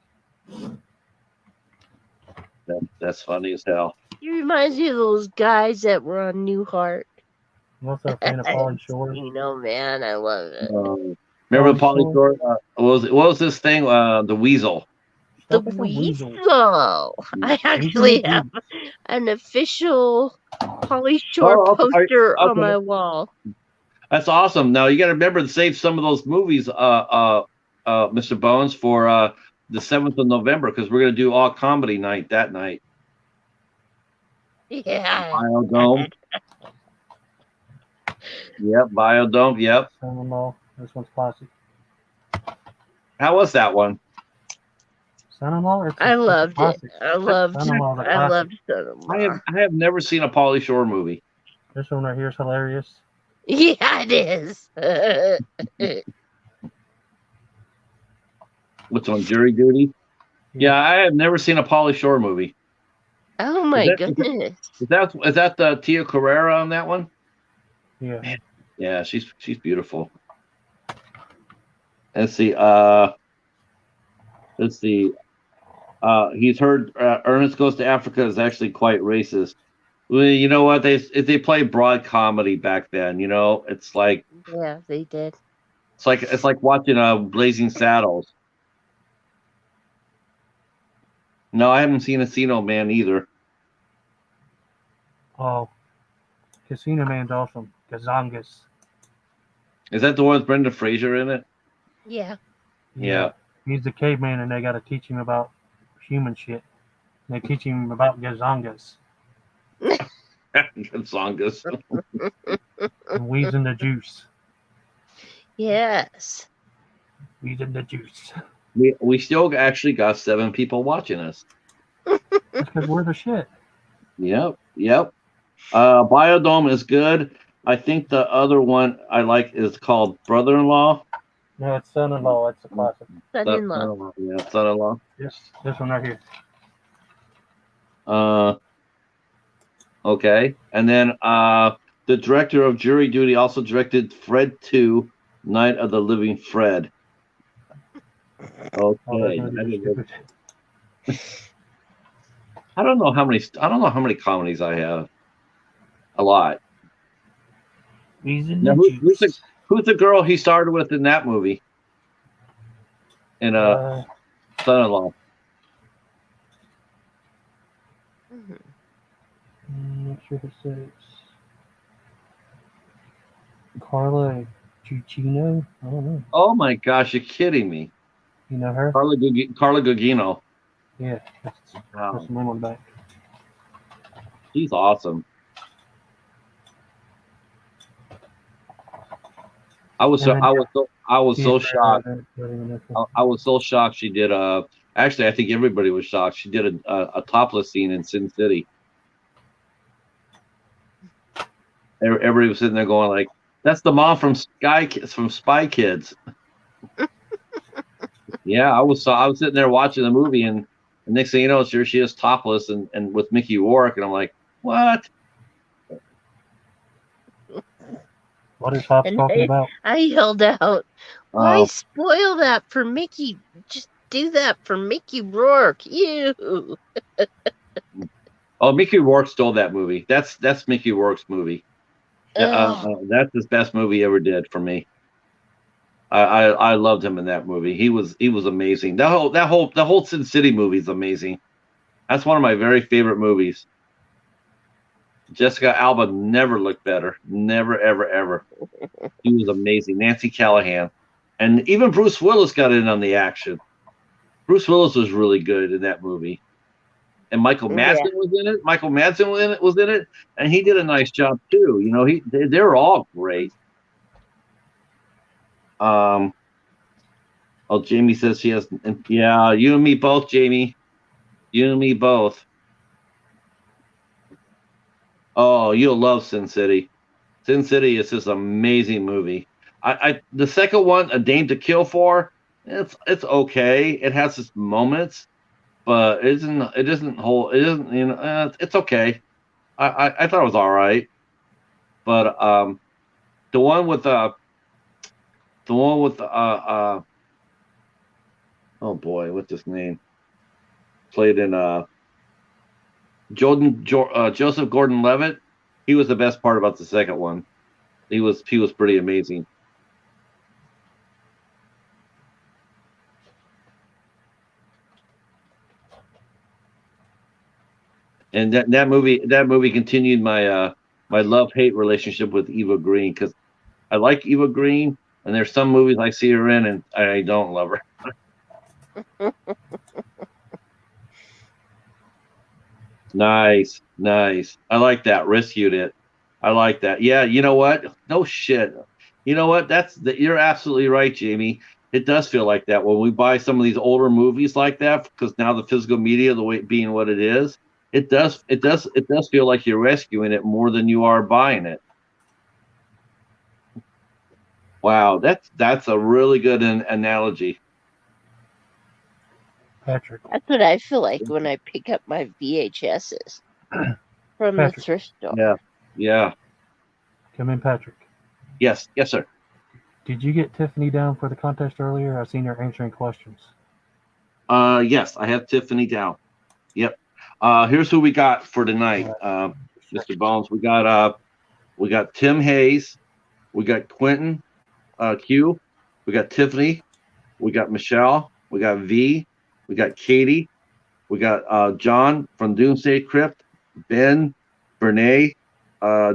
S1: That's funny as hell.
S3: He reminds me of those guys that were on Newhart.
S4: I'm also a fan of Pauly Shore.
S3: You know, man, I love it.
S1: Remember Pauly Shore? What was this thing? The Weasel.
S3: The Weasel. I actually have an official Pauly Shore poster on my wall.
S1: That's awesome. Now you got to remember to save some of those movies, Mr. Bones, for the 7th of November, because we're going to do all comedy night that night.
S3: Yeah.
S1: Biodome. Yep, Biodome. Yep.
S4: Son-in-Law. This one's classic.
S1: How was that one?
S4: Son-in-Law.
S3: I loved it. I loved
S4: Son-in-Law.
S3: Son-in-Law.
S1: I have never seen a Pauly Shore movie.
S4: This one right here is hilarious.
S3: Yeah, it is.
S1: Which one? Jury Duty? Yeah, I have never seen a Pauly Shore movie.
S3: Oh my goodness.
S1: Is that the Tia Carrera on that one?
S4: Yeah.
S1: Man. Yeah, she's beautiful. Let's see. He's heard Ernest Goes to Africa is actually quite racist. Well, you know what? They played broad comedy back then. You know, it's like
S3: yeah, they did.
S1: It's like watching Blazing Saddles. No, I haven't seen Encino Man either.
S4: Oh, Casino Man's awesome. Gazongas.
S1: Is that the one with Brenda Fraser in it?
S3: Yeah.
S1: Yeah.
S4: He's the caveman, and they got to teach him about human shit. They teach him about Gazongas.
S1: Gazongas.
S4: And weeds in the juice.
S3: Yes.
S4: Weeds in the juice.
S1: We still actually got 7 people watching us.
S4: That's because we're the shit.
S1: Yep. Biodome is good. I think the other one I like is called Brother-in-Law.
S4: No, it's Son-in-Law. It's a classic.
S3: Son-in-Law.
S1: Yeah, Son-in-Law.
S4: This one right here.
S1: Okay. And then the director of Jury Duty also directed Fred 2, Night of the Living Fred. Okay. I don't know how many comedies I have. A lot. Now, who's the girl he started with in that movie? In Son-in-Law.
S4: I'm not sure if it says Carla Gugino. I don't know.
S1: Oh my gosh, you're kidding me.
S4: You know her?
S1: Carla Gugino.
S4: Yeah, that's the name on the back.
S1: She's awesome. I was so shocked. I was so shocked she did actually I think everybody was shocked. She did a topless scene in Sin City. Everybody was sitting there going like, "That's the mom from Spy Kids." Yeah, I was sitting there watching the movie, and the next thing you know, here she is topless and with Mickey Rourke, and I'm like, "What?"
S4: What is Hobbs talking about?
S3: I yelled out, "Why spoil that for Mickey? Just do that for Mickey Rourke, you."
S1: Oh, Mickey Rourke stole that movie. That's Mickey Rourke's movie. That's his best movie he ever did for me. I loved him in that movie. He was amazing. The whole Sin City movie is amazing. That's one of my very favorite movies. Jessica Alba never looked better. Never, ever, ever. He was amazing. Nancy Callahan. And even Bruce Willis got in on the action. Bruce Willis was really good in that movie. And Michael Madsen was in it. Michael Madsen was in it, and he did a nice job too. You know, they're all great. Jamie says she has. Yeah, you and me both, Jamie. You and me both. Oh, you'll love Sin City. Sin City is just an amazing movie. The second one, A Dame to Kill For, it's okay. It has its moments. But it isn't, you know, it's okay. I thought it was all right. But the one with oh boy, what's his name? Played in Joseph Gordon-Levitt. He was the best part about the second one. He was pretty amazing. And that movie continued my my love-hate relationship with Eva Green, because I like Eva Green, and there's some movies I see her in and I don't love her. Nice. I like that. Rescued it. I like that. Yeah, you know what? No shit. You know what? You're absolutely right, Jamie. It does feel like that when we buy some of these older movies like that, because now the physical media, the way being what it is, it does feel like you're rescuing it more than you are buying it. Wow, that's a really good analogy.
S4: Patrick.
S3: That's what I feel like when I pick up my VHSs from the thrift store.
S1: Yeah.
S4: Come in, Patrick.
S1: Yes, sir.
S4: Did you get Tiffany down for the contest earlier? I've seen her answering questions.
S1: Yes, I have Tiffany down. Yep. Here's who we got for tonight, Mr. Bones. We got Tim Hayes, we got Quentin Q, we got Tiffany, we got Michelle, we got V, we got Katie, we got John from Doomsday Crypt, Ben, Brene,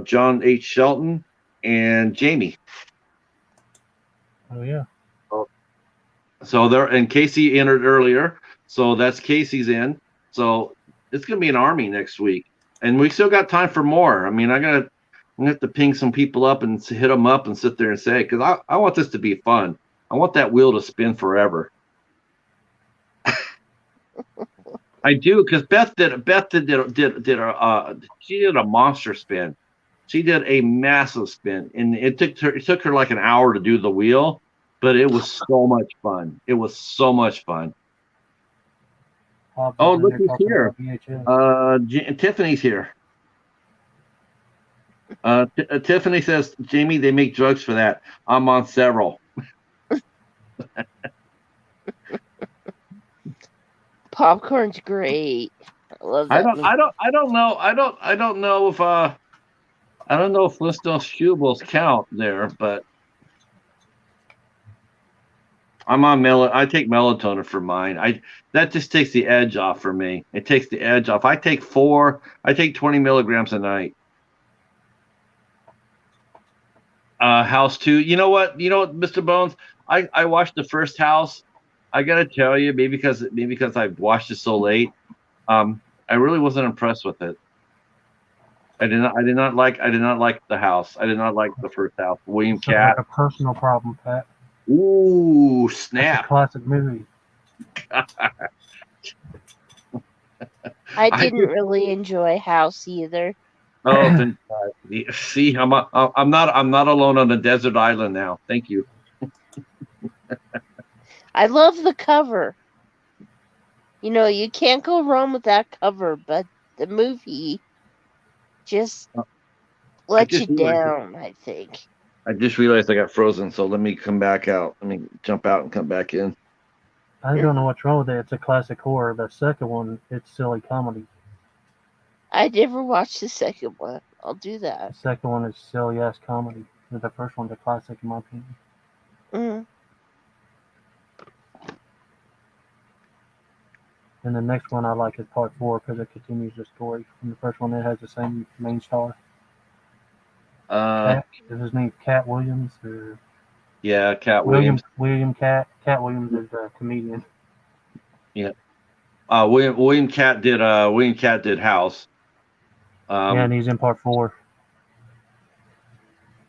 S1: John H. Shelton, and Jamie.
S4: Oh yeah.
S1: So there, and Casey entered earlier, so that's Casey's in. So it's gonna be an army next week, and we still got time for more. I mean, I'm gonna have to ping some people up and hit them up and sit there and say, because I want this to be fun. I want that wheel to spin forever. I do, because Beth did a monster spin. She did a massive spin, and it took her like an hour to do the wheel, but it was so much fun. It was so much fun. Oh, look who's here. Tiffany's here. Tiffany says, Jamie, they make drugs for that. I'm on several.
S3: Popcorn's great. I love that.
S1: I don't know if Flintstone Shubles count there, but I'm on I take melatonin for mine. That just takes the edge off for me. It takes the edge off. I take 20 milligrams a night. House 2. You know what, Mr. Bones? I watched the first House. I gotta tell you, maybe because I've watched it so late, I really wasn't impressed with it. I did not like the House. I did not like the first House. William Cat.
S4: Like a personal problem, Pat.
S1: Ooh, snap!
S4: That's a classic movie.
S3: I didn't really enjoy House either.
S1: Oh, then, see, I'm not alone on a desert island now. Thank you.
S3: I love the cover. You can't go wrong with that cover, but the movie just let you down, I think.
S1: I just realized I got frozen, so let me come back out. Let me jump out and come back in.
S4: I don't know what's wrong with it. It's a classic horror. The second one, it's silly comedy.
S3: I never watched the second one. I'll do that.
S4: The second one is silly ass comedy. The first one's a classic, in my opinion.
S3: Mm-hmm.
S4: And the next one I like is part 4 because it continues the story from the first one. It has the same main star. Is his name Cat Williams? Or
S1: yeah, Cat Williams.
S4: William Cat. Cat Williams is the comedian.
S1: Yeah. William Cat did House.
S4: Yeah, and he's in part 4.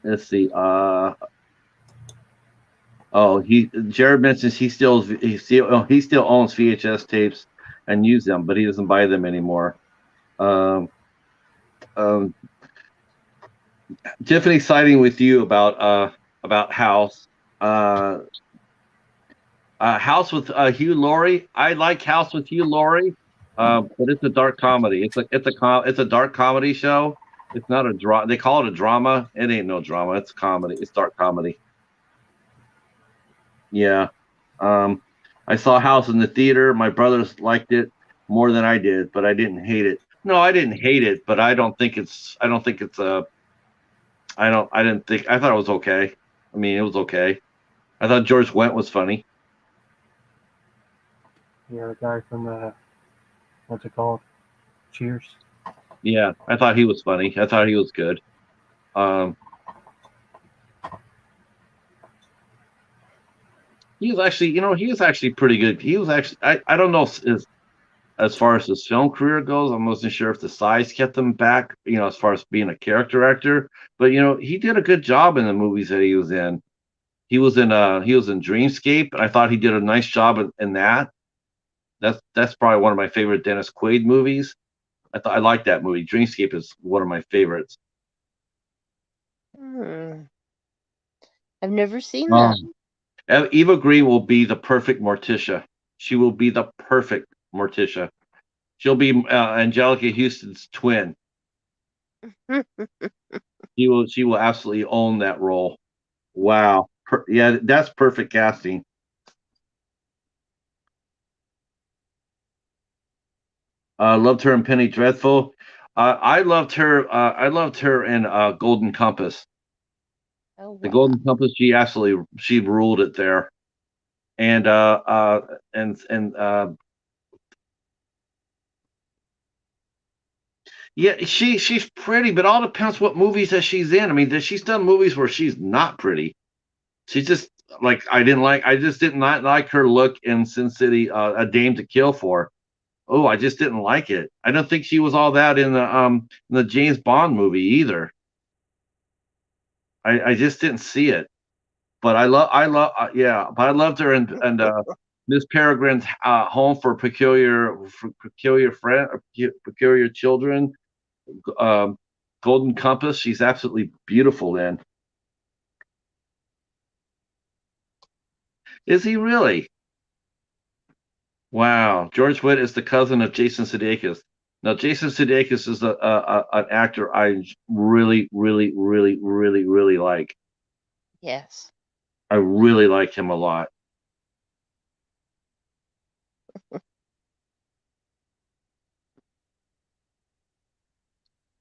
S1: Let's see. Jared mentions he still owns VHS tapes and use them, but he doesn't buy them anymore. Tiffany siding with you about House. House with Hugh Laurie. I like House with Hugh Laurie, but it's a dark comedy. It's a dark comedy show. It's not a drama. They call it a drama. It ain't no drama. It's comedy. It's dark comedy. Yeah. I saw House in the theater. My brothers liked it more than I did, but I didn't hate it. No, I didn't hate it, but I don't think it's. I don't think it's a. I don't. I didn't think. I thought it was okay. I mean, it was okay. I thought George Wendt was funny.
S2: Yeah, the guy from what's it called? Cheers.
S1: Yeah, I thought he was funny. I thought he was good. He was actually, he was actually pretty good. He was actually. I don't know as far as his film career goes. I wasn't sure if the size kept him back. As far as being a character actor, but he did a good job in the movies that he was in. He was in Dreamscape, and I thought he did a nice job in that. That's probably one of my favorite Dennis Quaid movies. I like that movie. Dreamscape is one of my favorites.
S3: I've never seen that.
S1: Eva Green will be the perfect Morticia. She will be the perfect Morticia. She'll be Angelica Houston's twin. She will absolutely own that role. Wow. Yeah, that's perfect casting. Loved her in Penny Dreadful. I loved her. I loved her in Golden Compass.
S3: Oh, wow.
S1: The Golden Compass. She ruled it there. And yeah, she's pretty, but all depends what movies that she's in. I mean, she's done movies where she's not pretty. She's just like I just did not like her look in Sin City, A Dame to Kill For. Oh, I just didn't like it. I don't think she was all that in the James Bond movie either. I just didn't see it. But but I loved her and Miss Peregrine's Home for Peculiar Friend, Peculiar Children, Golden Compass. She's absolutely beautiful then. Is he really? Wow. George Witt is the cousin of Jason Sudeikis. Now, Jason Sudeikis is an actor I really, really, really, really, really like.
S3: Yes.
S1: I really like him a lot.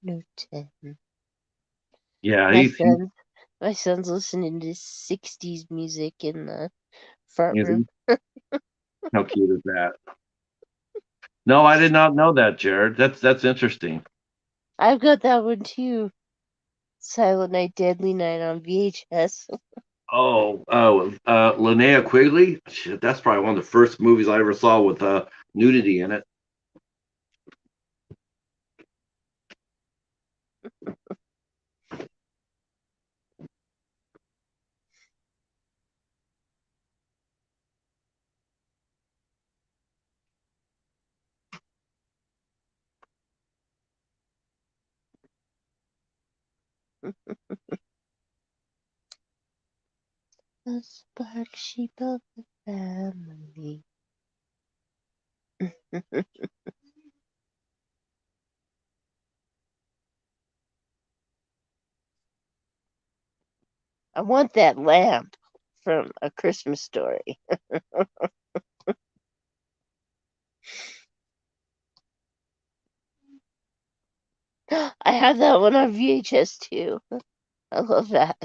S3: No 10.
S1: Yeah,
S3: My son's listening to 60s music in the front
S1: he's
S3: room.
S1: how cute is that? No, I did not know that, Jared. That's interesting.
S3: I've got that one too. Silent Night, Deadly Night on VHS.
S1: Linnea Quigley. Shit, that's probably one of the first movies I ever saw with nudity in it.
S3: The spark sheep of the family. I want that lamp from A Christmas Story. I have that one on VHS too. I love that.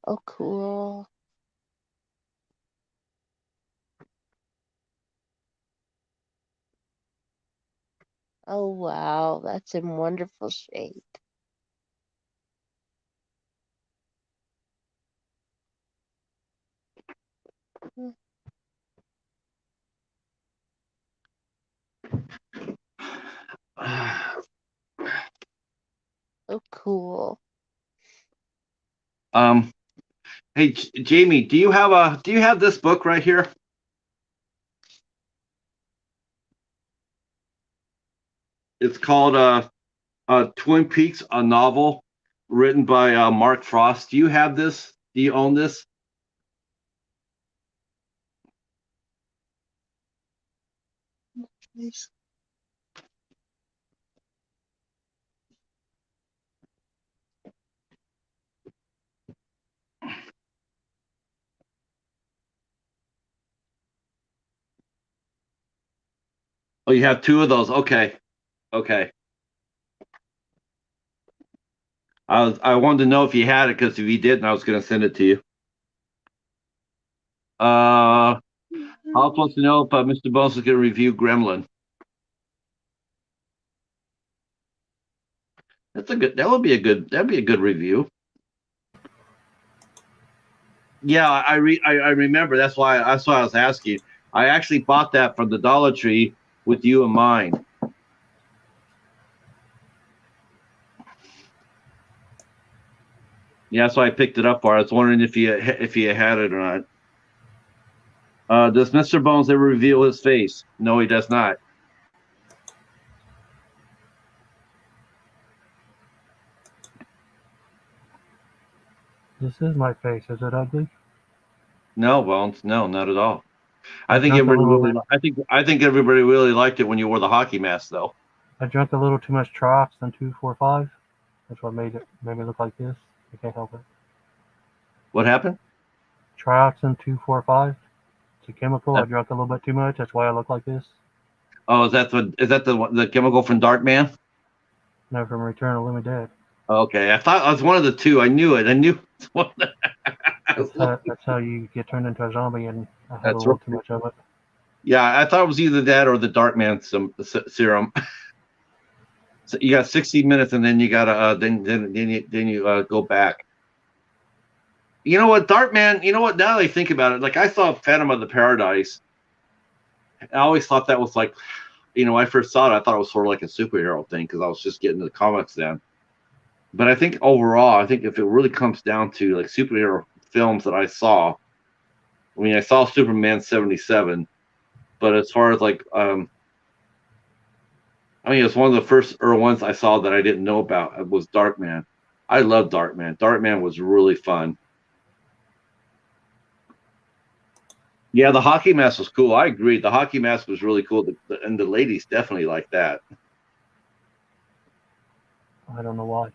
S3: Oh, cool. Oh, wow. That's in wonderful shape. Oh, cool.
S1: Hey, Jamie, do you have this book right here? It's called Twin Peaks, a novel written by Mark Frost. Do you have this? Do you own this?
S3: Nice.
S1: Oh, you have 2 of those. Okay. Okay. I wanted to know if you had it, because if you didn't, I was going to send it to you. I was supposed to know if Mr. Bones is going to review Gremlin. That'd be a good review. Yeah, I remember. That's why I was asking. I actually bought that from the Dollar Tree with you in mind. Yeah, that's why I picked it up for. I was wondering if you had it or not. Does Mr. Bones ever reveal his face? No, he does not.
S4: This is my face. Is it ugly?
S1: No, Bones. No, not at all. I
S4: I
S1: think
S4: drank a
S1: everybody
S4: little.
S1: really. I think everybody really liked it when you wore the hockey mask, though.
S4: I drank a little too much Trox and 245. That's what made me look like this. I can't help it.
S1: What happened?
S4: Trox and 245. It's a chemical. I drank a little bit too much. That's why I look like this.
S1: Oh, is that the chemical from Darkman?
S4: No, from Return of the Living Dead.
S1: Okay, I thought I was one of the 2. I knew it. I knew it's one.
S4: That's how you get turned into a zombie, and I had a little too much of it.
S1: Yeah, I thought it was either that or the Darkman serum. So you got 60 minutes, and then you gotta then you go back. You know what, Darkman? You know what? Now that I think about it, like I saw Phantom of the Paradise. I always thought that was like, when I first saw it, I thought it was sort of like a superhero thing because I was just getting the comics then. But I think overall, if it really comes down to like superhero films that I saw, I saw Superman 77, but as far as like, it's one of the first ones I saw that I didn't know about. It was Darkman. I love Darkman. Darkman was really fun. Yeah, the hockey mask was cool. I agree. The hockey mask was really cool, and the ladies definitely like that.
S4: I don't know why.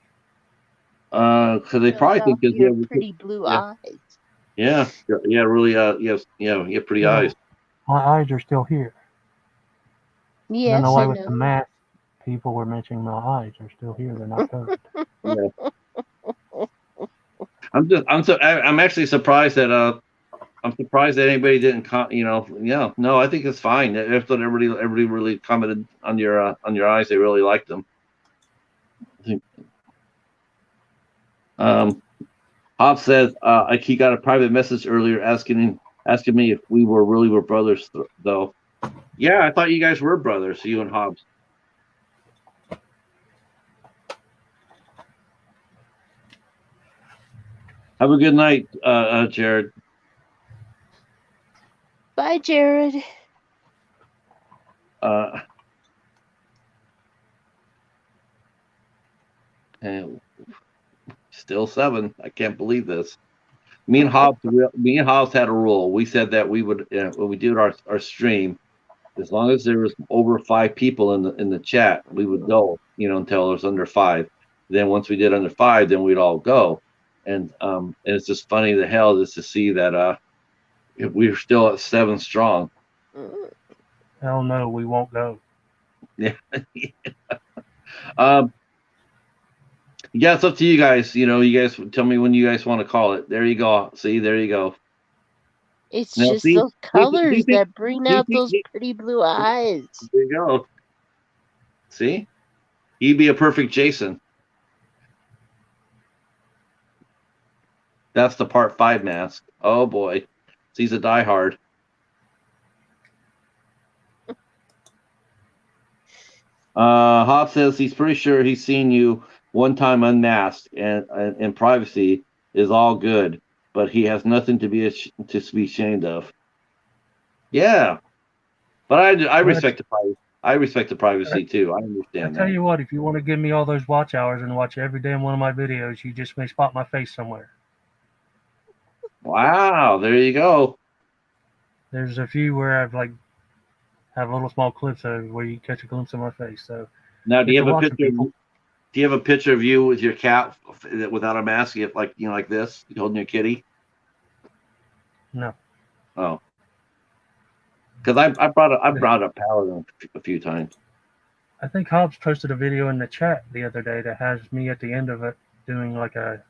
S1: Because they probably think that
S3: you have pretty blue eyes.
S1: Yeah, really. You have pretty eyes.
S4: My eyes are still here.
S3: Yes,
S4: I don't know why with the mask people were mentioning my eyes are still here. They're not covered.
S1: Yeah. I'm actually surprised that I'm surprised that anybody didn't no, I think it's fine. If everybody really commented on your eyes, they really liked them. I think Hobbs says he got a private message earlier asking me if we were brothers though. Yeah, I thought you guys were brothers, you and Hobbs. Have a good night, Jared.
S3: Bye, Jared.
S1: And still 7. I can't believe this. Me and Hobbs had a rule. We said that we would, when we did our stream, as long as there was over 5 people in the chat, we would go, until it was under 5. Then once we did under 5, then we'd all go. And it's just funny the hell just to see that we're still at 7 strong.
S4: Hell no, we won't go.
S1: Yeah. Yeah, it's up to you guys. You guys tell me when you guys want to call it. There you go. See, there you go.
S3: It's now, just those colors that bring out those pretty blue eyes.
S1: There you go. See? He'd be a perfect Jason. That's the part 5 mask. Oh boy. He's a diehard. Hobbs says he's pretty sure he's seen you one time unmasked, and in privacy is all good, but he has nothing to be ashamed of. Yeah, but I respect the privacy. I respect the privacy too. I understand that.
S4: I tell you what, if you want to give me all those watch hours and watch every damn one of my videos, you just may spot my face somewhere.
S1: Wow, there you go.
S4: There's a few where I've have little small clips of where you catch a glimpse of my face. So
S1: now, do you have a picture? Do you have a picture of you with your cat without a mask? You have like this, you holding your kitty?
S4: No.
S1: Oh. Because I brought up Paladin a few times.
S4: I think Hobbs posted a video in the chat the other day that has me at the end of it doing like a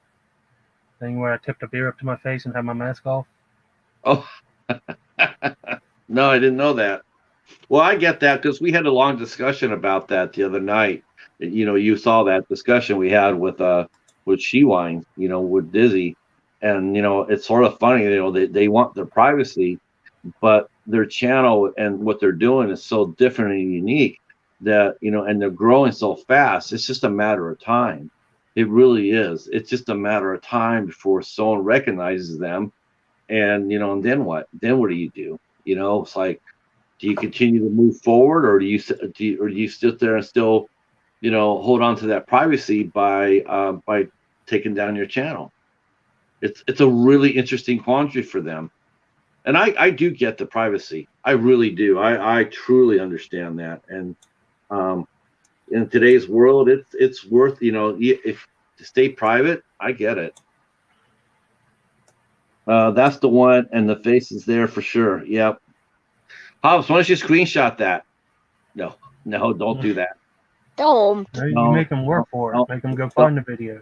S4: thing where I tipped a beer up to my face and had my mask off.
S1: Oh, no, I didn't know that. Well, I get that because we had a long discussion about that the other night. You know, you saw that discussion we had with Shewine, you know, with Dizzy, and you know, it's sort of funny. You know, they want their privacy, but their channel and what they're doing is so different and unique that, you know, and they're growing so fast. It's just a matter of time. It really is. It's just a matter of time before someone recognizes them, and you know, and then what? Then what do you do? You know, it's like, do you continue to move forward, or do you sit there and still, you know, hold on to that privacy by taking down your channel? It's a really interesting quandary for them, and I do get the privacy. I really do. I truly understand that, and in today's world, it's worth, you know, if to stay private. I get it. That's the one, and the face is there for sure. Yep. Hobbs, why don't you screenshot that? No, don't do that.
S3: Don't.
S4: You make them work for it. Make them go find the video.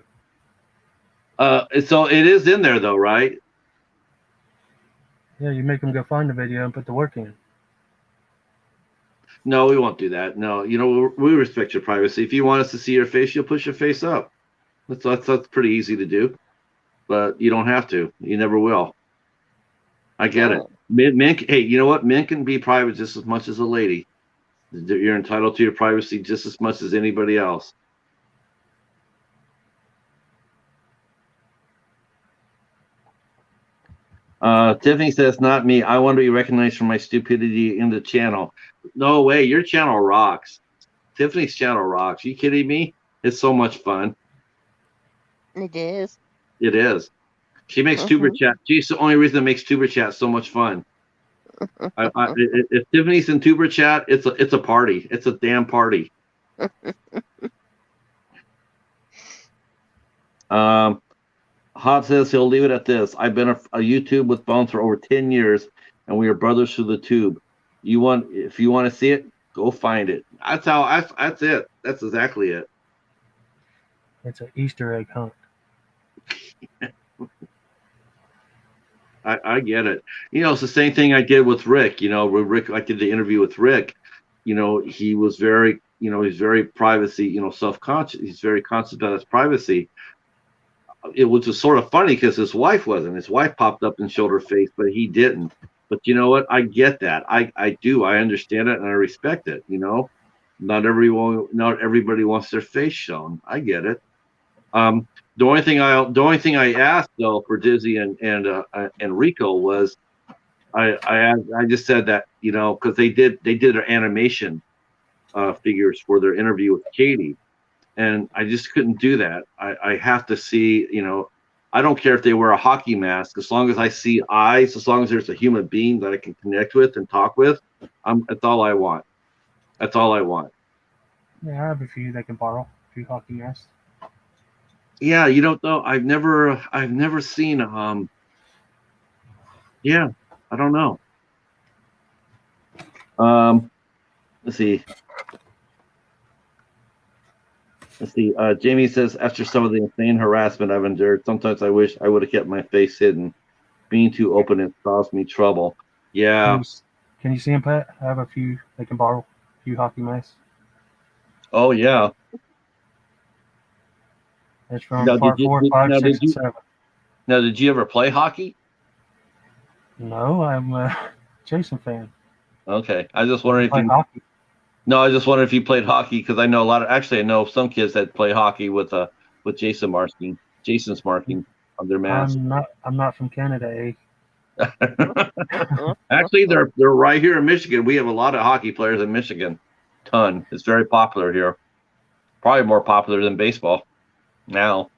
S1: So it is in there though, right?
S4: Yeah, you make them go find the video and put the work in.
S1: No, we won't do that. No, you know, we respect your privacy. If you want us to see your face, you'll push your face up. That's pretty easy to do, but you don't have to. You never will. I get it. Men, hey, you know what? Men can be private just as much as a lady. You're entitled to your privacy just as much as anybody else. Tiffany says, not me. I want to be recognized for my stupidity in the channel. No way. Your channel rocks. Tiffany's channel rocks. You kidding me? It's so much fun.
S3: It is.
S1: It is. She makes tuber chat. She's the only reason that makes tuber chat so much fun. If Tiffany's in tuber chat, it's a party. It's a damn party. Hobbs says he'll leave it at this. I've been a YouTube with Bones for over 10 years, and we are brothers through the tube. If you want to see it, go find it. That's it. That's exactly it.
S4: It's an Easter egg hunt.
S1: I get it. You know, it's the same thing I did with Rick. You know, I did the interview with Rick. You know, he was very, you know, he's very privacy, you know, self-conscious. He's very conscious about his privacy. It was just sort of funny because his wife wasn't. His wife popped up and showed her face, but he didn't. But you know what? I get that. I do. I understand it and I respect it. You know, not everybody wants their face shown. I get it. The only thing I asked though for Dizzy and Rico was I just said that, you know, because they did their animation figures for their interview with Katie, and I just couldn't do that. I have to see, you know, I don't care if they wear a hockey mask, as long as I see eyes, as long as there's a human being that I can connect with and talk with. That's all I want. That's all I want.
S4: Yeah, I have a few they can borrow. A few hockey masks.
S1: Yeah, you don't know. I've never seen. Yeah, I don't know. Let's see. Jamie says, after some of the insane harassment I've endured, sometimes I wish I would have kept my face hidden. Being too open has caused me trouble. Yeah.
S4: Can you see them, Pat? I have a few they can borrow. A few hockey masks.
S1: Oh yeah.
S4: It's from part 4, 5, 6, and 7.
S1: Now, did you ever play hockey?
S4: No, I'm a Jason fan.
S1: Okay, I just wondering if you
S4: hockey.
S1: No, I just wondered if you played hockey, because I know I know some kids that play hockey with Jason's marking on their mask.
S4: I'm not from Canada, eh?
S1: Actually, they're right here in Michigan. We have a lot of hockey players in Michigan. Ton. It's very popular here. Probably more popular than baseball now.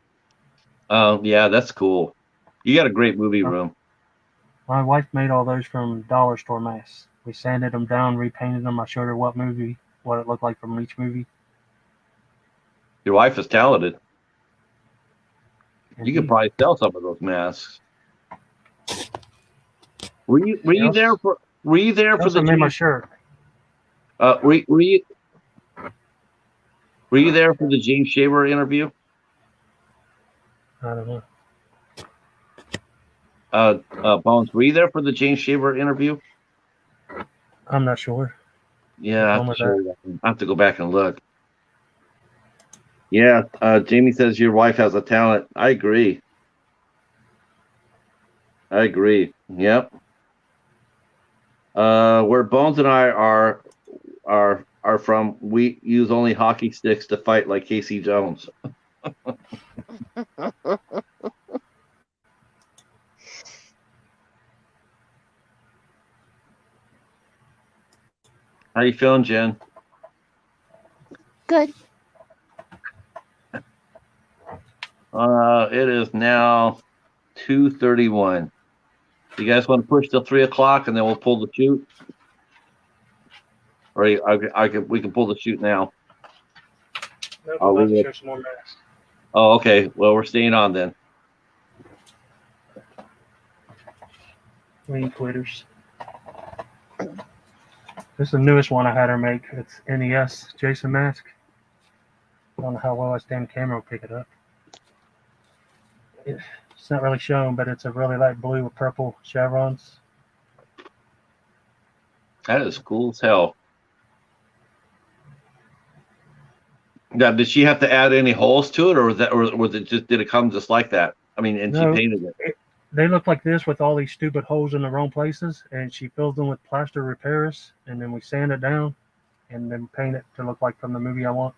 S1: Yeah, that's cool. You got a great movie room.
S4: My wife made all those from dollar store masks. We sanded them down, repainted them. I showed her what it looked like from each movie.
S1: Your wife is talented. You could probably sell some of those masks. Were you there for Were you there for
S4: Also
S1: the
S4: made my
S1: James?
S4: shirt.
S1: Were you there for the James Shaver interview?
S4: I don't know.
S1: Bones, were you there for the James Shaver interview?
S4: I'm not sure.
S1: Yeah, I have to go back and look. Yeah, Jamie says your wife has a talent. I agree. Yep. Where Bones and I are from, we use only hockey sticks to fight like Casey Jones. How you feeling, Jen?
S3: Good.
S1: It is now 2:31. You guys want to push till 3:00 and then we'll pull the chute? Or we can pull the chute now. I'll leave it.
S4: Some more masks.
S1: Oh, okay. Well, we're staying on then.
S4: We ain't quitters. This is the newest one I had her make. It's NES Jason mask. I don't know how well this damn camera will pick it up. It's not really shown, but it's a really light blue with purple chevrons.
S1: That is cool as hell. Now, did she have to add any holes to it, or was it just did it come just like that? I mean, and
S4: No,
S1: she painted it.
S4: They look like this with all these stupid holes in the wrong places, and she fills them with plaster repairs, and then we sand it down, and then paint it to look like from the movie I want.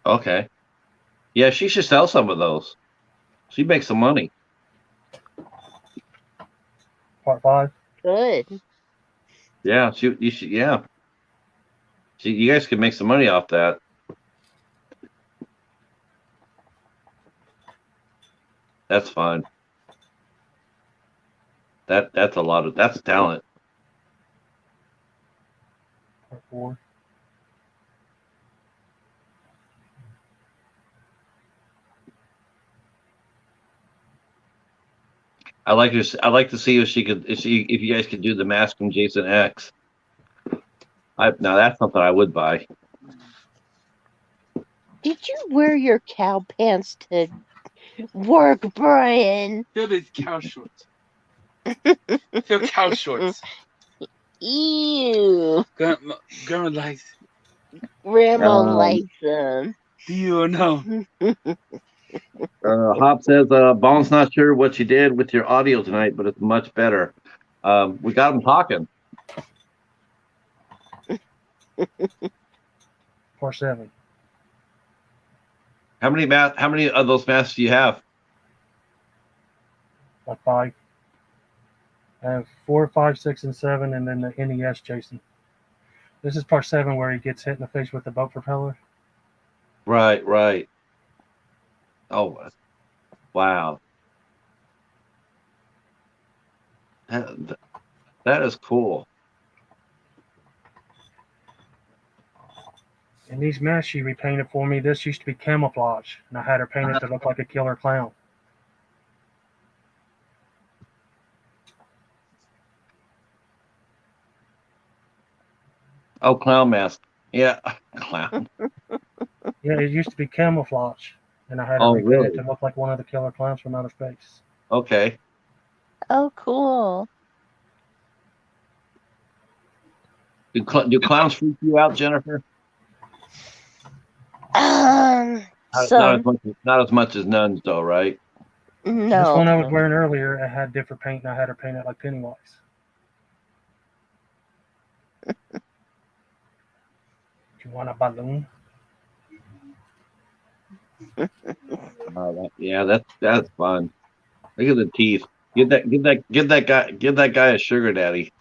S1: Okay. Yeah, she should sell some of those. She makes some money.
S4: Part 5.
S3: Good.
S1: Yeah, you should. Yeah. You guys could make some money off that. That's fine. That's a lot of that's talent.
S4: Part 4.
S1: I like to see if you guys could do the mask from Jason X. Now that's something I would buy.
S3: Did you wear your cow pants to work, Brian?
S11: Feel these cow shorts. Feel cow shorts.
S3: Ew.
S11: Grandma likes.
S3: Grandma likes them.
S11: Do you know?
S1: Hobbs says, Bones not sure what you did with your audio tonight, but it's much better. We got him talking.
S4: Part 7.
S1: How many of those masks do you have?
S4: Like 5. I have 4, 5, 6, and 7, and then the NES Jason. This is part 7 where he gets hit in the face with the boat propeller.
S1: Right. Oh, wow. That is cool.
S4: And these masks she repainted for me, this used to be camouflage, and I had her paint it to look like a killer clown.
S1: Oh, clown mask. Yeah, clown.
S4: Yeah, it used to be camouflage, and I had her repaint it to look like one of the killer clowns from outer space.
S1: Okay.
S3: Oh, cool.
S1: Do clowns freak you out, Jennifer?
S3: Some.
S1: Not as much as nuns, though, right?
S3: No.
S4: This one I was wearing earlier, it had different paint, and I had her paint it like Pennywise. Do you want a balloon?
S1: That's fun. Look at the teeth. Give that guy a sugar daddy.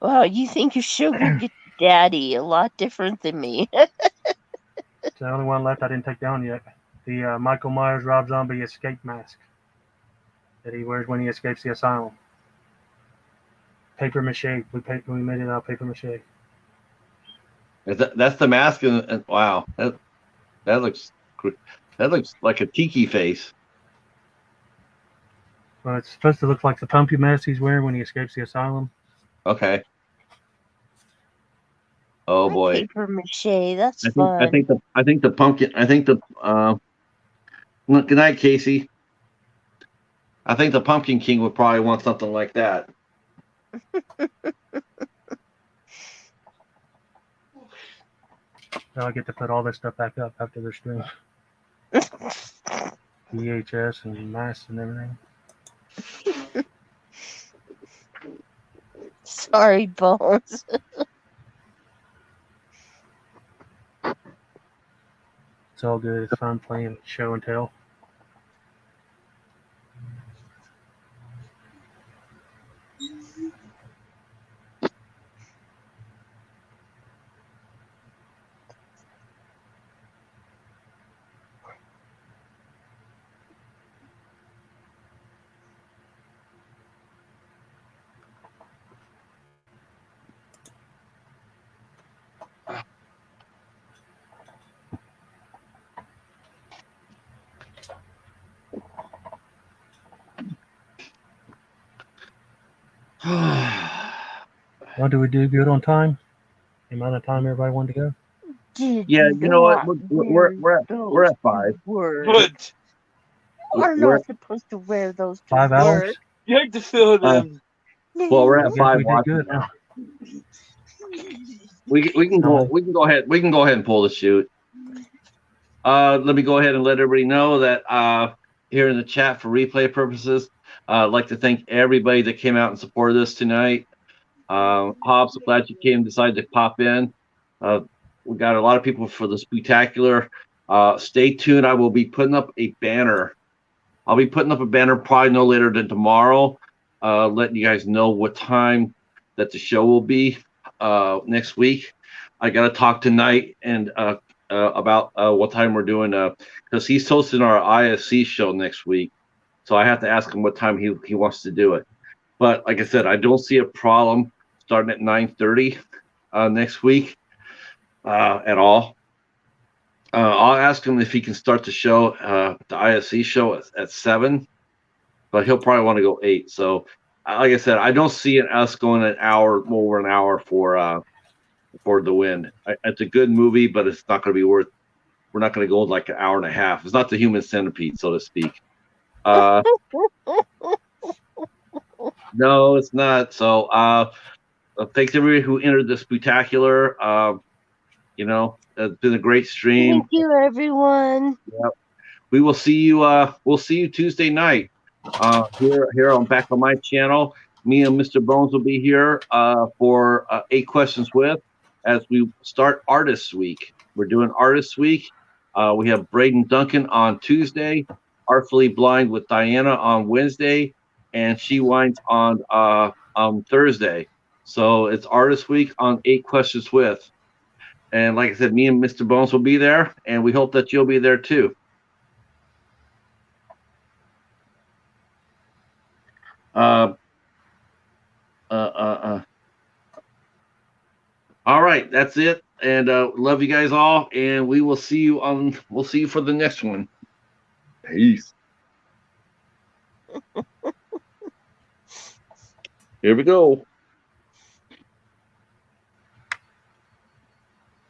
S3: Wow, you think your sugar daddy a lot different than me.
S4: It's the only one left I didn't take down yet. The Michael Myers Rob Zombie escape mask that he wears when he escapes the asylum. Paper mache. We made it out of paper mache.
S1: That's the mask, and wow, that looks like a tiki face.
S4: Well, it's supposed to look like the pumpy mask he's wearing when he escapes the asylum.
S1: Okay. Oh
S3: I
S1: boy.
S3: paper mache. That's
S1: I
S3: fun.
S1: think the pumpkin. Good night, Casey. I think the Pumpkin King would probably want something like that.
S4: Now I get to put all this stuff back up after the stream. VHS and masks and everything.
S3: Sorry, Bones.
S4: It's all good. It's fun playing show and tell. Well, do we do good on time? The amount of time everybody wanted to go?
S3: Did
S1: Yeah, you know what?
S3: not
S1: We're at 5.
S11: But
S3: We're
S1: We're
S3: not supposed to wear those to
S4: 5 hours?
S3: work.
S11: you have to feel them.
S1: Well, we're
S4: I
S1: at
S4: guess
S1: 5
S4: we did
S1: watches
S4: good.
S1: now. We can go ahead and pull the shoot. Let me go ahead and let everybody know that here in the chat for replay purposes, I'd like to thank everybody that came out and supported us tonight. Hobbs, I'm glad you came, decided to pop in. We got a lot of people for the Spooktacular. Stay tuned. I will be putting up a banner. I'll be putting up a banner probably no later than tomorrow, letting you guys know what time that the show will be next week. I got to talk tonight and about what time we're doing because he's hosting our ISC show next week. So I have to ask him what time he wants to do it. But like I said, I don't see a problem starting at 9:30 next week at all. I'll ask him if he can start the show, the ISC show at 7, but he'll probably want to go 8. So, like I said, I don't see us going an hour, over an hour for the win. It's a good movie, but it's not going to be worth. We're not going to go like an hour and a half. It's not the Human Centipede, so to speak. No, it's not. So, thanks everybody who entered the Spooktacular. It's been a great stream.
S3: Thank you, everyone.
S1: Yep. We will see you. We'll see you Tuesday night. Here on back on my channel. Me and Mr. Bones will be here for 8 Questions With as we start Artists Week. We're doing Artists Week. We have Braden Duncan on Tuesday, Artfully Blind with Diana on Wednesday, and She Whines on Thursday. So it's Artist Week on 8 Questions With. And like I said, me and Mr. Bones will be there, and we hope that you'll be there too. All right, that's it. And love you guys all, and we'll see you for the next one. Peace. Here we go.